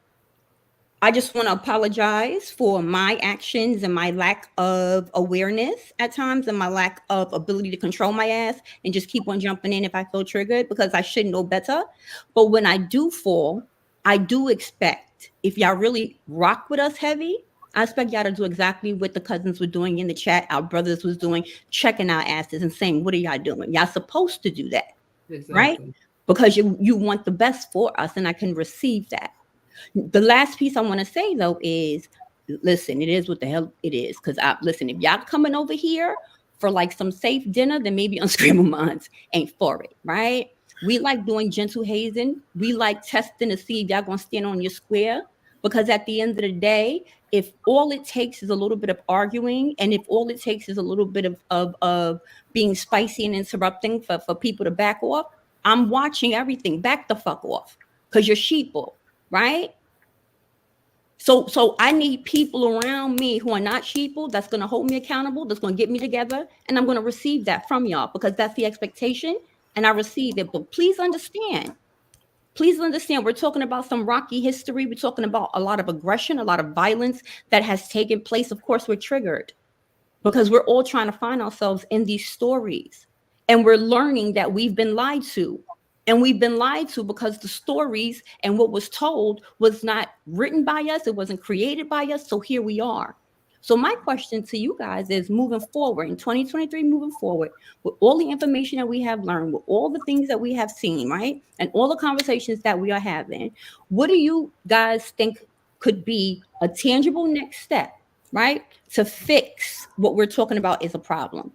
I just want to apologize for my actions and my lack of awareness at times and my lack of ability to control my ass and just keep on jumping in if I feel triggered, because I should know better. But when I do fall, I do expect, if y'all really rock with us heavy, I expect y'all to do exactly what the cousins were doing in the chat, our brothers was doing, checking our asses and saying, what are y'all doing? Y'all supposed to do that, right? Exactly. Because you want the best for us, and I can receive that. The last piece I want to say though is, listen, it is what the hell it is. Because listen, if y'all coming over here for like some safe dinner, then maybe Unscramble Minds ain't for it, right? We like doing gentle hazing. We like testing to see if y'all gonna stand on your square. Because at the end of the day, if all it takes is a little bit of arguing, and if all it takes is a little bit of being spicy and interrupting for people to back off, I'm watching everything. Back the fuck off. Because you're sheeple, right? So I need people around me who are not sheeple, that's going to hold me accountable, that's going to get me together, and I'm going to receive that from y'all, because that's the expectation, and I receive it. But please understand, we're talking about some rocky history. We're talking about a lot of aggression, a lot of violence that has taken place. Of course, we're triggered because we're all trying to find ourselves in these stories, and we're learning that we've been lied to. And we've been lied to because the stories and what was told was not written by us. It wasn't created by us. So here we are. So my question to you guys is, moving forward in 2023, moving forward, with all the information that we have learned, with all the things that we have seen, right? And all the conversations that we are having, what do you guys think could be a tangible next step, right, to fix what we're talking about is a problem,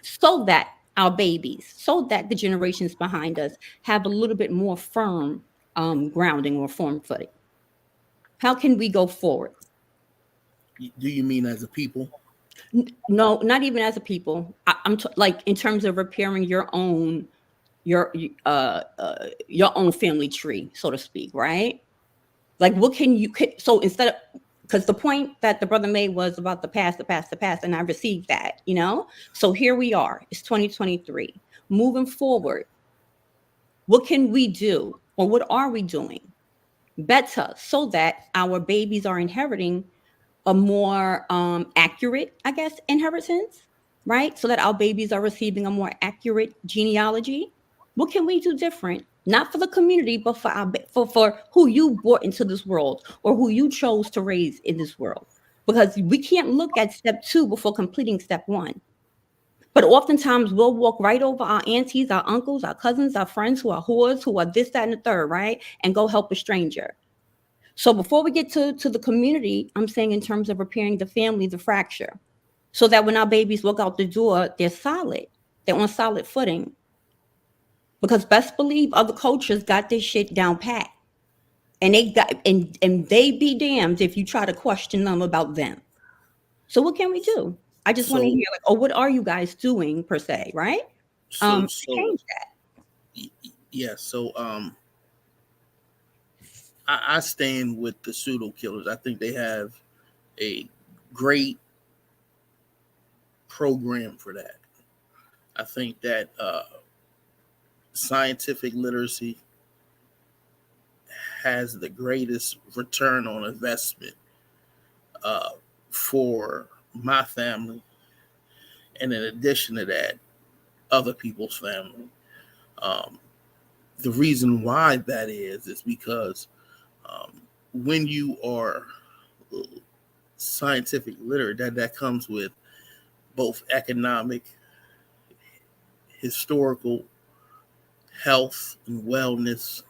so that our babies, so that the generations behind us have a little bit more firm grounding or firm footing? How can we go forward? Do you mean as a people? No, not even as a people. I'm like, in terms of repairing your own own family tree, so to speak, right? Like, what can you? So instead of, because the point that the brother made was about the past, and I received that, So here we are. It's 2023. Moving forward, what can we do, or what are we doing better, so that our babies are inheriting a more accurate, I guess, inheritance, right? So that our babies are receiving a more accurate genealogy. What can we do different? Not for the community, but for who you brought into this world, or who you chose to raise in this world. Because we can't look at step 2 before completing step 1. But oftentimes we'll walk right over our aunties, our uncles, our cousins, our friends who are whores, who are this, that, and the third, right? And go help a stranger. So before we get to the community, I'm saying in terms of repairing the family, the fracture, so that when our babies walk out the door, they're solid. They're on solid footing. Because best believe other cultures got this shit down pat. And they be damned if you try to question them about them. So what can we do? I just want to So hear, like, oh, what are you guys doing per se, right? so To so change that. yeah. So I stand with the pseudo killers. I think they have a great program for that. I think that scientific literacy has the greatest return on investment uh, for my family, and in addition to that, other people's family. Um, the reason why that is because when you are scientific literate, that comes with both economic, historical, health and wellness,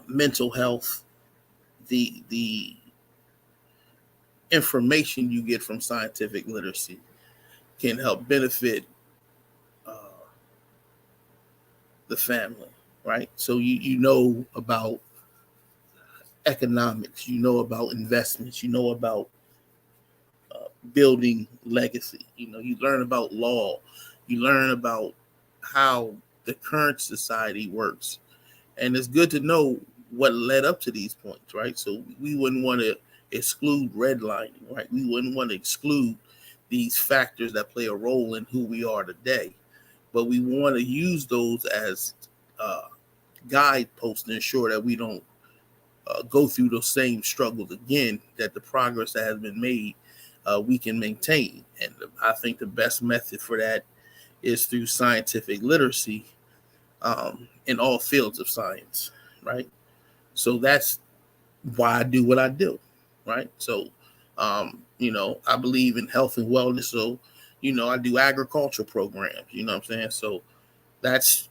mental health. The information you get from scientific literacy can help benefit uh, the family, right? So you know about economics, you know about investments, you know about building legacy. You know, you learn about law, you learn about how the current society works, and it's good to know what led up to these points, right? So we wouldn't want to exclude redlining, right? We wouldn't want to exclude these factors that play a role in who we are today, but we want to use those as guideposts to ensure that we don't go through those same struggles again, that the progress that has been made we can maintain. And I think the best method for that is through scientific literacy in all fields of science, right? So that's why I do what I do, right? So, I believe in health and wellness. So, I do agriculture programs, you know what I'm saying? So that's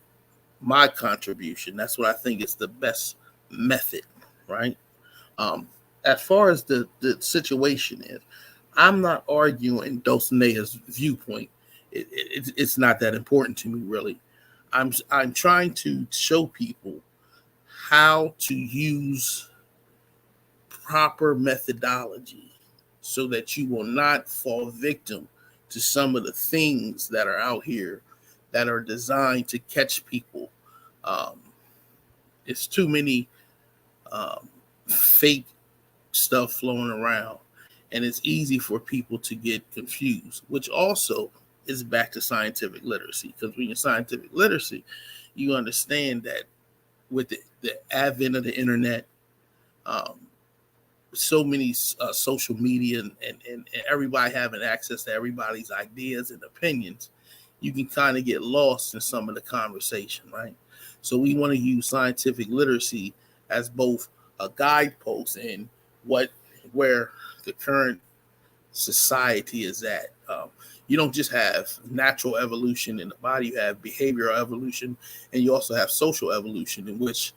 my contribution. That's what I think is the best method, right? Um, as far as the situation is, I'm not arguing Dulcinea's viewpoint. It's not that important to me, really. I'm trying to show people how to use proper methodology so that you will not fall victim to some of the things that are out here that are designed to catch people. Um, it's too many fake stuff flowing around, and it's easy for people to get confused, which also is back to scientific literacy. Because when you're scientific literacy, you understand that with the advent of the internet, um, so many social media and everybody having access to everybody's ideas and opinions, you can kind of get lost in some of the conversation, right? So we want to use scientific literacy as both a guidepost in where the current society is at. You don't just have natural evolution in the body; you have behavioral evolution, and you also have social evolution, in which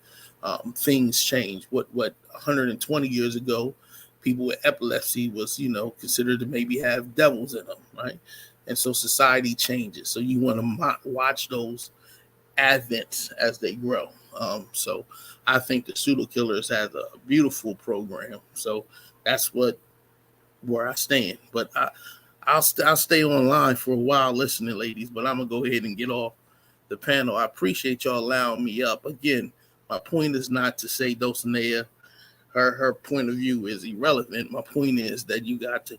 things change. What 120 years ago, people with epilepsy was considered to maybe have devils in them, right? And so society changes. So you want to watch those advents as they grow. So I think the Pseudo Killers has a beautiful program. So that's where I stand. But I'll stay online for a while listening, ladies. But I'm gonna go ahead and get off the panel. I appreciate y'all allowing me up. Again, my point is not to say Dulcinea, her point of view is irrelevant. My point is that you got to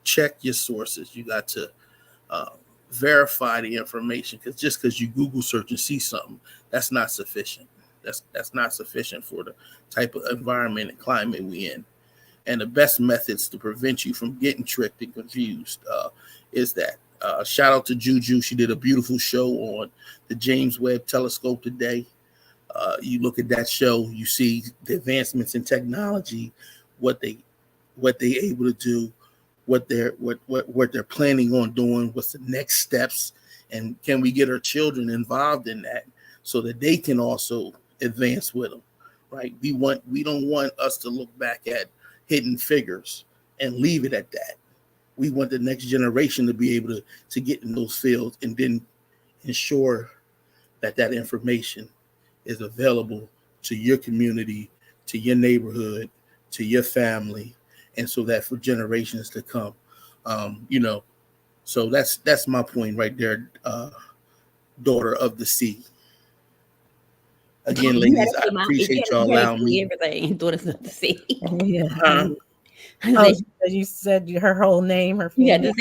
check your sources. You got to uh, verify the information, because just because you Google search and see something, that's not sufficient. That's not sufficient for the type of environment and climate we in. And the best methods to prevent you from getting tricked and confused is that. Shout out to Juju. She did a beautiful show on the James Webb Telescope today. You look at that show, you see the advancements in technology, what they able to do what they're planning on doing, what's the next steps, and can we get our children involved in that so that they can also advance with them, right? We don't want us to look back at hidden figures and leave it at that. We want the next generation to be able to get in those fields and then ensure that information is available to your community, to your neighborhood, to your family, and so that for generations to come. So that's my point right there, daughter of the sea. Again, ladies, I appreciate y'all allowing me. Everything, daughters of the sea. Yeah. You said her whole name, her family.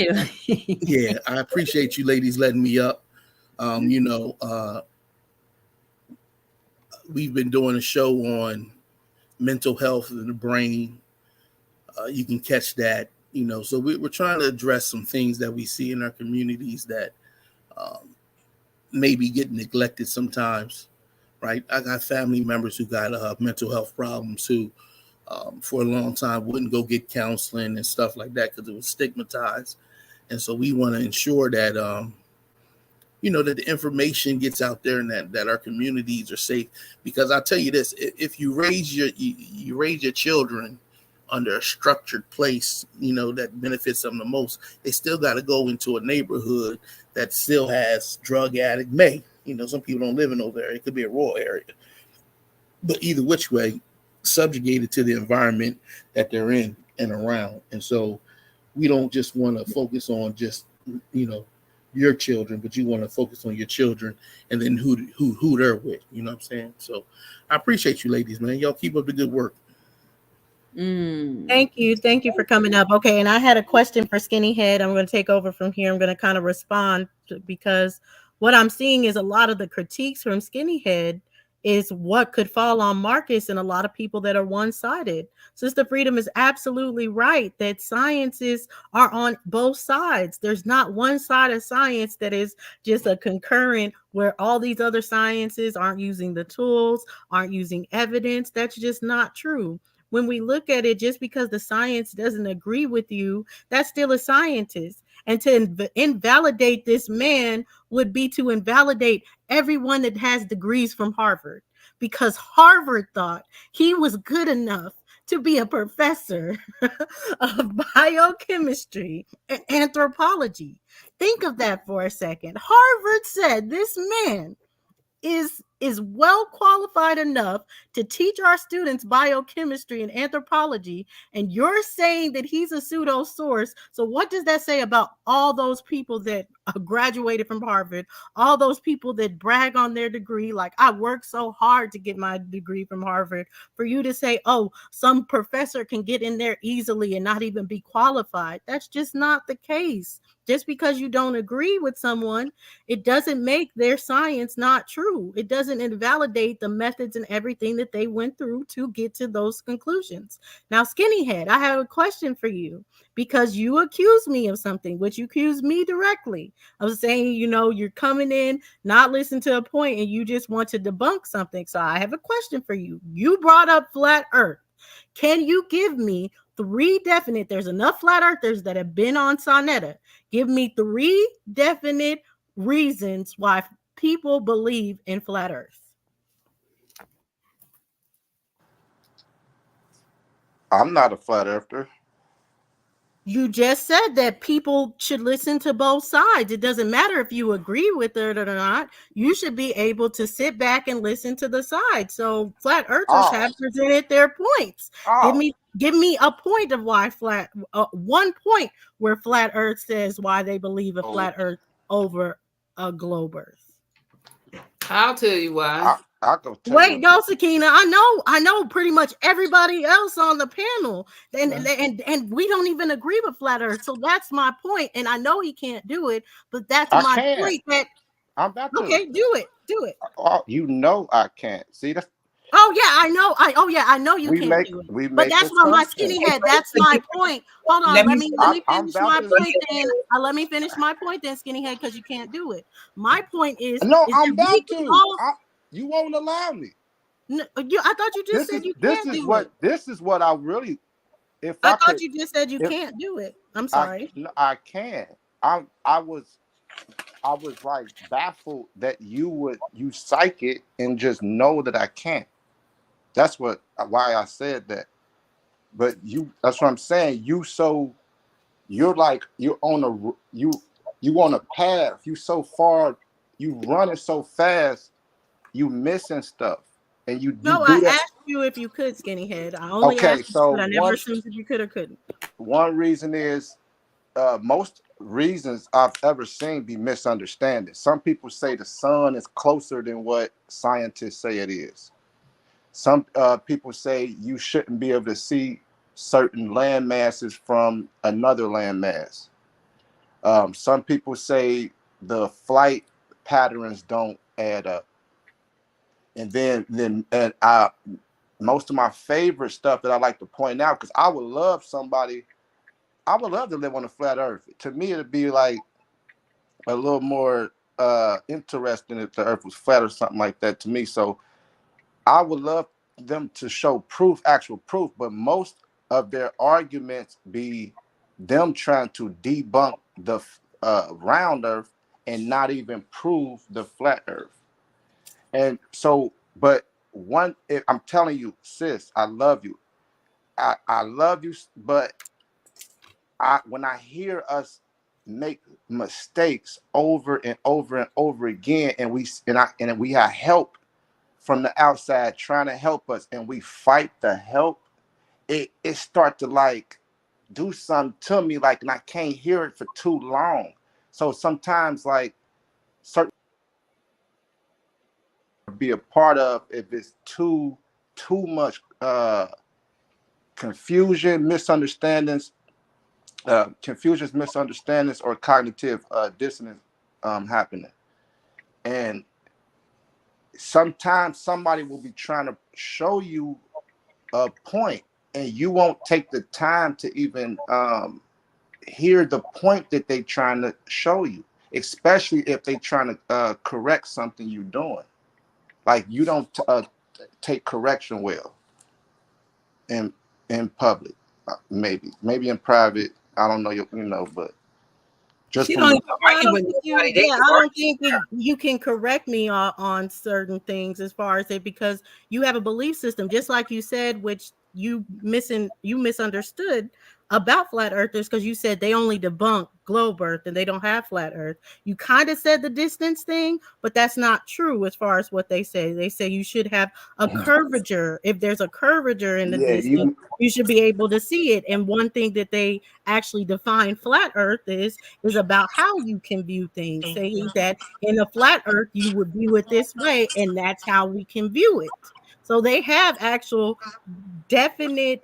Yeah, I appreciate you ladies letting me up. We've been doing a show on mental health and the brain. You can catch that, so we're trying to address some things that we see in our communities that maybe get neglected sometimes, right? I got family members who got mental health problems who for a long time wouldn't go get counseling and stuff like that because it was stigmatized. And so we want to ensure that, that the information gets out there and that our communities are safe. Because I'll tell you this, if you raise your children under a structured place, that benefits them the most, they still got to go into a neighborhood that still has drug addict some people don't live in those areas. It could be a rural area. But either which way, subjugated to the environment that they're in and around. And so we don't just want to focus on just, your children, but you want to focus on your children and then who they're with. You know what I'm saying? So I appreciate you ladies, man. Y'all keep up the good work. Thank you for coming up. Okay, and I had a question for Skinny Head. I'm going to take over from here. I'm going to kind of respond because what I'm seeing is a lot of the critiques from Skinny Head is what could fall on Marcus and a lot of people that are one-sided. Sister Freedom is absolutely right that sciences are on both sides. There's not one side of science that is just a concurrent where all these other sciences aren't using the tools, aren't using evidence. That's just not true. When we look at it, just because the science doesn't agree with you, that's still a scientist. And to invalidate this man would be to invalidate everyone that has degrees from Harvard, because Harvard thought he was good enough to be a professor of biochemistry and anthropology. Think of that for a second. Harvard said this man is well qualified enough to teach our students biochemistry and anthropology, and you're saying that he's a pseudo source. So what does that say about all those people that graduated from Harvard, all those people that brag on their degree, like I worked so hard to get my degree from Harvard, for you to say, oh, some professor can get in there easily and not even be qualified? That's just not the case. Just because you don't agree with someone, it doesn't make their science not true. It doesn't invalidate the methods and everything that they went through to get to those conclusions. Now, Skinny Head, I have a question for you, because you accused me of something, which you accused me directly. I was saying, you're coming in, not listening to a point, and you just want to debunk something. So I have a question for you. You brought up flat earth. Can you give me 3 definite, there's enough flat earthers that have been on Sonetta. Give me 3 definite reasons why people believe in flat earth. I'm not a flat earther. You just said that people should listen to both sides. It doesn't matter if you agree with it or not. You should be able to sit back and listen to the side. So flat earthers have presented their points. Give me a point of why one point where flat earth says why they believe a flat earth over a globe earth. I'll tell you why. I'll go tell Wait, you. no, Sakina. I know pretty much everybody else on the panel, and we don't even agree with flat earth. So that's my point, and I know he can't do it, but that's my point. That I'm about to. Okay, do it. I can't. See that? Oh yeah, I know. I know you can't do it. But that's why my Skinny Head. That's my point. Hold on. Let me finish my point. Then let me finish my point. Then Skinny Head, because you can't do it. My point is I'm about to. You won't allow me. No, I thought you just said you can't do it. This is what I really if I I thought could, you just said you if can't do it. I'm I sorry. I can. I was like baffled that you psych it and just know that I can't. That's why I said that. But that's what I'm saying. You're like you on a path. You so far, you running so fast, you missing stuff, and you No, I do that. asked you if you could, skinny head. I only Okay, asked if you so could. I never assumed if you could or couldn't. one reason is most reasons I've ever seen be misunderstanding. Some people say the sun is closer than what scientists say it is. Some people say you shouldn't be able to see certain land masses from another landmass. Some people say the flight patterns don't add up. And then most of my favorite stuff that I like to point out, because I would love to live on a flat earth. To me, it'd be like a little more interesting if the earth was flat or something like that to me. So I would love them to show proof, actual proof, but most of their arguments be them trying to debunk the round earth and not even prove the flat earth. And so, but I'm telling you, sis, I love you. I love you, but when I hear us make mistakes over and over and over again, and we have help from the outside trying to help us, and we fight the help, it start to like do something to me, like, and I can't hear it for too long. So sometimes like certain be a part of if it's too much confusion, misunderstandings, misunderstandings, or cognitive dissonance happening. And sometimes somebody will be trying to show you a point, and you won't take the time to even hear the point that they're trying to show you, especially if they're trying to correct something you're doing. Like you don't take correction well in public, maybe in private. I don't know, but just She from don't the even Well, I argue don't with think nobody. They I divorce. don't think that you can correct me on certain things as far as it, because you have a belief system, just like you said, which you misunderstood about flat earthers, because you said they only debunk globe earth and they don't have flat earth. You kind of said the distance thing, but that's not true as far as what they say. They say you should have a curvature. If there's a curvature in the yeah, distance, you should be able to see it. And one thing that they actually define flat earth is about how you can view things, saying that in a flat earth you would view it this way, and that's how we can view it. So they have actual definite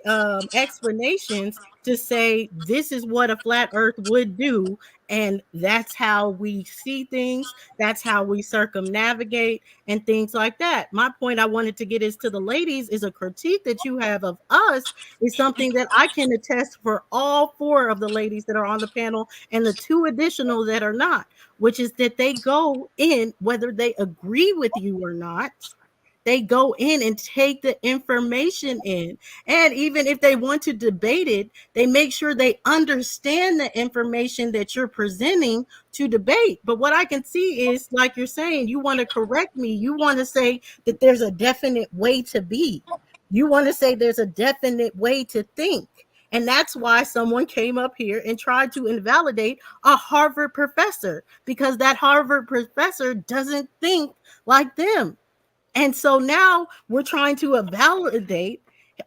explanations to say this is what a flat earth would do, and that's how we see things, that's how we circumnavigate and things like that. My point I wanted to get is to the ladies is a critique that you have of us is something that I can attest for all four of the ladies that are on the panel and the two additional that are not, which is that they go in whether they agree with you or not. They go in and take the information in. And even if they want to debate it, they make sure they understand the information that you're presenting to debate. But what I can see is, like you're saying, you want to correct me. You want to say that there's a definite way to be. You want to say there's a definite way to think. And that's why someone came up here and tried to invalidate a Harvard professor, because that Harvard professor doesn't think like them. And so now we're trying to validate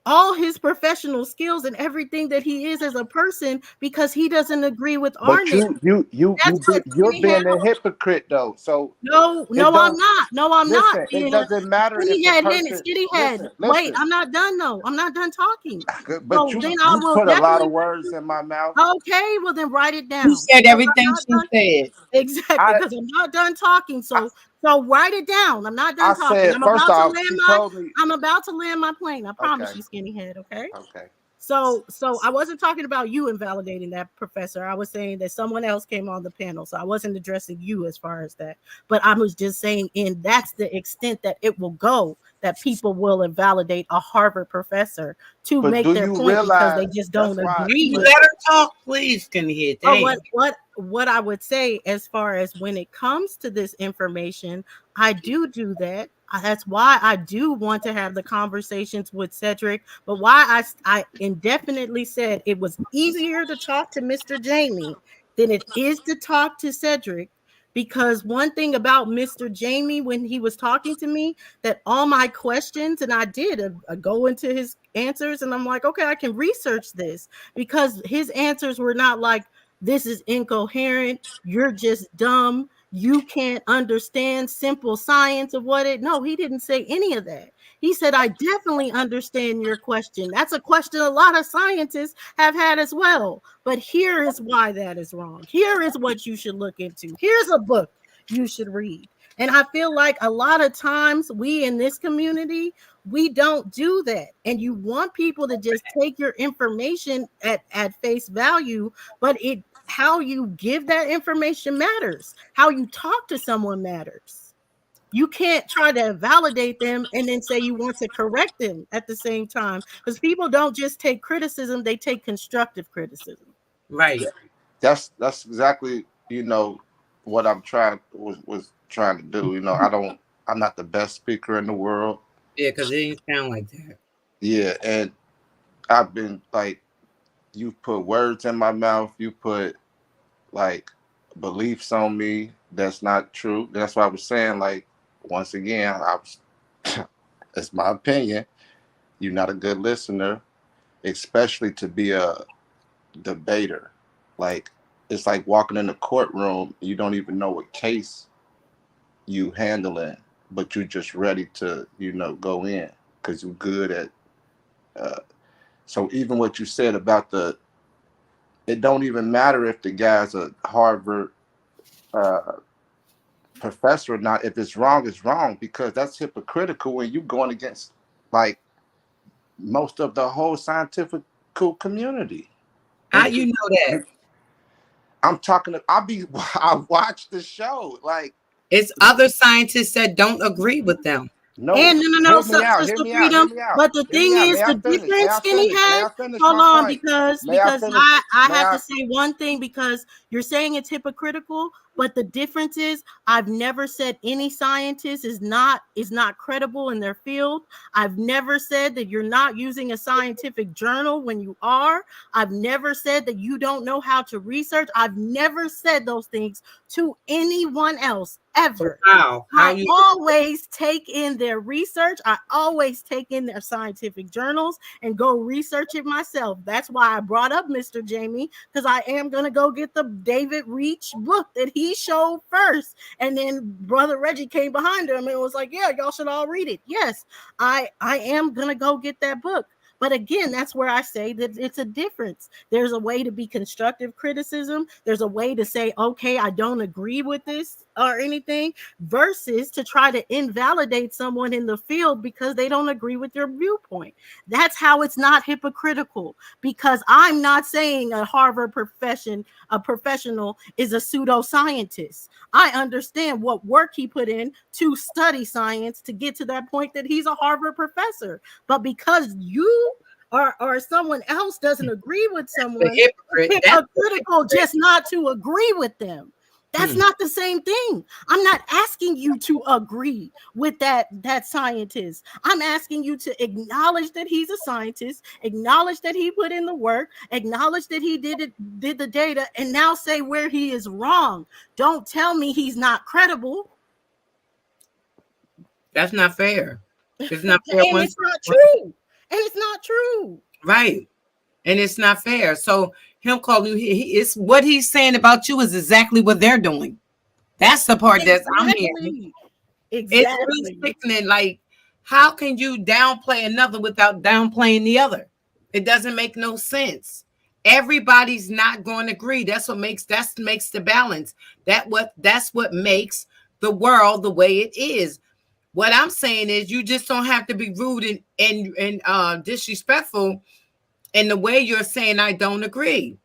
all his professional skills and everything that he is as a person because he doesn't agree with our but name. That's what you're Skinny Head. being a hypocrite though. So No, it I'm don't not. No, I'm not listen. It being a doesn't matter if Skinny the Head. person Skinny Head. Wait, listen. I'm not done though. I'm not done talking. But So you then I will put a lot definitely. of words in my mouth. Okay, well then write it She down said because I'm everything not she done. said. Exactly, I because I'm not done talking. So write it down. I'm not I done talking. said first off, she told me. I'm about to land my plane. I promise Okay, you, Skinny Head. Okay. okay. So I wasn't talking about you invalidating that, Professor. I was saying that someone else came on the panel. So I wasn't addressing you as far as that. But I was just saying, and that's the extent that it will go, that people will invalidate a Harvard professor to But make do their you point because they realize just that's don't why? agree You with let it. her talk, please. Can hear? But Dang. what I would say as far as when it comes to this information, I do that. That's why I do want to have the conversations with Cedric. But why I indefinitely said it was easier to talk to Mr. Jamie than it is to talk to Cedric. Because one thing about Mr. Jamie, when he was talking to me, that all my questions, and I did go into his answers, and I'm like, okay, I can research this, because his answers were not like, this is incoherent, you're just dumb, you can't understand simple science of what it. No, he didn't say any of that. He said, I definitely understand your question. That's a question a lot of scientists have had as well. But here is why that is wrong. Here is what you should look into. Here's a book you should read. And I feel like a lot of times we in this community, we don't do that. And you want people to just take your information at face value, but it how you give that information matters. How you talk to someone matters. You can't try to validate them and then say you want to correct them at the same time, because people don't just take criticism, they take constructive criticism. Right. That's exactly what I'm trying was trying to do. I'm not the best speaker in the world. Yeah, because it didn't sound like that. Yeah, and I've been like, you put words in my mouth, you put like beliefs on me that's not true. That's why I was saying, like, once again, it's my opinion, you're not a good listener, especially to be a debater. Like, it's like walking in the courtroom, you don't even know what case you handling, but you're just ready to go in because you're good at so even what you said about it don't even matter if the guy's a Harvard uh, professor or not. If it's wrong, it's wrong, because that's hypocritical when you going against like most of the whole scientific community. How you know that? I'm talking. I watch the show. Like, It's other scientists that don't agree with them. no, And no, hear me out. Hear Sister me out. Hear Freedom. me out. But the Hear me thing out. is, May I the finish? May difference, I Skinny finish? May Head. I finish Hold my on, point? because May I finish? I May have I? to say one thing, because you're saying it's hypocritical, but the difference is I've never said any scientist is not credible in their field. I've never said that you're not using a scientific journal when you are. I've never said that you don't know how to research. I've never said those things to anyone else ever. How I you always take in their research. I always take in their scientific journals and go research it myself. That's why I brought up Mr. Jamie, because I am going to go get the David Reach book that he showed first. And then Brother Reggie came behind him and was like, yeah, y'all should all read it. Yes, I am going to go get that book. But again, that's where I say that it's a difference. There's a way to be constructive criticism. There's a way to say, okay, I don't agree with this or anything, versus to try to invalidate someone in the field because they don't agree with your viewpoint. That's how it's not hypocritical, because I'm not saying a Harvard professional is a pseudoscientist. I understand what work he put in to study science to get to that point that he's a Harvard professor. But because you or someone else doesn't agree with someone, it's hypocritical just not to agree with them. That's not the same thing. I'm not asking you to agree with that scientist. I'm asking you to acknowledge that he's a scientist, acknowledge that he put in the work, acknowledge that he did the data, and now say where he is wrong. Don't tell me he's not credible. That's not fair. It's not fair. And it's not true. And it's not true. Right. And it's not fair. So him calling you, it's what he's saying about you is exactly what they're doing. That's the part that's I'm hearing. Exactly. It's really sickening. Like, how can you downplay another without downplaying the other? It doesn't make no sense. Everybody's not going to agree. That's what makes the balance. That's what makes the world the way it is. What I'm saying is, you just don't have to be rude and disrespectful And the way you're saying I don't agree.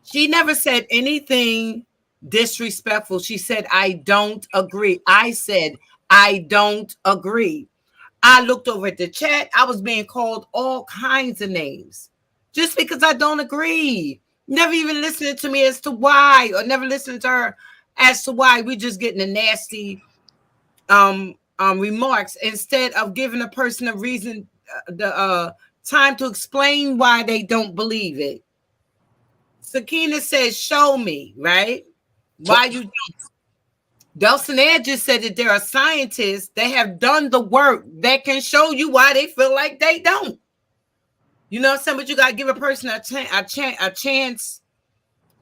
She never said anything disrespectful. She said, I don't agree. I said, I don't agree. I looked over at the chat. I was being called all kinds of names just because I don't agree. Never even listening to me as to why, or never listening to her as to why. We're just getting the nasty remarks instead of giving a person a reason, the time to explain why they don't believe it. Sakina says, show me, right? Why you don't. Dulcinea just said that there are scientists that have done the work that can show you why they feel like they don't. You know what I'm saying? But you got to give a person a chance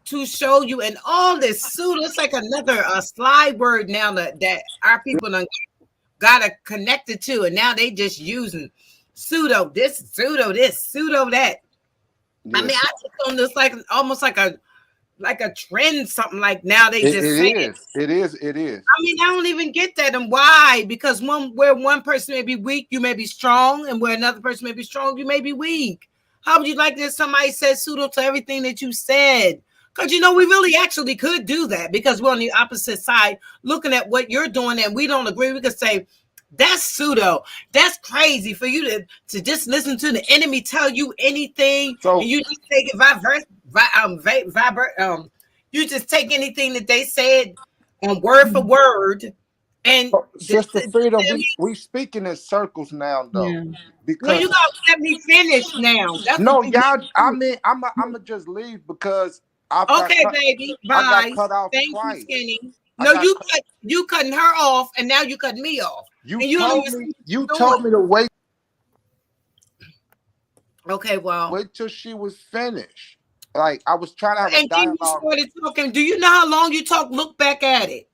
to show you. And all this pseudo, it's like another slide word now that our people got to connect it to. And now they just using pseudo this, pseudo that. I mean, I just on this like almost like a trend, something like now they just say it. It is. I mean, I don't even get that. And why? Because where one person may be weak, you may be strong, and where another person may be strong, you may be weak. How would you like that somebody said pseudo to everything that you said? Because we really actually could do that because we're on the opposite side looking at what you're doing and we don't agree. We could say, that's pseudo. That's crazy for you to just listen to the enemy tell you anything, and you just take it you just take anything that they said on word for word. And Sister Freedom, we speaking in circles now though. Yeah. Because Well, you gotta let me finish now. That's no, what you y'all. I mean, I'm just leave because okay, baby. I got Bye. cut off Thank twice. you, Skinny. No, you cutting her off, and now you cutting me off. You and you don't told even me. see You what you're told me to wait. Okay, well, wait till she was finished. Like I was trying to have a and then you dialogue. started talking. Do you know how long you talk? Look back at it.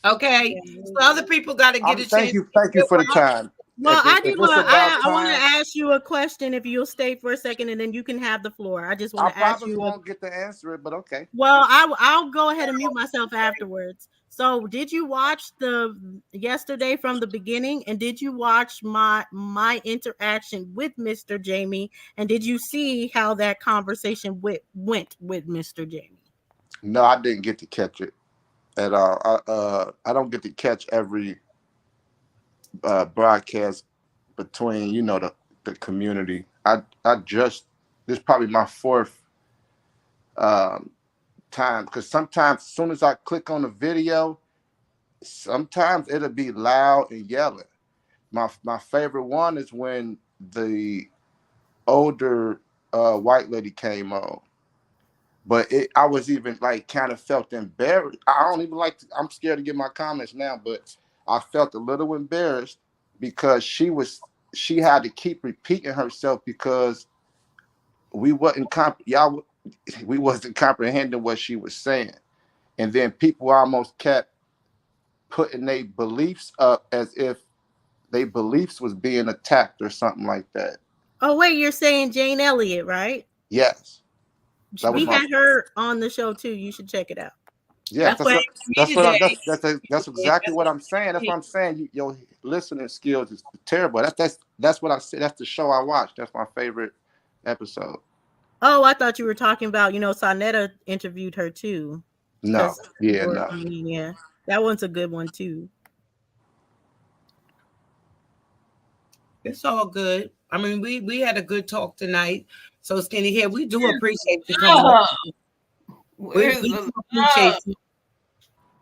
Okay, so other people got to get a Thank chance. you for the time. Well, If it's about I want to time, ask you a question. If you'll stay for a second, and then you can have the floor. I just I want to ask probably you. won't get to answer it, but okay. Well, I'll go ahead and mute myself afterwards. So, did you watch the yesterday from the beginning, and did you watch my interaction with Mr. Jamie, and did you see how that conversation went with Mr. Jamie? No, I didn't get to catch it at all. I don't get to catch every broadcast between the community. I just this is probably my fourth time because sometimes as soon as I click on the video, sometimes it'll be loud and yelling. My favorite one is when the older white lady came on. But I was even like kind of felt embarrassed. I don't even I'm scared to give my comments now, but I felt a little embarrassed because she had to keep repeating herself because we we wasn't comprehending what she was saying. And then people almost kept putting their beliefs up as if their beliefs was being attacked or something like that. Oh wait, you're saying Jane Elliott, right? Yes. We had her on the show too. You should check it out. Yes, That's that's exactly what I'm saying. That's what I'm saying. Your listening skills is terrible. That's what I said. That's the show I watched. That's my favorite episode. Oh, I thought you were talking about, Sonetta interviewed her too. No, yeah, no. no. Yeah, that one's a good one too. It's all good. I mean, we had a good talk tonight. So Skinny here, we do appreciate you coming up. We do appreciate you.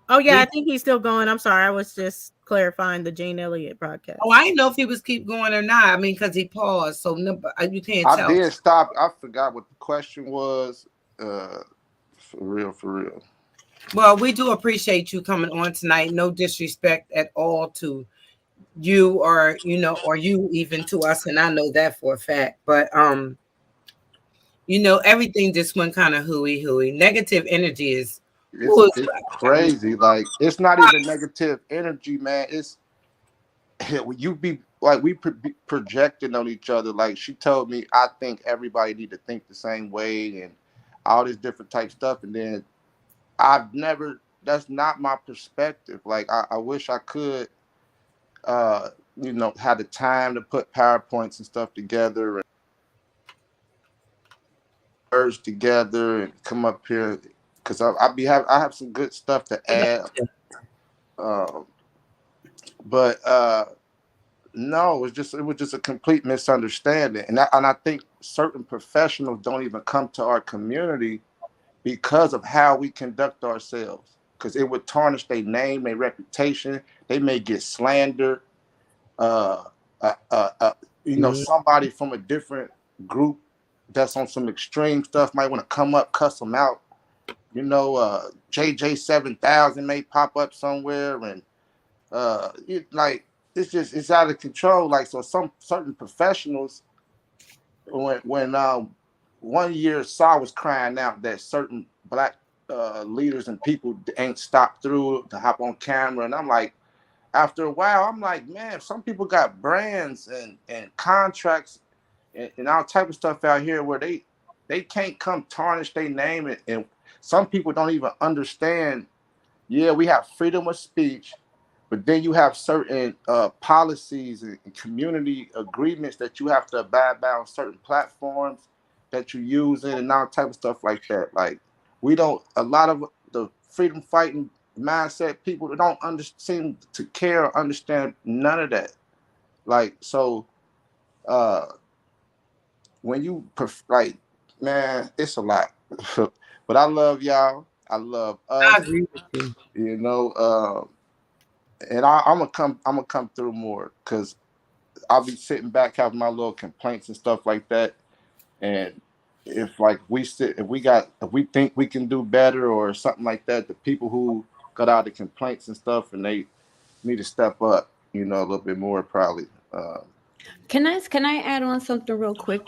Oh yeah, I think he's still going. I'm sorry, I was just clarifying the Jane Elliott broadcast. Oh, I didn't know if he was keep going or not. I mean, because he paused, so no, you can't tell. I did stop. I forgot what the question was. For real. Well, we do appreciate you coming on tonight. No disrespect at all to you or you even to us, and I know that for a fact. But everything just went kind of hooey. Negative energy is it's crazy. Like it's not even negative energy, man. It's you be like we projecting on each other. Like she told me, I think everybody need to think the same way and all this different type stuff. And then that's not my perspective. Like I wish I could, had the time to put PowerPoints and stuff together. words together and come up here because I have some good stuff to add. Um, but no, it was just a complete misunderstanding, and I think certain professionals don't even come to our community because of how we conduct ourselves. Because it would tarnish their name, their reputation. They may get slandered. Uh, uh, uh, uh, somebody from a different group that's on some extreme stuff might want to come up, cuss them out. JJ 7000 may pop up somewhere, and like it's out of control. Like, so some certain professionals, when one year Saw was crying out that certain black leaders and people ain't stopped through to hop on camera, and I'm like, after a while, I'm like, man, some people got brands and contracts and all type of stuff out here where they can't come tarnish their name, and some people don't even understand. Yeah, we have freedom of speech, but then you have certain policies and community agreements that you have to abide by on certain platforms that you use and all type of stuff like that. Like, we don't, a lot of the freedom fighting mindset people don't seem to care or understand none of that. Like, so when you like, man, it's a lot. But I love y'all. I love us. I agree with you. And I'm gonna come through more because I'll be sitting back having my little complaints and stuff like that. And if like if we think we can do better or something like that, the people who got out the complaints and stuff, and they need to step up, a little bit more probably. Can I add on something real quick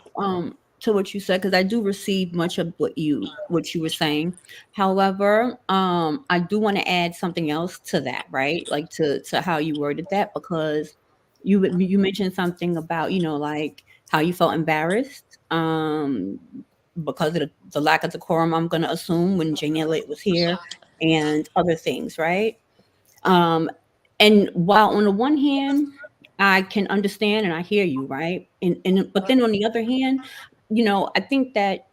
to what you said, because I do receive much of what you were saying. However, I do want to add something else to that, right? Like to how you worded that, because you mentioned something about like how you felt embarrassed because of the lack of decorum, I'm going to assume, when Jane Elliott was here and other things, right? And while on the one hand, I can understand and I hear you, right? But then on the other hand, I think that,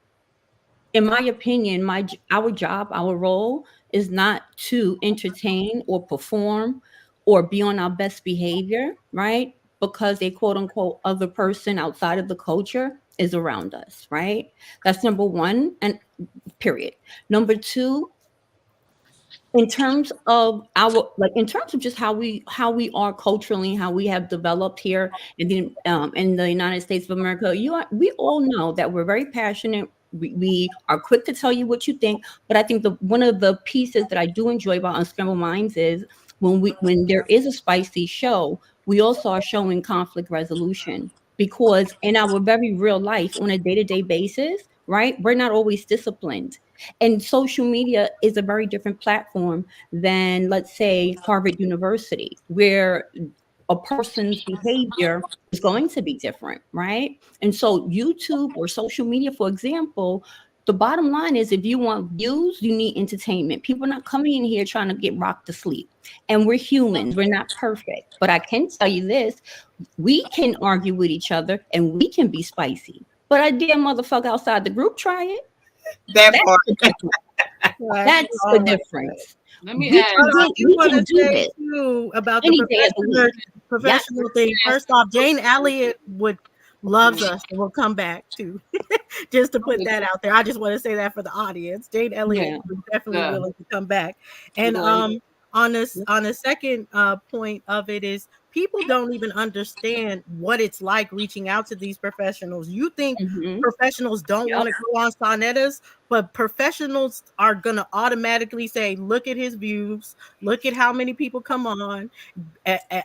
in my opinion, our job, our role is not to entertain or perform or be on our best behavior, right? Because a quote unquote other person outside of the culture is around us, right? That's number one, and period. Number two, in terms of just how we are culturally, how we have developed here in the United States of America, we all know that we're very passionate. We are quick to tell you what you think, but I think one of the pieces that I do enjoy about Unscrambled Minds is when there is a spicy show, we also are showing conflict resolution, because in our very real life, on a day-to-day basis, right, we're not always disciplined. And social media is a very different platform than, let's say, Harvard University, where a person's behavior is going to be different, right? And so YouTube or social media, for example, the bottom line is, if you want views, you need entertainment. People are not coming in here trying to get rocked to sleep. And we're humans. We're not perfect. But I can tell you this, we can argue with each other and we can be spicy. But I dare motherfucker outside the group try it. That That's part. the difference. That's the difference. Let me We add. can do this too about any the day of the week. professional thing. First off, Jane Elliott loves us and will come back too. Just to put that out there. I just want to say that for the audience. Jane Elliott is definitely willing to come back. And on a second point of it is, people don't even understand what it's like reaching out to these professionals. You think professionals don't want to go on Sonetas, but professionals are going to automatically say, look at his views, look at how many people come on,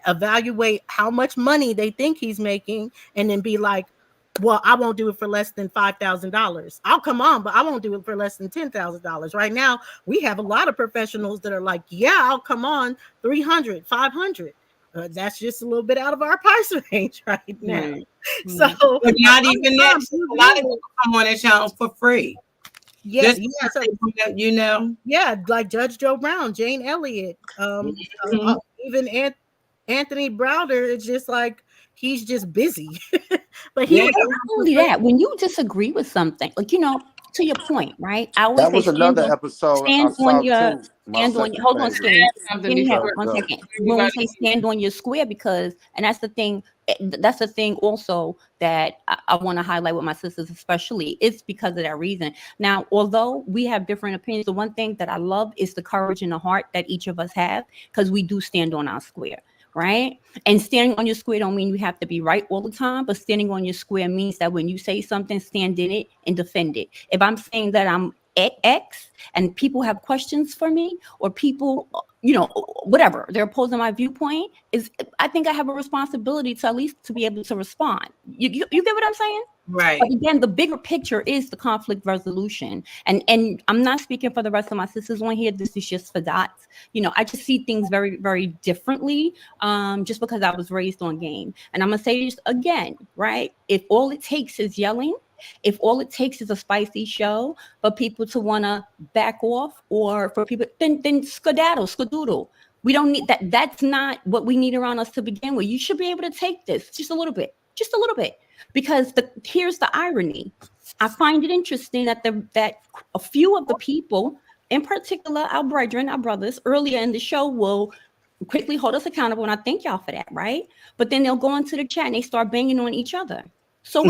evaluate how much money they think he's making, and then be like, well, I won't do it for less than $5,000. I'll come on, but I won't do it for less than $10,000. Right now, we have a lot of professionals that are like, yeah, I'll come on 300, 500. That's just a little bit out of our price range right now. So, but not even that. A lot of people come on that channel for free. Yeah, yeah, like Judge Joe Brown, Jane Elliott, even Anthony Browder. It's just like, he's just busy. But not only that, when you disagree with something, like, to your point, right? I always That say was another episode I stand on saw your too. My second hold on, favorite. Something skinny head, before So one go. second. When we say stand on your square, because and that's the thing also that I want to highlight with my sisters, especially, it's because of that reason. Now, although we have different opinions, the one thing that I love is the courage and the heart that each of us have, because we do stand on our square, right? And standing on your square don't mean you have to be right all the time, but standing on your square means that when you say something, stand in it and defend it. If I'm saying that I'm X and people have questions for me, or people, whatever, they're opposing my viewpoint, is I think I have a responsibility to at least to be able to respond. You get what I'm saying? Right. But again, the bigger picture is the conflict resolution. And I'm not speaking for the rest of my sisters on here. This is just for dots. I just see things very, very differently, just because I was raised on game. And I'm going to say this again, right? If all it takes is yelling, if all it takes is a spicy show for people to want to back off, or for people, then skedaddle. We don't need that. That's not what we need around us to begin with. You should be able to take this just a little bit, because here's the irony. I find it interesting that a few of the people, in particular our brethren, our brothers, earlier in the show will quickly hold us accountable, and I thank y'all for that, right? But then they'll go into the chat and they start banging on each other. So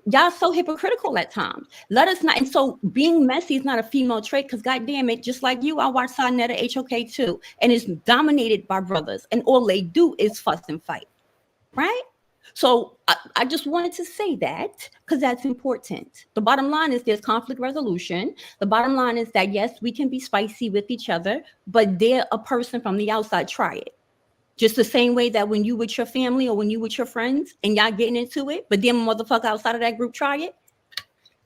y'all so hypocritical at times. Let us not. And so being messy is not a female trait, because goddamn it, just like you, I watch Sonetta HOK too, and it's dominated by brothers, and all they do is fuss and fight, right? So I just wanted to say that, because that's important. The bottom line is there's conflict resolution. The bottom line is that, yes, we can be spicy with each other, but dare a person from the outside try it. Just the same way that when you with your family or when you with your friends and y'all getting into it, but then motherfucker outside of that group try it.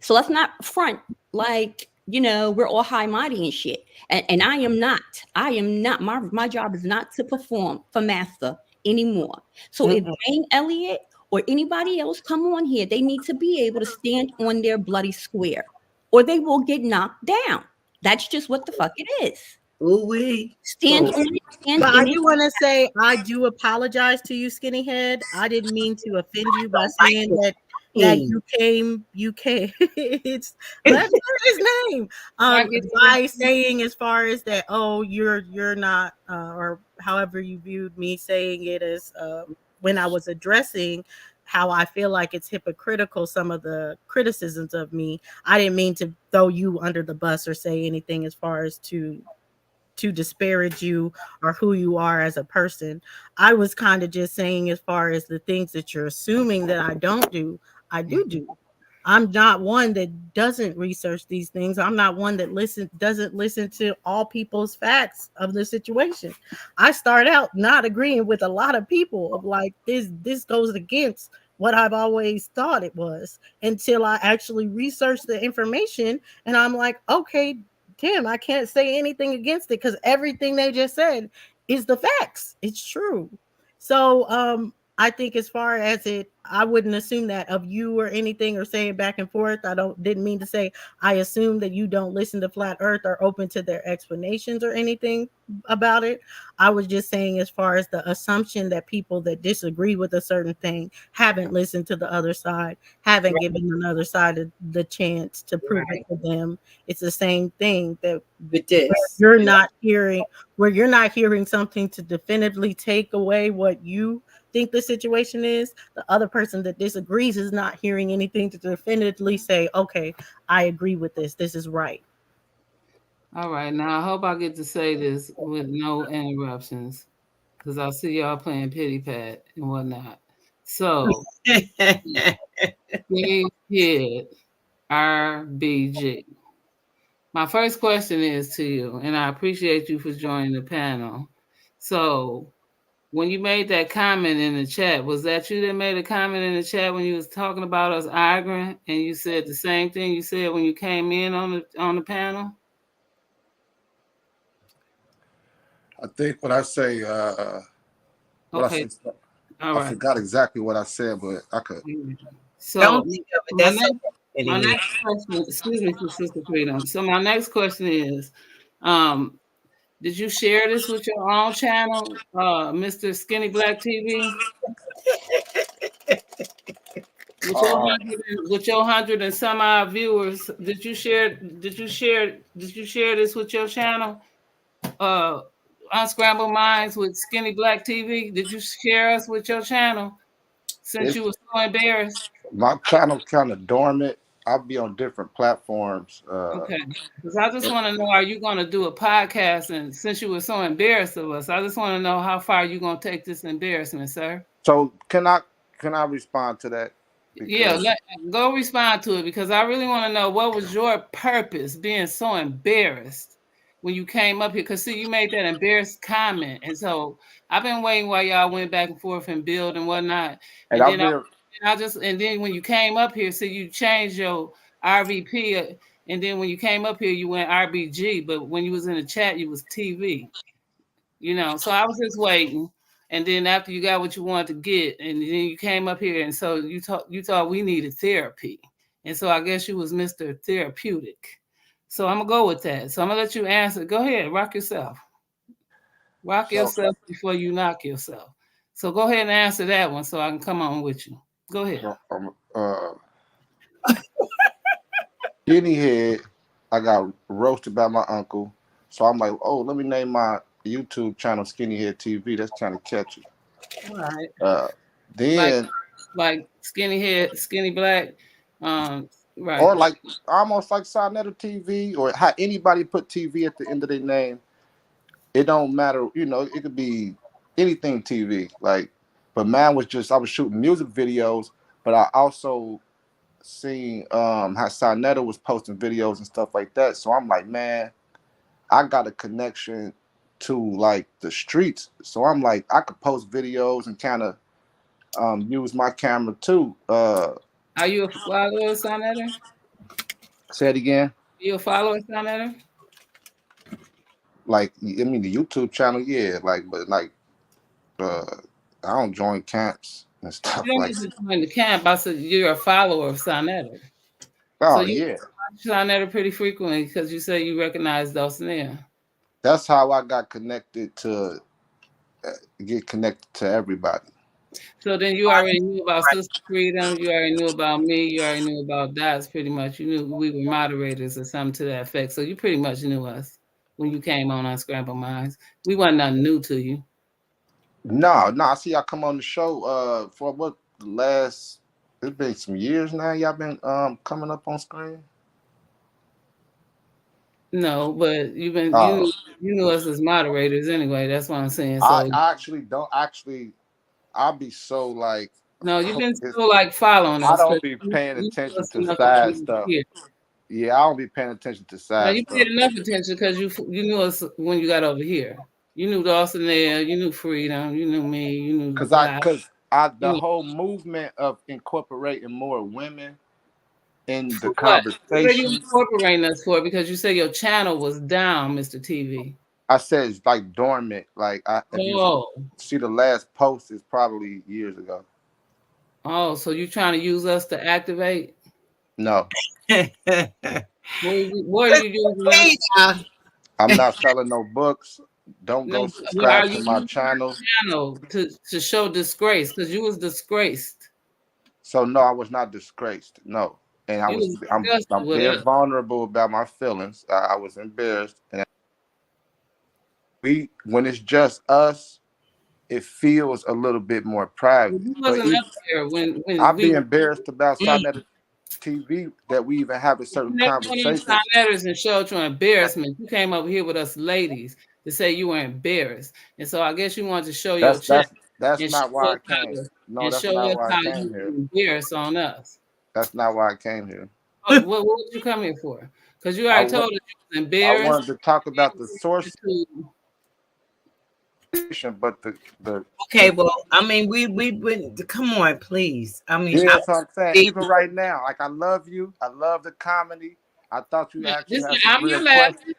So let's not front like, we're all high mighty and shit. And I am not. My job is not to perform for master anymore. So if Jane Elliott or anybody else come on here, they need to be able to stand on their bloody square, or they will get knocked down. That's just what the fuck it is. Ooh-wee. Stand on it. But I do want to say I do apologize to you, skinny head. I didn't mean to offend you by saying that you came. It's let's say his name. By saying as far as that, oh, you're not, or however you viewed me saying it as when I was addressing how I feel like it's hypocritical, some of the criticisms of me. I didn't mean to throw you under the bus or say anything as far as to disparage you or who you are as a person. I was kind of just saying, as far as the things that you're assuming that I don't do, I do. I'm not one that doesn't research these things. I'm not one that doesn't listen to all people's facts of the situation. I start out not agreeing with a lot of people of like, this goes against what I've always thought it was, until I actually research the information and I'm like, okay, damn, I can't say anything against it, because everything they just said is the facts. It's true. So I think as far as it, I wouldn't assume that of you or anything, or say it back and forth. Didn't mean to say I assume that you don't listen to Flat Earth or open to their explanations or anything about it. I was just saying, as far as the assumption that people that disagree with a certain thing haven't listened to the other side, haven't given another side the chance to prove it to them. It's the same thing that with this, you're not hearing something to definitively take away what you think the situation is. The other person that disagrees is not hearing anything to definitively say, okay, I agree with this. This is right. All right. Now, I hope I get to say this with no interruptions, because I see y'all playing pity pat and whatnot. So, Big Kid RBG. My first question is to you, and I appreciate you for joining the panel. So, when you made that comment in the chat, was that you that made a comment in the chat when you was talking about us arguing, and you said the same thing you said when you came in on the panel? I think what I say, Okay. I forgot exactly what I said, but I could. So don't think of it. That's my next question, excuse me, Sister Freedom. So my next question is, did you share this with your own channel, Mr. Skinny Black TV? With your 100 and some odd viewers, did you share this with your channel? Unscramble Minds with Skinny Black TV. Did you share us with your channel since you were so embarrassed? My channel kind of dormant. I'll be on different platforms. Okay, because I just want to know, are you going to do a podcast? And since you were so embarrassed of us, I just want to know how far you going to take this embarrassment, sir. So can I respond to that? Yeah, go respond to it, because I really want to know, what was your purpose being so embarrassed when you came up here? Because see, you made that embarrassed comment, and so I've been waiting while y'all went back and forth and build and whatnot, and then and then when you came up here, see, you changed your RVP, and then when you came up here, you went RBG, but when you was in the chat, you was TV. So I was just waiting. And then after you got what you wanted to get, and then you came up here, and so you thought we needed therapy. And so I guess you was Mr. Therapeutic. So I'm gonna go with that. So I'm gonna let you answer. Go ahead, rock yourself. Rock yourself before you knock yourself. So go ahead and answer that one so I can come on with you. Go ahead. Skinny head, I got roasted by my uncle. So I'm like, oh, let me name my YouTube channel Skinny Head TV. That's kind of catchy. All right. Then like Skinny Head, Skinny Black, right. Or like almost like Sonetta TV, or how anybody put TV at the end of their name. It don't matter, it could be anything TV. But mine was just, I was shooting music videos, but I also seen how Sonetta was posting videos and stuff like that. So I'm like, man, I got a connection to like the streets. So I'm like, I could post videos and kind of use my camera too. Are you a follower of Sonetta? Say it again. Are you a follower of Sonetta? Like, I mean, the YouTube channel, yeah. I don't join camps and stuff You don't need to join the camp. I said you're a follower of Sonetta. Oh, so you yeah. Sonetta pretty frequently because you say you recognize Dulcinea. That's how I got connected to get connected to everybody. So then you already knew about Sister Freedom. You already knew about me. You already knew about Dots. Pretty much, you knew we were moderators or something to that effect. So you pretty much knew us when you came on Unscramble Minds. We wasn't nothing new to you. No. I see y'all come on the show for what it's been some years now. Y'all been coming up on screen. No, but you knew us as moderators anyway. That's what I'm saying. So I actually don't I'll be so like. No, you've been so like following us. I don't be paying attention to side stuff. Yeah, I don't be paying attention to side stuff. You stuff. paid enough attention because you knew us when you got over here. You knew Dulcinea, you knew Freedom, you knew me, you knew because the whole movement of incorporating more women in the conversation. What are you incorporating us for? Because you said your channel was down, Mr. TV. I said it's like dormant. Like if you see the last post is probably years ago. Oh, so you trying to use us to activate? No. What are you using? I'm not selling no books. Don't go subscribe to my channel. To show disgrace, because you was disgraced. So no, I was not disgraced. No, and I'm very vulnerable about my feelings. I was embarrassed, and when it's just us, it feels a little bit more private. You wasn't up there when I'd be embarrassed about Sonetta TV that we even have a certain conversation. And showed your embarrassment. You came over here with us ladies to say you were embarrassed, and so I guess you wanted to show your chest. That's not why I came. No, that's not why I came here. Embarrassed on us. That's not why I came here. What did you come here for? Because you already told us you was embarrassed. I wanted to talk about the source. But the okay, well, I mean, we come on, please. I mean, yeah, that's what I'm saying. Even right now, like I love you. I love the comedy. I thought you actually had some real questions.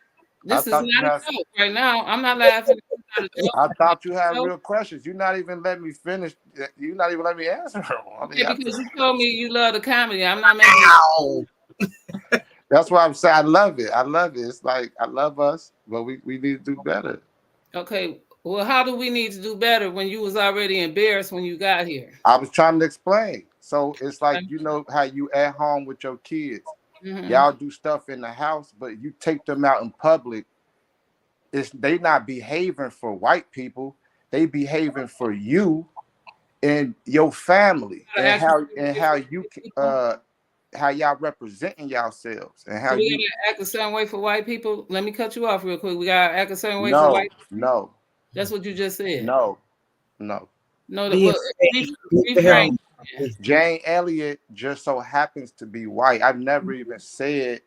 This is not a joke right now. I'm not laughing. I thought you had real questions. You're not even letting me finish. You're not even letting me answer them. Because you told me you love the comedy. I'm not making. That's why I'm saying I love it. I love it. It's like I love us, but we need to do better. Okay. Well, how do we need to do better when you was already embarrassed when you got here? I was trying to explain. So it's like, you know how you at home with your kids. Y'all do stuff in the house, but you take them out in public. They not behaving for white people. They behaving for you and your family, and how y'all representing yourselves and how So we you. gotta act a certain way for white people. Let me cut you off real quick. We gotta act a certain way for white people. No. That's what you just said. No. No. Be Refrain. Jane Elliott just so happens to be white. I've never even said,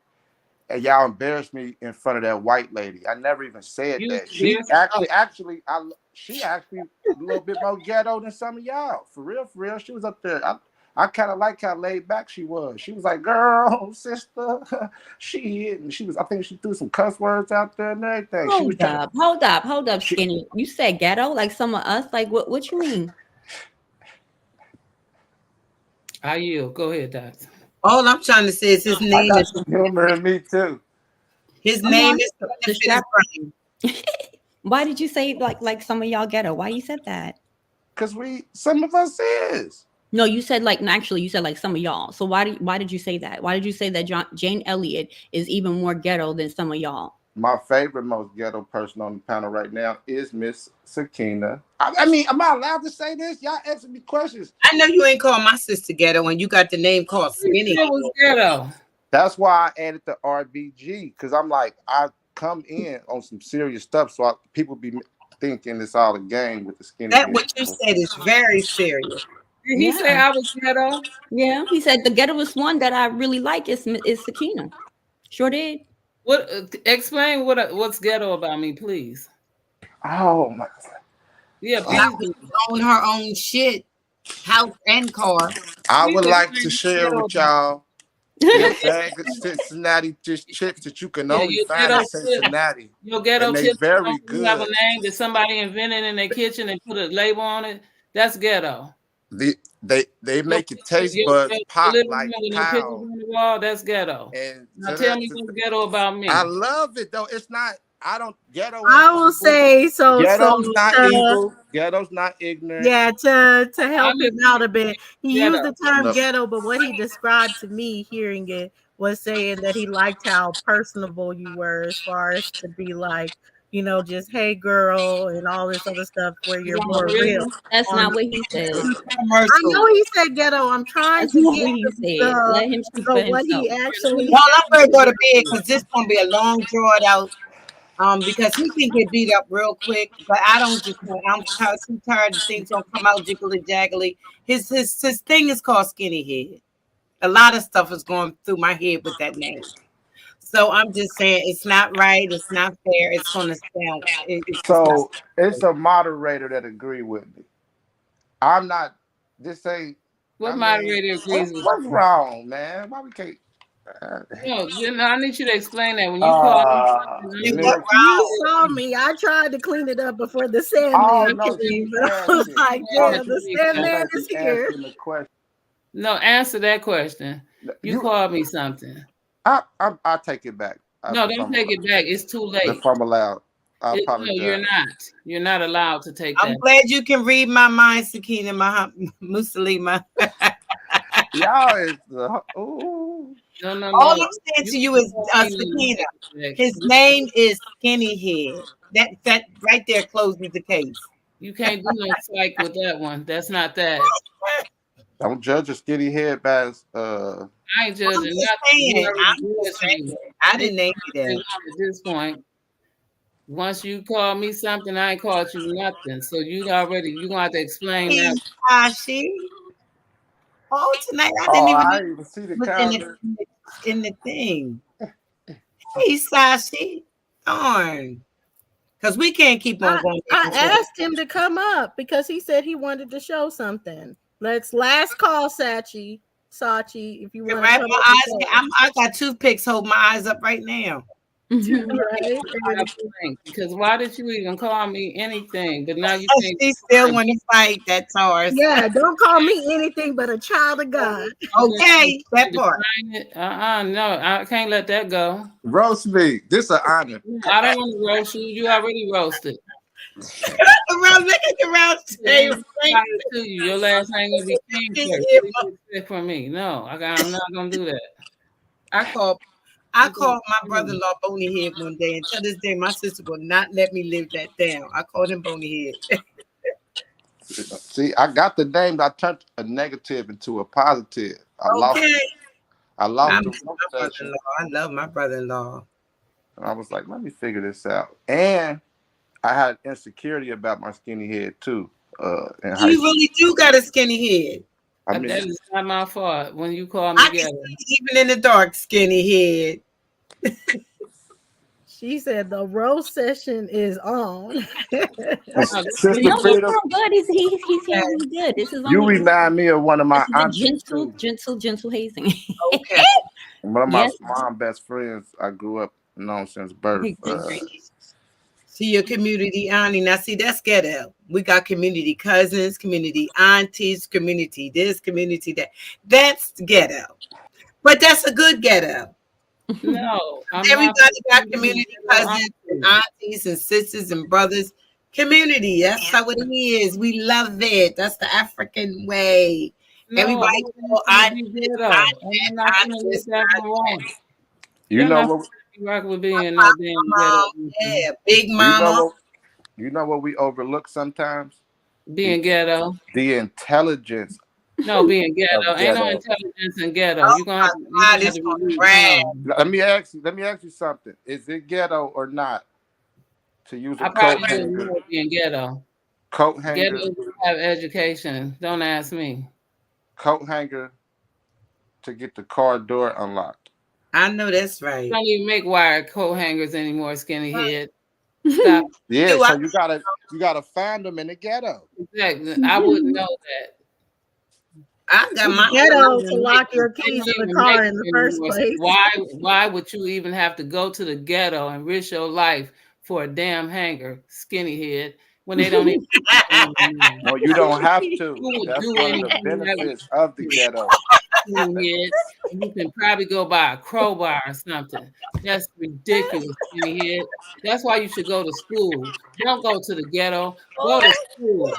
and y'all embarrassed me in front of that white lady. I never even said that. She actually, she actually a little bit more ghetto than some of y'all. For real. She was up there. I kind of like how laid back she was. She was like, "Girl, sister," and she was. I think she threw some cuss words out there and everything. Hold up, Skinny. You said ghetto, like some of us. Like what you mean? I yield. Go ahead, Doc. All I'm trying to say is his name is humor in me too. His name is the Why did you say like some of y'all ghetto? Why you said that? Because some of us is. No, you said actually you said like some of y'all. So why did you say that? Why did you say that Jane Elliott is even more ghetto than some of y'all? My favorite, most ghetto person on the panel right now is Miss Sakina. I mean, am I allowed to say this? Y'all answer me questions. I know you ain't called my sister ghetto when you got the name called Skinny. It was ghetto. That's why I added the RBG, because I'm like, I come in on some serious stuff, so people be thinking it's all a game with the skinny. That what you said is very serious. Did he say I was ghetto? Yeah, he said the ghettoest one that I really like is Sakina. Sure did. What? Explain what's ghetto about me, please. Oh my. Yeah, please. Own her own shit, house and car. I would like to share with y'all the bag of Cincinnati chips that you can only find in Cincinnati. Your ghetto chips very good. Have a name that somebody invented in their kitchen and put a label on it. That's ghetto. They make your taste buds pop like pow. On the wall, that's ghetto. And now tell me what's ghetto about me. I love it though. It's not. I don't ghetto. I will say so. Ghetto's not evil. Ghetto's not ignorant. Yeah, to help him out a bit, he used the term No. ghetto, but what he described to me, hearing it, was saying that he liked how personable you were, as far as to be like, you know, just hey girl and all this other stuff where you're more real. That's not what he said. I know he said ghetto. I'm trying to get let him speak for what himself. he actually. Well, I'm gonna go to bed because this gonna be a long drawn out. Because he can get beat up real quick, but I don't just. I'm too tired of things don't come out jiggly jaggly. His thing is called Skinny Head. A lot of stuff is going through my head with that name. So I'm just saying it's not right. It's not fair. It's going to sound. It's a moderator that agree with me. I'm not. This ain't. What moderator agrees with? What's wrong, man? Why we can't? No, I need you to explain that when you call me. You saw me. I tried to clean it up before the Sandman came. I was like, yeah, the Sandman is here. No, answer that question. You called me something. I'll take it back. No, don't take it back. It's too late. If I'm allowed. I apologize. No, you're not. You're not allowed to take that. I'm glad you can read my mind, Sakina Musalima. Y'all is ooh. No. All I'm saying to you is Sakina. His name is Skinny Head. That right there closes the case. You can't do no psych with that one. That's not that. Don't judge a skinny head by I ain't judging nothing. I didn't name you that. At this point, once you call me something, I ain't called you nothing. So you're gonna have to explain that. Oh, tonight I didn't even see the calendar in the thing. Hey, Sashi, darn. Because we can't keep on going. I asked him to come up because he said he wanted to show something. Last call, Sachi, if you want to come up. I got toothpicks holding my eyes up right now. Right? Because why did you even call me anything? But now you think she still want to fight. That's ours. Yeah, don't call me anything but a child of God. Okay, that part. No, I can't let that go. Roast me. This is an honor. I don't want to roast you. You already roasted. Around looking around Ain't saying, nobody to you. Your last ain't gonna be King first. What do you expect from me? No, I'm not gonna do that. I called my brother-in-law Bonyhead one day, and to this day, my sister will not let me live that down. I called him Bonyhead. See, I got the name. I turned a negative into a positive. I lost Okay. the I road miss my session. brother-in-law. I love my brother-in-law. And I was like, let me figure this out. And I had insecurity about my skinny head too. In high You school. really do got a skinny head. I mean, That is not my fault. When you call I me can ghetto, see even in the dark, skinny head. She said the roast session is on. Sister No, he's Freedom, doing good. He's handling good. This is you only remind me of one of my this is a aunties too. gentle hazing. Okay. One of my Yes. mom best friends I grew up known since birth. See your community auntie. Now, see, that's ghetto. We got community cousins, community aunties, community this, community that. That's ghetto. But that's a good ghetto. no, I'm not. Everybody got community ghetto cousins and auntie. aunties and sisters and brothers. Community. That's how it is. We love it. That's the African way. No, Everybody I call want auntie to be this, ghetto, and I'm not auntie gonna let this, that auntie go wrong. You You're know not what? rock with being no damn ghetto. yeah, big You mama. know what? You know what we overlook sometimes? Being ghetto. The intelligence No, being of ghetto. Ain't no ghetto. intelligence in ghetto. Oh You're my gonna God, have it's to gonna be drag. no. Let me ask you something. Is it ghetto or not to use a I coat probably wouldn't hanger? know being ghetto. Coat hanger. Ghetto have education. Don't ask me. Coat hanger to get the car door unlocked. I know that's right. Don't even make wire coat hangers anymore, skinny head. Stop. Yeah, so you gotta find them in the ghetto. Exactly. I wouldn't know that. I got my Ghetto to They lock your don't keys in the even make car in the them first anymore. So place. why would you even have to go to the ghetto and risk your life for a damn hanger, skinny head, when they don't even No, you don't have to. Who would That's do one of the anything that benefits of the ghetto. skinny head? You can probably go buy a crowbar or something. That's ridiculous, skinny head. That's why you should go to school. Don't go to the ghetto. Go to school.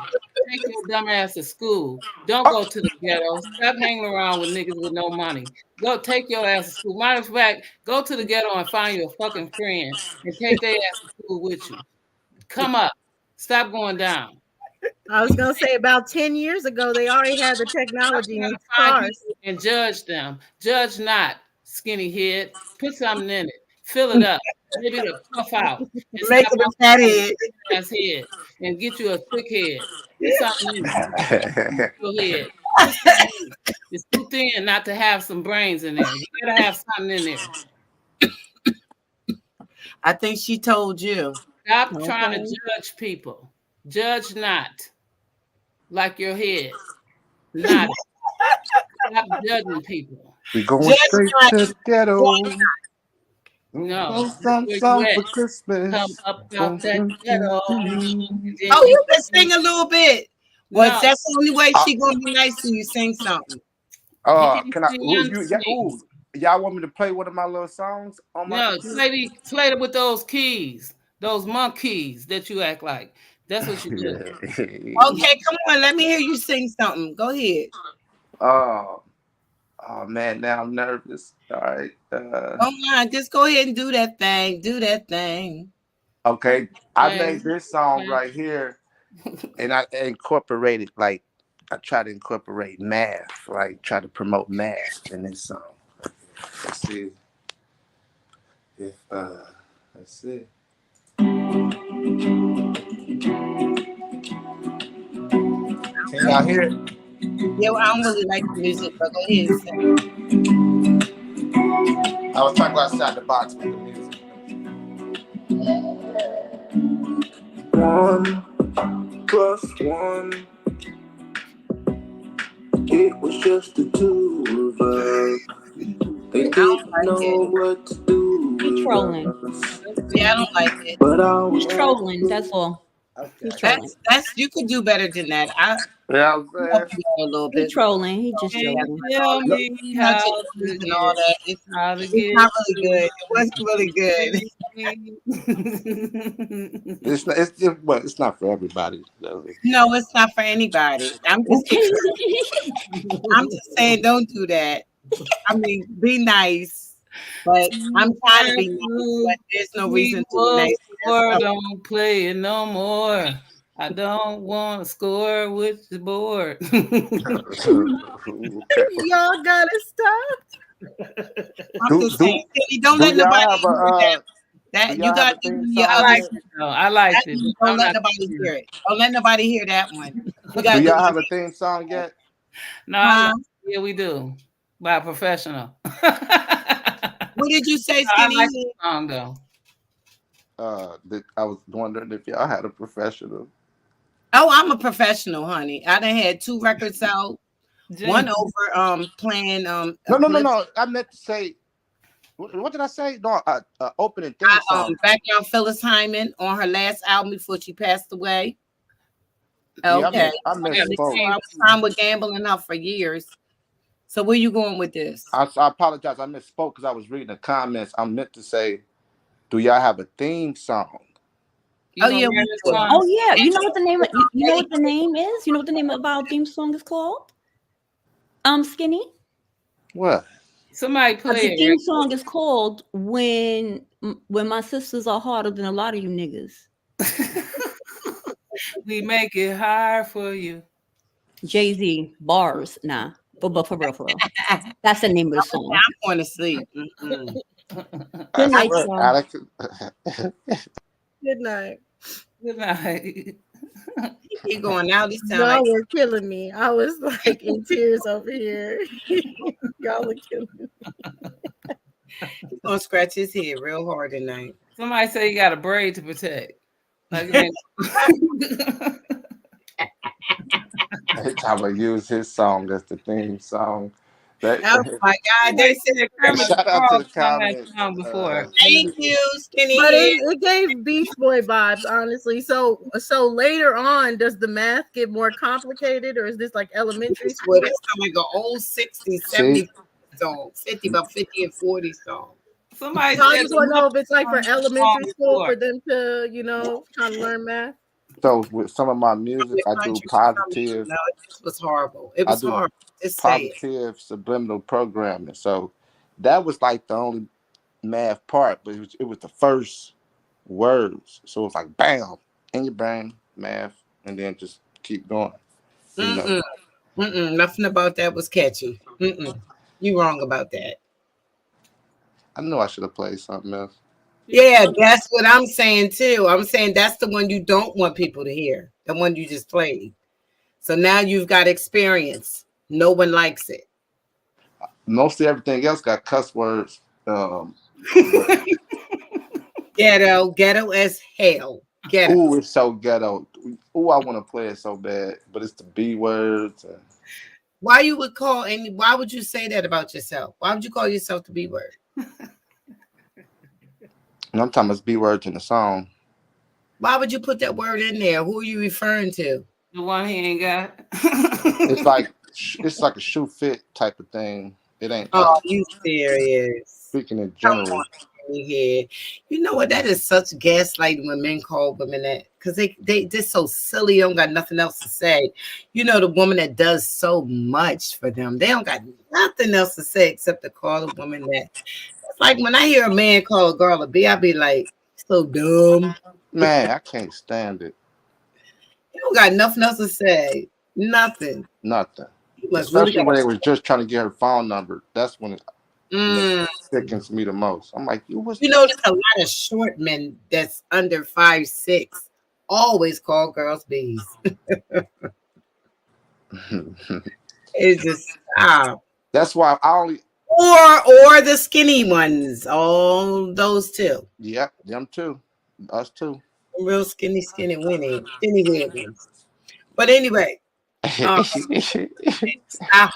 Take your dumb ass to school. Don't go to the ghetto. Stop hanging around with niggas with no money. Go take your ass to school. Matter of fact, go to the ghetto and find you a fucking friend and take their ass to school with you. Come up. Stop going down. I was gonna say about 10 years ago, they already had the technology in Find cars. people and judge them. Judge not, skinny head. Put something in it. Fill it up. Maybe it'll puff out. And Make stop it a fat head. ass head. And get you a thick head. Put something in it. Your head. Put something in it. It's too thin not to have some brains in there. You gotta have something in there. I think she told you. Stop trying to judge people. Judge not like your head. Not stop judging people. We going Judge straight not. to the ghetto. No. Some Where you for at? Christmas. Come up out that ghetto. Oh, you can sing a little bit. Well, No. that's the only way she gonna be nice to you. Sing something. Can I? Sing. Y'all want me to play one of my little songs on my? No, play it with those keys, those monk keys that you act like. That's what you do. Okay, come on. Let me hear you sing something. Go ahead. Oh man, now I'm nervous. All right. Come on, just go ahead and do that thing. Do that thing. Okay, I made this song right here, and I incorporated I try to incorporate math, like try to promote math in this song. Let's see if let's see. Can y'all hear it? Yeah, well, I don't really like the music, but go ahead and sing. I was trying to go outside the box with the music. 1 + 1. It was just the two of us. They didn't know what to do. He trolling. Yeah, I don't like it. He's trolling. That's all. He's trolling. That's you could do better than that. Yeah, I'm Help saying. you out a little He bit. trolling. He just Can you trolling. tell me You know, how take to and get, all that. It's how to it's get not really good. It wasn't really good. It's not. It's just, well, it's not for everybody. Though. No, it's not for anybody. I'm just saying, don't do that. I mean, be nice, but I'm trying to be nice, but there's no reason to be nice. Score, don't play it no more. I don't want to score with the board. Y'all gotta stop. I'm just saying, Kenny, don't let nobody hear that. You got to do your I other. liked it though. I liked it. Don't let nobody hear it. Don't let nobody hear that one. You got Do to y'all have a theme song yet? No, yeah, we do. By a professional. What did you say, I Skinny? like the song though. I was wondering if y'all had a professional. Oh, I'm a professional, honey. I done had 2 records out. One over playing No. I meant to say. What did I say? No, opening theme song. Backyard Phyllis Hyman on her last album before she passed away. Okay. I misspoke. I was trying with gambling up for years. So where you going with this? I apologize. I misspoke because I was reading the comments. I meant to say, do y'all have a theme song? Oh yeah. You know what the name? You know what the name is? You know what the name of our theme song is called? Skinny. What? Somebody play the theme song is called "When My Sisters Are Harder Than a Lot of You Niggas." We make it hard for you. Jay-Z bars, nah, but for real. That's the name of the song. I'm going to sleep. Good night, y'all. Good night. Good night. He going out. He sound Y'all like were killing me. I was like in tears over here. Y'all were killing me. He's gonna scratch his head real hard tonight. Somebody say you got a braid to protect. Like I would use his song as the theme song. Oh my God! They said shout out to the comments. Before. Thank you, Skinny. But it gave Beach Boy vibes, honestly. So later on, does the math get more complicated, or is this like elementary school? It's like an old 60, 70 song, 50, about 50 and 40 song. Somebody So I just want to know if it's like for elementary school for them to, try to learn math. So with some of my music, I do positive. No, it was horrible. It was horrible. Just positive subliminal programming. So that was like the only math part, but it was the first words. So it's like bam in your brain, math, and then just keep going. Nothing about that was catchy. You wrong about that. I know I should have played something else. Yeah, that's what I'm saying too. I'm saying that's the one you don't want people to hear, the one you just played. So now you've got experience. No one likes it. Mostly everything else got cuss words. Ghetto as hell. Ghetto. Ooh, it's so ghetto. Ooh, I want to play it so bad, but it's the B words. Why would you say that about yourself? Why would you call yourself the B word? And I'm talking about B words in the song. Why would you put that word in there? Who are you referring to? The one he ain't got. It's like a shoe fit type of thing. It ain't. Oh, you serious? Speaking in general. You know what? That is such gaslighting when men call women that, because they just so silly. They don't got nothing else to say. You know, the woman that does so much for them, they don't got nothing else to say except to call a woman that. It's like when I hear a man call a girl a B, I be like, so dumb. Man, I can't stand it. You don't got nothing else to say. Nothing. Especially when they was just trying to get her phone number. That's when it sickens me the most. I'm like, you know, there's a lot of short men that's under 5'6" always call girls B's. It's just stop. That's why I only or the skinny ones. All those two. Yep, them too. Us too. Real skinny weird ones. But anyway. I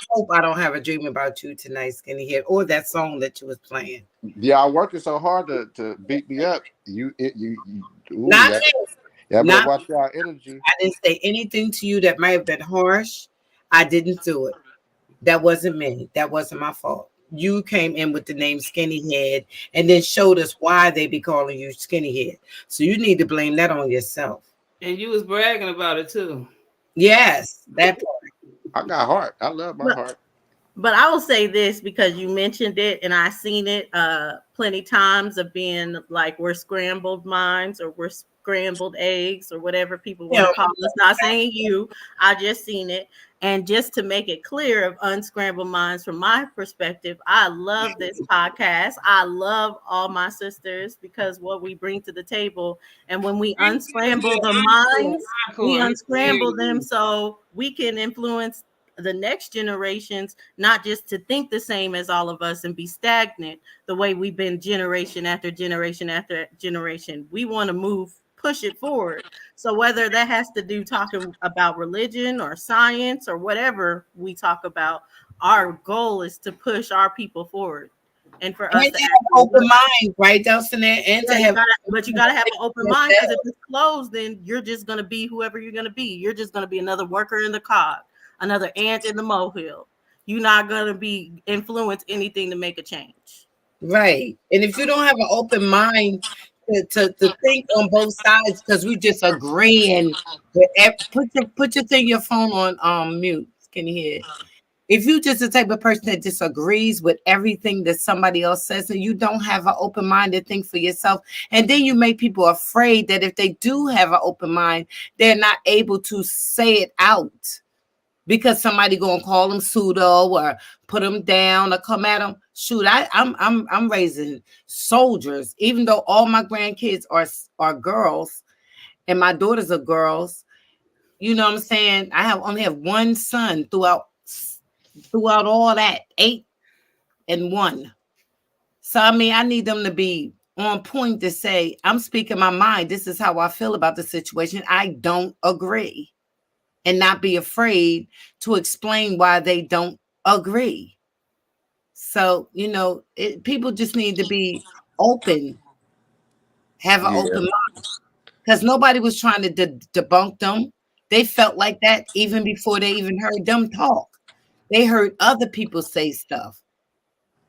hope I don't have a dream about you tonight, Skinny Head, or that song that you was playing. Y'all working so hard to beat me up. It Yeah, better Not, watch your energy. I didn't say anything to you that might have been harsh. I didn't do it. That wasn't me. That wasn't my fault. You came in with the name Skinny Head and then showed us why they be calling you Skinny Head. So you need to blame that on yourself. And you was bragging about it too. Yes, that I got heart. I love my But heart. but I will say this because you mentioned it and I seen it plenty times of being like we're scrambled minds or we're scrambled eggs or whatever people want to call us. Not saying you, I just seen it. And just to make it clear of unscrambled minds from my perspective, I love this podcast. I love all my sisters because what we bring to the table and when we unscramble the minds, we unscramble them so we can influence the next generations not just to think the same as all of us and be stagnant the way we've been generation after generation after generation. We want to move, push it forward. So whether that has to do talking about religion or science or whatever we talk about, our goal is to push our people forward and for and us to to have an actually open work. mind, right, Dulcinea? And to Yeah, have, but you gotta have an open mind because if it's closed, then you're just gonna be whoever you're gonna be. You're just gonna be another worker in the cog, another ant in the molehill. You're not gonna be influence anything to make a change. right. And if you don't have an open mind to think on both sides, because we just agreeing with put your thing, your phone on mute. Can you hear it? If you just the type of person that disagrees with everything that somebody else says, and you don't have an open mind to think for yourself, and then you make people afraid that if they do have an open mind, they're not able to say it out because somebody gonna call them pseudo or put them down or come at them. Shoot, I'm raising soldiers, even though all my grandkids are girls and my daughters are girls. You know what I'm saying? Only have one son throughout all that 8 and 1. So I mean, I need them to be on point to say, I'm speaking my mind. This is how I feel about the situation. I don't agree. And not be afraid to explain why they don't agree. So, people just need to be open, have an Yeah. open mind. Because nobody was trying to debunk them. They felt like that even before they even heard them talk. They heard other people say stuff.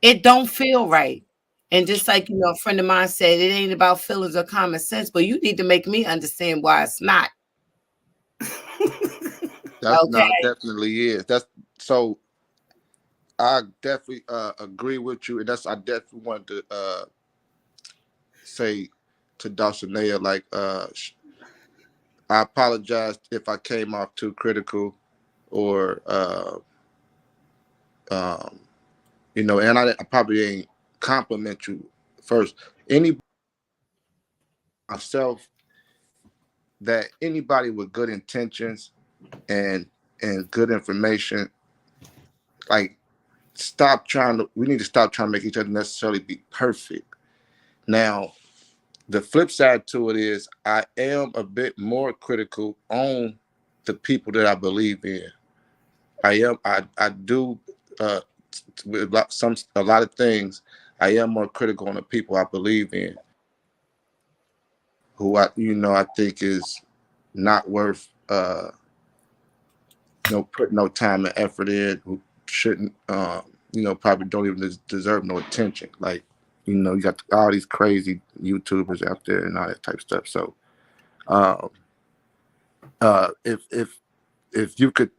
It don't feel right. And just like, a friend of mine said, it ain't about feelings or common sense, but you need to make me understand why it's not. That's Okay. not definitely is. That's so I definitely agree with you. And I definitely want to say to Dulcinea, like I apologize if I came off too critical or um, and I probably ain't compliment you first. Any myself that anybody with good intentions and good information, like we need to stop trying to make each other necessarily be perfect. Now, the flip side to it is I am a bit more critical on the people that I believe in. I do with a lot of things. I am more critical on the people I believe in, who I think is not worth put no time and effort in, who shouldn't probably don't even deserve no attention. Like, you got all these crazy YouTubers out there and all that type of stuff. So um if you could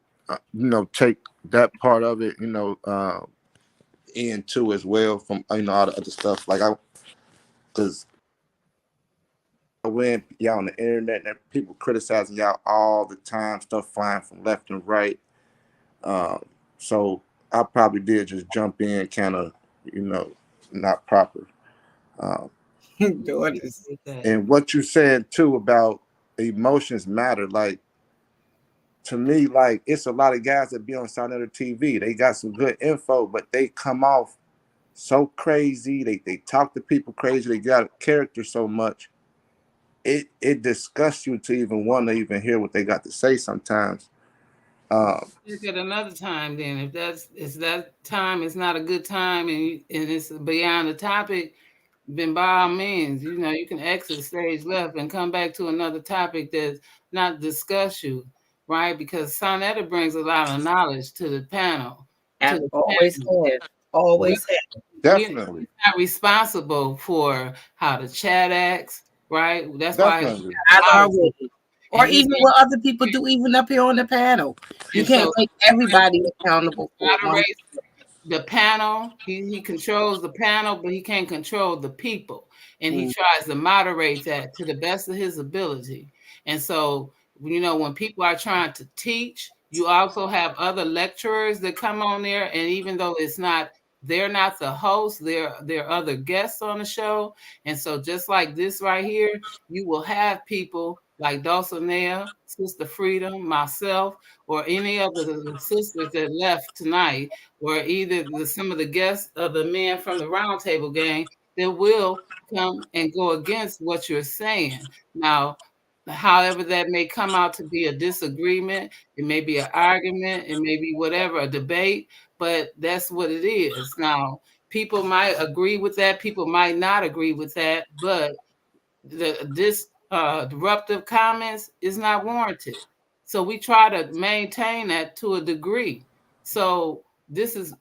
take that part of it in too as well from all the other stuff, like because when y'all on the internet and people criticizing y'all all the time, stuff flying from left and right. So I probably did just jump in kind of, not proper. Um, Daughters. and what you said too about emotions matter. Like, to me, like, it's a lot of guys that be on Sound Editor TV. They got some good info, but they come off so crazy. They talk to people crazy. They got a character so much. It disgusts you to even want to even hear what they got to say sometimes. Look at another time then. If that time is not a good time and it's beyond the topic, then by all means, you can exit stage left and come back to another topic that's not discuss you, right? Because Sonetta brings a lot of knowledge to the panel. To the Always panel. have. Always have. We're Definitely. not responsible for how the chat acts, right? That's why Definitely. Not moderator. already. Or And he even what other people do, even up here on the panel. You And can't so make everybody accountable for one. moderates the panel. He controls the panel, but he can't control the people. And he tries to moderate that to the best of his ability. And so, when people are trying to teach, you also have other lecturers that come on there. And even though they're not the host, they're other guests on the show. And so just like this right here, you will have people like Dulcinea, Sister Freedom, myself, or any of the sisters that left tonight, or either some of the guests of the men from the roundtable gang that will come and go against what you're saying. Now, however that may come out to be a disagreement, it may be an argument, it may be whatever, a debate, but that's what it is. Now, people might agree with that, people might not agree with that, but this disruptive comments is not warranted. So we try to maintain that to a degree. So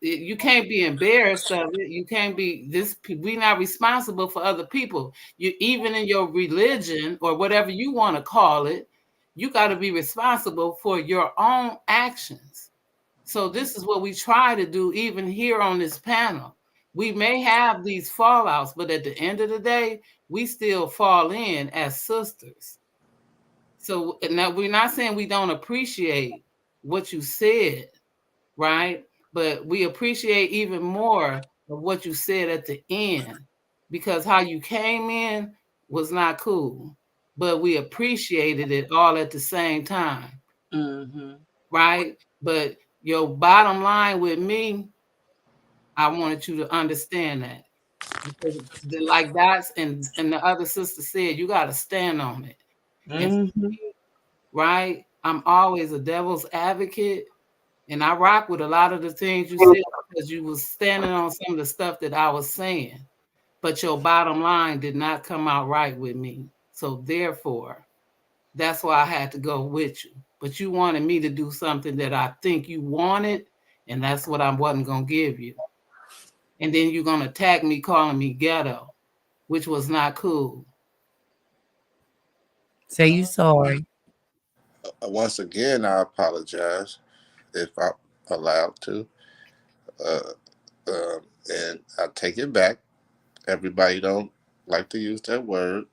you can't be embarrassed of it. You can't be we're not responsible for other people. You even in your religion or whatever you want to call it, you got to be responsible for your own actions. So this is what we try to do even here on this panel. We may have these fallouts, but at the end of the day, we still fall in as sisters. So now we're not saying we don't appreciate what you said, right? But we appreciate even more of what you said at the end, because how you came in was not cool, but we appreciated it all at the same time, right? But your bottom line with me, I wanted you to understand that. Because like Dots and the other sister said, you got to stand on it. And right, I'm always a devil's advocate, and I rock with a lot of the things you said because you was standing on some of the stuff that I was saying. But your bottom line did not come out right with me. So therefore, that's why I had to go with you. But you wanted me to do something that I think you wanted, and that's what I wasn't going to give you. And then you're going to attack me calling me ghetto, which was not cool. Say you sorry. Once again, I apologize if I'm allowed to. Uh, and I take it back. Everybody don't like to use that word.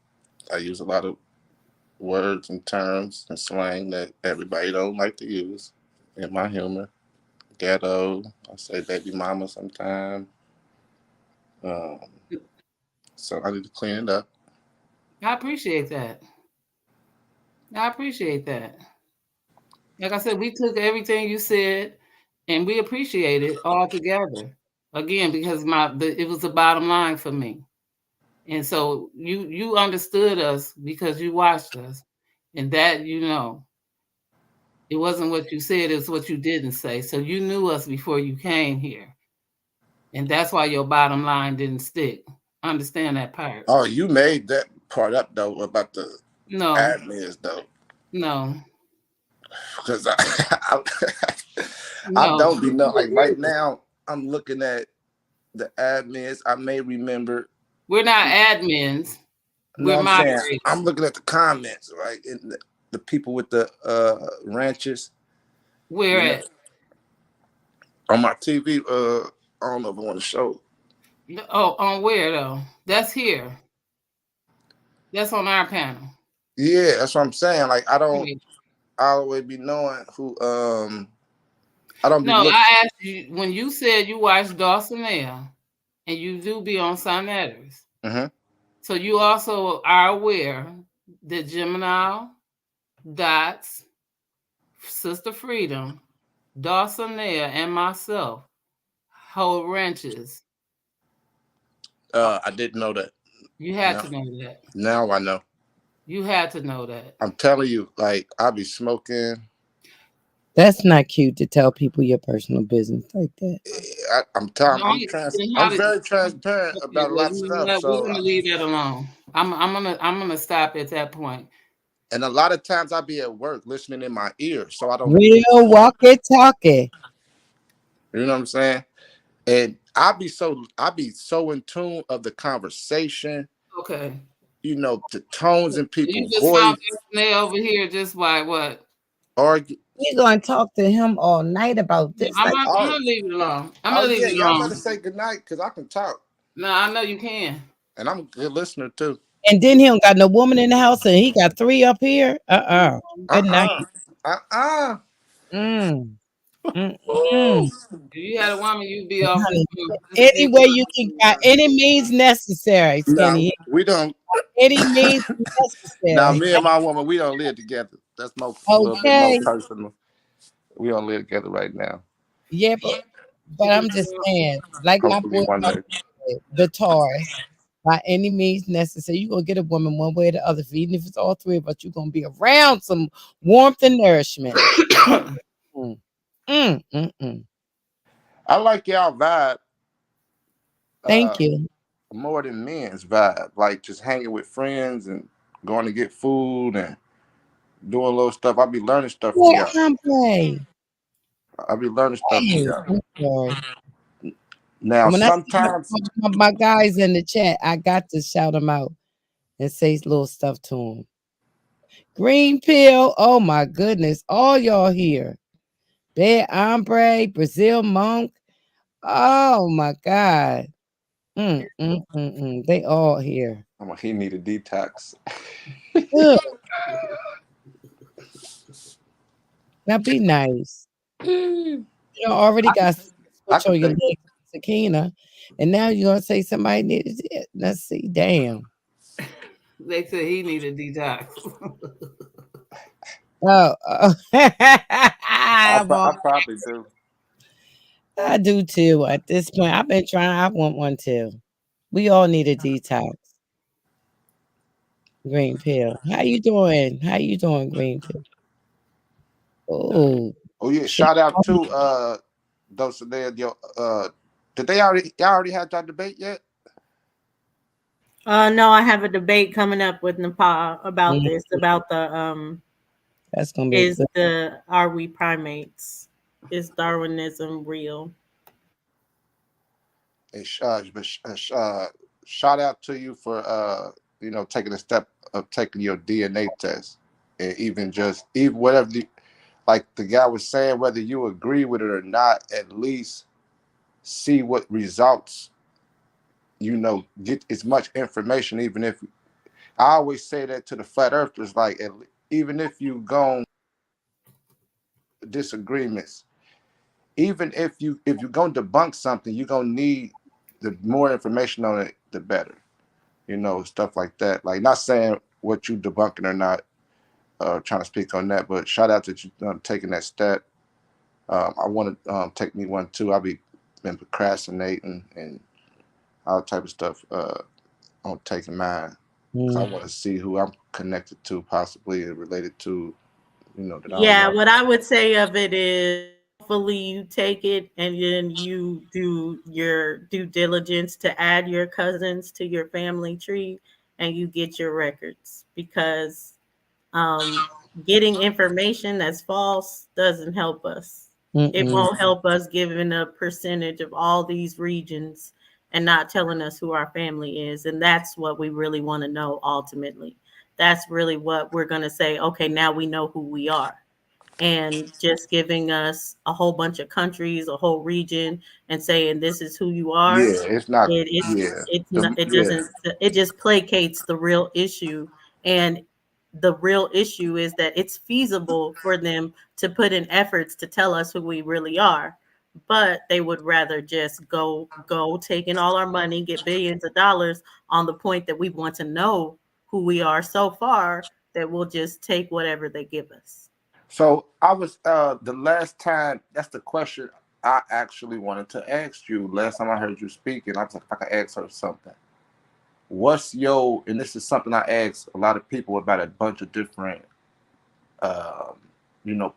I use a lot of words and terms and slang that everybody don't like to use in my humor. Ghetto, I say baby mama sometimes. So I need to clean it up. I appreciate that. I appreciate that. Like I said, we took everything you said and we appreciate it all together. Again, because it was the bottom line for me. And so you understood us because you watched us. And that it wasn't what you said, it's what you didn't say. So you knew us before you came here. And that's why your bottom line didn't stick. Understand that part. Oh, you made that part up though about the No. admins though. No. Because I don't be know like right now I'm looking at the admins. I may remember. We're not admins. No, We're moderators. I'm looking at the comments, right? And the people with the ranches. Where at? On my TV, I don't know if I want to show. Oh, on where though? That's here. That's on our panel. Yeah, that's what I'm saying. Like I always be knowing who I don't be looking. I asked you when you said you watched Dawsonella and you do be on Sonetters. So you also are aware that Gemini, Dots, Sister Freedom, Dawsonella, and myself hold ranches. I didn't know that. You had to know that. Now I know. You had to know that. I'm telling you, like I be smoking. That's not cute to tell people your personal business like that. I'm very transparent Okay, about a well, lot of you know stuff. what? We're So, gonna leave that alone. I'm gonna stop at that point. and a lot of times I be at work listening in my ear, so I don't get. Real walkie talkie. You know what I'm saying? And I be so in tune of the conversation. Okay. You know the tones in You people's just found voice. Esnay over here just by what? Argue. We're gonna talk to him all night about No, this. Like, I'm gonna leave it alone. I'm Oh gonna leave yeah, it y'all alone. better say goodnight because I can talk, No, I know you can. and I'm a good listener too. and then he don't got no woman in the house, and he got 3 up here. Good night. Uh uh. Mm, mm, Ooh. mm. If you had a woman, you'd be off this Honey, this any table. way you can, by any means necessary, No, Skinny. we don't. Any means Now, necessary. me and my woman, we don't live together. That's more a little bit more Okay. personal. We don't live together right now. Yeah, but I'm just saying, like my Hopefully boy one day. said, the Taurus, by any means necessary, you're gonna get a woman one way or the other. Even if it's all 3 of us, you're gonna be around some warmth and nourishment. Mm, mm, mm, mm. I like y'all vibe Thank you. more than men's vibe. Like just hanging with friends and going to get food and doing little stuff. I be learning stuff from Yeah, y'all. hombre. I be learning stuff from Hey, y'all. I'm sorry. Now And when I see sometimes my guys in the chat, I got to shout them out and say little stuff to them. Green Pill, oh my goodness, all y'all here. Bad Ombre, Brazil Monk, oh my God. They all here. he need a detox. Ugh. Now be nice. You already got I switch could on your take leg, Sakina, and now you're gonna say somebody needed it. Let's see. Damn. They said he needed detox. Oh, I probably do. I do too. At this point, I've been trying. I want one too. We all need a detox. Green pill. How you doing? How you doing, green pill? Oh, Oh yeah, shout out to those there. Did y'all already had that debate yet? No, I have a debate coming up with Nepal about mm, this, about the that's gonna be a is good. the are we primates? Is Darwinism real? And shout out to you for taking a step of taking your DNA test, and even whatever like the guy was saying, whether you agree with it or not, at least see what results. Get as much information. Even if I always say that to the flat earthers, like even if you go disagreements, even if you gonna debunk something, you're gonna need the more information on it, the better. Stuff like that. Like not saying what you debunking or not, trying to speak on that, but shout out to you taking that step. I want to take me one too. Been procrastinating and all type of stuff on taking mine because I want to see who I'm connected to, possibly related to, that I don't Yeah, know. what I would say of it is hopefully you take it and then you do your due diligence to add your cousins to your family tree and you get your records because getting information that's false doesn't help us. It Mm-mm. won't help us giving a percentage of all these regions and not telling us who our family is. And that's what we really want to know ultimately. That's really what we're going to say. Okay, now we know who we are, and just giving us a whole bunch of countries, a whole region, and saying this is who you are. Yeah, it's not. It's not, it Yeah. doesn't, it just placates the real issue. And the real issue is that it's feasible for them to put in efforts to tell us who we really are, but they would rather just go taking all our money, get billions of dollars on the point that we want to know who we are so far that we'll just take whatever they give us. So I was the last time. That's the question I actually wanted to ask you. Last time I heard you speaking, I was like, if I could ask her something. What's and this is something I ask a lot of people about a bunch of different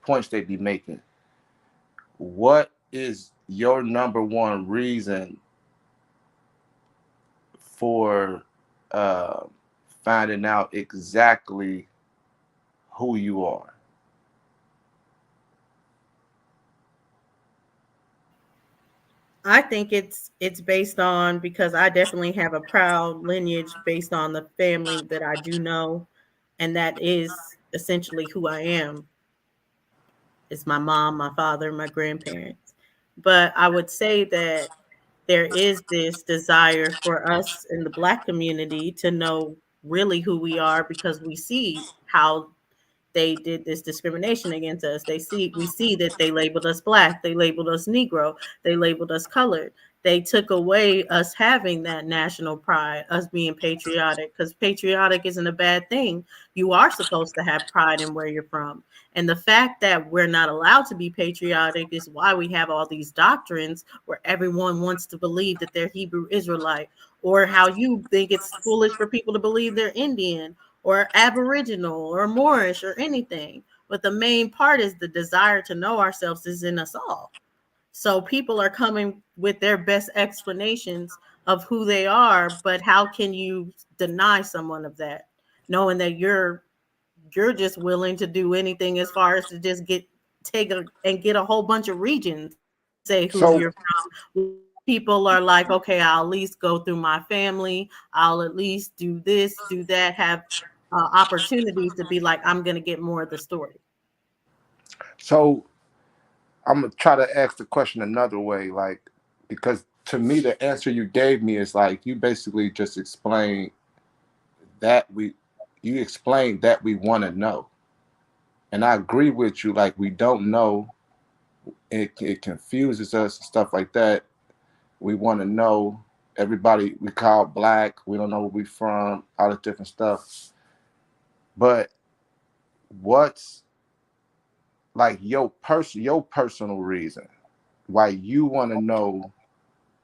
points they be making. What is your number one reason for uh, finding out exactly who you are? I think it's based on, because I definitely have a proud lineage based on the family that I do know, and that is essentially who I am. It's my mom, my father, my grandparents. But I would say that there is this desire for us in the Black community to know really who we are, because we see how they did this discrimination against us. We see that they labeled us Black, they labeled us Negro, they labeled us colored. They took away us having that national pride, us being patriotic, because patriotic isn't a bad thing. You are supposed to have pride in where you're from. And the fact that we're not allowed to be patriotic is why we have all these doctrines where everyone wants to believe that they're Hebrew Israelite, or how you think it's foolish for people to believe they're Indian or Aboriginal or Moorish or anything. But the main part is the desire to know ourselves is in us all. So people are coming with their best explanations of who they are, but how can you deny someone of that, knowing that you're just willing to do anything as far as to just get a whole bunch of regions to say who So you're from. People are like, okay, I'll at least go through my family. I'll at least do this, do that, have opportunities to be like, I'm going to get more of the story. so I'm gonna try to ask the question another way, like, because to me the answer you gave me is like you basically just explained that you explained that we want to know, and I agree with you. Like we don't know, it confuses us and stuff like that. We want to know. Everybody we call Black, we don't know where we from, all this different stuff. But what's like your personal reason why you want to know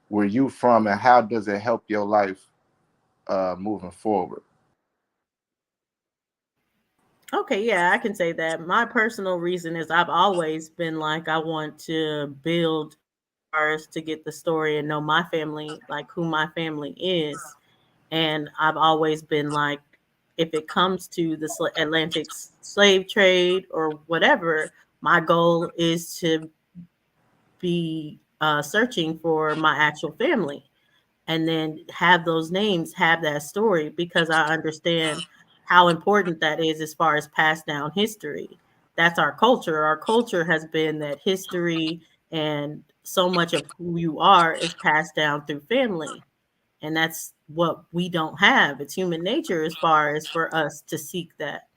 where you from and how does it help your life moving forward? Okay, yeah, I can say that. My personal reason is I've always been like, I want to build ours to get the story and know my family, like who my family is. And I've always been like, if it comes to the Atlantic slave trade or whatever, my goal is to be searching for my actual family, and then have those names have that story, because I understand how important that is as far as passed down history. That's our culture. Our culture has been that history, and so much of who you are is passed down through family. And that's what we don't have. It's human nature as far as for us to seek that,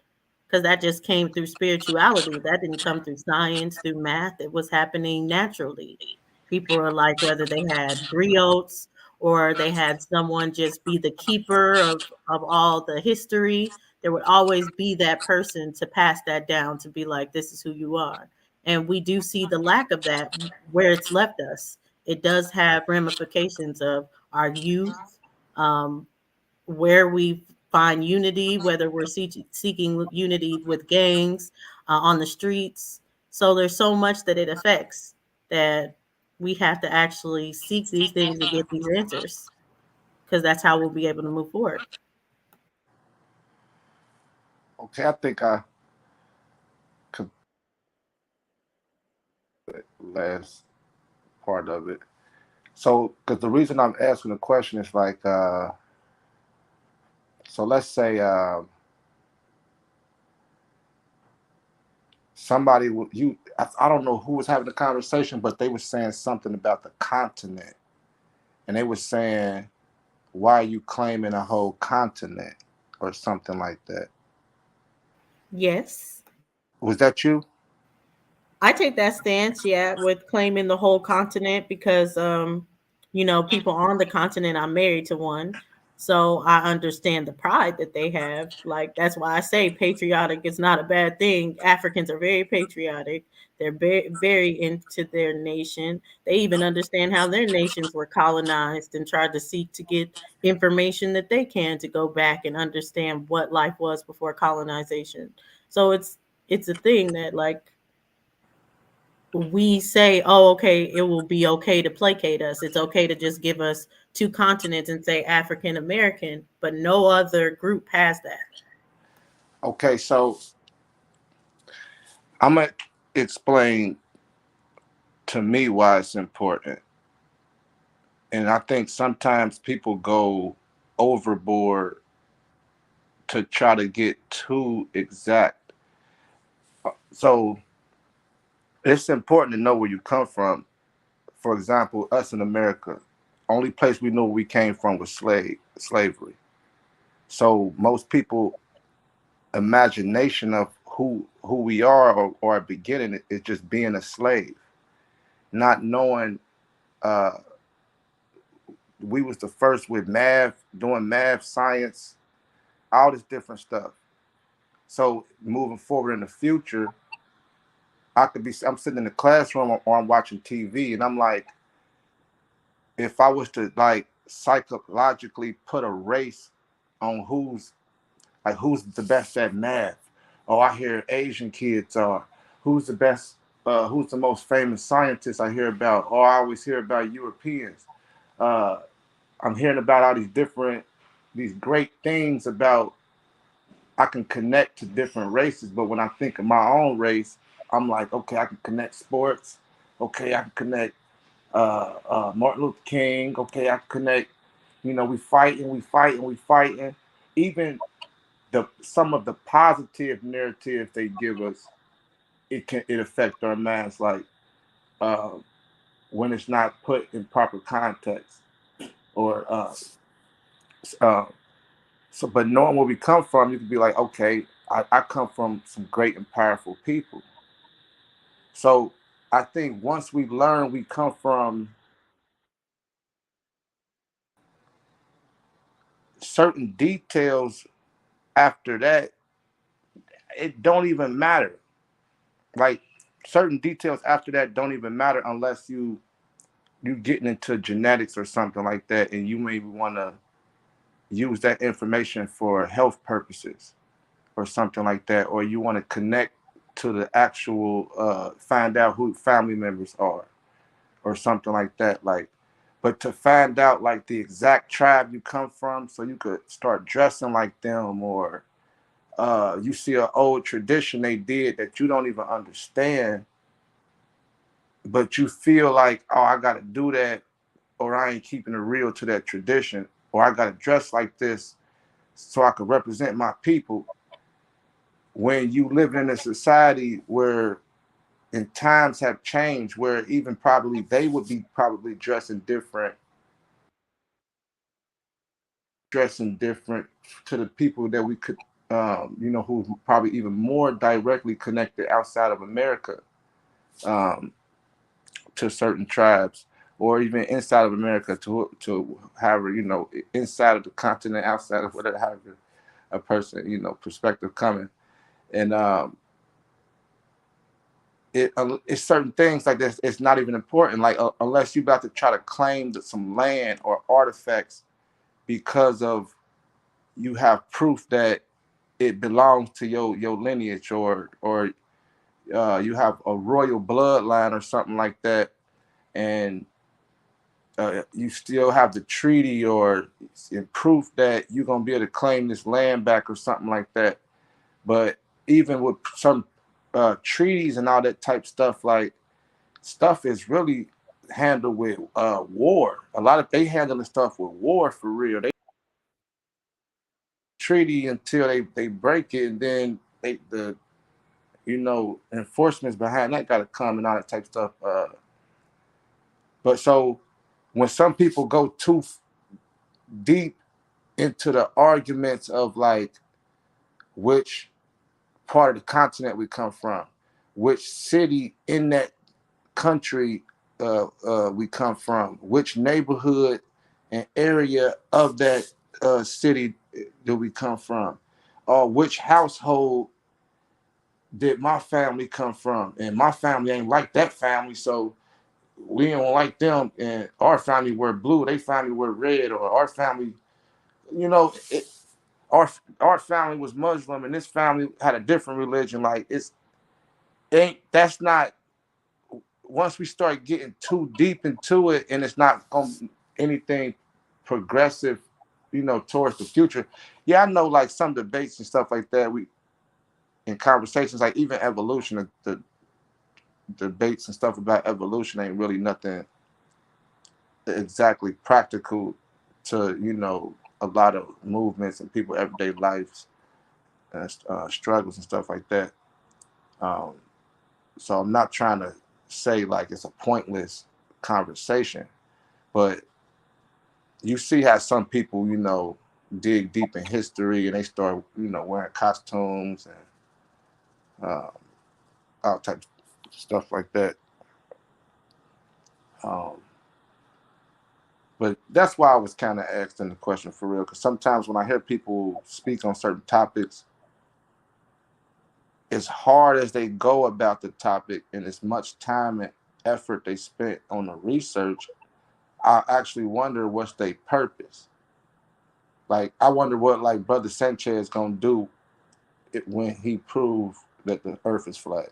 because that just came through spirituality. That didn't come through science, through math. It was happening naturally. People are like, whether they had griots or they had someone just be the keeper of all the history, there would always be that person to pass that down, to be like, this is who you are. And we do see the lack of that where it's left us. It does have ramifications of our youth, um, where we find unity, whether we're seeking unity with gangs, on the streets. So there's so much that it affects, that we have to actually seek these things and get these answers, because that's how we'll be able to move forward. Okay, I think I could last part of it. So, because the reason I'm asking the question is like, so let's say somebody I don't know who was having the conversation, but they were saying something about the continent, and they were saying, "Why are you claiming a whole continent?" or something like that. Yes. Was that you? I take that stance, yeah, with claiming the whole continent, because people on the continent, I'm married to one. So I understand the pride that they have. Like, that's why I say patriotic is not a bad thing. Africans are very patriotic. They're very, very into their nation. They even understand how their nations were colonized and tried to seek to get information that they can to go back and understand what life was before colonization. So it's a thing that, like, we say, oh, okay, it will be okay to placate us. It's okay to just give us two continents and say African American, but no other group has that. Okay, so I'm gonna explain to me why it's important. And I think sometimes people go overboard to try to get too exact. So it's important to know where you come from. For example, us in America, only place we knew we came from was slavery. So most people imagination of who we are or our beginning is just being a slave, not knowing uh, we was the first with math, doing math, science, all this different stuff. So moving forward in the future, I'm sitting in the classroom or I'm watching TV and I'm like, if I was to like psychologically put a race on who's the best at math. Oh, I hear Asian kids are. Who's the best? Who's the most famous scientist I hear about? Oh, I always hear about Europeans. Uh, I'm hearing about all these great things about. I can connect to different races, but when I think of my own race, I'm like, okay, I can connect sports. Okay, I can connect Martin Luther King. Okay, I can connect. We fighting, we fighting, we fighting. Even some of the positive narrative they give us, it affect our minds like uh, when it's not put in proper context or uh, so. But knowing where we come from, you can be like, okay, I come from some great and powerful people. So I think once we learn we come from certain details, after that, it don't even matter. Like certain details after that don't even matter unless you getting into genetics or something like that, and you maybe want to use that information for health purposes or something like that, or you want to connect to the actual find out who family members are or something like that. Like, but to find out like the exact tribe you come from, so you could start dressing like them, or you see an old tradition they did that you don't even understand, but you feel like, oh, I got to do that or I ain't keeping it real to that tradition, or I got to dress like this so I can represent my people. When you live in a society where and times have changed, where even probably they would be probably dressing different to the people that we could, who's probably even more directly connected outside of America um, to certain tribes, or even inside of America to however inside of the continent, outside of whatever however a person perspective coming, and it's certain things like this. It's not even important. Like unless you about to try to claim that some land or artifacts because of you have proof that it belongs to your lineage, or you have a royal bloodline or something like that, and you still have the treaty or proof that you're gonna be able to claim this land back or something like that. But even with some treaties and all that type stuff, like stuff is really handled with war. A lot of they handling stuff with war for real. They treaty until they break it, and then the enforcements behind that got to come and all that type stuff. But so when some people go too deep into the arguments of like which part of the continent we come from, which city in that country we come from, which neighborhood and area of that city do we come from, or which household did my family come from, and my family ain't like that family, so we don't like them, and our family wear blue, they family wear red, or our family, you know, it, our family was Muslim and this family had a different religion. Like it's ain't that's not once we start getting too deep into it, and it's not on anything progressive, towards the future. Yeah, I know, like some debates and stuff like that. We in conversations, like even evolution, the debates and stuff about evolution ain't really nothing exactly practical to a lot of movements and people everyday lives and struggles and stuff like that. Um, so I'm not trying to say like it's a pointless conversation, but you see how some people dig deep in history and they start wearing costumes and all types of stuff like that. Um, But that's why I was kind of asking the question for real. Because sometimes when I hear people speak on certain topics, as hard as they go about the topic and as much time and effort they spent on the research, I actually wonder what's their purpose. Like, I wonder what like Brother Sanchez gonna do when he prove that the Earth is flat.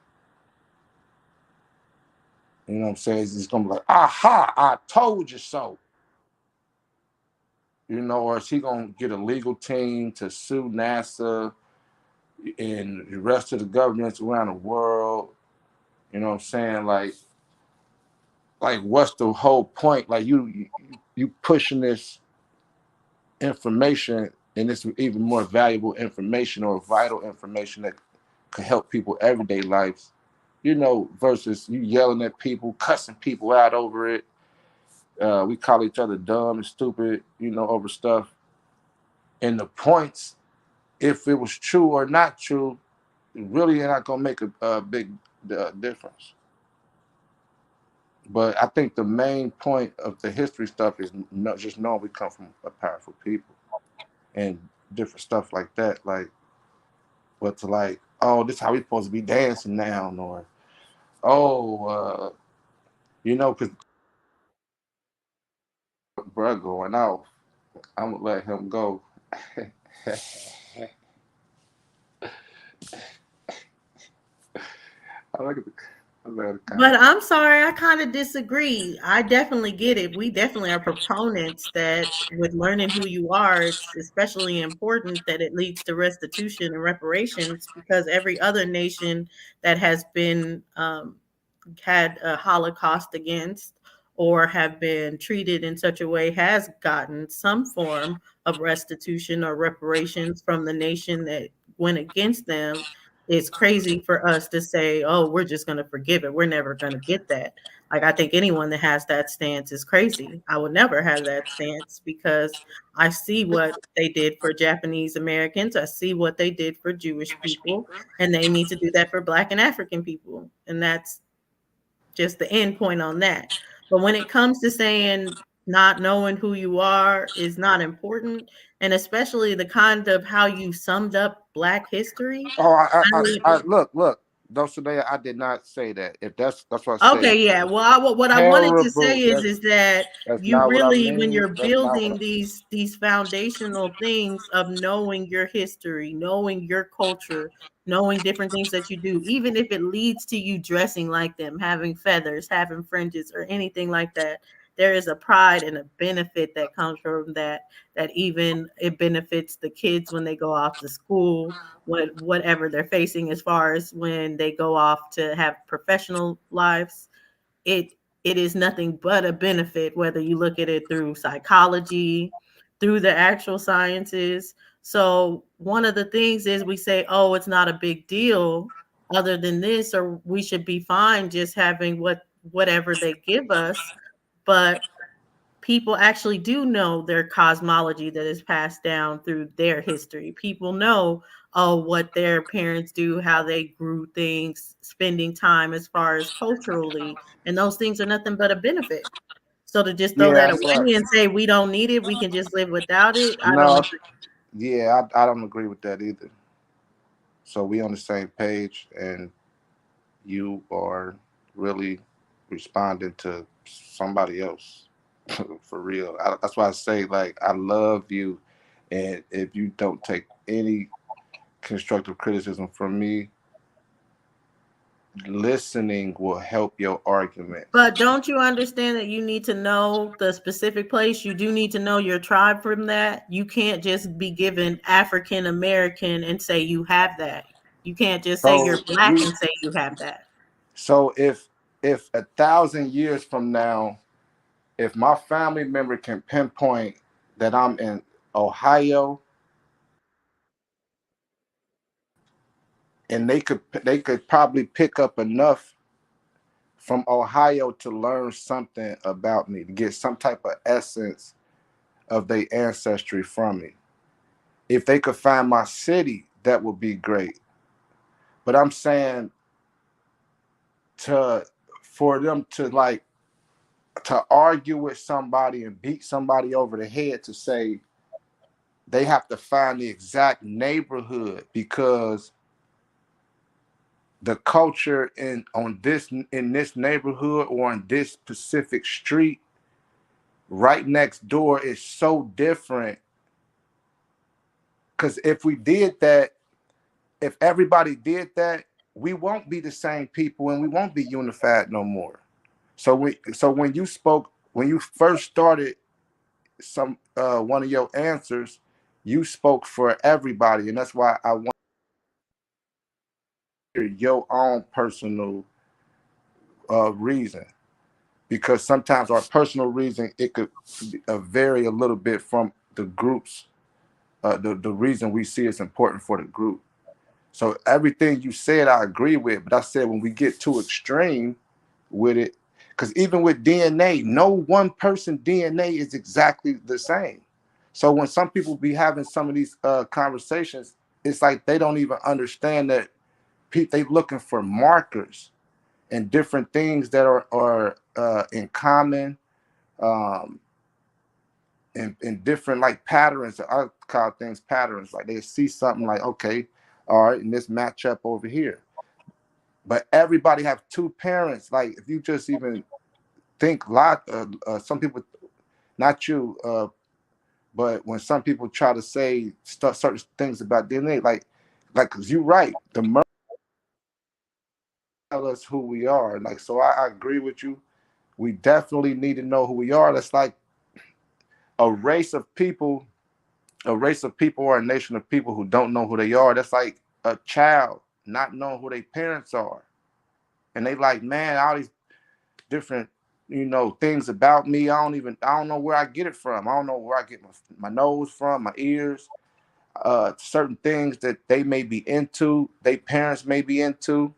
You know what I'm saying? He's gonna be like, "Aha! I told you so." Or is he gonna get a legal team to sue NASA and the rest of the governments around the world? You know what I'm saying? Like what's the whole point? Like you pushing this information, and it's even more valuable information or vital information that could help people everyday lives, versus you yelling at people, cussing people out over it. We call each other dumb and stupid, over stuff. And the points, if it was true or not true, really not gonna make a big difference. But I think the main point of the history stuff is not just knowing we come from a powerful people and different stuff like that. Like, but to like, oh, this is how we supposed to be dancing now, or oh, because bro going off, I'm gonna let him go. I like it. But I'm sorry, I kind of disagree. I definitely get it. We definitely are proponents that with learning who you are, it's especially important that it leads to restitution and reparations, because every other nation that has been had a Holocaust against or have been treated in such a way has gotten some form of restitution or reparations from the nation that went against them. It's crazy for us to say, oh, we're just going to forgive it. We're never going to get that. Like, I think anyone that has that stance is crazy. I would never have that stance because I see what they did for Japanese Americans. I see what they did for Jewish people, and they need to do that for Black and African people. And that's just the end point on that. But when it comes to saying not knowing who you are is not important, and especially the kind of how you summed up Black history. Oh, I look. Dulcinea, I did not say that. If that's what I say. Okay, yeah. Well, what I wanted to say Terrible. is that That's you not what I really, when mean. you're That's not what building these foundational things of knowing your history, knowing your culture, knowing different things that you do, even if it leads to you dressing like them, having feathers, having fringes, or anything like that, there is a pride and a benefit that comes from that. That even it benefits the kids when they go off to school, whatever they're facing as far as when they go off to have professional lives. It is nothing but a benefit, whether you look at it through psychology, through the actual sciences. So one of the things is we say, oh, it's not a big deal other than this, or we should be fine just having whatever they give us. But people actually do know their cosmology that is passed down through their history. People know, oh, what their parents do, how they grew things, spending time as far as culturally, and those things are nothing but a benefit. So to just throw Yeah, that that's what. away and say we don't need it, we can just live without it, I don't No, agree. yeah, I don't agree with that either. So we on the same page, and you are really responding to somebody else for real. That's why I say, like, I love you, and if you don't take any constructive criticism from me, listening will help your argument. But don't you understand that you need to know the specific place? You do need to know your tribe from that. You can't just be given African American and say you have that. You can't just say So you're black you and say you have that. so if 1,000 years from now, if my family member can pinpoint that I'm in Ohio, and they could probably pick up enough from Ohio to learn something about me, to get some type of essence of their ancestry from me. If they could find my city, that would be great. But I'm saying, to for them to argue with somebody and beat somebody over the head to say they have to find the exact neighborhood because the culture in this neighborhood or in this specific street right next door is so different. Because if everybody did that, we won't be the same people and we won't be unified no more. So when you first started one of your answers, you spoke for everybody, and that's why I want to hear your own personal reason, because sometimes our personal reason, it could vary a little bit from the group's the reason we see it's important for the group. So everything you said, I agree with, but I said when we get too extreme with it, because even with DNA, no one person DNA is exactly the same. So when some people be having some of these conversations, it's like they don't even understand that they looking for markers and different things that are in common, um, and different like patterns. I call things patterns. Like they see something like, okay, all right, and this match up over here. But everybody have two parents. Like if you just even think some people, not you, but when some people try to say certain things about DNA, because you're right, the murder tell us who we are. Like, so I agree with you. We definitely need to know who we are. That's like a race of people, or a nation of people who don't know who they are. That's like a child not knowing who their parents are. And they like, man, all these different, things about me. I don't know where I get it from. I don't know where I get my nose from, my ears, certain things that they may be into, they parents may be into.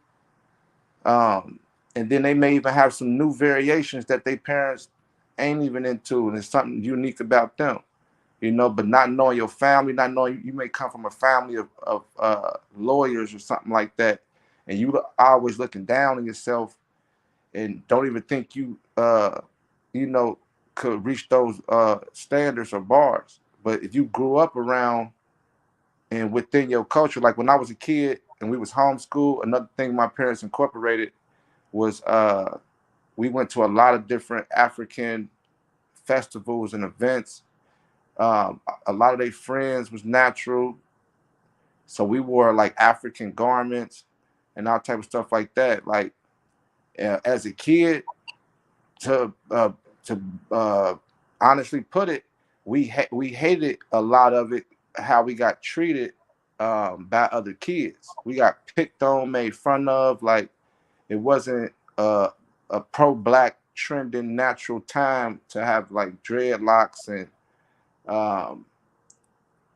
And then they may even have some new variations that they parents ain't even into, and it's something unique about them. But not knowing your family, not knowing you may come from a family of lawyers or something like that, and you always looking down on yourself and don't even think could reach those standards or bars. But if you grew up around and within your culture, like when I was a kid and we was homeschooled, another thing my parents incorporated was we went to a lot of different African festivals and events. A lot of their friends was natural, so we wore like African garments and all type of stuff like that. Like as a kid, to honestly put it, we hated a lot of it, how we got treated by other kids. We got picked on, made fun of. Like it wasn't a pro-black trending natural time to have like dreadlocks um,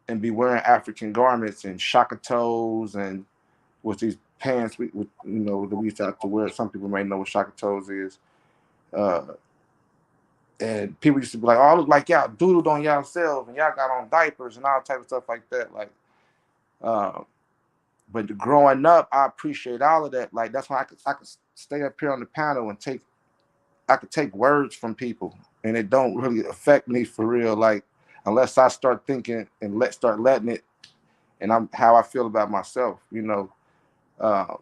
and be wearing African garments and shaka toes and with these pants that we used to have to wear. Some people may know what shaka toes is. Uh, and people used to be like, "Oh, look like y'all doodled on yourselves and y'all got on diapers and all type of stuff like that." Like, but growing up, I appreciate all of that. Like that's why I could stay up here on the panel and I could take words from people, and it don't really affect me for real. Like unless I start thinking and start letting it, and I'm how I feel about myself. Uh,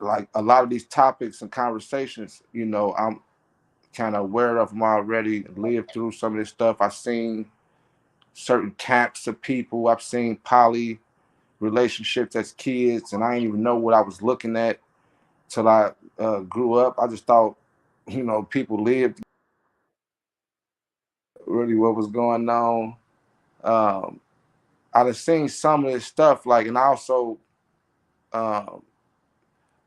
like a lot of these topics and conversations, I'm kind of aware of them already, lived through some of this stuff. I've seen certain camps of people. I've seen poly relationships as kids, and I didn't even know what I was looking at till I grew up. I just thought, people lived really what was going on. Um, I'd have seen some of this stuff, like, and also, um,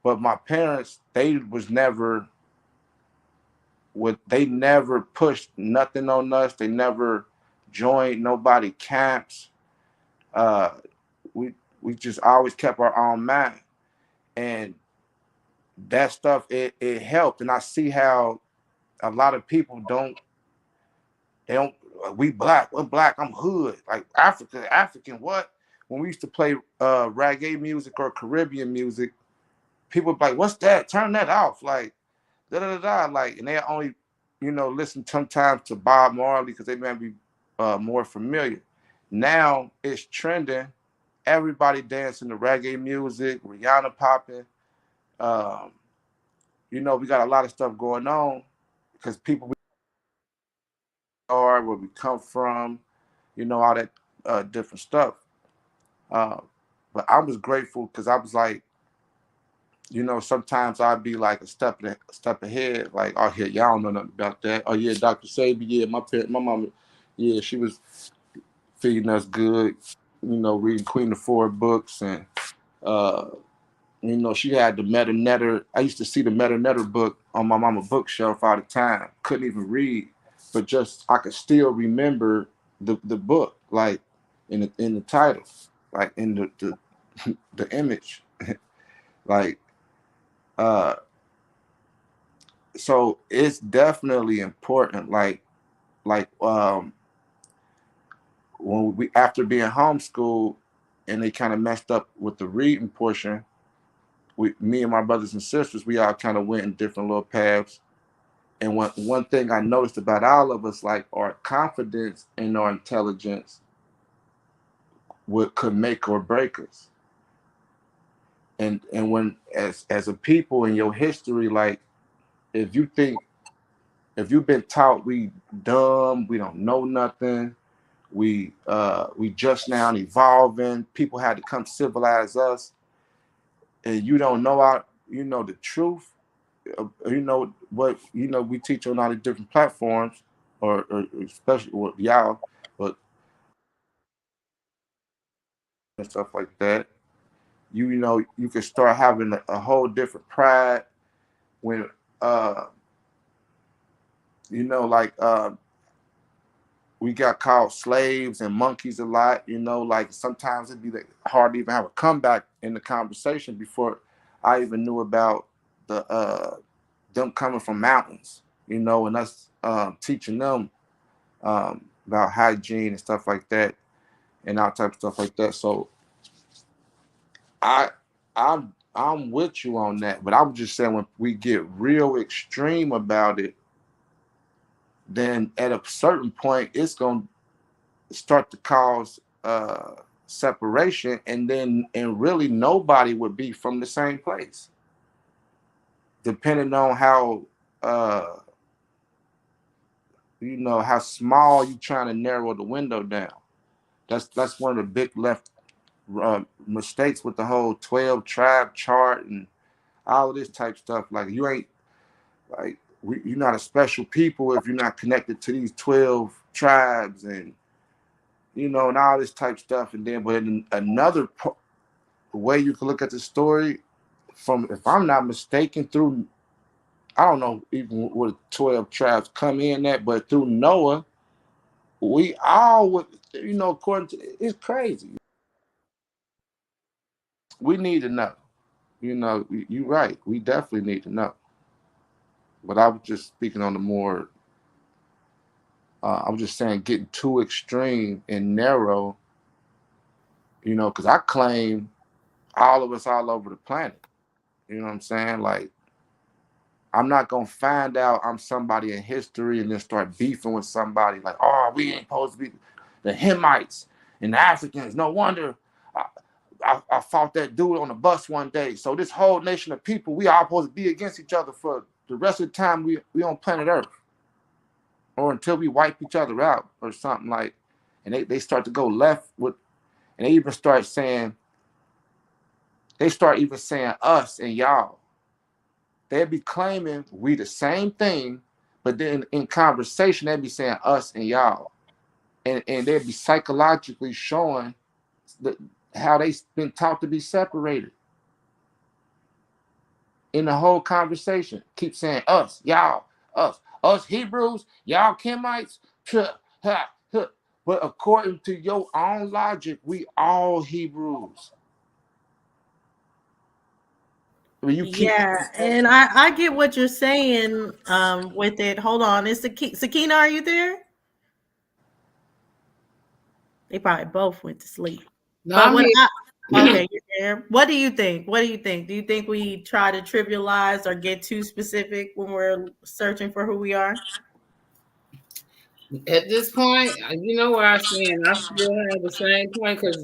but my parents, they never pushed nothing on us. They never joined nobody camps. Uh, we just always kept our own mind, and that stuff it helped. And I see how a lot of people they don't. We black, we're black. I'm hood, like African. What? When we used to play reggae music or Caribbean music, people would be like, "What's that? Turn that off!" Like da da da da. Like, and they only, listen sometimes to Bob Marley because they may be more familiar. Now it's trending. Everybody dancing to reggae music, Rihanna popping. Um, we got a lot of stuff going on because people are where we come from, all that different stuff. Uh, but I was grateful because I was like, sometimes I'd be like a step ahead. Like, oh yeah, y'all don't know nothing about that. Oh yeah, Dr. Sabi, yeah, my mama, yeah, she was feeding us good. Reading Queen of Four books, and uh, she had the Meta Netter. I used to see the Meta Netter book on my mama bookshelf all the time. Couldn't even read, but just I could still remember the book, like in the title, like in the image, like uh. So it's definitely important. Like when we after being homeschooled, and they kind of messed up with the reading portion. Me and my brothers and sisters, we all kind of went in different little paths. And one thing I noticed about all of us, like our confidence and our intelligence could make or break us. And when as a people in your history, like if you think if you've been taught we dumb, we don't know nothing, we just now evolving, people had to come civilize us, and you don't know the truth, what we teach on all the different platforms, or especially with y'all, but and stuff like that. You can start having a whole different pride when uh like we got called slaves and monkeys a lot. Like sometimes it'd be like hard to even have a comeback in the conversation before I even knew about them coming from mountains, and us teaching them about hygiene and stuff like that, and all type of stuff like that. So I I'm with you on that, but I was just saying when we get real extreme about it, then at a certain point it's gonna start to cause separation, and really nobody would be from the same place, depending on how how small you trying to narrow the window down. That's one of the big left mistakes with the whole 12 tribe chart and all of this type stuff. Like you ain't you're not a special people if you're not connected to these 12 tribes, and and all this type stuff. And then, but in another way you can look at the story, from, if I'm not mistaken, through, I don't know even what 12 tribes come in at, but through Noah, we all would, according to, it's crazy. We need to know. You're right. We definitely need to know. But I was just speaking on the more, I was just saying getting too extreme and narrow, because I claim all of us all over the planet. You know what I'm saying? Like, I'm not gonna find out I'm somebody in history and then start beefing with somebody like, oh, we ain't supposed to be the Hemites and the Africans. No wonder I fought that dude on the bus one day. So this whole nation of people, we all supposed to be against each other for the rest of the time we on planet Earth, or until we wipe each other out or something like. And they start to go left with, and they start even saying us and y'all. They'd be claiming we the same thing, but then in conversation they'd be saying us and y'all, and they'd be psychologically showing the, how they've been taught to be separated in the whole conversation. Keep saying us, y'all, us Hebrews, y'all Kemites, ha, huh. But according to your own logic, we all Hebrews. When you keep Yeah, and I get what you're saying with it. Hold on, is Sakina, are you there? They probably both went to sleep. No, But I'm what here. okay, you're there. What do you think? What do you think? Do you think we try to trivialize or get too specific when we're searching for who we are? At this point, you know where I stand. I still have the same point because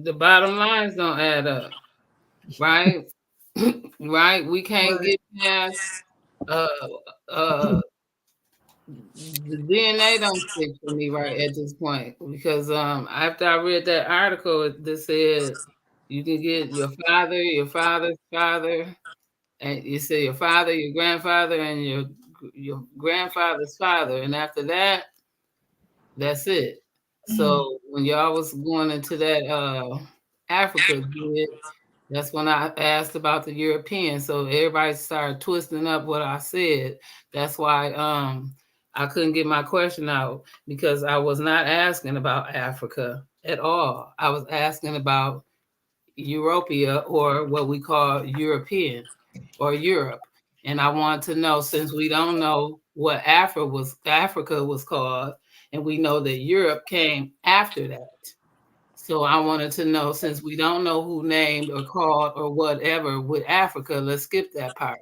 the bottom lines don't add up, right? Right? We can't Right. get past uh uh the DNA don't stick for me right at this point because after I read that article that said you can get your father's father, and you say your father, your grandfather, and your grandfather's father, and after that, that's it. So when y'all was going into that Africa bit, that's when I asked about the Europeans. So everybody started twisting up what I said. That's why I couldn't get my question out because I was not asking about Africa at all. I was asking about Europea, or what we call European or Europe. And I want to know, since we don't know what Africa was called, and we know that Europe came after that. So I wanted to know, since we don't know who named or called or whatever with Africa, let's skip that part.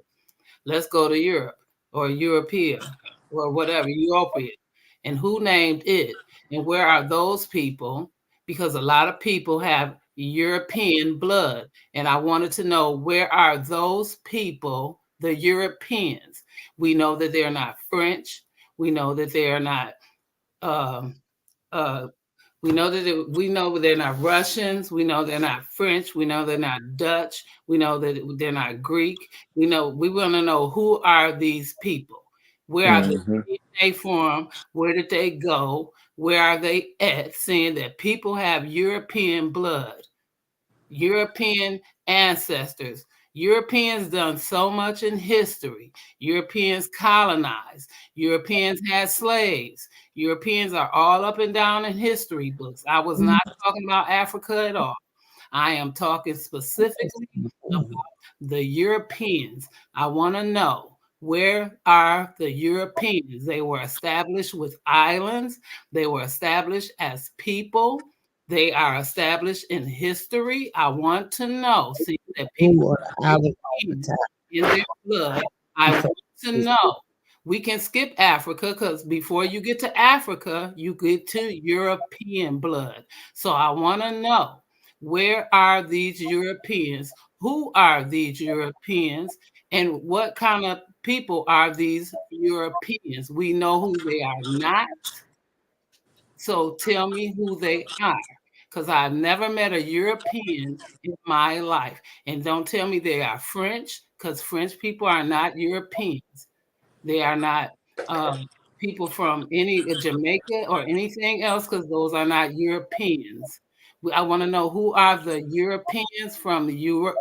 Let's go to Europe or Europea or whatever, Europea. And who named it? And where are those people? Because a lot of people have European blood. And I wanted to know, where are those people, the Europeans? We know that they're not French. We know that they are not um, uh, we know they're not Russians. We know they're not French. We know they're not Dutch. We know that they're not Greek. We want to know, who are these people? Where are Mhm. they from? Where did they go? Where are they at? Saying that people have European blood, European ancestors. Europeans done so much in history. Europeans colonized. Europeans had slaves. Europeans are all up and down in history books. I was not talking about Africa at all. I am talking specifically about the Europeans. I want to know, where are the Europeans? They were established with islands. They were established as people. They are established in history. I want to know. See that people have Europeans in their blood. I want to know. We can skip Africa because before you get to Africa, you get to European blood. So I want to know, where are these Europeans? Who are these Europeans? And what kind of people are these Europeans? We know who they are not. So tell me who they are, because I've never met a European in my life. And don't tell me they are French, because French people are not Europeans. They are not people from any Jamaica or anything else, because those are not Europeans. I want to know, who are the Europeans from Europe.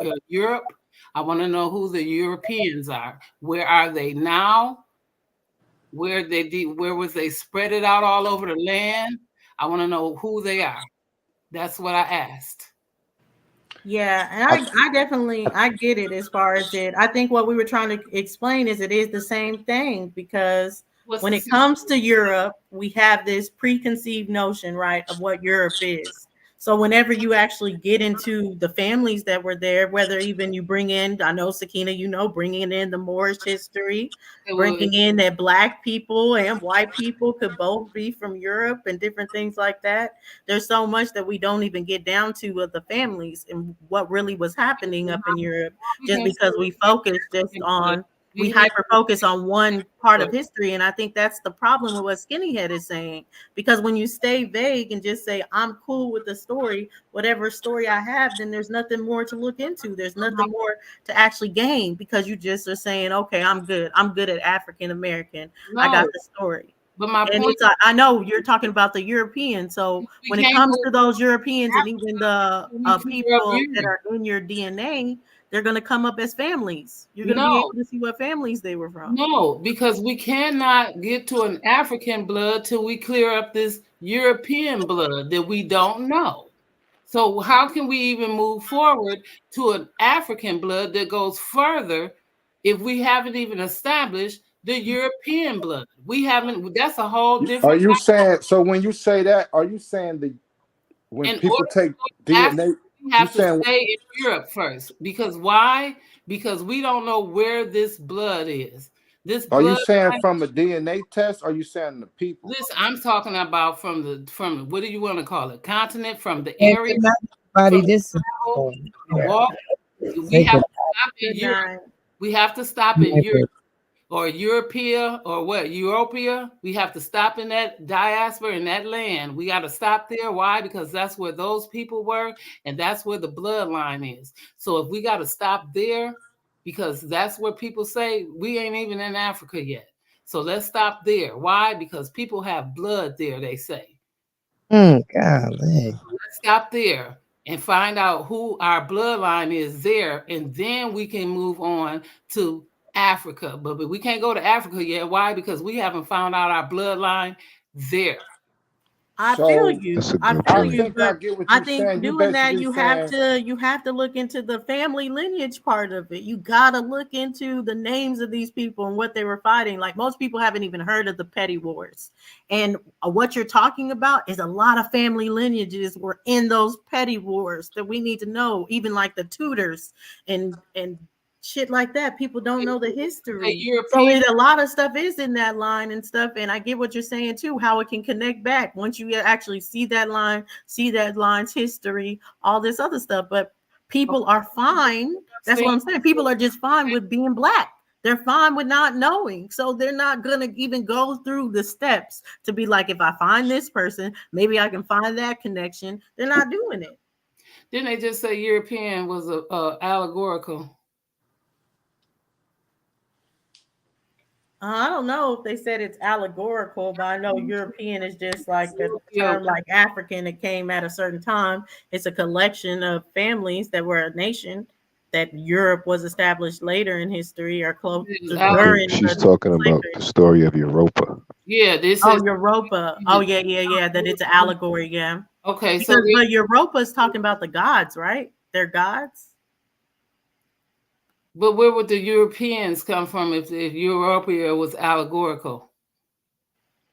I want to know who the Europeans are. Where are they now? Where was they spread it out all over the land? I want to know who they are. That's what I asked. Yeah, and I definitely I get it as far as it. I think what we were trying to explain is it is the same thing because What's when the it comes to Europe, we have this preconceived notion, right, of what Europe is. So whenever you actually get into the families that were there, whether even you bring in, I know Sakina, bringing in the Moorish history, bringing in that Black people and white people could both be from Europe and different things like that. There's so much that we don't even get down to of the families and what really was happening up in Europe, we just can because we focus just on we have hyper focus on one part of history, and I think that's the problem with what Skinnyhead is saying. Because when you stay vague and just say I'm cool with the story, whatever story I have, then there's nothing more to look into. There's nothing more to actually gain because you just are saying, okay, I'm good. I'm good at African American. I got no. the story. But my And point, it's I know you're talking about the European. So we when it can't comes go to those Europeans and even the when we clear up people that Europe. are in your DNA, they're going to come up as families. You're going to be No, able to see what families they were from. no, because we cannot get to an African blood till we clear up this European blood that we don't know. So how can we even move forward to an African blood that goes further if we haven't even established the European blood? We haven't. That's a whole Are different. you saying so when you say that? Are you saying that when In people order take to go to Africa, DNA, we you have to saying? stay in Europe first. Because why? Because we don't know where this blood is. This Are you blood. saying from a DNA test? Or are you saying the people? Listen, I'm talking about from the what do you want to call it? Continent, from the area, Everybody, from the this is travel, the walk. We take have it. to stop in Good Europe. night. We have to stop in Europe or Europea or what? Europea. We have to stop in that diaspora in that land. We got to stop there. Why? Because that's where those people were, and that's where the bloodline is. So if we got to stop there, because that's where people say we ain't even in Africa yet. So let's stop there. Why? Because people have blood there, they say. Golly. Let's stop there and find out who our bloodline is there, and then we can move on to Africa. But we can't go to Africa yet. Why? Because we haven't found out our bloodline there. I feel So you. That's a I good feel I point. you, think I but get what I you're think saying. You doing that basically you saying have to look into the family lineage part of it. You gotta look into the names of these people and what they were fighting. Like most people haven't even heard of the petty wars, and what you're talking about is a lot of family lineages were in those petty wars that we need to know. Even like the Tudors and shit like that. People don't know the history. So European. a lot of stuff is in that line and stuff. And I get what you're saying too, how it can connect back once you actually see that line, see that line's history, all this other stuff. But people are fine. That's what I'm saying. People are just fine with being black. They're fine with not knowing. So they're not going to even go through the steps to be like, if I find this person, maybe I can find that connection. They're not doing it. Didn't they just say European was a allegorical? I don't know if they said it's allegorical, but I know European is just like a Yeah. term like African that came at a certain time. It's a collection of families that were a nation that Europe was established later in history or close to I during think she's the talking about slavery. the story of Europa. Yeah, this Oh, is Europa. Oh, yeah. That it's an allegory, yeah. okay. So Because but Europa is talking about the gods, right? They're gods. but where would the Europeans come from if Europea was allegorical?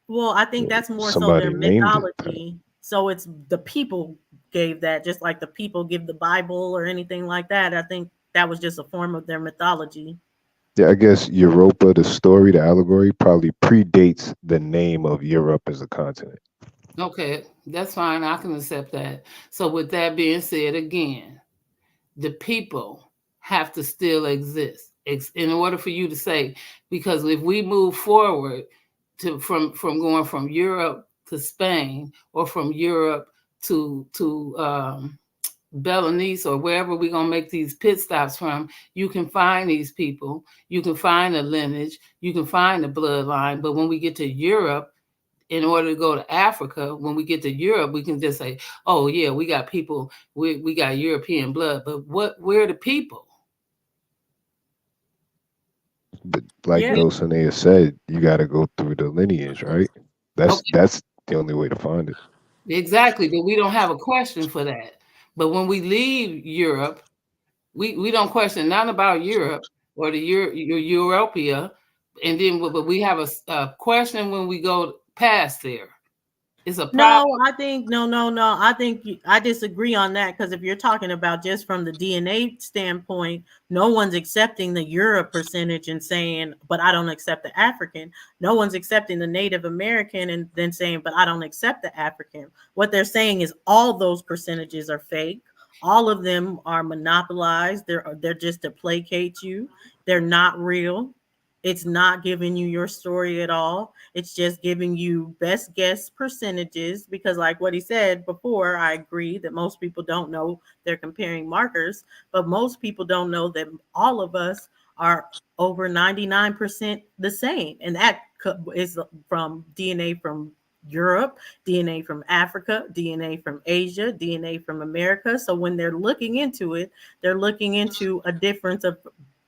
Well, I think that's more so their Somebody named it that. mythology. So it's the people gave that, just like the people give the Bible or anything like that. I think that was just a form of their mythology. Yeah, I guess Europa, the story, the allegory, probably predates the name of Europe as a continent. Okay, that's fine. I can accept that. So with that being said, again, the people have to still exist in order for you to say, because if we move forward to from going from Europe to Spain or from Europe to Belize or wherever we're going to make these pit stops from, you can find these people, you can find the lineage, you can find the bloodline. But when we get to Europe, in order to go to Africa, when we get to Europe, we can just say, oh yeah, we got people, we got European blood, but where are the people? But like Yeah. Dulcinea said, you got to go through the lineage, right? Okay, That's the only way to find it. exactly, but we don't have a question for that. But when we leave Europe, we don't question none about Europe or the Europea, and then but we have a question when we go past there. It's a No, problem. I think no. I think I disagree on that because if you're talking about just from the DNA standpoint, no one's accepting the Europe percentage and saying, but I don't accept the African. No one's accepting the Native American and then saying, but I don't accept the African. What they're saying is all those percentages are fake. All of them are monopolized. They're just to placate you. They're not real. It's not giving you your story at all. It's just giving you best guess percentages because, like what he said before, I agree that most people don't know they're comparing markers, but most people don't know that all of us are over 99% the same. And that is from DNA from Europe, DNA from Africa, DNA from Asia, DNA from America. So when they're looking into it, they're looking into a difference of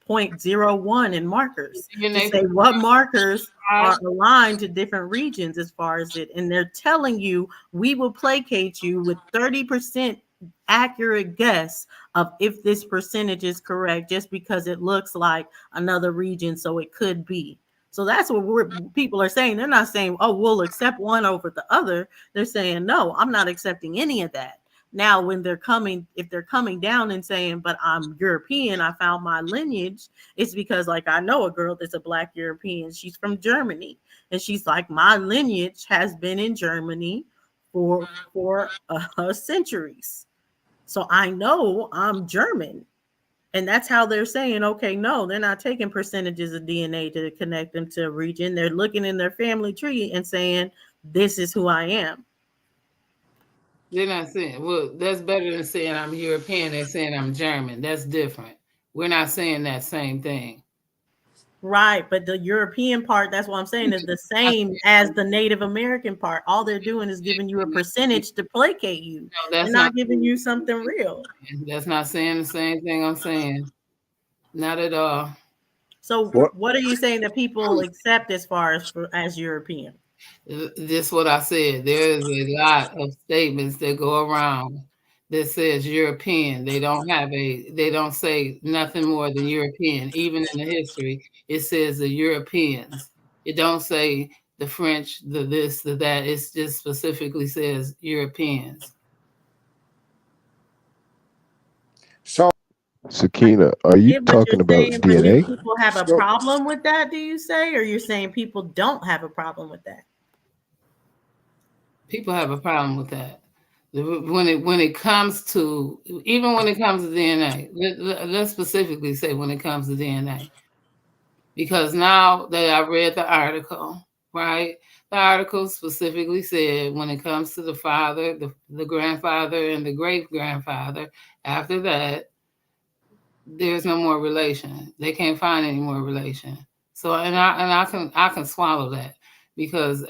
0.01 in markers to say what markers are aligned to different regions as far as it. And they're telling you, we will placate you with 30% accurate guess of if this percentage is correct, just because it looks like another region. So it could be. So that's what people are saying. They're not saying, oh, we'll accept one over the other. They're saying, no, I'm not accepting any of that. Now, when if they're coming down and saying, but I'm European, I found my lineage, it's because, like, I know a girl that's a Black European. She's from Germany. And she's like, my lineage has been in Germany for centuries. So I know I'm German. And that's how they're saying, okay, no, they're not taking percentages of DNA to connect them to a region. They're looking in their family tree and saying, this is who I am. They're not saying, well, that's better than saying I'm European. They're saying I'm German. That's different. We're not saying that same thing. Right, but the European part, that's what I'm saying, is the same as the Native American part. All they're doing is giving you a percentage to placate you. No, that's they're not giving you something real. That's not saying the same thing I'm saying. Not at all. So what are you saying that people accept as far as European? Just what I said. There is a lot of statements that go around that says European. They don't say nothing more than European. Even in the history, it says the Europeans. It don't say the French, the this, the that. It just specifically says Europeans. So, Sakina, are you talking about saying, DNA? do people have a problem with that, do you say? Or you're saying people don't have a problem with that? People have a problem with that. When it comes to DNA, let's specifically say when it comes to DNA, because now that I read the article, right? The article specifically said when it comes to the father, the grandfather, and the great grandfather, after that, there's no more relation. They can't find any more relation. So I can swallow that. Because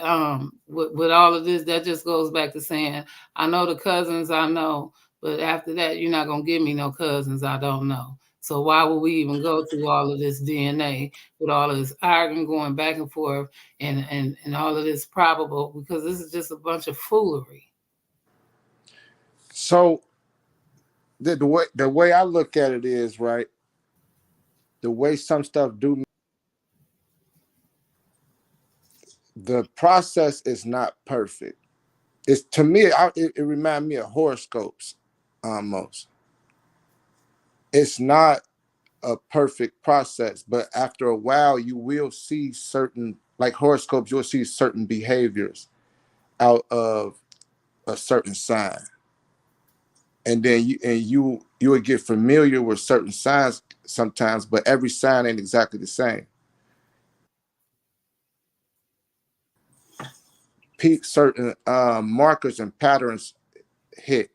with all of this, that just goes back to saying, I know the cousins I know, but after that, you're not going to give me no cousins I don't know. So why would we even go through all of this DNA with all of this arguing going back and forth and all of this probable? Because this is just a bunch of foolery. So the way I look at it is, right, the way some stuff do, the process is not perfect. It's, to me, it reminds me of horoscopes almost. It's not a perfect process, but after a while, you will see certain, like horoscopes, you'll see certain behaviors out of a certain sign. And then you will get familiar with certain signs sometimes, but every sign ain't exactly the same. Certain markers and patterns hit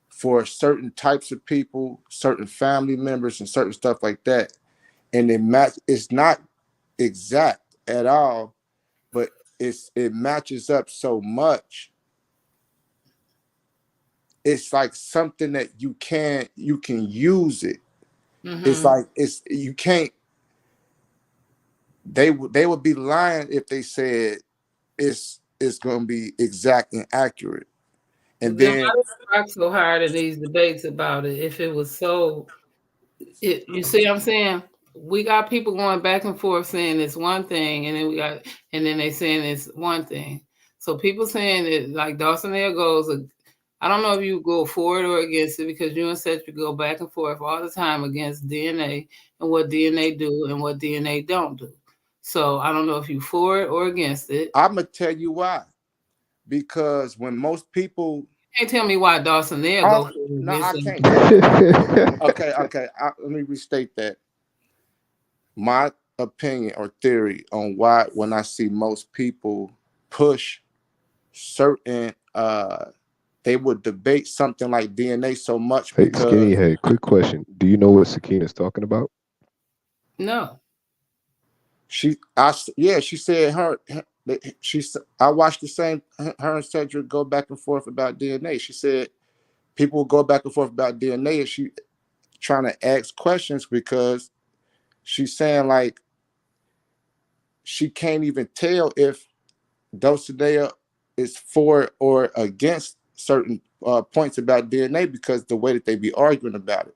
for certain types of people, certain family members, and certain stuff like that. And it's not exact at all, but it matches up so much. It's like something that you can use it. Mm-hmm. It's like you can't. They would be lying if they said it's going to be exact and accurate. And then I work so hard in these debates about it. If it was so, you see what I'm saying? We got people going back and forth saying it's one thing, and then they saying it's one thing. So people saying it, like Dawson Air goes, I don't know if you go for it or against it, because you and Cedric go back and forth all the time against DNA and what DNA do and what DNA don't do. So I don't know if you for it or against it. I'm gonna tell you why. Because when most people, you can't tell me why Dawson there go. No, I can't. Okay. Let me restate that. opinion or theory on why when I see most people push certain they would debate something like DNA so much Hey, Skinny because Head, quick question. Do you know what Sakina's talking about? No. she said I watched the same her and Cedric go back and forth about DNA. She said people will go back and forth about DNA and she trying to ask questions because she's saying like she can't even tell if Dulcinea is for or against certain points about DNA because the way that they be arguing about it.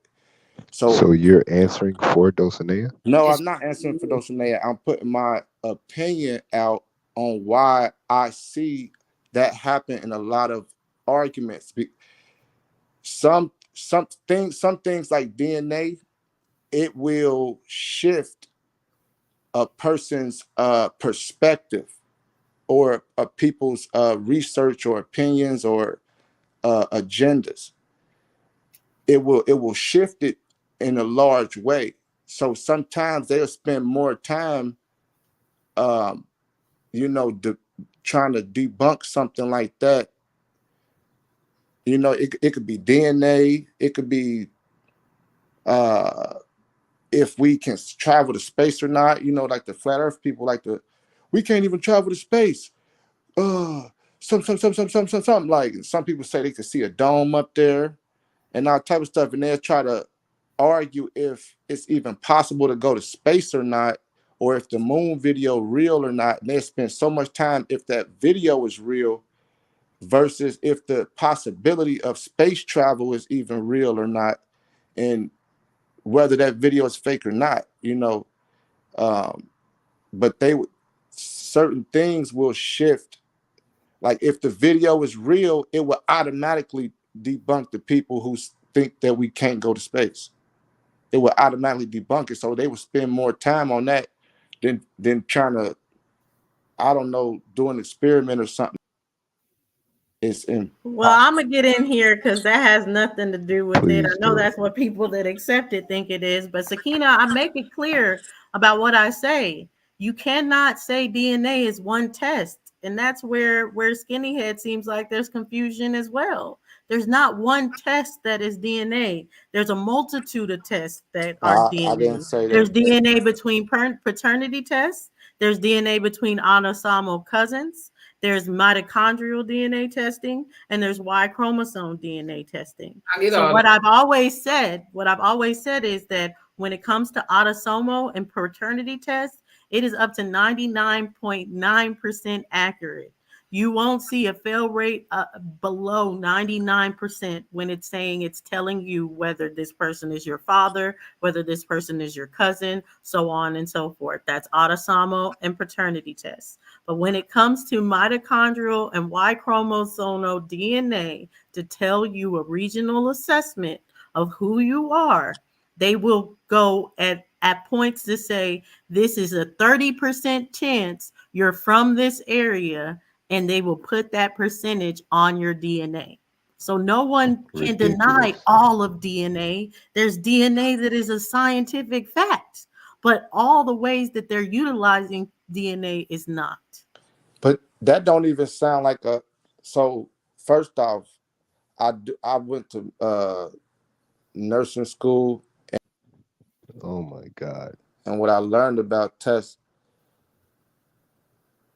So So you're answering for Dulcinea? no, I'm not answering for Dulcinea. I'm putting my opinion out on why I see that happen in a lot of arguments. Some things like DNA, it will shift a person's perspective or people's research or opinions or agendas. It will shift it in a large way. So sometimes they'll spend more time, um, trying to debunk something like that. It could be DNA. It could be if we can travel to space or not. Like the flat Earth people like we can't even travel to space. Some like some people say they can see a dome up there and all type of stuff, and they'll try to argue if it's even possible to go to space or not, or if the moon video real or not. And they spend so much time if that video is real versus if the possibility of space travel is even real or not, and whether that video is fake or not. But certain things will shift. Like if the video is real, it will automatically debunk the people who think that we can't go to space. It will automatically debunk it. So they will spend more time on that than trying to, I don't know, do an experiment or something. Well, I'm gonna get in here because that has nothing to do with it. I Please know do. that's what people that accept it think it is, but Sakina, I make it clear about what I say. You cannot say DNA is one test, and that's where Skinny Head seems like there's confusion as well. There's not one test that is DNA. There's a multitude of tests that are I didn't DNA. say There's that. DNA between paternity tests. There's DNA between autosomal cousins. There's mitochondrial DNA testing, and there's Y chromosome DNA testing. I get So all what that. I've always said is that when it comes to autosomal and paternity tests, it is up to 99.9% accurate. You won't see a fail rate below 99% when it's saying it's telling you whether this person is your father, whether this person is your cousin, so on and so forth. That's autosomal and paternity tests. But when it comes to mitochondrial and Y chromosomal DNA to tell you a regional assessment of who you are, they will go at points to say this is a 30% chance you're from this area, and they will put that percentage on your DNA. So no one can deny Ridiculous. all of DNA. There's DNA that is a scientific fact, but all the ways that they're utilizing DNA is not. But that don't even sound like a. So first off, I went to nursing school, Oh my God. and what I learned about tests,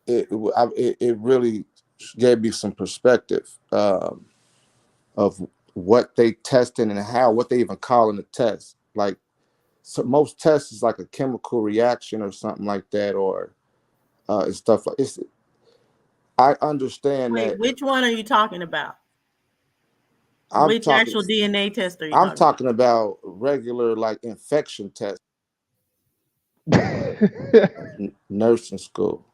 it really gave me some perspective of what they testing and what they even calling a test. Like, so most tests is like a chemical reaction or something like that, or and stuff like it's. I understand Wait, that. which one are you talking about? I'm Which talking. actual DNA test are you I'm talking about? talking about regular like infection tests, nursing school.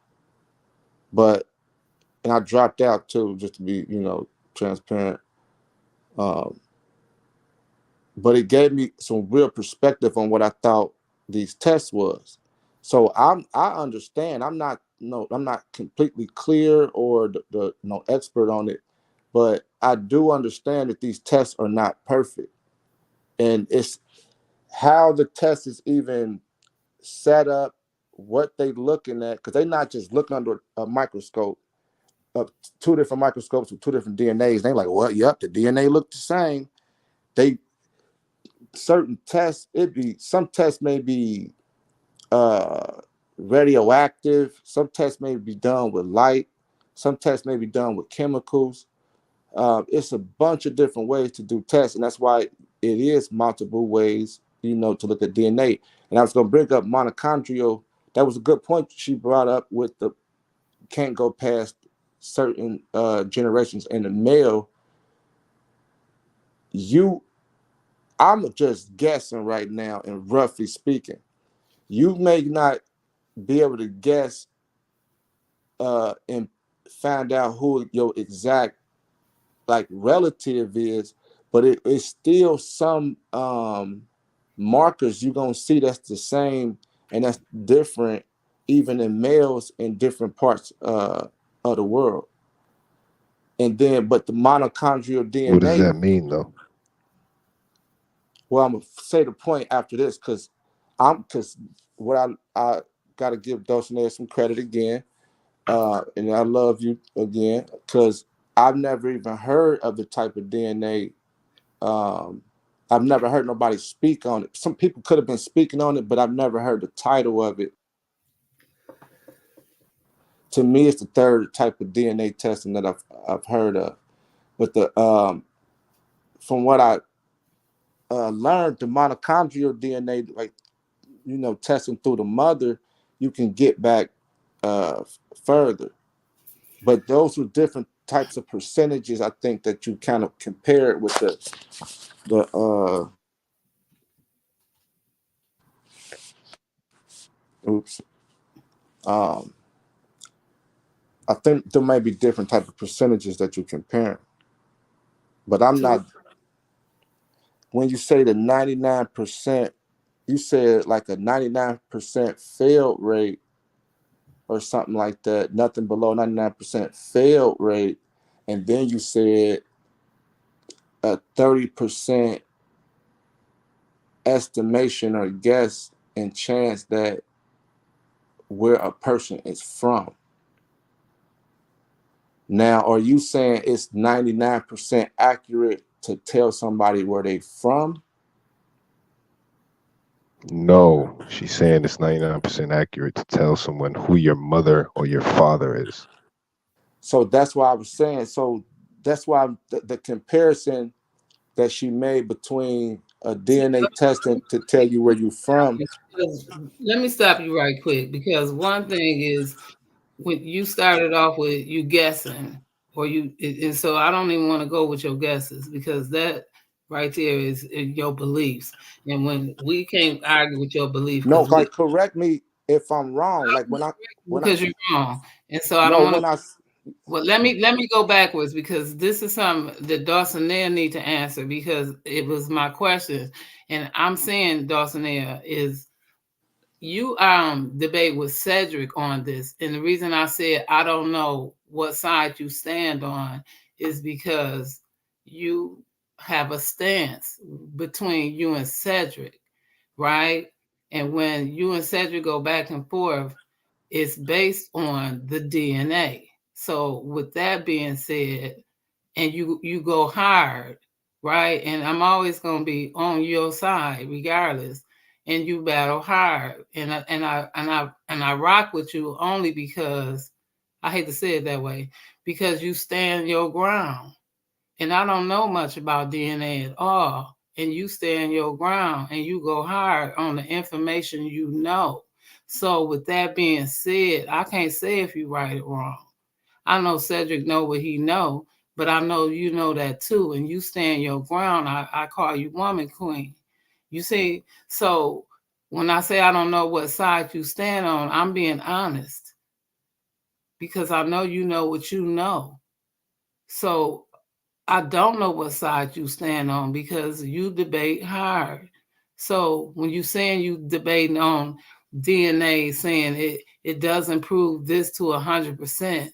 But and I dropped out too, just to be transparent. Um, but it gave me some real perspective on what I thought these tests was. So I understand. I'm not completely clear or the no expert on it, but I do understand that these tests are not perfect, and it's how the test is even set up what they looking at, because they're not just looking under a microscope, two different microscopes with two different DNAs. They're like, well, yep, the DNA look the same. They certain tests, some tests may be radioactive, some tests may be done with light, some tests may be done with chemicals. It's a bunch of different ways to do tests, and that's why it is multiple ways, to look at DNA. And I was going to bring up mitochondrial. That was a good point she brought up with the can't go past certain generations in the male. I'm just guessing right now, and roughly speaking, you may not be able to guess and find out who your exact relative is, but it's still some markers you're gonna see that's the same and that's different, even in males in different parts of the world. And then, but the mitochondrial DNA. What does that mean, though? Well, I'm gonna say the point after this because what I gotta give Dulcinea some credit again, and I love you again because I've never even heard of the type of DNA. I've never heard nobody speak on it. Some people could have been speaking on it, but I've never heard the title of it. To me, it's the third type of DNA testing that I've heard of. But from what I learned, the mitochondrial DNA, testing through the mother, you can get back further. But those were different types of percentages. I think that you kind of compare it with the oops. I think there may be different type of percentages that you compare. But I'm not. When you say the 99%, you said like a 99% failed rate or something like that, nothing below 99% failed rate. And then you said a 30% estimation or guess and chance that where a person is from. Now, are you saying it's 99% accurate to tell somebody where they from? No, she's saying it's 99% accurate to tell someone who your mother or your father is. So that's why I was saying. So that's why the comparison that she made between a DNA testing to tell you where you're from. Let me stop you right quick because one thing is when you started off with you guessing and so I don't even want to go with your guesses because that right there is your beliefs. And when we can't argue with your belief No, correct me if I'm wrong. Because you're wrong. And so I don't want to. Well, let me go backwards because this is something that Dawsonair need to answer because it was my question. And I'm saying, Dawsonair, is you debate with Cedric on this. And the reason I said I don't know what side you stand on is because you have a stance between you and Cedric, right? And when you and Cedric go back and forth, it's based on the DNA. So with that being said, and you go hard, right? And I'm always going to be on your side regardless. And you battle hard, and I rock with you only because I hate to say it that way, because you stand your ground. And I don't know much about DNA at all. And you stand your ground and you go hard on the information you know. So with that being said, I can't say if you right or wrong. I know Cedric know what he know, but I know you know that too. And you stand your ground. I call you woman queen. You see, so when I say I don't know what side you stand on, I'm being honest because I know you know what you know. So I don't know what side you stand on because you debate hard. So when you saying you debating on DNA, saying it doesn't prove this to 100%,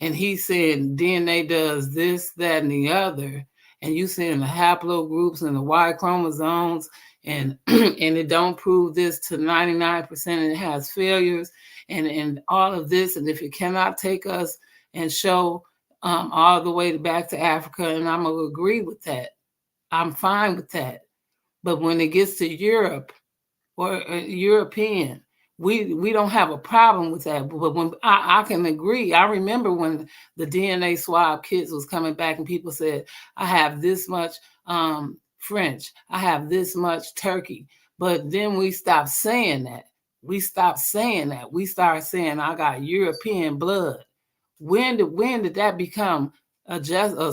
and he's saying DNA does this, that, and the other, and you saying the haplogroups and the Y chromosomes and and it don't prove this to 99%, and it has failures and all of this. And if it cannot take us and show all the way back to Africa, and I'm gonna agree with that, I'm fine with that. But when it gets to Europe or European, we don't have a problem with that. But when I can agree, I remember when the DNA swab kits was coming back and people said, I have this much French, I have this much Turkey. But then we stopped saying that. We stopped saying that. We started saying, I got European blood. When did that become a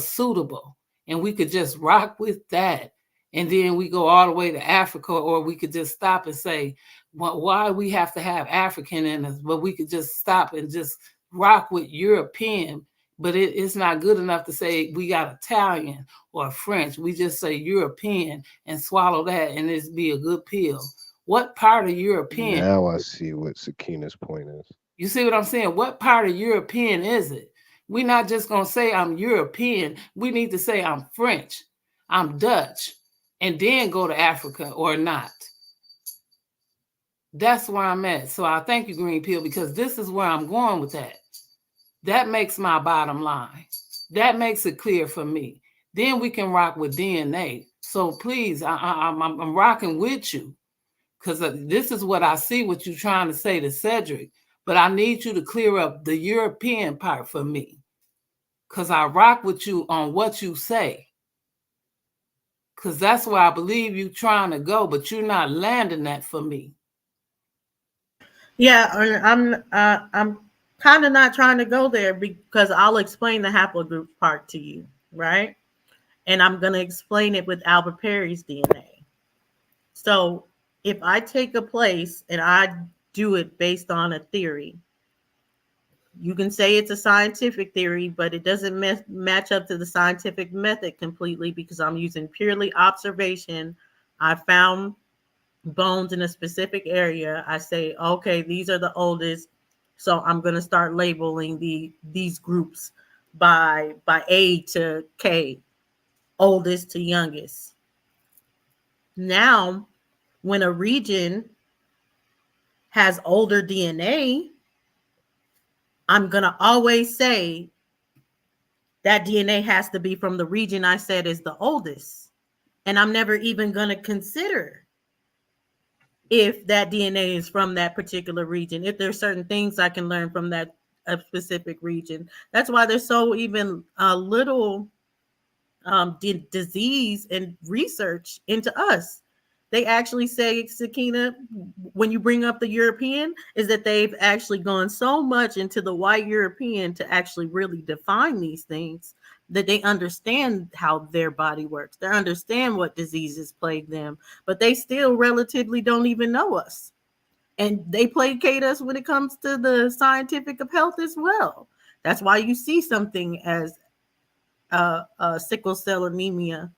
suitable? And we could just rock with that. And then we go all the way to Africa, or we could just stop and say, why we have to have African in us? But we could just stop and just rock with European. But it's not good enough to say we got Italian or French. We just say European and swallow that, and it's be a good pill. What part of European? Now I see what Sakina's point is. You see what I'm saying? What part of European is it? We're not just going to say I'm European. We need to say I'm French, I'm Dutch, and then go to Africa or not. That's where I'm at. So I thank you, Green Pill, because this is where I'm going with that. That makes my bottom line. That makes it clear for me. Then we can rock with DNA. So please, I'm rocking with you, because this is what I see what you're trying to say to Cedric. But I need you to clear up the European part for me, because I rock with you on what you say. Because that's where I believe you're trying to go, but you're not landing that for me. Yeah, I'm kind of not trying to go there because I'll explain the haplogroup part to you, right? And I'm going to explain it with Albert Perry's DNA. So if I take a place and I do it based on a theory, you can say it's a scientific theory, but it doesn't match up to the scientific method completely because I'm using purely observation. I found bones in a specific area. I say, okay, these are the oldest. So I'm going to start labeling these groups by A to K, oldest to youngest. Now, when a region has older DNA, I'm going to always say that DNA has to be from the region I said is the oldest. And I'm never even going to consider if that DNA is from that particular region, if there's certain things I can learn from that specific region. That's why there's so even little disease and research into us. They actually say, Sakina, when you bring up the European, is that they've actually gone so much into the white European to actually really define these things that they understand how their body works. They understand what diseases plague them, but they still relatively don't even know us. And they placate us when it comes to the scientific of health as well. That's why you see something as sickle cell anemia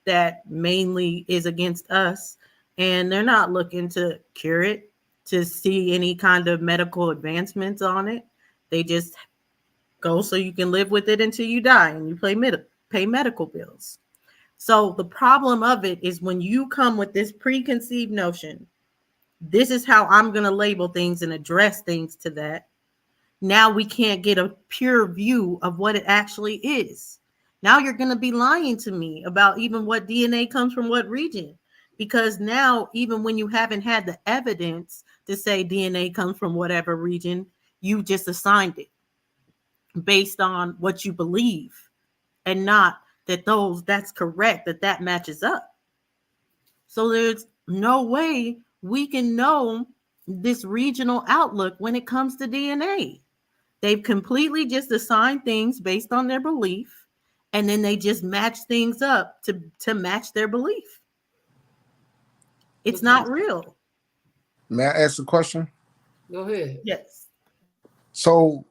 that mainly is against us, and they're not looking to cure it, to see any kind of medical advancements on it. They just go so you can live with it until you die and you pay medical bills. So the problem of it is when you come with this preconceived notion, this is how I'm going to label things and address things to that. Now we can't get a pure view of what it actually is. Now you're going to be lying to me about even what DNA comes from what region, because now even when you haven't had the evidence to say DNA comes from whatever region, you just assigned it based on what you believe and not that that's correct, that matches up. So there's no way we can know this regional outlook when it comes to DNA. They've completely just assigned things based on their belief, and then they just match things up to match their belief. It's not real. May I ask a question? Go ahead. Yes. So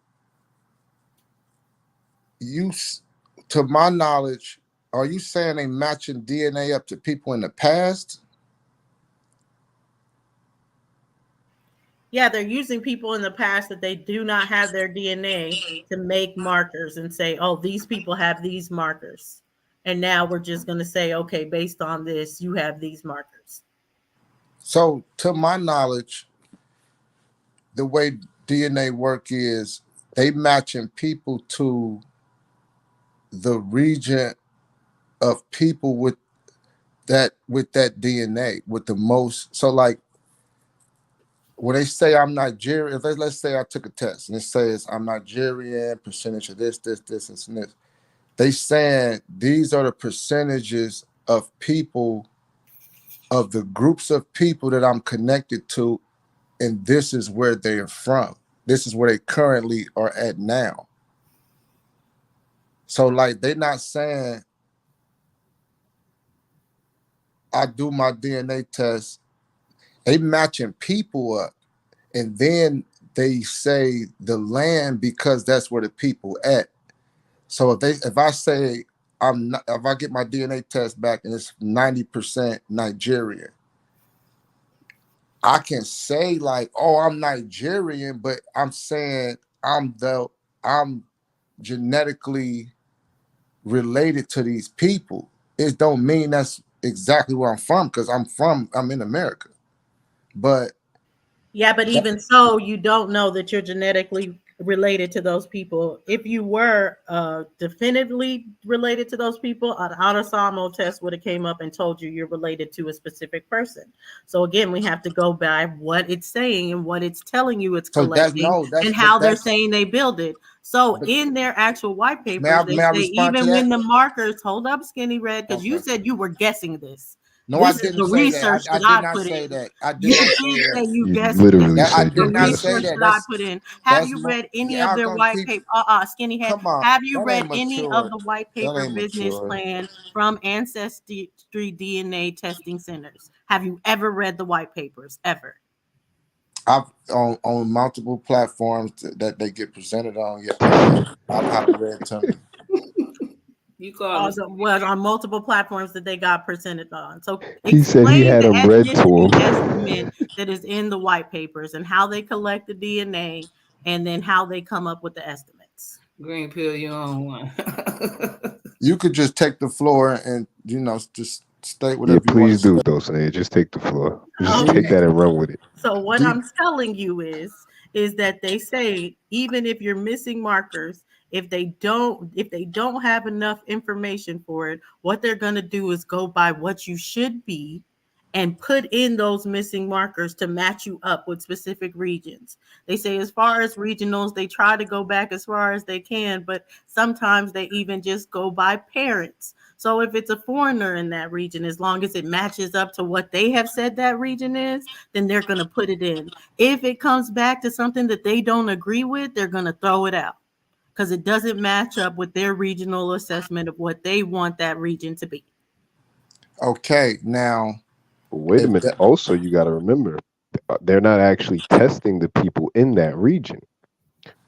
to my knowledge, are you saying they matching DNA up to people in the past? Yeah, they're using people in the past that they do not have their DNA to make markers and say, oh, these people have these markers. And now we're just going to say, okay, based on this, you have these markers. So, to my knowledge, the way DNA work is they matching people to the region of people with that DNA with the most. So, like when they say I'm Nigerian, let's say I took a test and it says I'm Nigerian, percentage of this, and this. They saying these are the percentages of people of the groups of people that I'm connected to, and this is where they are from. This is where they currently are at now. So like they're not saying I do my DNA test, they matching people up, and then they say the land because that's where the people at. So if I say I'm not, if I get my DNA test back and it's 90% Nigerian, I can say like, oh, I'm Nigerian, but I'm saying I'm genetically related to these people. It don't mean that's exactly where I'm from because I'm in America. But Yeah, but even so, you don't know that you're genetically related to those people. If you were definitively related to those people, an autosomal test would have came up and told you you're related to a specific person. So again, we have to go by what it's saying and what it's telling you it's so that's collecting no, that's and but how they're that's saying they build it. So but in their actual white may papers, I they may I say respond to even that? when the markers, hold up, Skinny Red, because you Okay. said you were guessing this. No, I This is didn't the say that. research I that did I not put say in. that. I did You not did say that. say you You guessed this. literally That I said The you did not guessed say research it. that. that I put in. Have That's you more. read any of Y'all their gonna white keep. paper? Skinny head. Come on, Have you that read ain't any of mature. the white That paper ain't business mature. plan from Ancestry DNA testing centers? Have you ever read the white papers ever? I've on multiple platforms that they get presented on. Yeah, I've read some. You call On them. was on multiple platforms that they got presented on. So He said he explain had the them read to ethnicity him. estimate that is in the white papers and how they collect the DNA and then how they come up with the estimates. Green pill, you on one. You could just take the floor and just state Yeah, whatever you want please to say. do, Dulcinea. Just take the floor. Just Okay. take that and run with it. So what Do I'm telling you is that they say even if you're missing markers, if they don't have enough information for it, what they're going to do is go by what you should be and put in those missing markers to match you up with specific regions. They say as far as regionals, they try to go back as far as they can, but sometimes they even just go by parents. So if it's a foreigner in that region, as long as it matches up to what they have said that region is, then they're going to put it in. If it comes back to something that they don't agree with, they're going to throw it out because it doesn't match up with their regional assessment of what they want that region to be. okay now But wait a if minute. that Also, you got to remember, they're not actually testing the people in that region.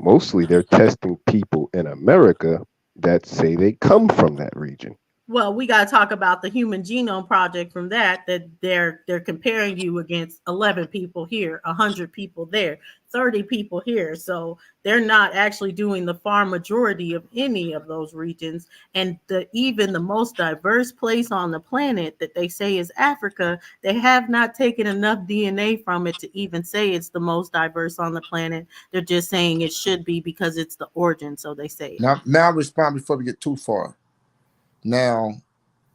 Mostly, they're testing people in America that say they come from that region. Well, we got to talk about the Human Genome Project from that they're comparing you against 11 people here, 100 people there, 30 people here. So they're not actually doing the far majority of any of those regions. And even the most diverse place on the planet that they say is Africa, they have not taken enough DNA from it to even say it's the most diverse on the planet. They're just saying it should be because it's the origin. So they say it. now I respond before we get too far. Now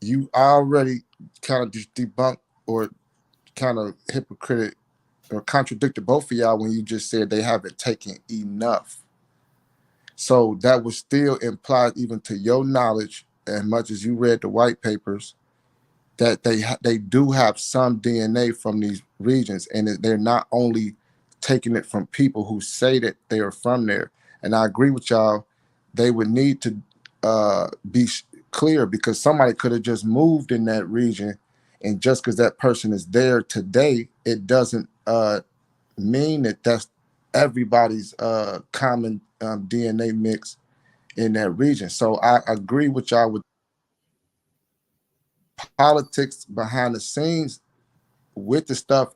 you already kind of debunked or kind of hypocritic or contradicted both of y'all when you just said they haven't taken enough. So that would still imply, even to your knowledge, as much as you read the white papers, that they do have some DNA from these regions, and they're not only taking it from people who say that they are from there. And I agree with y'all; they would need to be clear because somebody could have just moved in that region, and just because that person is there today, it doesn't mean that that's everybody's common DNA mix in that region. So I agree with y'all with politics behind the scenes with the stuff.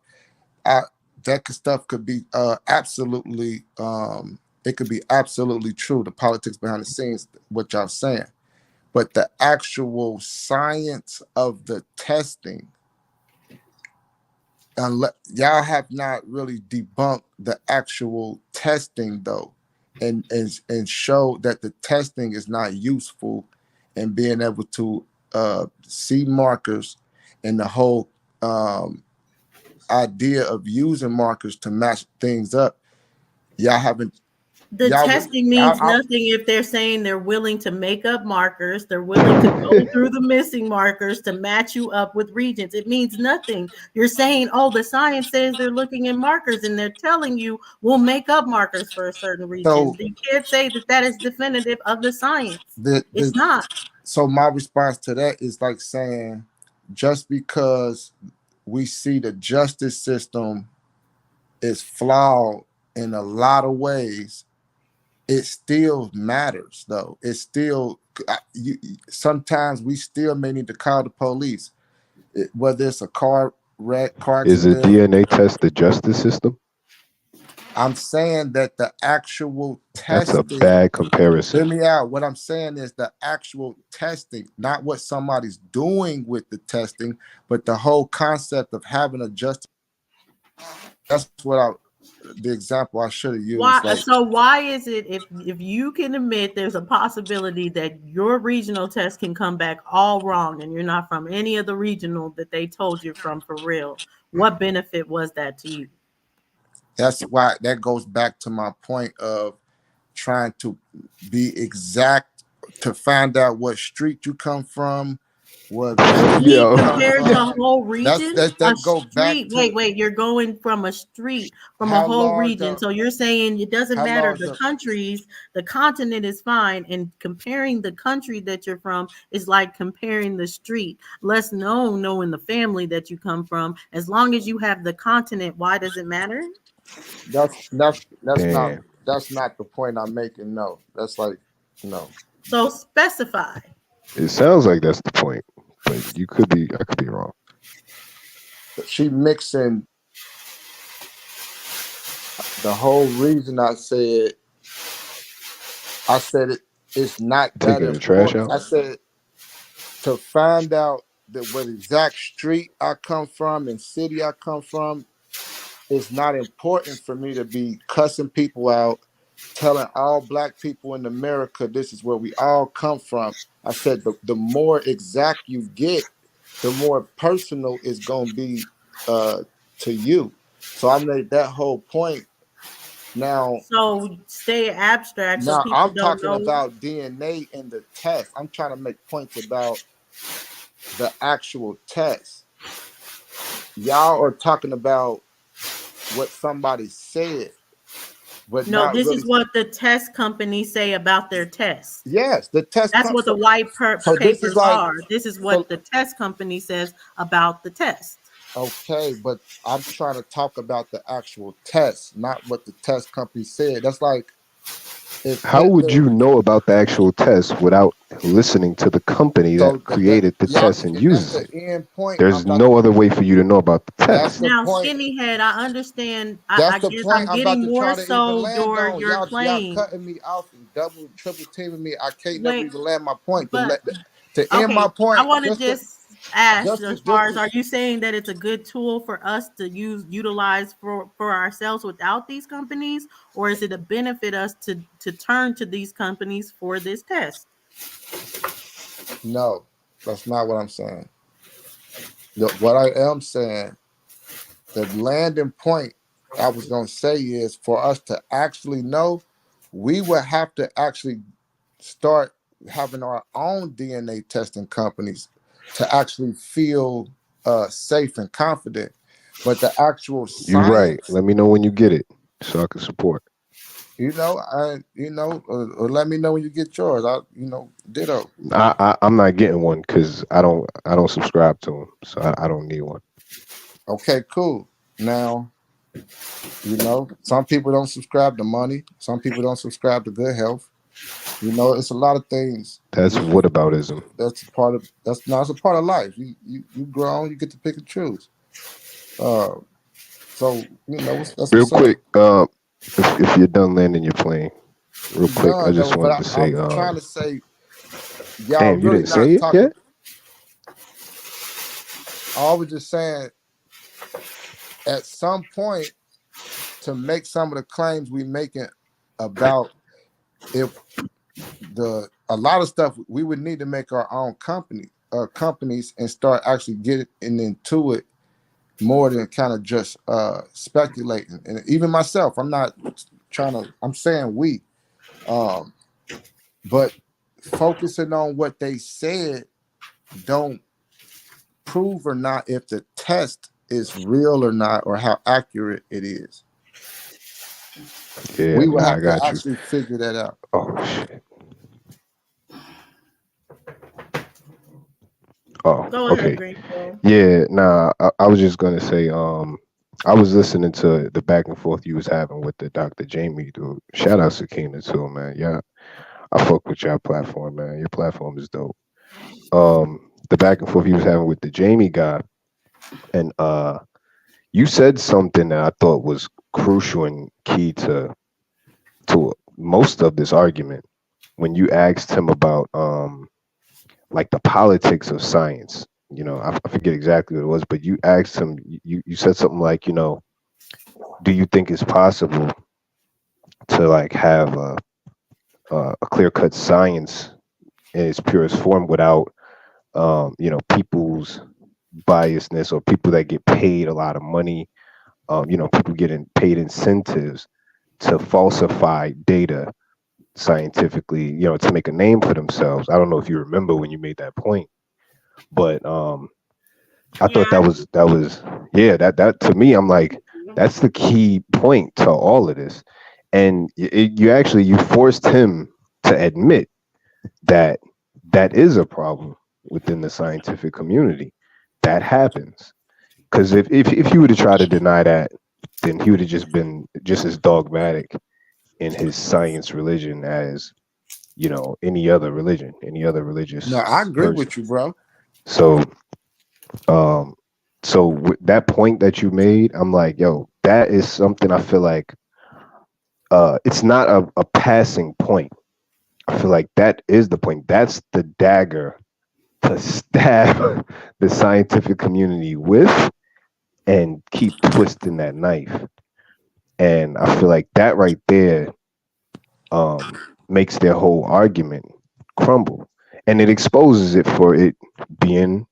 I, that stuff could be absolutely it could be absolutely true. The politics behind the scenes, what y'all saying, but the actual science of the testing unless y'all have not really debunked the actual testing though, and show that the testing is not useful in being able to see markers, and the whole idea of using markers to match things up. Y'all haven't. The Y'all, testing means nothing if they're saying they're willing to make up markers, they're willing to go through the missing markers to match you up with regions. It means nothing. You're saying, oh, the science says they're looking at markers and they're telling you we'll make up markers for a certain region. So you can't say that that is definitive of the science. It's the not. So my response to that is like saying, just because we see the justice system is flawed in a lot of ways, it still matters though. It still, sometimes we still may need to call the police, whether it's a car wreck, car Is a accident. DNA test the justice system? I'm saying that the actual That's a testing, bad comparison. hear me out. What I'm saying is the actual testing, not what somebody's doing with the testing, but the whole concept of having a justice. That's the example I should have used. Why? So why is it if you can admit there's a possibility that your regional test can come back all wrong and you're not from any of the regional that they told you're from for real, what benefit was that to you? That's why that goes back to my point of trying to be exact to find out what street you come from, what you compared the whole region. That goes back to, wait, you're going from a street from a whole region. So you're saying it doesn't matter the countries, the continent is fine, and comparing the country that you're from is like comparing the street. Less known, knowing the family that you come from. As long as you have the continent, why does it matter? That's not the point I'm making. No, that's like no. So specify. It sounds like that's the point, but I could be wrong. She mixing the whole reason I said it's not that taking the trash out. I said to find out that what exact street I come from and city I come from, it's not important for me to be cussing people out, telling all black people in America this is where we all come from. I said the more exact you get, the more personal it's gonna be to you. So I made that whole point. Now, so stay abstract. Now so I'm don't talking know. about DNA and the test. I'm trying to make points about the actual test. Y'all are talking about what somebody said, but no, this really is what the test companies say about their tests. Yes, the test. That's what the white papers are. This is what the test company says about the test. Okay, but I'm trying to talk about the actual test, not what the test company said. That's like, how would you know about the actual test without listening to the company that created the test and uses it? There's no other way for you to know about the test. Now, skinny head, I understand. I guess I'm getting more so your claim. Y'all cutting me off and double, triple teaming me. I can't never even land my point. To end my point, I want to just ask as far as, are you saying that it's a good tool for us to utilize for ourselves without these companies, or is it a benefit us to turn to these companies for this test? No, that's not what I'm saying. What I am saying, the landing point I was going to say is for us to actually know, we would have to actually start having our own DNA testing companies to actually feel safe and confident. But the actual science, you're right. Let me know when you get it so I can support. Or let me know when you get yours. Ditto. I'm not getting one because I don't subscribe to them, so I don't need one. Okay, cool. Now, some people don't subscribe to money. Some people don't subscribe to good health. It's a lot of things. That's whataboutism. That's a part of life. You grown, you get to pick and choose. So that's real quick. If you're done landing your plane, real quick, I just wanted to say. I'm trying to say, y'all damn, you really didn't say it yet. I was just saying, at some point, to make some of the claims we making about if a lot of stuff, we would need to make our own companies and start actually getting into it more than kind of just speculating. And even myself, I'm not trying to, I'm saying we, but focusing on what they said don't prove or not if the test is real or not, or how accurate it is. Yeah, We would I have to got you. actually figure that out. Oh shit. Oh, Go ahead, okay. Greenfield. Yeah, nah, I was just gonna say, I was listening to the back and forth you was having with the Dr. Jamie dude. Shout out Sakina too, man. Yeah, I fuck with your platform, man. Your platform is dope. The back and forth he was having with the Jamie guy, and you said something that I thought was crucial and key to most of this argument when you asked him about like the politics of science. You know, I forget exactly what it was, but you asked him. You said something like, you know, do you think it's possible to like have a clear cut science in its purest form without you know, people's biasness or people that get paid a lot of money, you know, people getting paid incentives to falsify data scientifically, you know, to make a name for themselves. I don't know if you remember when you made that point, but I thought Yeah. that was yeah, that to me, I'm like, that's the key point to all of this. And you actually you forced him to admit that that is a problem within the scientific community. That happens. Because if he would have tried to deny that, then he would have just been just as dogmatic in his science religion as, you know, any other religion, any other No, religious I agree person. with you, bro. So um so with that point that you made, I'm like, yo, that is something I feel like it's not a passing point. I feel like that is the point. That's the dagger to stab the scientific community with and keep twisting that knife. And I feel like that right there makes their whole argument crumble. And it exposes it for it being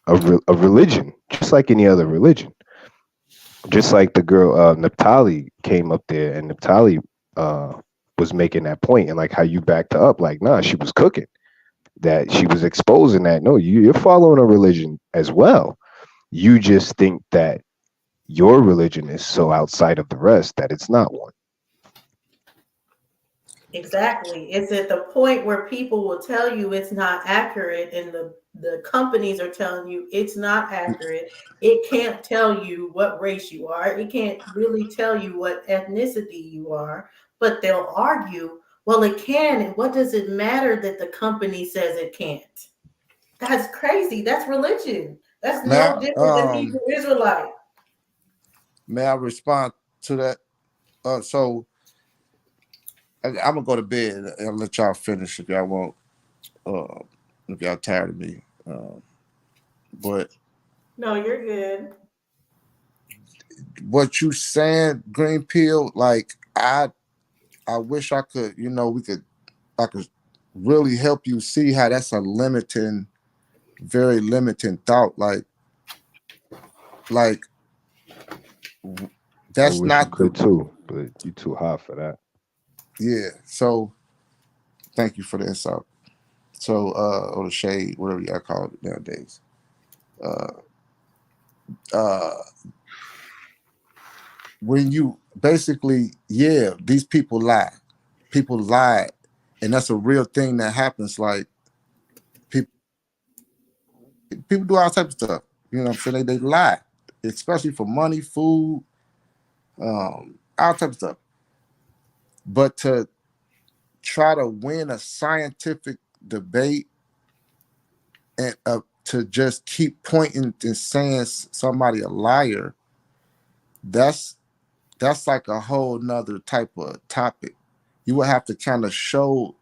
a religion, just like any other religion. Just like the girl Naphtali came up there and Naphtali uh, was making that point, and like how you backed her up, like, nah, she was cooking. That she was exposing that, no, you're following a religion as well. You just think that your religion is so outside of the rest that it's not one. Exactly. It's at the point where people will tell you it's not accurate, and the companies are telling you it's not accurate. It can't tell you what race you are. It can't really tell you what ethnicity you are, but they'll argue, well, it can. And what does it matter that the company says it can't? That's crazy. That's religion. That's no Now, different than Hebrew Israelite. may I respond to that? So I'm gonna go to bed and I'll let y'all finish if y'all want. If y'all tired of me, but No, you're good. what you saying, Green Pill? Like I wish I could. You know, I could really help you see how that's a limiting, very limiting thought. Like I that's wish you not the could too, but you too hot for that. yeah. So thank you for the insight. So or the shade, whatever y'all call it nowadays. Uh, uh, when you basically, yeah, these people lie. People lie, and that's a real thing that happens. Like people do all types of stuff. You know what I'm saying? They lie, especially for money, food, all types of stuff. But to try to win a scientific debate and to just keep pointing and saying somebody a liar, that's like a whole nother type of topic. You would have to kind of show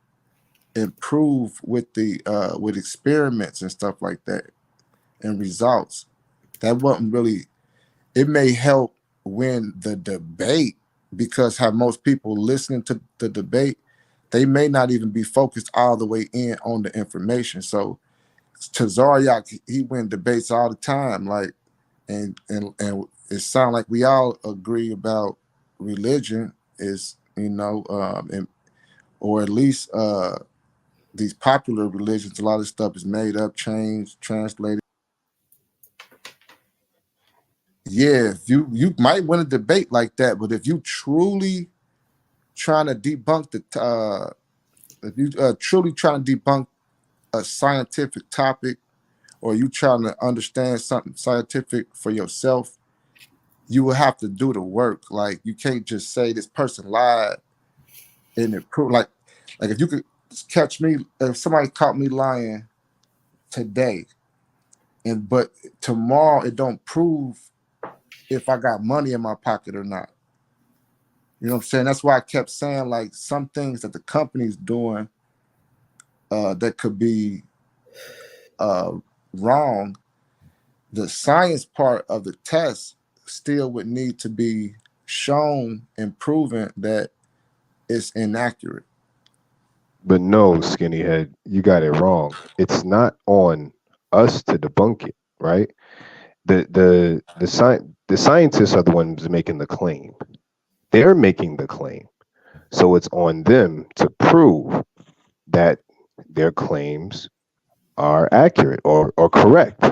and prove with experiments and stuff like that and results. That wouldn't really. It may help win the debate, because have most people listening to the debate, they may not even be focused all the way in on the information. So to Zaryak, he win debates all the time, like, and it sounds like we all agree about religion is, and, or at least these popular religions, a lot of stuff is made up, changed, translated. Yeah, if you might win a debate like that, but if you truly trying to debunk if you truly trying to debunk a scientific topic, or you trying to understand something scientific for yourself, you will have to do the work. Like, you can't just say this person lied and it prove, like if you could catch me, if somebody caught me lying today, but tomorrow it don't prove if I got money in my pocket or not. You know what I'm saying? That's why I kept saying, like, some things that the company's doing that could be wrong. The science part of the test still would need to be shown and proven that it's inaccurate. But no, skinny head, you got it wrong. It's not on us to debunk it, right? The scientists are the ones making the claim. They're making the claim. So it's on them to prove that their claims are accurate or correct.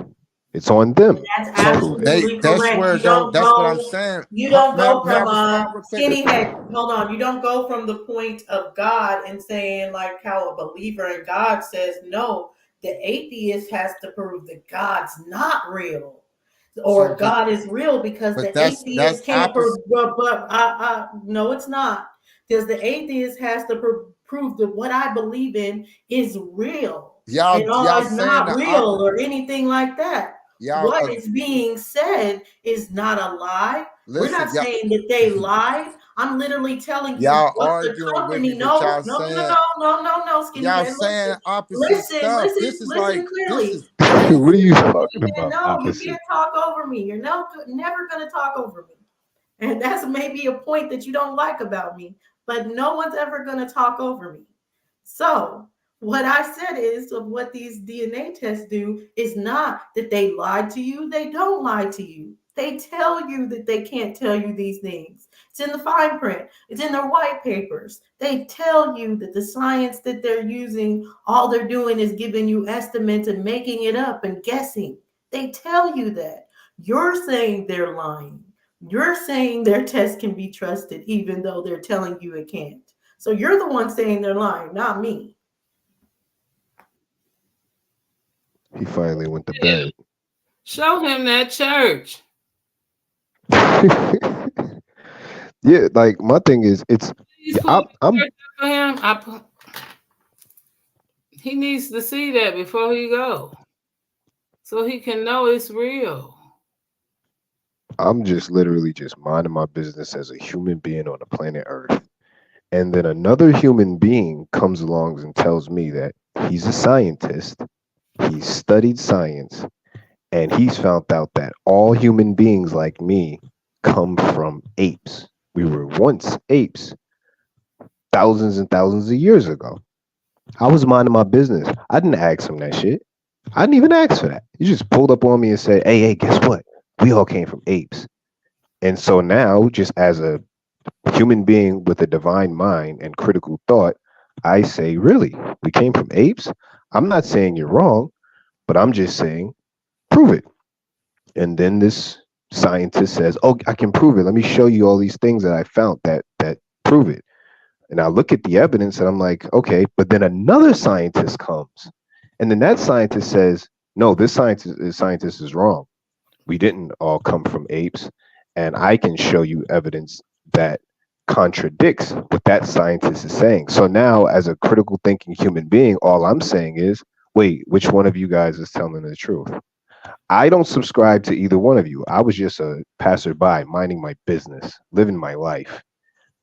It's on them That's to prove it. absolutely That's correct. where You don't that's what I'm go. saying. You don't go May I from respond real quick? skinny head. Hold on. You don't go from the point of God and saying, like how a believer in God says no. The atheist has to prove that God's not real, or So, God is real, because but the that's atheist can't opposite. prove. But no, it's not, because the atheist has to prove that what I believe in is real, and all Y'all is saying not the real opposite. or anything like that. Y'all What is being said is not a lie. We're listen. not saying that they lied. I'm literally telling you Y'all what the arguing with me, company. but No, y'all no, no, no, saying no, no, no, skinny y'all head. saying Listen, opposite listen, stuff. listen, This is listen like this clearly. is What are Listen, you talking skinny head. about? No, you Opposite. can't talk over me. You're never gonna talk over me. And that's maybe a point that you don't like about me, but no one's ever going to talk over me. So, what I said is, of what these DNA tests do is not that they lied to you. They don't lie to you. They tell you that they can't tell you these things. It's in the fine print, it's in their white papers. They tell you that the science that they're using, all they're doing is giving you estimates and making it up and guessing. They tell you that. You're saying they're lying. You're saying their test can be trusted, even though they're telling you it can't. So you're the one saying they're lying, not me. He finally went to bed. Show him that church. Yeah, like my thing is, it's Please pull I'm the church up for him. He needs to see that before he go, so he can know it's real. I'm just literally just minding my business as a human being on the planet Earth. And then another human being comes along and tells me that he's a scientist, he's studied science, and he's found out that all human beings like me come from apes. We were once apes thousands and thousands of years ago. I was minding my business. I didn't ask him that shit. I didn't even ask for that. He just pulled up on me and said, hey, guess what? We all came from apes. And so now, just as a human being with a divine mind and critical thought, I say, really? We came from apes? I'm not saying you're wrong, but I'm just saying, prove it. And then this scientist says, oh, I can prove it. Let me show you all these things that I found that prove it. And I look at the evidence and I'm like, okay, but then another scientist comes. And then that scientist says, no, this scientist is wrong. We didn't all come from apes. And I can show you evidence that contradicts what that scientist is saying. So now, as a critical thinking human being, all I'm saying is, wait, which one of you guys is telling the truth? I don't subscribe to either one of you. I was just a passerby, minding my business, living my life.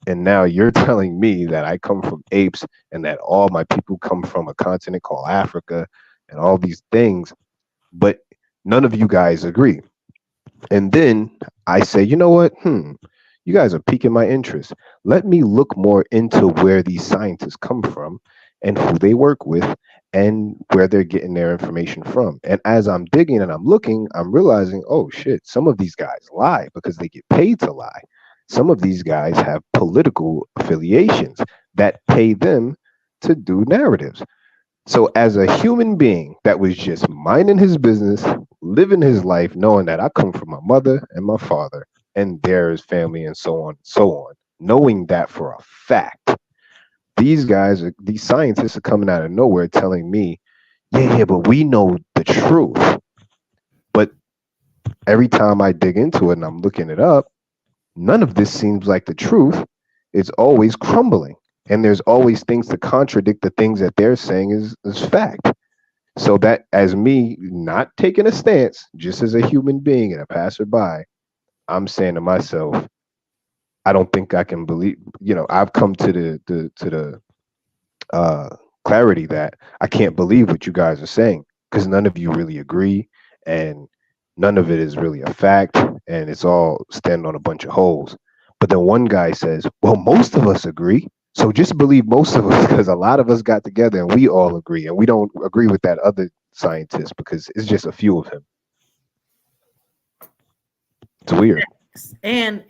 And now you're telling me that I come from apes and that all my people come from a continent called Africa and all these things, but none of you guys agree. And then I say, you know what? You guys are piquing my interest. Let me look more into where these scientists come from and who they work with and where they're getting their information from. And as I'm digging and I'm looking, I'm realizing, oh shit, some of these guys lie because they get paid to lie. Some of these guys have political affiliations that pay them to do narratives. So, as a human being that was just minding his business, living his life, knowing that I come from my mother and my father and their family and so on, knowing that for a fact, these scientists are coming out of nowhere telling me, yeah, but we know the truth. But every time I dig into it and I'm looking it up, none of this seems like the truth. It's always crumbling. And there's always things to contradict the things that they're saying is fact. So that as me not taking a stance, just as a human being and a passerby, I'm saying to myself, I don't think I can believe. I've come to the uh, clarity that I can't believe what you guys are saying because none of you really agree, and none of it is really a fact, and it's all standing on a bunch of holes. But then one guy says, "Well, most of us agree." So just believe most of us because a lot of us got together and we all agree, and we don't agree with that other scientist because it's just a few of him. It's weird. And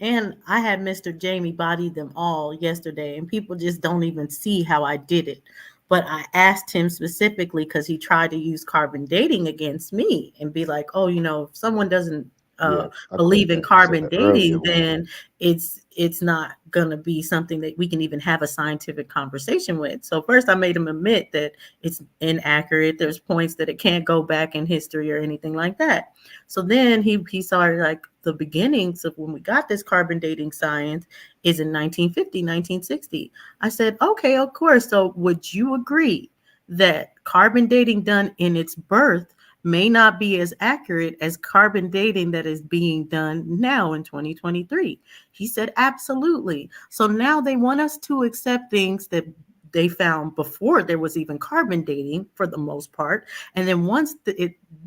I had Mr. Jamie body them all yesterday, and people just don't even see how I did it. But I asked him specifically because he tried to use carbon dating against me and be like, "Oh, if someone doesn't Yeah, I caught believe in that. You said carbon that earlier. dating, then it's not gonna be something that we can even have a scientific conversation with." So first, I made him admit that it's inaccurate. There's points that it can't go back in history or anything like that. So then he started like the beginnings of when we got this carbon dating science is in 1950, 1960. I said, okay, of course. So would you agree that carbon dating done in its birth may not be as accurate as carbon dating that is being done now in 2023? He said, absolutely. So now they want us to accept things that they found before there was even carbon dating for the most part. And then once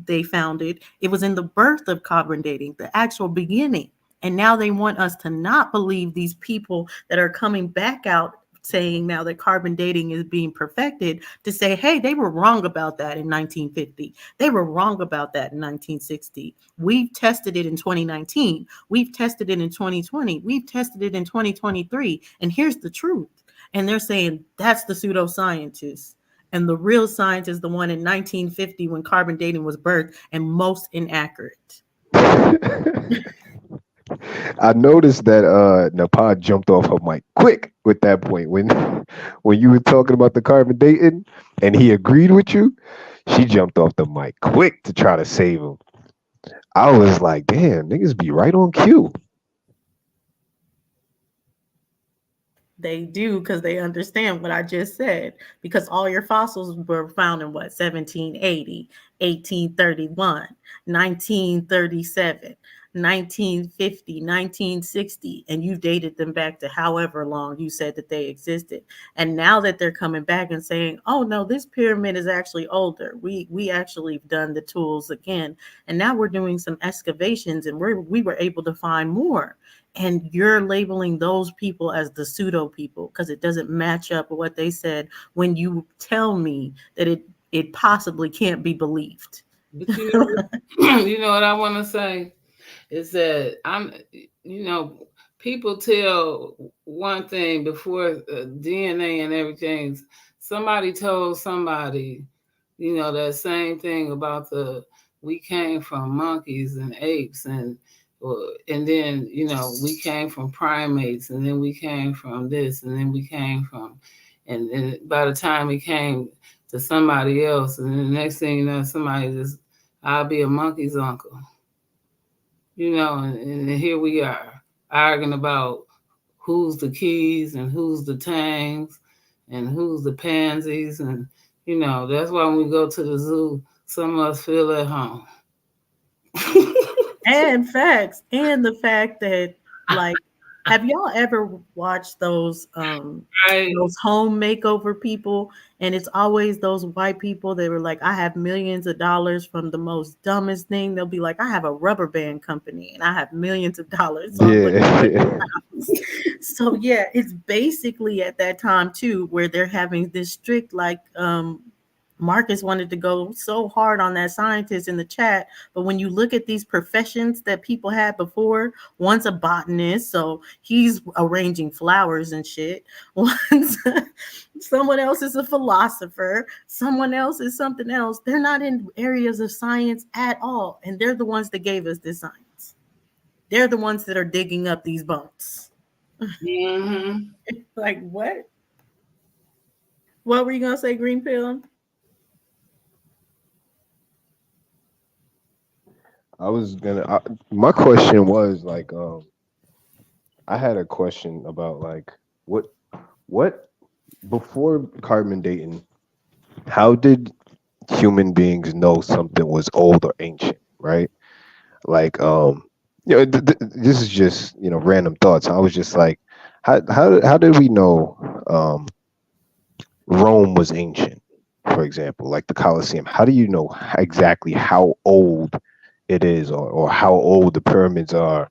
they found it, it was in the birth of carbon dating, the actual beginning. And now they want us to not believe these people that are coming back out saying now that carbon dating is being perfected to say, hey, they were wrong about that in 1950. They were wrong about that in 1960. We've tested it in 2019. We've tested it in 2020. We've tested it in 2023. And here's the truth. And they're saying that's the pseudoscientist. And the real science is the one in 1950 when carbon dating was birthed and most inaccurate. I noticed that Napad jumped off her mic quick with that point when you were talking about the carbon dating and he agreed with you. She jumped off the mic quick to try to save him. I was like, damn, niggas be right on cue. They do because they understand what I just said. Because all your fossils were found in what? 1780, 1831, 1937, 1950, 1960, and you dated them back to however long you said that they existed. And now that they're coming back and saying, "Oh no, this pyramid is actually older. We actually done the tools again, and now we're doing some excavations, and we were able to find more." And you're labeling those people as the pseudo people because it doesn't match up with what they said when you tell me that it possibly can't be believed. But you know what I want to say is that people tell one thing before DNA and everything. Somebody told somebody, that same thing about we came from monkeys and apes and then we came from primates and then we came from this and then we came from and by the time it came to somebody else and then the next thing you know somebody just I'll be a monkey's uncle, and here we are arguing about who's the keys and who's the tangs and who's the pansies and that's why when we go to the zoo some of us feel at home. And facts. And the fact that, like, Have y'all ever watched those home makeover people? And it's always those white people that were like, I have millions of dollars from the most dumbest thing. They'll be like, I have a rubber band company and I have millions of dollars. So I'm looking for Yeah. this house. So yeah, it's basically at that time too where they're having this strict like Marcus wanted to go so hard on that scientist in the chat, but when you look at these professions that people had before, one's a botanist, so he's arranging flowers and shit. One's someone else is a philosopher, someone else is something else. They're not in areas of science at all, and they're the ones that gave us this science. They're the ones that are digging up these bones. Mm-hmm. Like what? What were you gonna say, Green Pill? My question was like, I had a question about like what before carbon dating, how did human beings know something was old or ancient, right? Like, this is just random thoughts. I was just like, how did we know Rome was ancient, for example, like the Colosseum? How do you know exactly how old it is, or how old the pyramids are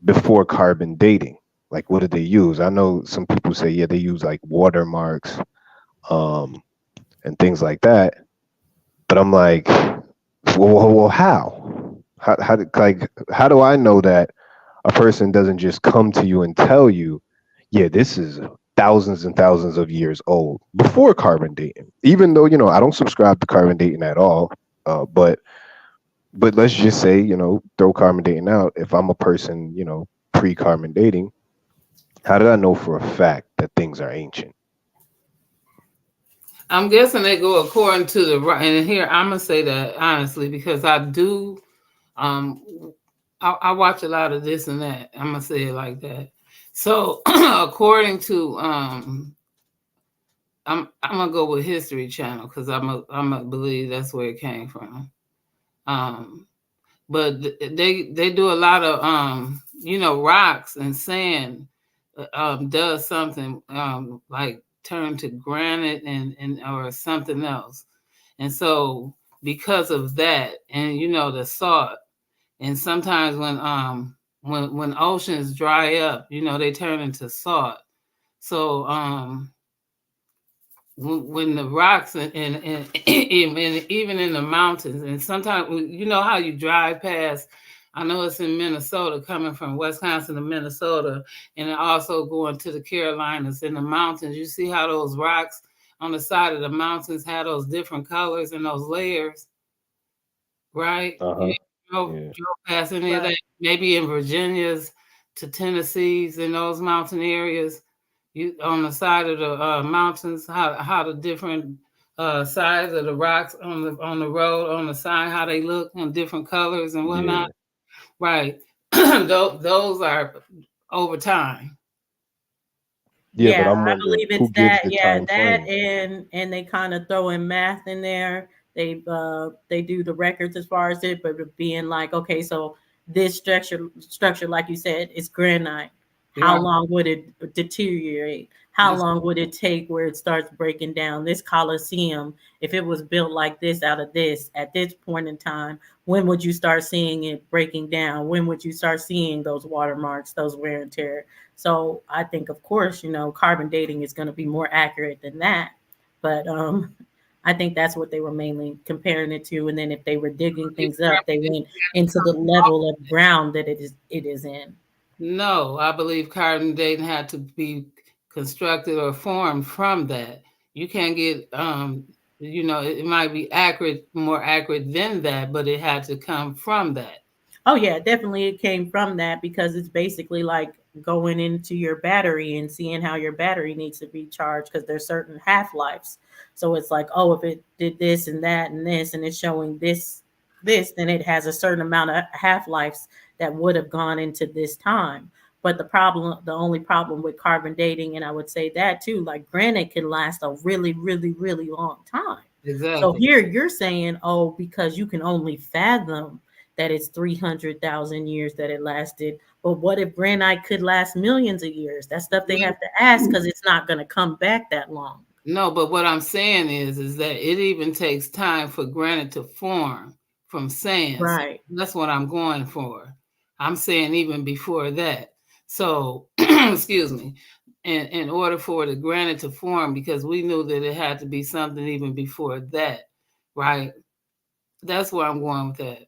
before carbon dating? Like, what did they use? I know some people say, yeah, they use like watermarks, um, and things like that. But I'm like, well, how? How do I know that a person doesn't just come to you and tell you, yeah, this is thousands and thousands of years old before carbon dating? Even though I don't subscribe to carbon dating at all, but let's just say throw carbon dating out. If I'm a person pre carbon dating, how did I know for a fact that things are ancient? I'm guessing they go according to the right. And here I'm gonna say that honestly because I do. I watch a lot of this and that. I'm gonna say it like that. So according to I'm gonna go with History Channel because I'm a believe that's where it came from. But they do a lot of rocks and sand does something like turn to granite and or something else. And so because of that and the salt and sometimes when oceans dry up, they turn into salt. So when the rocks and even in the mountains, and sometimes how you drive past. I know it's in Minnesota, coming from Wisconsin to Minnesota, and also going to the Carolinas in the mountains. You see how those rocks on the side of the mountains have those different colors and those layers, right? You drove past any of that, maybe in Virginia's to Tennessee's in those mountain areas. You on the side of the mountains, how the different sides of the rocks on the road on the side, how they look in different colors and whatnot. Right. Those are over time. Yeah, but Yeah, I'm I wondering believe who it's gives that. the Yeah, time that frame. and they kind of throw in math in there. They do the records as far as it, but it being like, okay, so this structure, like you said, is granite. How Right. long would it deteriorate? How That's long would it take where it starts breaking down? This Colosseum, if it was built like this out of this at this point in time, when would you start seeing it breaking down? When would you start seeing those watermarks, those wear and tear? So I think, of course, carbon dating is going to be more accurate than that. But I think that's what they were mainly comparing it to. And then if they were digging things up, they went into the level of ground that it is in. No, I believe carbon dating had to be constructed or formed from that. You can't get it might be accurate, more accurate than that, but it had to come from that. Oh yeah, definitely it came from that because it's basically like going into your battery and seeing how your battery needs to be charged because there's certain half-lives. So it's like, oh, if it did this and that and this and it's showing this, then it has a certain amount of half-lives that would have gone into this time. But the only problem with carbon dating, and I would say that too, like granite can last a really, really, really long time. So Exactly. here you're saying, oh, because you can only fathom that it's 300,000 years that it lasted. But what if granite could last millions of years? That's stuff they have to ask because it's not going to come back that long. No, but what I'm saying is that it even takes time for granite to form from sand. Right. So that's what I'm going for. I'm saying even before that. So, excuse me, in order for the granite to form, because we knew that it had to be something even before that, right? That's where I'm going with that.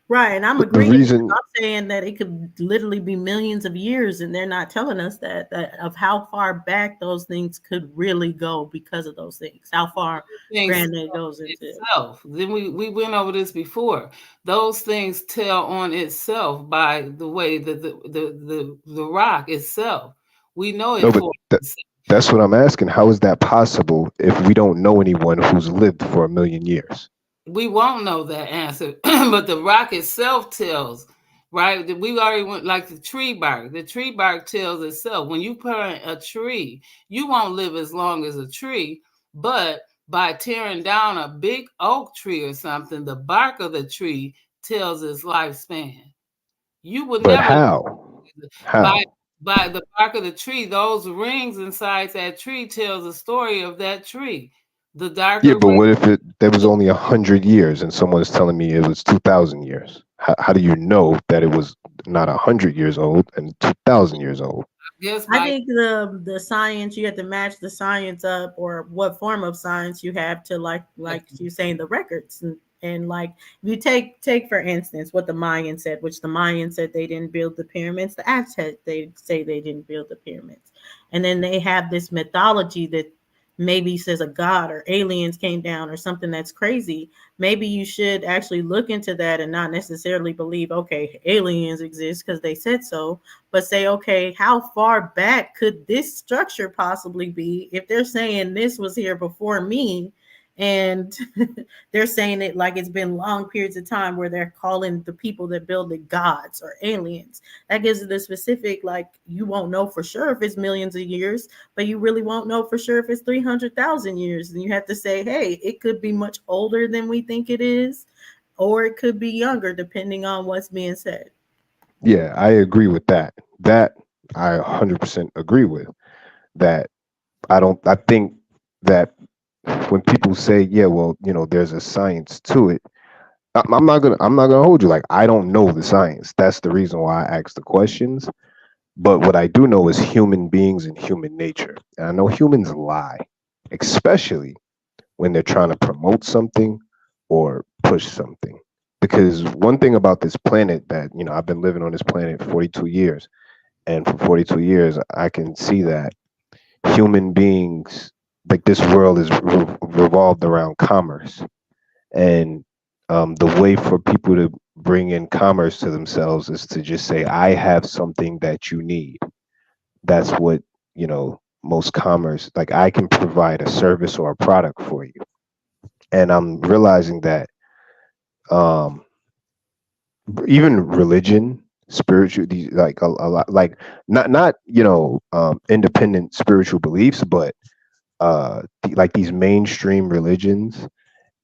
Right, and I'm The agreeing. reason, I'm saying that it could literally be millions of years, and they're not telling us that of how far back those things could really go because of those things. How far Things granite goes into itself. Then we went over this before. Those things tell on itself by the way that the rock itself. We know it no, but for that's what I'm asking. How is that possible if we don't know anyone who's lived for a million years? we won't know that answer, but the rock itself tells, right? We already went like the tree bark. The tree bark tells itself. When you plant a tree, you won't live as long as a tree, but by tearing down a big oak tree or something, the bark of the tree tells its lifespan. You would But never how? by How? by the bark of the tree. Those rings inside that tree tells the story of that tree. The Yeah, darker but ring. what if there was only 100 years and someone's telling me it was 2,000 years? How do you know that it was not 100 years old and 2,000 years old? Yes, I by think the science, you have to match the science up, or what form of science you have to like you saying the records, and like if you take for instance what the Mayans said, which the Mayans said they didn't build the pyramids, the Aztecs they say they didn't build the pyramids, and then they have this mythology that maybe says a god or aliens came down or something that's crazy. Maybe you should actually look into that and not necessarily believe, okay, aliens exist because they said so, but say, okay, how far back could this structure possibly be if they're saying this was here before me? And they're saying it like it's been long periods of time where they're calling the people that build it gods or aliens. That gives it a specific, like, you won't know for sure if it's millions of years, but you really won't know for sure if it's 300,000 years. And you have to say, hey, it could be much older than we think it is, or it could be younger, depending on what's being said. Yeah, I agree with that. That I 100% agree with. That I think that when people say, yeah, well, there's a science to it, I'm not gonna hold you. Like, I don't know the science. That's the reason why I ask the questions. But what I do know is human beings and human nature. And I know humans lie, especially when they're trying to promote something or push something. Because one thing about this planet that, I've been living on this planet 42 years, and for 42 years, I can see that human beings, like, this world is revolved around commerce. And the way for people to bring in commerce to themselves is to just say, I have something that you need. That's what, most commerce, like, I can provide a service or a product for you. And I'm realizing that um even religion, spiritual, these, like, a lot, like, not independent spiritual beliefs, but like these mainstream religions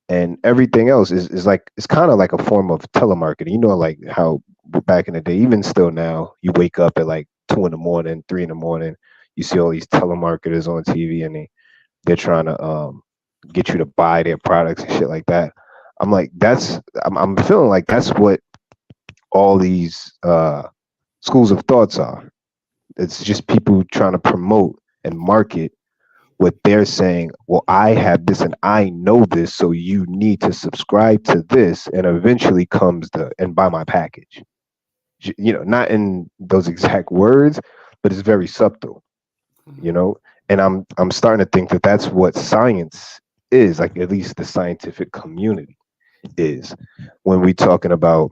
and everything else is like, it's kind of like a form of telemarketing. Like how back in the day, even still now, you wake up at like 2 in the morning, 3 in the morning, you see all these telemarketers on TV, and they're trying to get you to buy their products and shit like that. I'm like, I'm feeling like that's what all these schools of thoughts are. It's just people trying to promote and market what they're saying. Well, I have this and I know this, so you need to subscribe to this, and eventually comes the and buy my package. Not in those exact words, but it's very subtle. And I'm starting to think that that's what science is, like, at least the scientific community is, when we talking about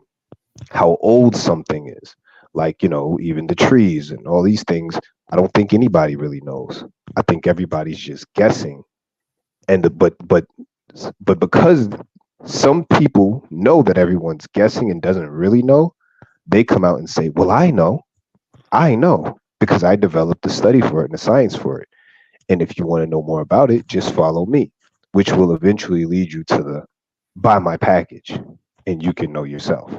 how old something is, like, even the trees and all these things. I don't think anybody really knows. I think everybody's just guessing. But because some people know that everyone's guessing and doesn't really know, they come out and say, well, I know because I developed a study for it and a science for it. And if you want to know more about it, just follow me, which will eventually lead you to the buy my package, and you can know yourself,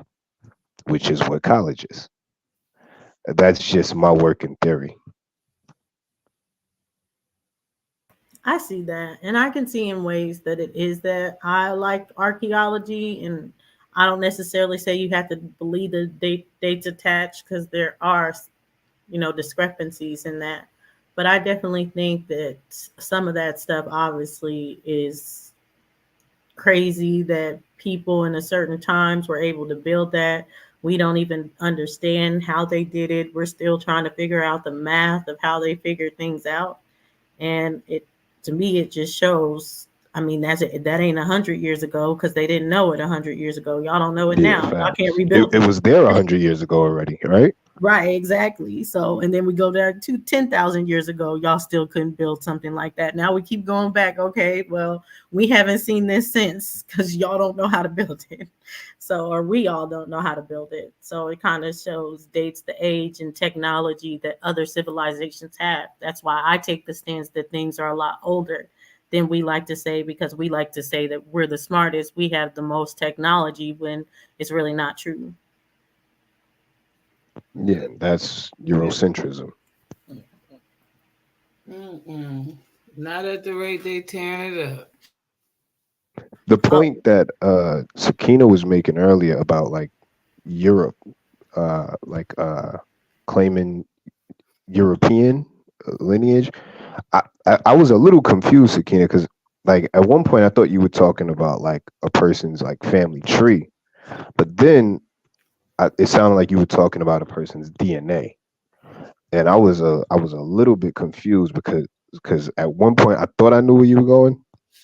which is what college is. That's just my working theory. I see that, and I can see in ways that it is that. I like archaeology, and I don't necessarily say you have to believe the dates attached because there are, discrepancies in that. But I definitely think that some of that stuff obviously is crazy that people in a certain times were able to build that. We don't even understand how they did it. We're still trying to figure out the math of how they figured things out. And it, to me, it just shows. I mean, that ain't 100 years ago because they didn't know it 100 years ago. Y'all don't know it Yeah, now. Y'all can't facts. It, rebuild it it. was there 100 years ago already, right? Right, exactly. So, and then we go there to 10,000 years ago. Y'all still couldn't build something like that. Now we keep going back. Okay, well, we haven't seen this since because y'all don't know how to build it. So, or we all don't know how to build it. So, it kind of shows dates the age and technology that other civilizations have. That's why I take the stance that things are a lot older than we like to say because we like to say that we're the smartest, we have the most technology when it's really not true. Yeah, that's Eurocentrism. Mm-mm. Not at the rate they tearing it up. The Oh, point that Sakina was making earlier about like Europe, like claiming European lineage, I was a little confused, Sakina, because like at one point I thought you were talking about like a person's like family tree, but then it sounded like you were talking about a person's DNA, and I was a little bit confused because at one point I thought I knew where you were going,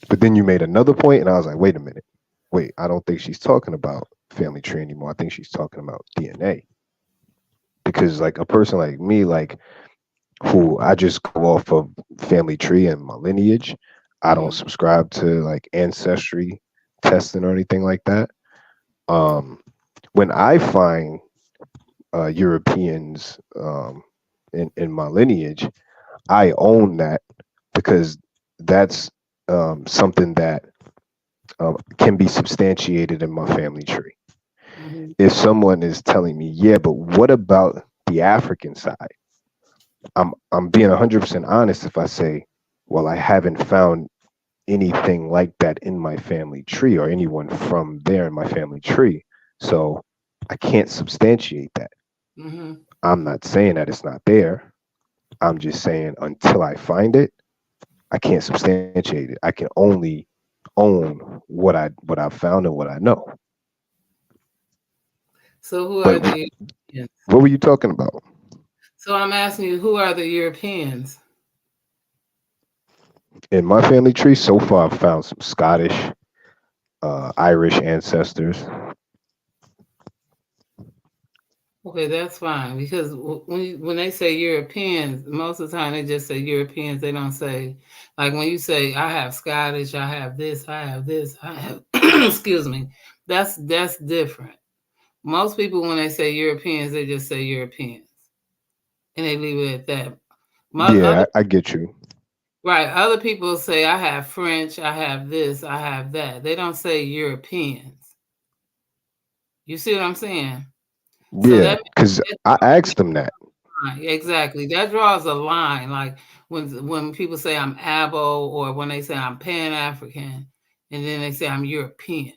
but then you made another point, and I was like, wait a minute, wait, I don't think she's talking about family tree anymore. I think she's talking about DNA because like a person like me, like who I just go off of family tree and my lineage. I don't Mm-hmm. subscribe to like ancestry testing or anything like that. Um, when I find Europeans in my lineage, I own that because that's something that can be substantiated in my family tree. Mm-hmm. If someone is telling me, yeah, but what about the African side? I'm being 100% honest if I say, well, I haven't found anything like that in my family tree or anyone from there in my family tree. So I can't substantiate that. Mm-hmm. I'm not saying that it's not there. I'm just saying until I find it, I can't substantiate it. I can only own what I've found and what I know. So who But are the Europeans? what were you talking about? So I'm asking you, who are the Europeans? In my family tree, so far I've found some Scottish, Irish ancestors. Okay, that's fine because when they say Europeans, most of the time they just say Europeans. They don't say like when you say I have Scottish, I have this, I have this, I have. Excuse me, that's different. Most people when they say Europeans, they just say Europeans and they leave it at that. Yeah, Other I get you. right, other people say I have French, I have this, I have that. They don't say Europeans. You see what I'm saying? So Yeah, because I asked them that. line. Exactly. That draws a line. Like when people say I'm Abo or when they say I'm Pan African and then they say I'm European.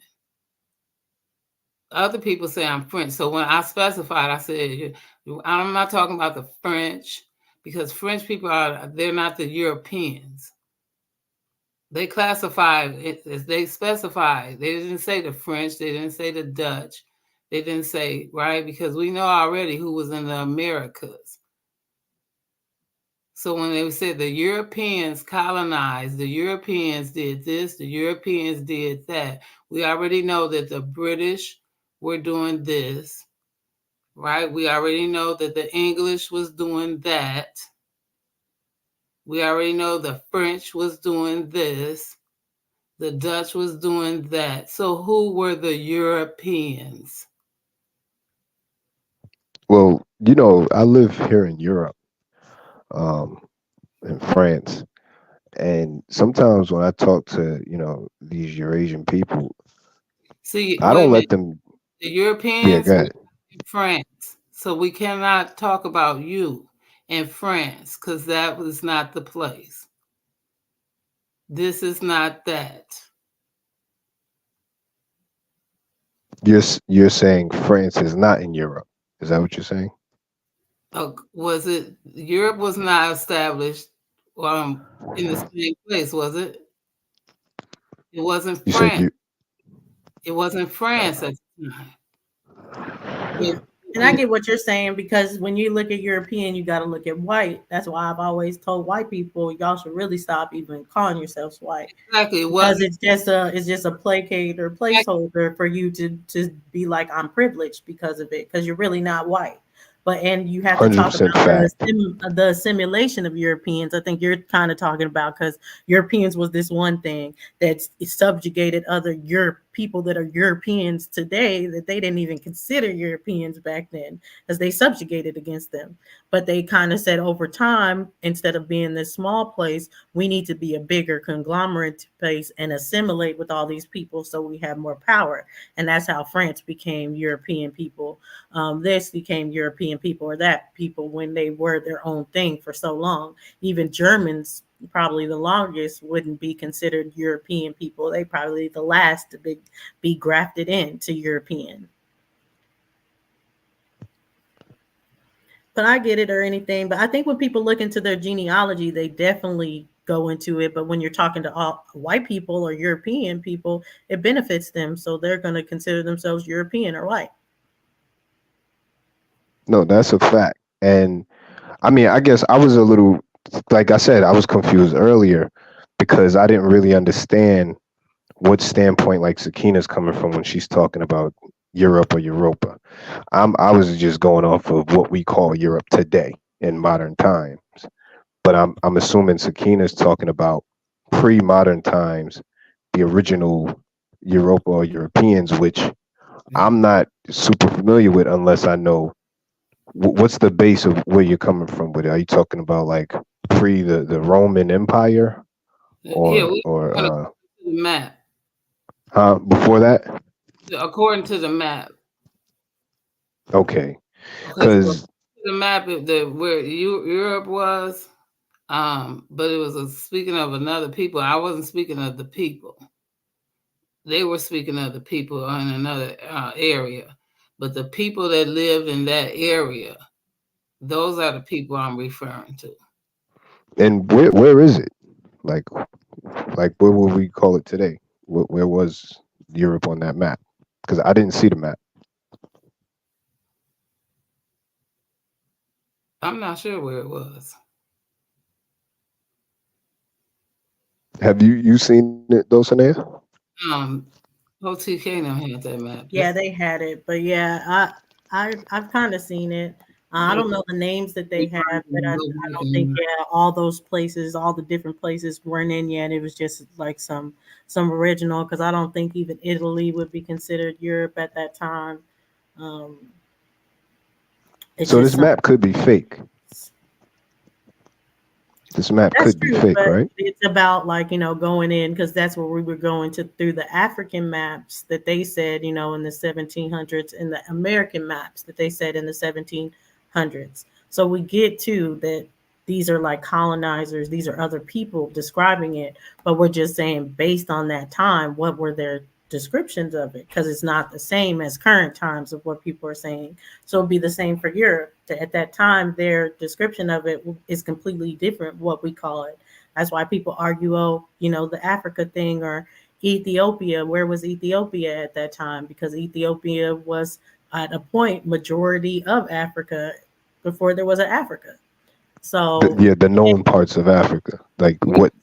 Other people say I'm French. So when I specified, I said I'm not talking about the French because French people they're not the Europeans. They classify it as they specify. They didn't say the French, they didn't say the Dutch. They didn't say, right? Because we know already who was in the Americas. So when they said the Europeans colonized, the Europeans did this, the Europeans did that, we already know that the British were doing this, right? We already know that the English was doing that. We already know the French was doing this. The Dutch was doing that. So who were the Europeans? Well, I live here in Europe, um, in France, and sometimes when I talk to these Eurasian people, See, I wait a don't minute. let them. The Yeah, Europeans go were ahead. in France. So we cannot talk about you in France because that was not the place. This is not that. You're saying France is not in Europe. Is that what you're saying? Was it Europe was not established in the same place, was it? It wasn't You said France. you. It wasn't France at the time. And I get what you're saying, because when you look at European, you got to look at white. That's why I've always told white people, y'all should really stop even calling yourselves white. Exactly. Because it's just a placate or placeholder for you to be like, I'm privileged because of it, because you're really not white. And you have to talk 100% about fact. the assimilation of Europeans. I think you're kind of talking about, because Europeans was this one thing that subjugated other people that are Europeans today, that they didn't even consider Europeans back then, because they subjugated against them. But they kind of said over time, instead of being this small place, we need to be a bigger conglomerate place and assimilate with all these people so we have more power. And that's how France became European people. This became European people, or that people, when they were their own thing for so long. Even Germans, probably the longest, wouldn't be considered European people. They probably the last to be grafted into European. But I get it, or anything. But I think when people look into their genealogy, they definitely go into it. But when you're talking to all white people or European people, it benefits them. So they're going to consider themselves European or white. No, that's a fact. And I mean, I guess I was a little, like I said, I was confused earlier because I didn't really understand what standpoint like Sakina's coming from when she's talking about Europe or Europa. I was just going off of what we call Europe today in modern times. But I'm assuming Sakina's talking about pre-modern times, the original Europa or Europeans, which I'm not super familiar with unless I know what's the base of where you're coming from with it. Are you talking about like pre the Roman Empire Yeah, we're or going to the map. before that? According to the map. Okay, Okay, so because the map of where Europe was, but it was speaking of another people. I wasn't speaking of the people. They were speaking of the people in another area, but the people that lived in that area, those are the people I'm referring to. and where is it? Like where would we call it today? Where was Europe on that map? Because I didn't see the map. I'm not sure where it was. Have you seen it, Dulcinea? OTK now had that map. Yeah, they had it, but yeah, I've kind of seen it. I don't know the names that they have, but I don't think all those places, all the different places weren't in yet. It was just like some original, because I don't think even Italy would be considered Europe at that time. It's So just this map could be fake. This map That's could be true, fake, but right? it's about like, going in, because that's where we were going to through the African maps that they said, in the 1700s, and the American maps that they said in the 1700s. So we get to that these are like colonizers, these are other people describing it, but we're just saying based on that time, what were their descriptions of it, because it's not the same as current times of what people are saying. So it'd be the same for Europe. At that time, their description of it is completely different what we call it. That's why people argue, the Africa thing, or Ethiopia. Where was Ethiopia at that time? Because Ethiopia was at a point majority of Africa before there was an Africa. So The known parts of Africa, like what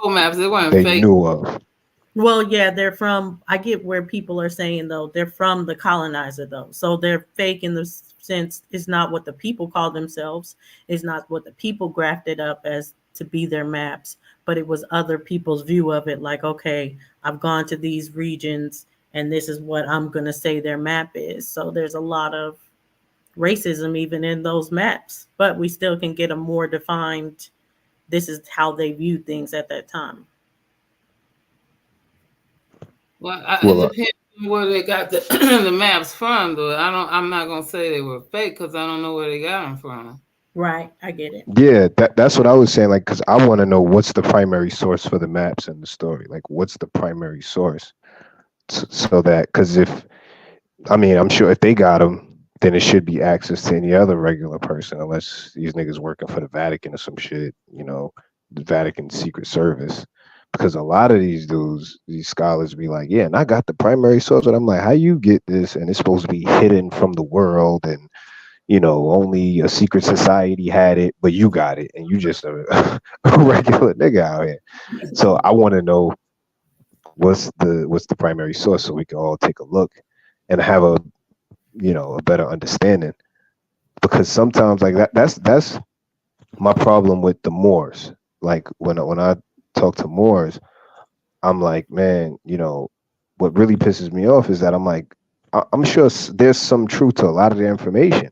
maps, they weren't they fake. knew of. Well, yeah, they're from, I get where people are saying, though, they're from the colonizer, though. So they're fake in the sense it's not what the people call themselves. It's not what the people grafted up as to be their maps, but it was other people's view of it. Like, okay, I've gone to these regions and this is what I'm going to say their map is. So there's a lot of racism even in those maps, but we still can get a more defined, this is how they viewed things at that time. Well, it depends on where they got the the maps from, though. I'm not gonna say they were fake because I don't know where they got them from. Right, I get it. Yeah, that's what I was saying. Like, because I want to know what's the primary source for the maps in the story. Like, what's the primary source, so that because if I mean, I'm sure if they got them, then it should be access to any other regular person, unless these niggas working for the Vatican or some shit. The Vatican Secret Service. Because a lot of these dudes, these scholars, be like, yeah, and I got the primary source, but I'm like, how you get this? And it's supposed to be hidden from the world, and only a secret society had it, but you got it, and you just a regular nigga out here. So I want to know what's the primary source, so we can all take a look and have a better understanding. Because sometimes like that's my problem with the Moors. Like when I talk to Moors, I'm like, man, what really pisses me off is that I'm like, I'm sure there's some truth to a lot of their information,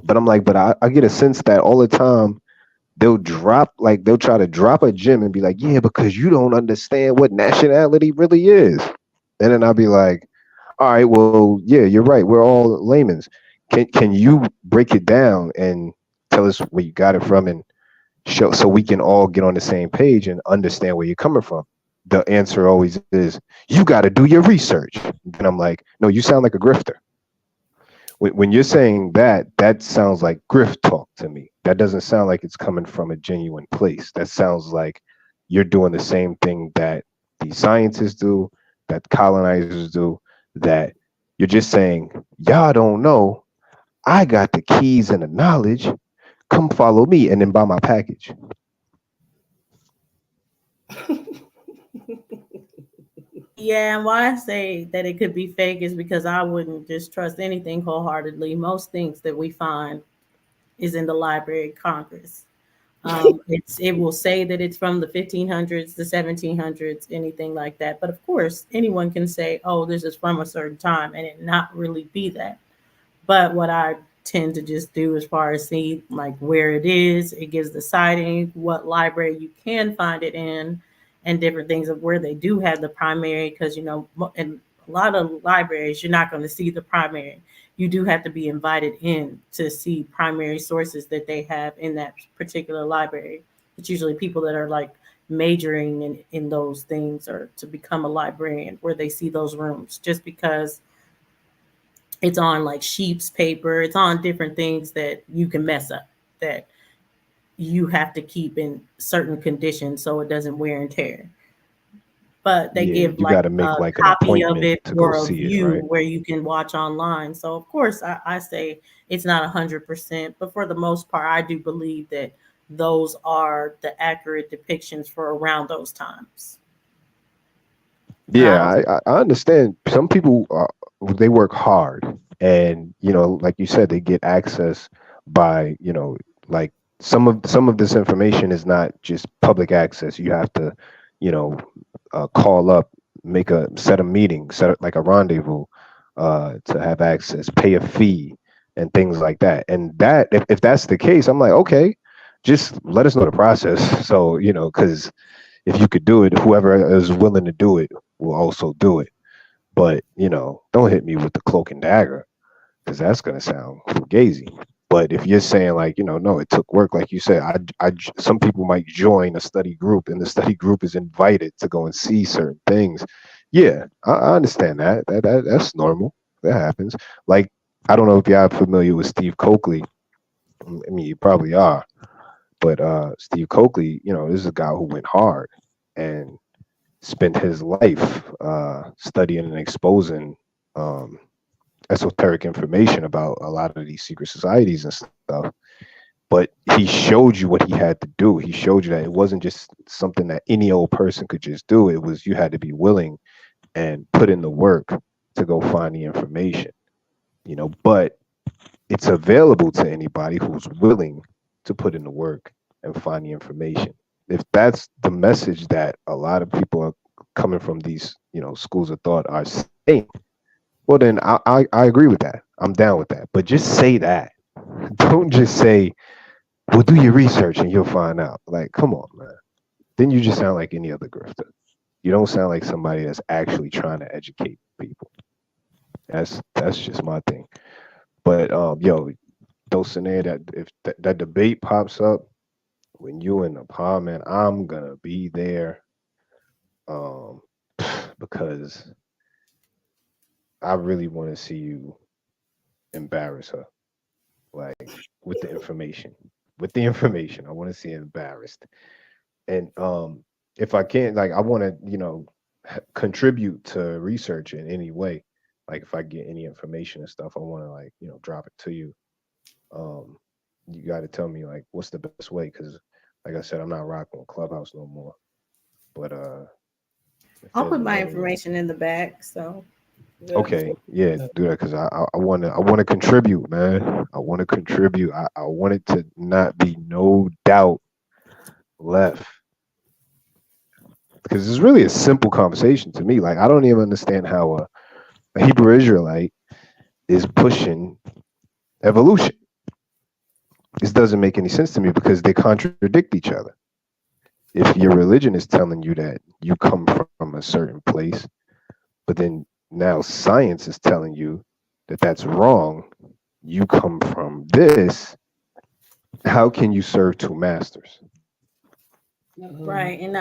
but I'm like, but I get a sense that all the time they'll try to drop a gem and be like, yeah, because you don't understand what nationality really is. And then I'll be like, all right, well, yeah, you're right. We're all laymen's. Can you break it down and tell us where you got it from and show so we can all get on the same page and understand where you're coming from? The answer always is, you got to do your research. And I'm like, no, you sound like a grifter. When you're saying that, that sounds like grift talk to me. That doesn't sound like it's coming from a genuine place. That sounds like you're doing the same thing that the scientists do, that colonizers do, that you're just saying, y'all don't know. I got the keys and the knowledge. Come follow me and then buy my package. Yeah, and why I say that it could be fake is because I wouldn't just trust anything wholeheartedly. Most things that we find is in the Library of Congress. It will say that it's from the 1500s, the 1700s, anything like that. But of course, anyone can say, "Oh, this is from a certain time," and it not really be that. But what I tend to just do as far as see like where it is, it gives the citing, what library you can find it in, and different things of where they do have the primary. Because in a lot of libraries, you're not going to see the primary. You do have to be invited in to see primary sources that they have in that particular library. It's usually people that are like majoring in those things or to become a librarian where they see those rooms just because it's on like sheep's paper, it's on different things that you can mess up, that you have to keep in certain conditions so it doesn't wear and tear. But they Yeah, give you like got to make a like an copy of appointment it to go or a see it, view right? where you can watch online. So of course I say it's not 100%, but for the most part, I do believe that those are the accurate depictions for around those times. And I Yeah, don't. I understand. Some people they work hard, and like you said, they get access by like some of this information is not just public access. You have to, you know, call up, set a meeting, like a rendezvous, to have access, pay a fee, and things like that. And that, if that's the case, I'm like, okay, just let us know the process. So because if you could do it, whoever is willing to do it will also do it. But don't hit me with the cloak and dagger because that's gonna sound fugazi. But if you're saying like, no, it took work, like you said, some people might join a study group, and the study group is invited to go and see certain things. Yeah, I understand that. That's normal. That happens. Like, I don't know if y'all are familiar with Steve Coakley. I mean, you probably are. But Steve Coakley, this is a guy who went hard and spent his life studying and exposing um, esoteric information about a lot of these secret societies and stuff. But he showed you what he had to do. He showed you that it wasn't just something that any old person could just do. It was, you had to be willing and put in the work to go find the information. But it's available to anybody who's willing to put in the work and find the information. If that's the message that a lot of people are coming from these, schools of thought are saying, well, then I agree with that. I'm down with that. But just say that. Don't just say, well, do your research and you'll find out. Like, come on, man. Then you just sound like any other grifter. You don't sound like somebody that's actually trying to educate people. That's just my thing. But yo, Dulcinea, that if that debate pops up when you in the pod, man, I'm gonna be there. Um, because I really want to see you embarrass her, like with the information. With the information, I want to see her embarrassed. And if I can't, like, I want to, contribute to research in any way. Like, if I get any information and stuff, I want to, like, drop it to you. Um, you got to tell me, like, what's the best way? Because, like I said, I'm not rocking with Clubhouse no more. But if I'll there's put a my way, information in the back. So okay, yeah, do that because I want to contribute, man. I want to contribute. I want it to not be no doubt left because it's really a simple conversation to me. Like I don't even understand how a Hebrew Israelite is pushing evolution. This doesn't make any sense to me because they contradict each other. If your religion is telling you that you come from a certain place, but then now science is telling you that that's wrong, you come from this, how can you serve two masters? right, and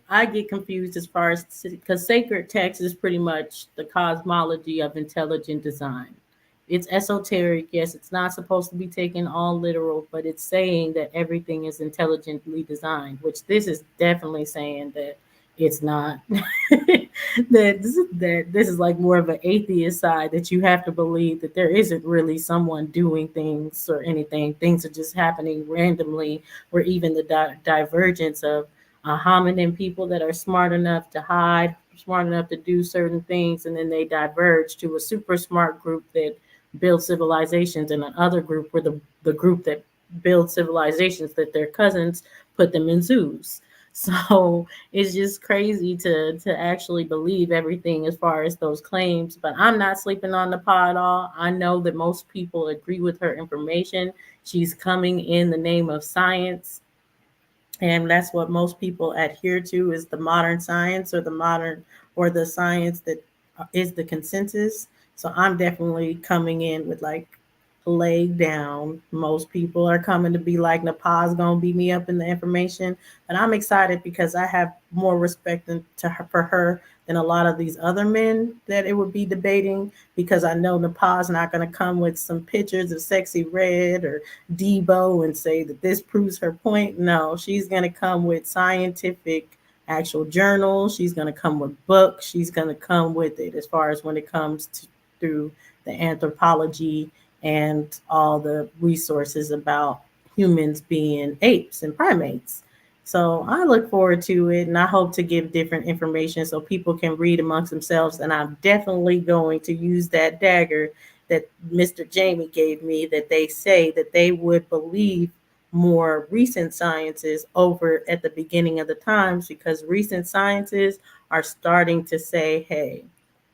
I get confused as far as because sacred text is pretty much the cosmology of intelligent design. It's esoteric, yes. It's not supposed to be taken all literal, but it's saying that everything is intelligently designed, which this is definitely saying that it's not. That this is like more of an atheist side that you have to believe that there isn't really someone doing things or anything. Things are just happening randomly, where even the divergence of hominin people that are smart enough to hide, smart enough to do certain things, and then they diverge to a super smart group that builds civilizations, and another group where the group that builds civilizations that their cousins put them in zoos. So it's just crazy to actually believe everything as far as those claims. But I'm not sleeping on the pod at all. I know that most people agree with her information. She's coming in the name of science, and that's what most people adhere to is the modern science, or the modern, or the science that is the consensus. So I'm definitely coming in with like leg down. Most people are coming to be like, Napaz gonna beat me up in the information, and I'm excited because I have more respect for her than a lot of these other men that it would be debating, because I know Napaz not gonna come with some pictures of sexy red or Debo and say that this proves her point. No, she's gonna come with scientific actual journals. She's gonna come with books. She's gonna come with it as far as when it comes to through the anthropology and all the resources about humans being apes and primates. So I look forward to it, and I hope to give different information so people can read amongst themselves. And I'm definitely going to use that dagger that Mr. Jamie gave me, that they say that they would believe more recent sciences over at the beginning of the times, because recent sciences are starting to say, hey,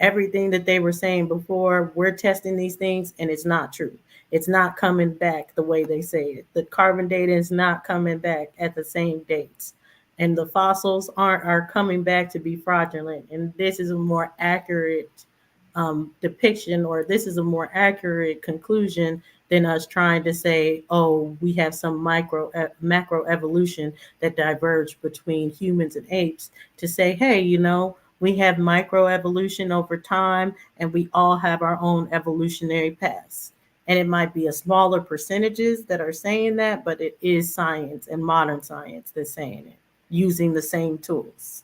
everything that they were saying before, we're testing these things and it's not true. It's not coming back the way they say it. The carbon data is not coming back at the same dates. And the fossils are coming back to be fraudulent. And this is a more accurate depiction, or this is a more accurate conclusion than us trying to say, oh, we have some macro evolution that diverged between humans and apes, to say, hey, we have microevolution over time, and we all have our own evolutionary paths. And it might be a smaller percentages that are saying that, but it is science and modern science that's saying it using the same tools.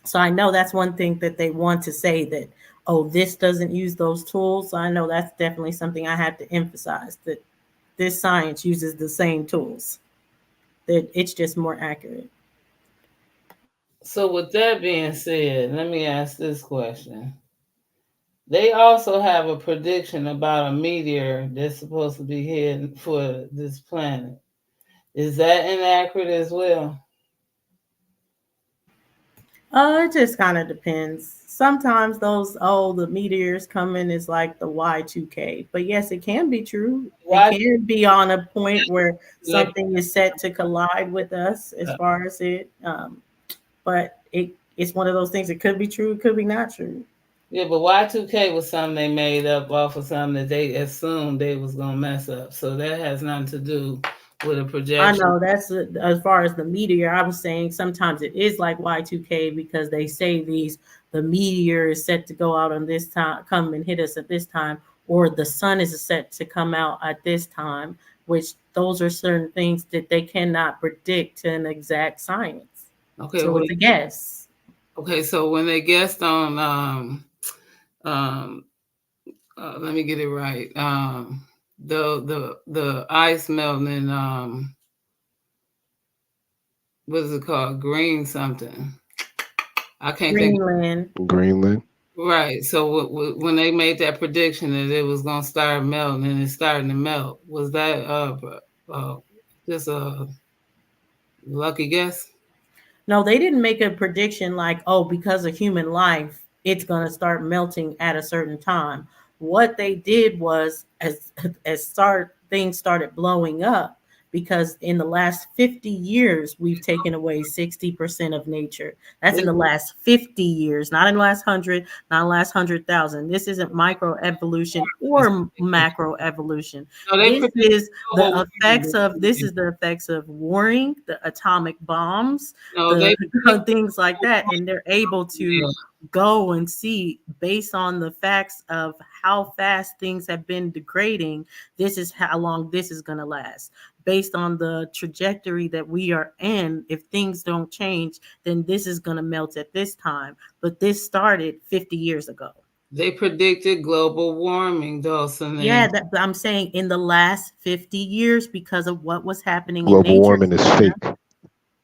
So I know that's one thing that they want to say, that, oh, this doesn't use those tools. So I know that's definitely something I have to emphasize, that this science uses the same tools, that it's just more accurate. So, with that being said, let me ask this question. They also have a prediction about a meteor that's supposed to be heading for this planet. Is that inaccurate as well? It just kind of depends. Sometimes the meteors coming is like the Y2K. But yes, it can be true. It Why? can be on a point where Like, something is set to collide with us as far as it. But it's one of those things. It could be true. It could be not true. Yeah, but Y2K was something they made up off of something that they assumed they was gonna mess up. So that has nothing to do with a I projection. know that's as far as the meteor. I was saying sometimes it is like Y2K because they say the meteor is set to go out on this time, come and hit us at this time, or the sun is set to come out at this time, which those are certain things that they cannot predict to an exact science. Okay, So well, it's a guess. okay. So when they guessed on um let me get it right. The ice melting in what is it called? Green something. I can't think. Greenland. Greenland. Right. So when they made that prediction that it was gonna start melting and it's starting to melt, was that just a lucky guess? No, they didn't make a prediction like, oh, because of human life, it's going to start melting at a certain time. What they did was, as things started blowing up, because in the last 50 years, we've taken away 60% of nature. That's in They the last 50 years, not in the last 100, not in the last 100,000. This isn't microevolution or macroevolution. no, they This predicted is global this warming. is the effects of warring, the atomic bombs, No, the they predicted things like global that, and they're able to warming. go and see based on the facts of how fast things have been degrading. This is how long this is going to last. Based on the trajectory that we are in, if things don't change, then this is going to melt at this time. But this started 50 years ago. They predicted global warming, Yeah, Dulcinea. I'm saying in the last 50 years because of what was happening in Global nature. warming is fake.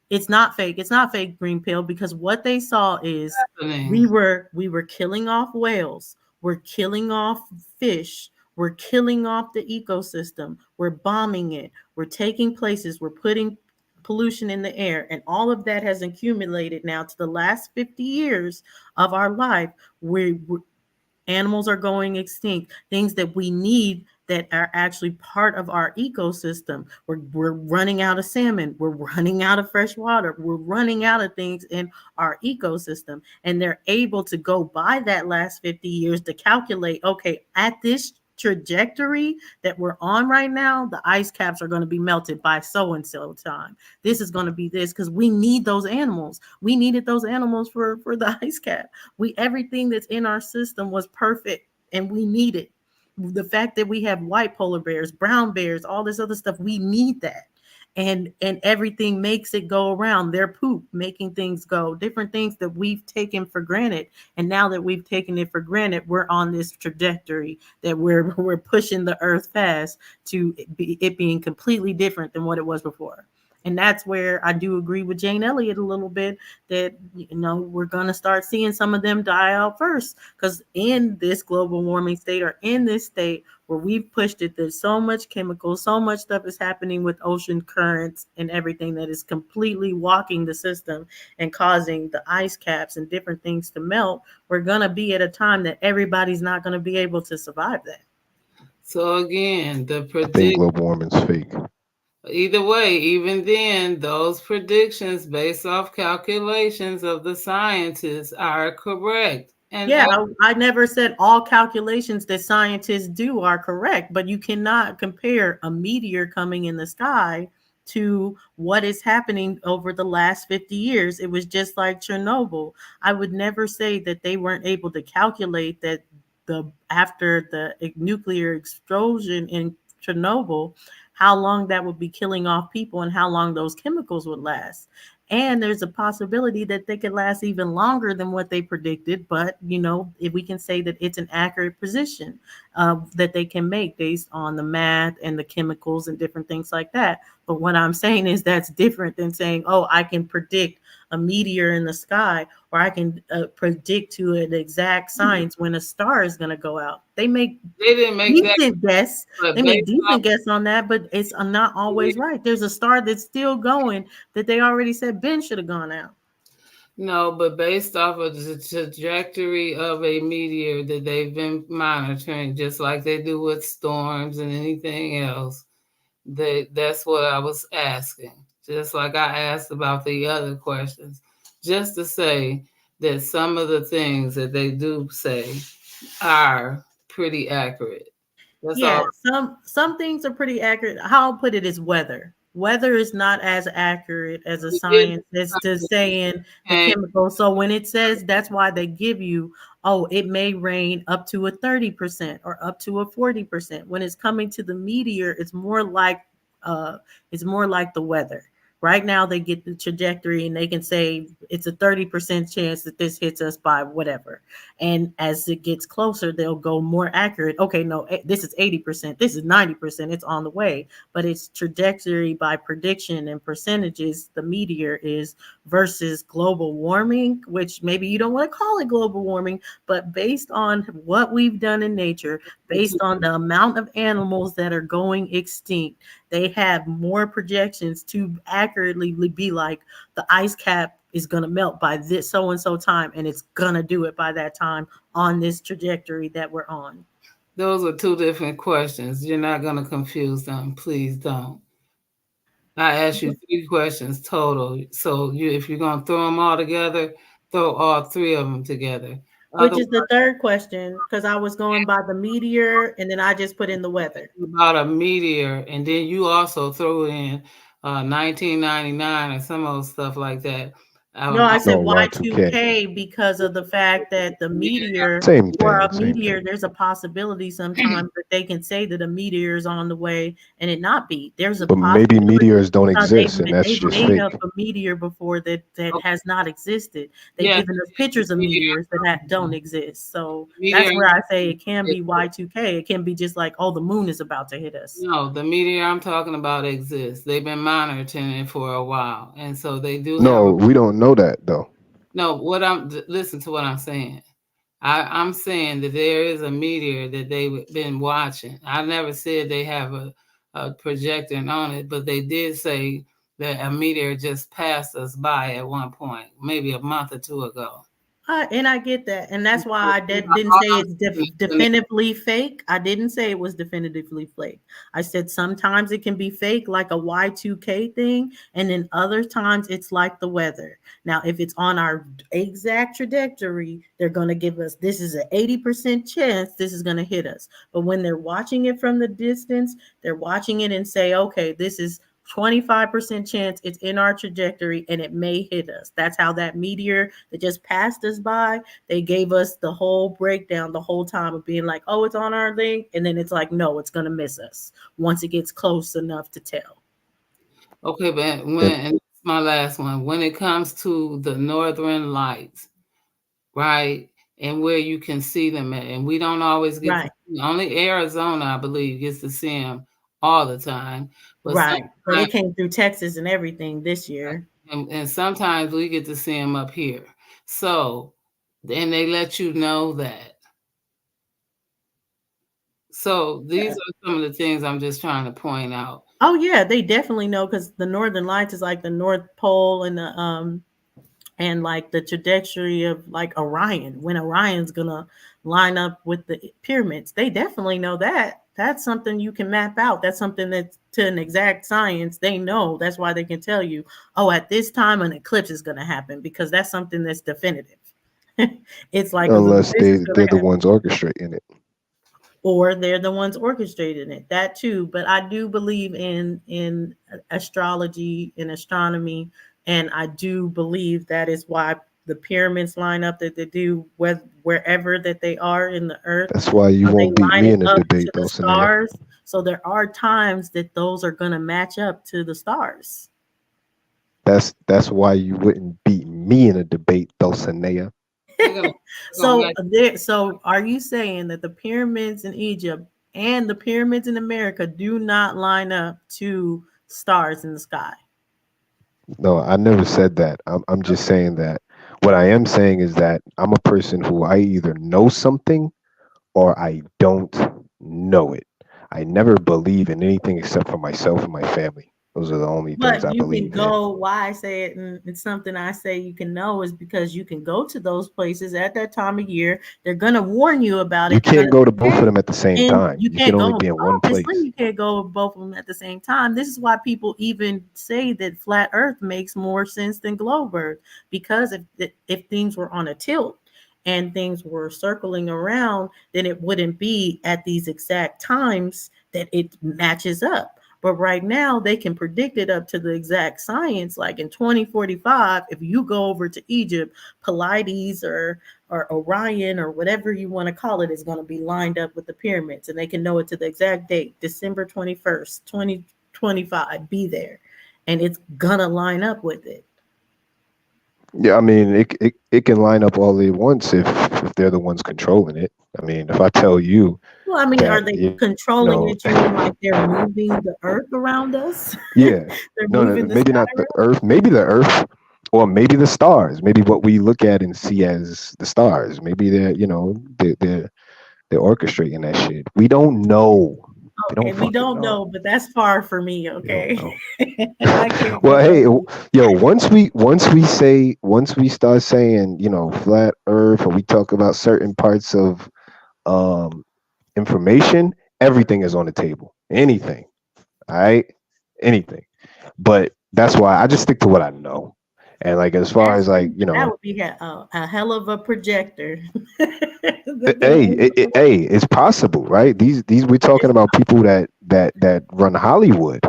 It's not fake. It's not fake, green pill, because what they saw is Happening. we were killing off whales, we're killing off fish, we're killing off the ecosystem, we're bombing it, we're taking places, we're putting pollution in the air, and all of that has accumulated now to the last 50 years of our life. We animals are going extinct, things that we need that are actually part of our ecosystem. We're running out of salmon, we're running out of fresh water, we're running out of things in our ecosystem. And they're able to go by that last 50 years to calculate, okay, at this trajectory that we're on right now, the ice caps are going to be melted by so and so time. This is going to be this because we need those animals. We needed those animals for the ice cap. We everything that's in our system was perfect and we need it. The fact that we have white polar bears, brown bears, all this other stuff, we need that. And everything makes it go around. Their poop making things go, different things that we've taken for granted. And now that we've taken it for granted, we're on this trajectory that we're pushing the earth fast to it being completely different than what it was before. And that's where I do agree with Jane Elliott a little bit that we're going to start seeing some of them die out first, because in this global warming state, or in this state where we've pushed it, there's so much chemicals, so much stuff is happening with ocean currents and everything that is completely walking the system and causing the ice caps and different things to melt. We're going to be at a time that everybody's not going to be able to survive that. So again, the I think predict global warming is fake. either way, even then, those predictions based off calculations of the scientists are correct. And Yeah, I never said all calculations that scientists do are correct, but you cannot compare a meteor coming in the sky to what is happening over the last 50 years. It was just like Chernobyl. I would never say that they weren't able to calculate that the after the nuclear explosion in Chernobyl, how long that would be killing off people and how long those chemicals would last. And there's a possibility that they could last even longer than what they predicted. But, if we can say that it's an accurate position that they can make based on the math and the chemicals and different things like that. But what I'm saying is that's different than saying, oh, I can predict a meteor in the sky, or I can predict to an exact science when a star is going to go out. They didn't make that, decent guess. but They make based off decent guess on that, but it's not always right. There's a star that's still going that they already said Ben should have gone out. no, but based off of the trajectory of a meteor that they've been monitoring, just like they do with storms and anything else. That's what I was asking. Just like I asked about the other questions. Just to say that some of the things that they do say are pretty accurate. That's Yeah, all. some things are pretty accurate. How I'll put it is weather. Weather is not as accurate as a We did science as to saying the chemical. So when it says that's why they give you, oh, it may rain up to a 30% or up to a 40%. When it's coming to the meteor, uh it's more like the weather. Right now they get the trajectory and they can say it's a 30% chance that this hits us by whatever. And as it gets closer, they'll go more accurate. Okay, no, this is 80%, this is 90%, it's on the way. But it's trajectory by prediction and percentages, the meteor is versus global warming, which maybe you don't want to call it global warming, but based on what we've done in nature, based on the amount of animals that are going extinct, they have more projections to accurately be like the ice cap is going to melt by this so and so time, and it's going to do it by that time on this trajectory that we're on. Those are two different questions. You're not going to confuse them. Please don't. I asked you 3 questions total. So if you're going to throw them all together, throw all 3 of them together. Which is the third question, because I was going by the meteor and then I just put in the weather. About a meteor, and then you also throw in 1999 or some old stuff like that. No, I said No, Y2K. Y2K because of the fact that the meteor Same or thing. a Same meteor, thing. there's a possibility sometimes that they can say that a meteor is on the way and it not be. There's a But maybe possibility meteors don't because exist, and that's they've just made up fake. a meteor before that has not existed. They've Yeah, given us pictures of meteor. meteors that don't exist. So Meteor. that's where I say it can be Y2K. It can be just like, oh, the moon is about to hit us. No, the meteor I'm talking about exists. They've been monitoring it for a while, and so they do have. No, we don't know that though. No, listen to what I'm saying. I'm saying that there is a meteor that they've been watching. I never said they have a projector on it, but they did say that a meteor just passed us by at one point, maybe a month or 2 ago. And I get that, and that's why I didn't say it's definitively fake. I didn't say it was definitively fake. I said sometimes it can be fake, like a Y2K thing, and then other times it's like the weather. Now, if it's on our exact trajectory, they're going to give us this is an 80% chance this is going to hit us. But when they're watching it from the distance, they're watching it and say, okay, this is 25% chance it's in our trajectory and it may hit us. That's how that meteor that just passed us by, they gave us the whole breakdown the whole time of being like, oh, it's on our thing. And then it's like, no, it's going to miss us once it gets close enough to tell. Okay, but and that's my last one. When it comes to the northern lights, right, and where you can see them at, and we don't always get right. Only Arizona, I believe, gets to see them all the time. But right. But it came through Texas and everything this year. And sometimes we get to see them up here. So, and they let you know that. So these are some of the things I'm just trying to point out. Oh yeah, they definitely know because the Northern Lights is like the North Pole and like the trajectory of like Orion, when Orion's gonna line up with the pyramids. They definitely know that. That's something you can map out. That's something that's to an exact science. They know. That's why they can tell you, oh, at this time an eclipse is gonna happen because that's something that's definitive. It's like Unless they're the happen. ones orchestrating it. Or they're the ones orchestrating it. That too. But I do believe in astrology and astronomy, and I do believe that is why the pyramids line up that they do wherever that they are in the earth. That's why you won't beat me in a debate, though, stars. So there are times that those are going to match up to the stars. That's why you wouldn't beat me in a debate, though, Sanea. So are you saying that the pyramids in Egypt and the pyramids in America do not line up to stars in the sky? No, I never said that. I'm just saying that what I am saying is that I'm a person who I either know something or I don't know it. I never believe in anything except for myself and my family. Those are the only things But I you can believe in. go. Why I say it, and it's something I say you can know is because you can go to those places at that time of year. They're gonna warn you about You it because can't go to both of hey, them at the same and time. you You can can't only go. be in one Obviously, place. you can't go with both of them at the same time. This is why people even say that flat Earth makes more sense than globe Earth because if things were on a tilt and things were circling around, then it wouldn't be at these exact times that it matches up. But right now, they can predict it up to the exact science. Like in 2045, if you go over to Egypt, Pleiades or Orion or whatever you want to call it is going to be lined up with the pyramids, and they can know it to the exact date, December 21st, 2025. Be there, and it's gonna line up with it. Yeah, I mean, it can line up all at once if they're the ones controlling it. I mean, if I tell you Well, I mean, are that, they you controlling know, it? You mean like they're moving the Earth around us? yeah, They're no, no, moving the maybe sky not the around? Earth, maybe the Earth, or maybe the stars, maybe what we look at and see as the stars. Maybe they're orchestrating that shit. We don't know. We Okay, don't we fucking don't know. know, but that's far for me. We don't Okay, know. I can't Well, go. hey, yo, once we start saying, flat Earth, or we talk about certain parts of um information, everything is on the table. Anything, all right, anything. But that's why I just stick to what I know. And like as far That's as like true, but that would be a hell of a projector. hey, it's possible, right? These we're talking about people that run Hollywood.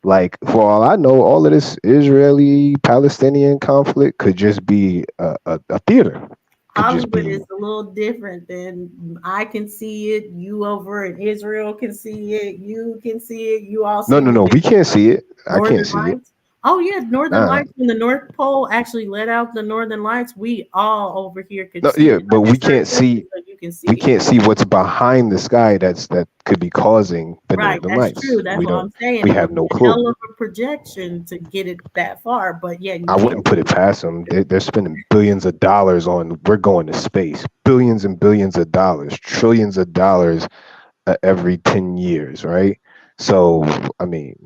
Like for all I know, all of this Israeli Palestinian conflict could just be a theater. Could just Hollywood be is a little different than I can see it. You over in Israel can see it. You can see it. You all no, see no, the no. We can't see it. I can't Northern see it. Lights. Oh yeah, Northern Nah. Lights. When the North Pole actually let out the Northern Lights, we all over here could No, see yeah, it. but Like we there's certain can't see. places that you can We see it. can't see what's behind the sky. That could be causing the Right, northern that's lights. true. That's We what don't. I'm saying. We It have would be no a clue. hell of a projection to get it that far, but yeah, you I can't wouldn't put see it it. past them. They're spending billions of dollars on. We're going to space. Billions and billions of dollars, trillions of dollars every 10 years, right? So, I mean,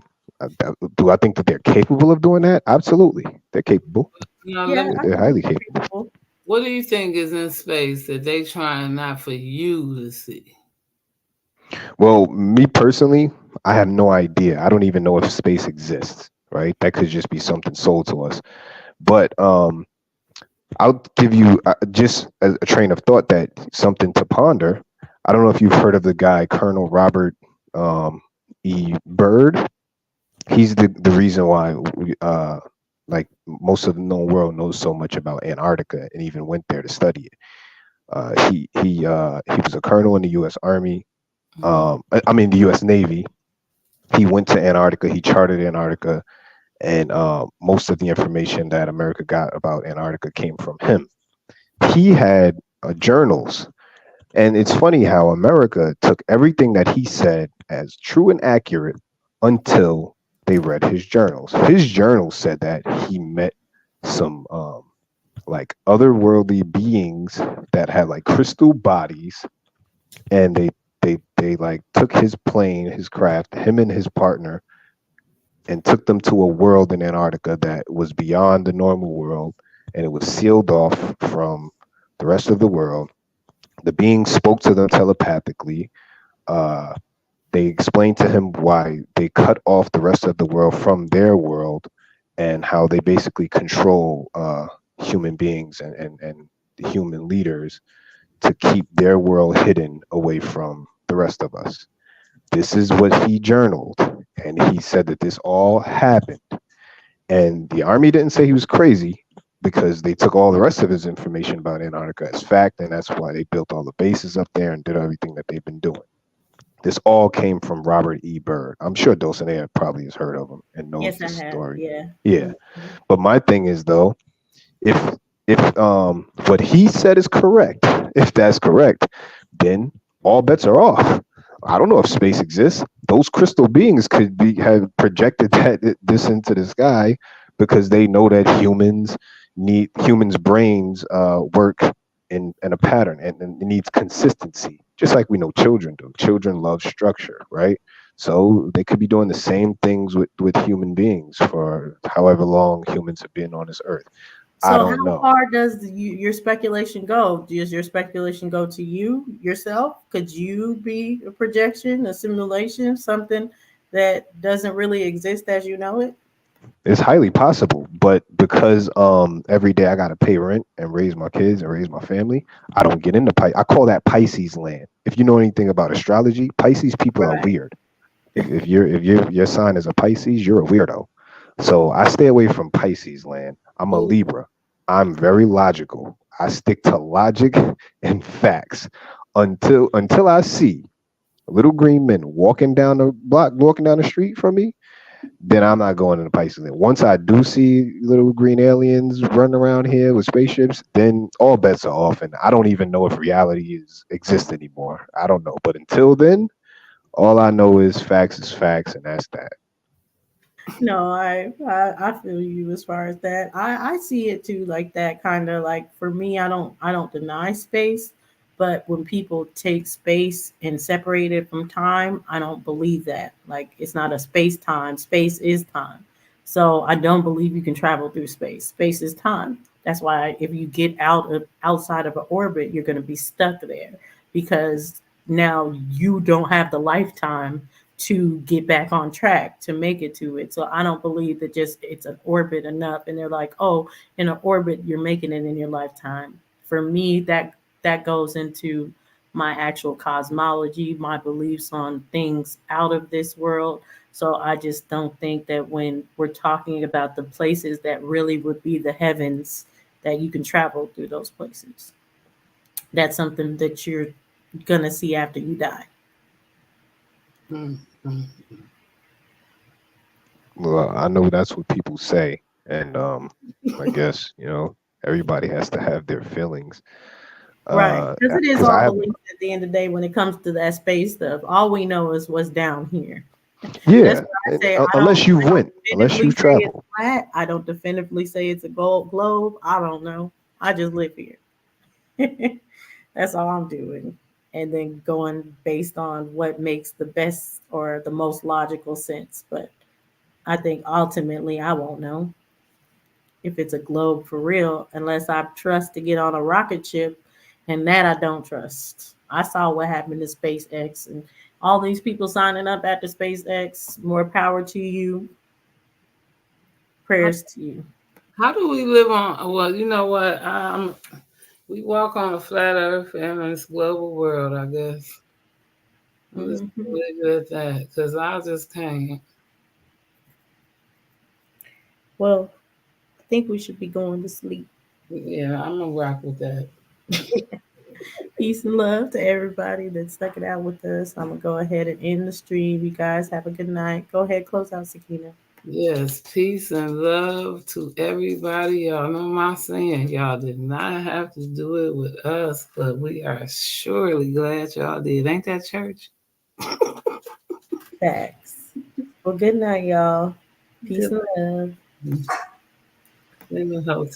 do I think that they're capable of doing that? Absolutely, they're capable. Let Yeah, me, I They're think highly it's capable. capable. what do you think is in space that they trying not for you to see? Well, me personally, I have no idea. I don't even know if space exists, right? That could just be something sold to us. But I'll give you just a train of thought that something to ponder. I don't know if you've heard of the guy Colonel Robert E. Byrd. He's the reason why like most of the known world knows so much about Antarctica and even went there to study it. He was a colonel in the U.S. Army. I mean the U.S. Navy. He went to Antarctica. He charted Antarctica, and most of the information that America got about Antarctica came from him. He had journals, and it's funny how America took everything that he said as true and accurate until they read his journals. His journals said that he met some like otherworldly beings that had like crystal bodies, and they like took his plane, his craft, him and his partner, and took them to a world in Antarctica that was beyond the normal world, and it was sealed off from the rest of the world. The beings spoke to them telepathically. Uh, they explained to him why they cut off the rest of the world from their world, and how they basically control human beings and human leaders to keep their world hidden away from the rest of us. This is what he journaled, and he said that this all happened. And the army didn't say he was crazy because they took all the rest of his information about Antarctica as fact, and that's why they built all the bases up there and did everything that they've been doing. This all came from Robert E. Byrd. I'm sure Dulcinea probably has heard of him and knows Yes, I this have. story. Yeah. Yeah. But my thing is though, if what he said is correct, if that's correct, then all bets are off. I don't know if space exists. Those crystal beings could be have projected this into the sky because they know that humans' brains work in a pattern, and it needs consistency. Just like we know children do. Children love structure, right? So they could be doing the same things with human beings for however long humans have been on this earth. I So don't how know. far does your speculation go? Does your speculation go to you yourself? Could you be a projection, a simulation, something that doesn't really exist as you know it? It's highly possible, but because every day I gotta pay rent and raise my kids and raise my family, I don't get into I call that Pisces land. If you know anything about astrology, Pisces people are Right. weird. If your sign is a Pisces, you're a weirdo. So I stay away from Pisces land. I'm a Ooh. Libra. I'm very logical. I stick to logic and facts until I see little green men walking down the block, walking down the street from me, then I'm not going to the Pisces land. Once I do see little green aliens running around here with spaceships, then all bets are off, and I don't even know if reality exists anymore. I don't know, but until then, all I know is facts, and that's that. No, I feel you as far as that. I see it too like that kind of like for me I don't deny space, but when people take space and separate it from time, I don't believe that. Like it's not a space time. Space is time. So I don't believe you can travel through space. Space is time. That's why if you get outside of an orbit, you're going to be stuck there because now you don't have the lifetime to get back on track to make it to it. So I don't believe that just it's an orbit enough. And they're like, oh, in an orbit, you're making it in your lifetime. For me, that goes into my actual cosmology, my beliefs on things out of this world. So I just don't think that when we're talking about the places that really would be the heavens, that you can travel through those places. That's something that you're gonna see after you die. Well, I know that's what people say, and I guess everybody has to have their feelings. Right. Because it is Because I all have, beliefs at the end of the day when it comes to that space stuff. All we know is what's down here. That's yeah, why I say unless you went, unless definitively you say it's travel. flat. I don't definitively say it's a gold globe. I don't know. I just live here. That's all I'm doing. And then going based on what makes the best or the most logical sense. But I think ultimately I won't know if it's a globe for real unless I trust to get on a rocket ship, and that I don't trust. I saw what happened to SpaceX and all these people signing up after SpaceX. More power to you. How, Prayers to you. how do we live on? Well, you know what? We walk on a flat Earth and this global world. I guess I'm just Hmm. leave it at that because I just can't. Well, I think we should be going to sleep. Yeah, I'm gonna rock with that. Peace and love to everybody that stuck it out with us. I'm gonna go ahead and end the stream. You guys have a good night. Go ahead, close out, Sakina. Yes, peace and love to everybody. Y'all know my saying. Y'all did not have to do it with us, but we are surely glad y'all did. Ain't that church? Facts. Well, good night, y'all. Peace Good. and love. In the hotel.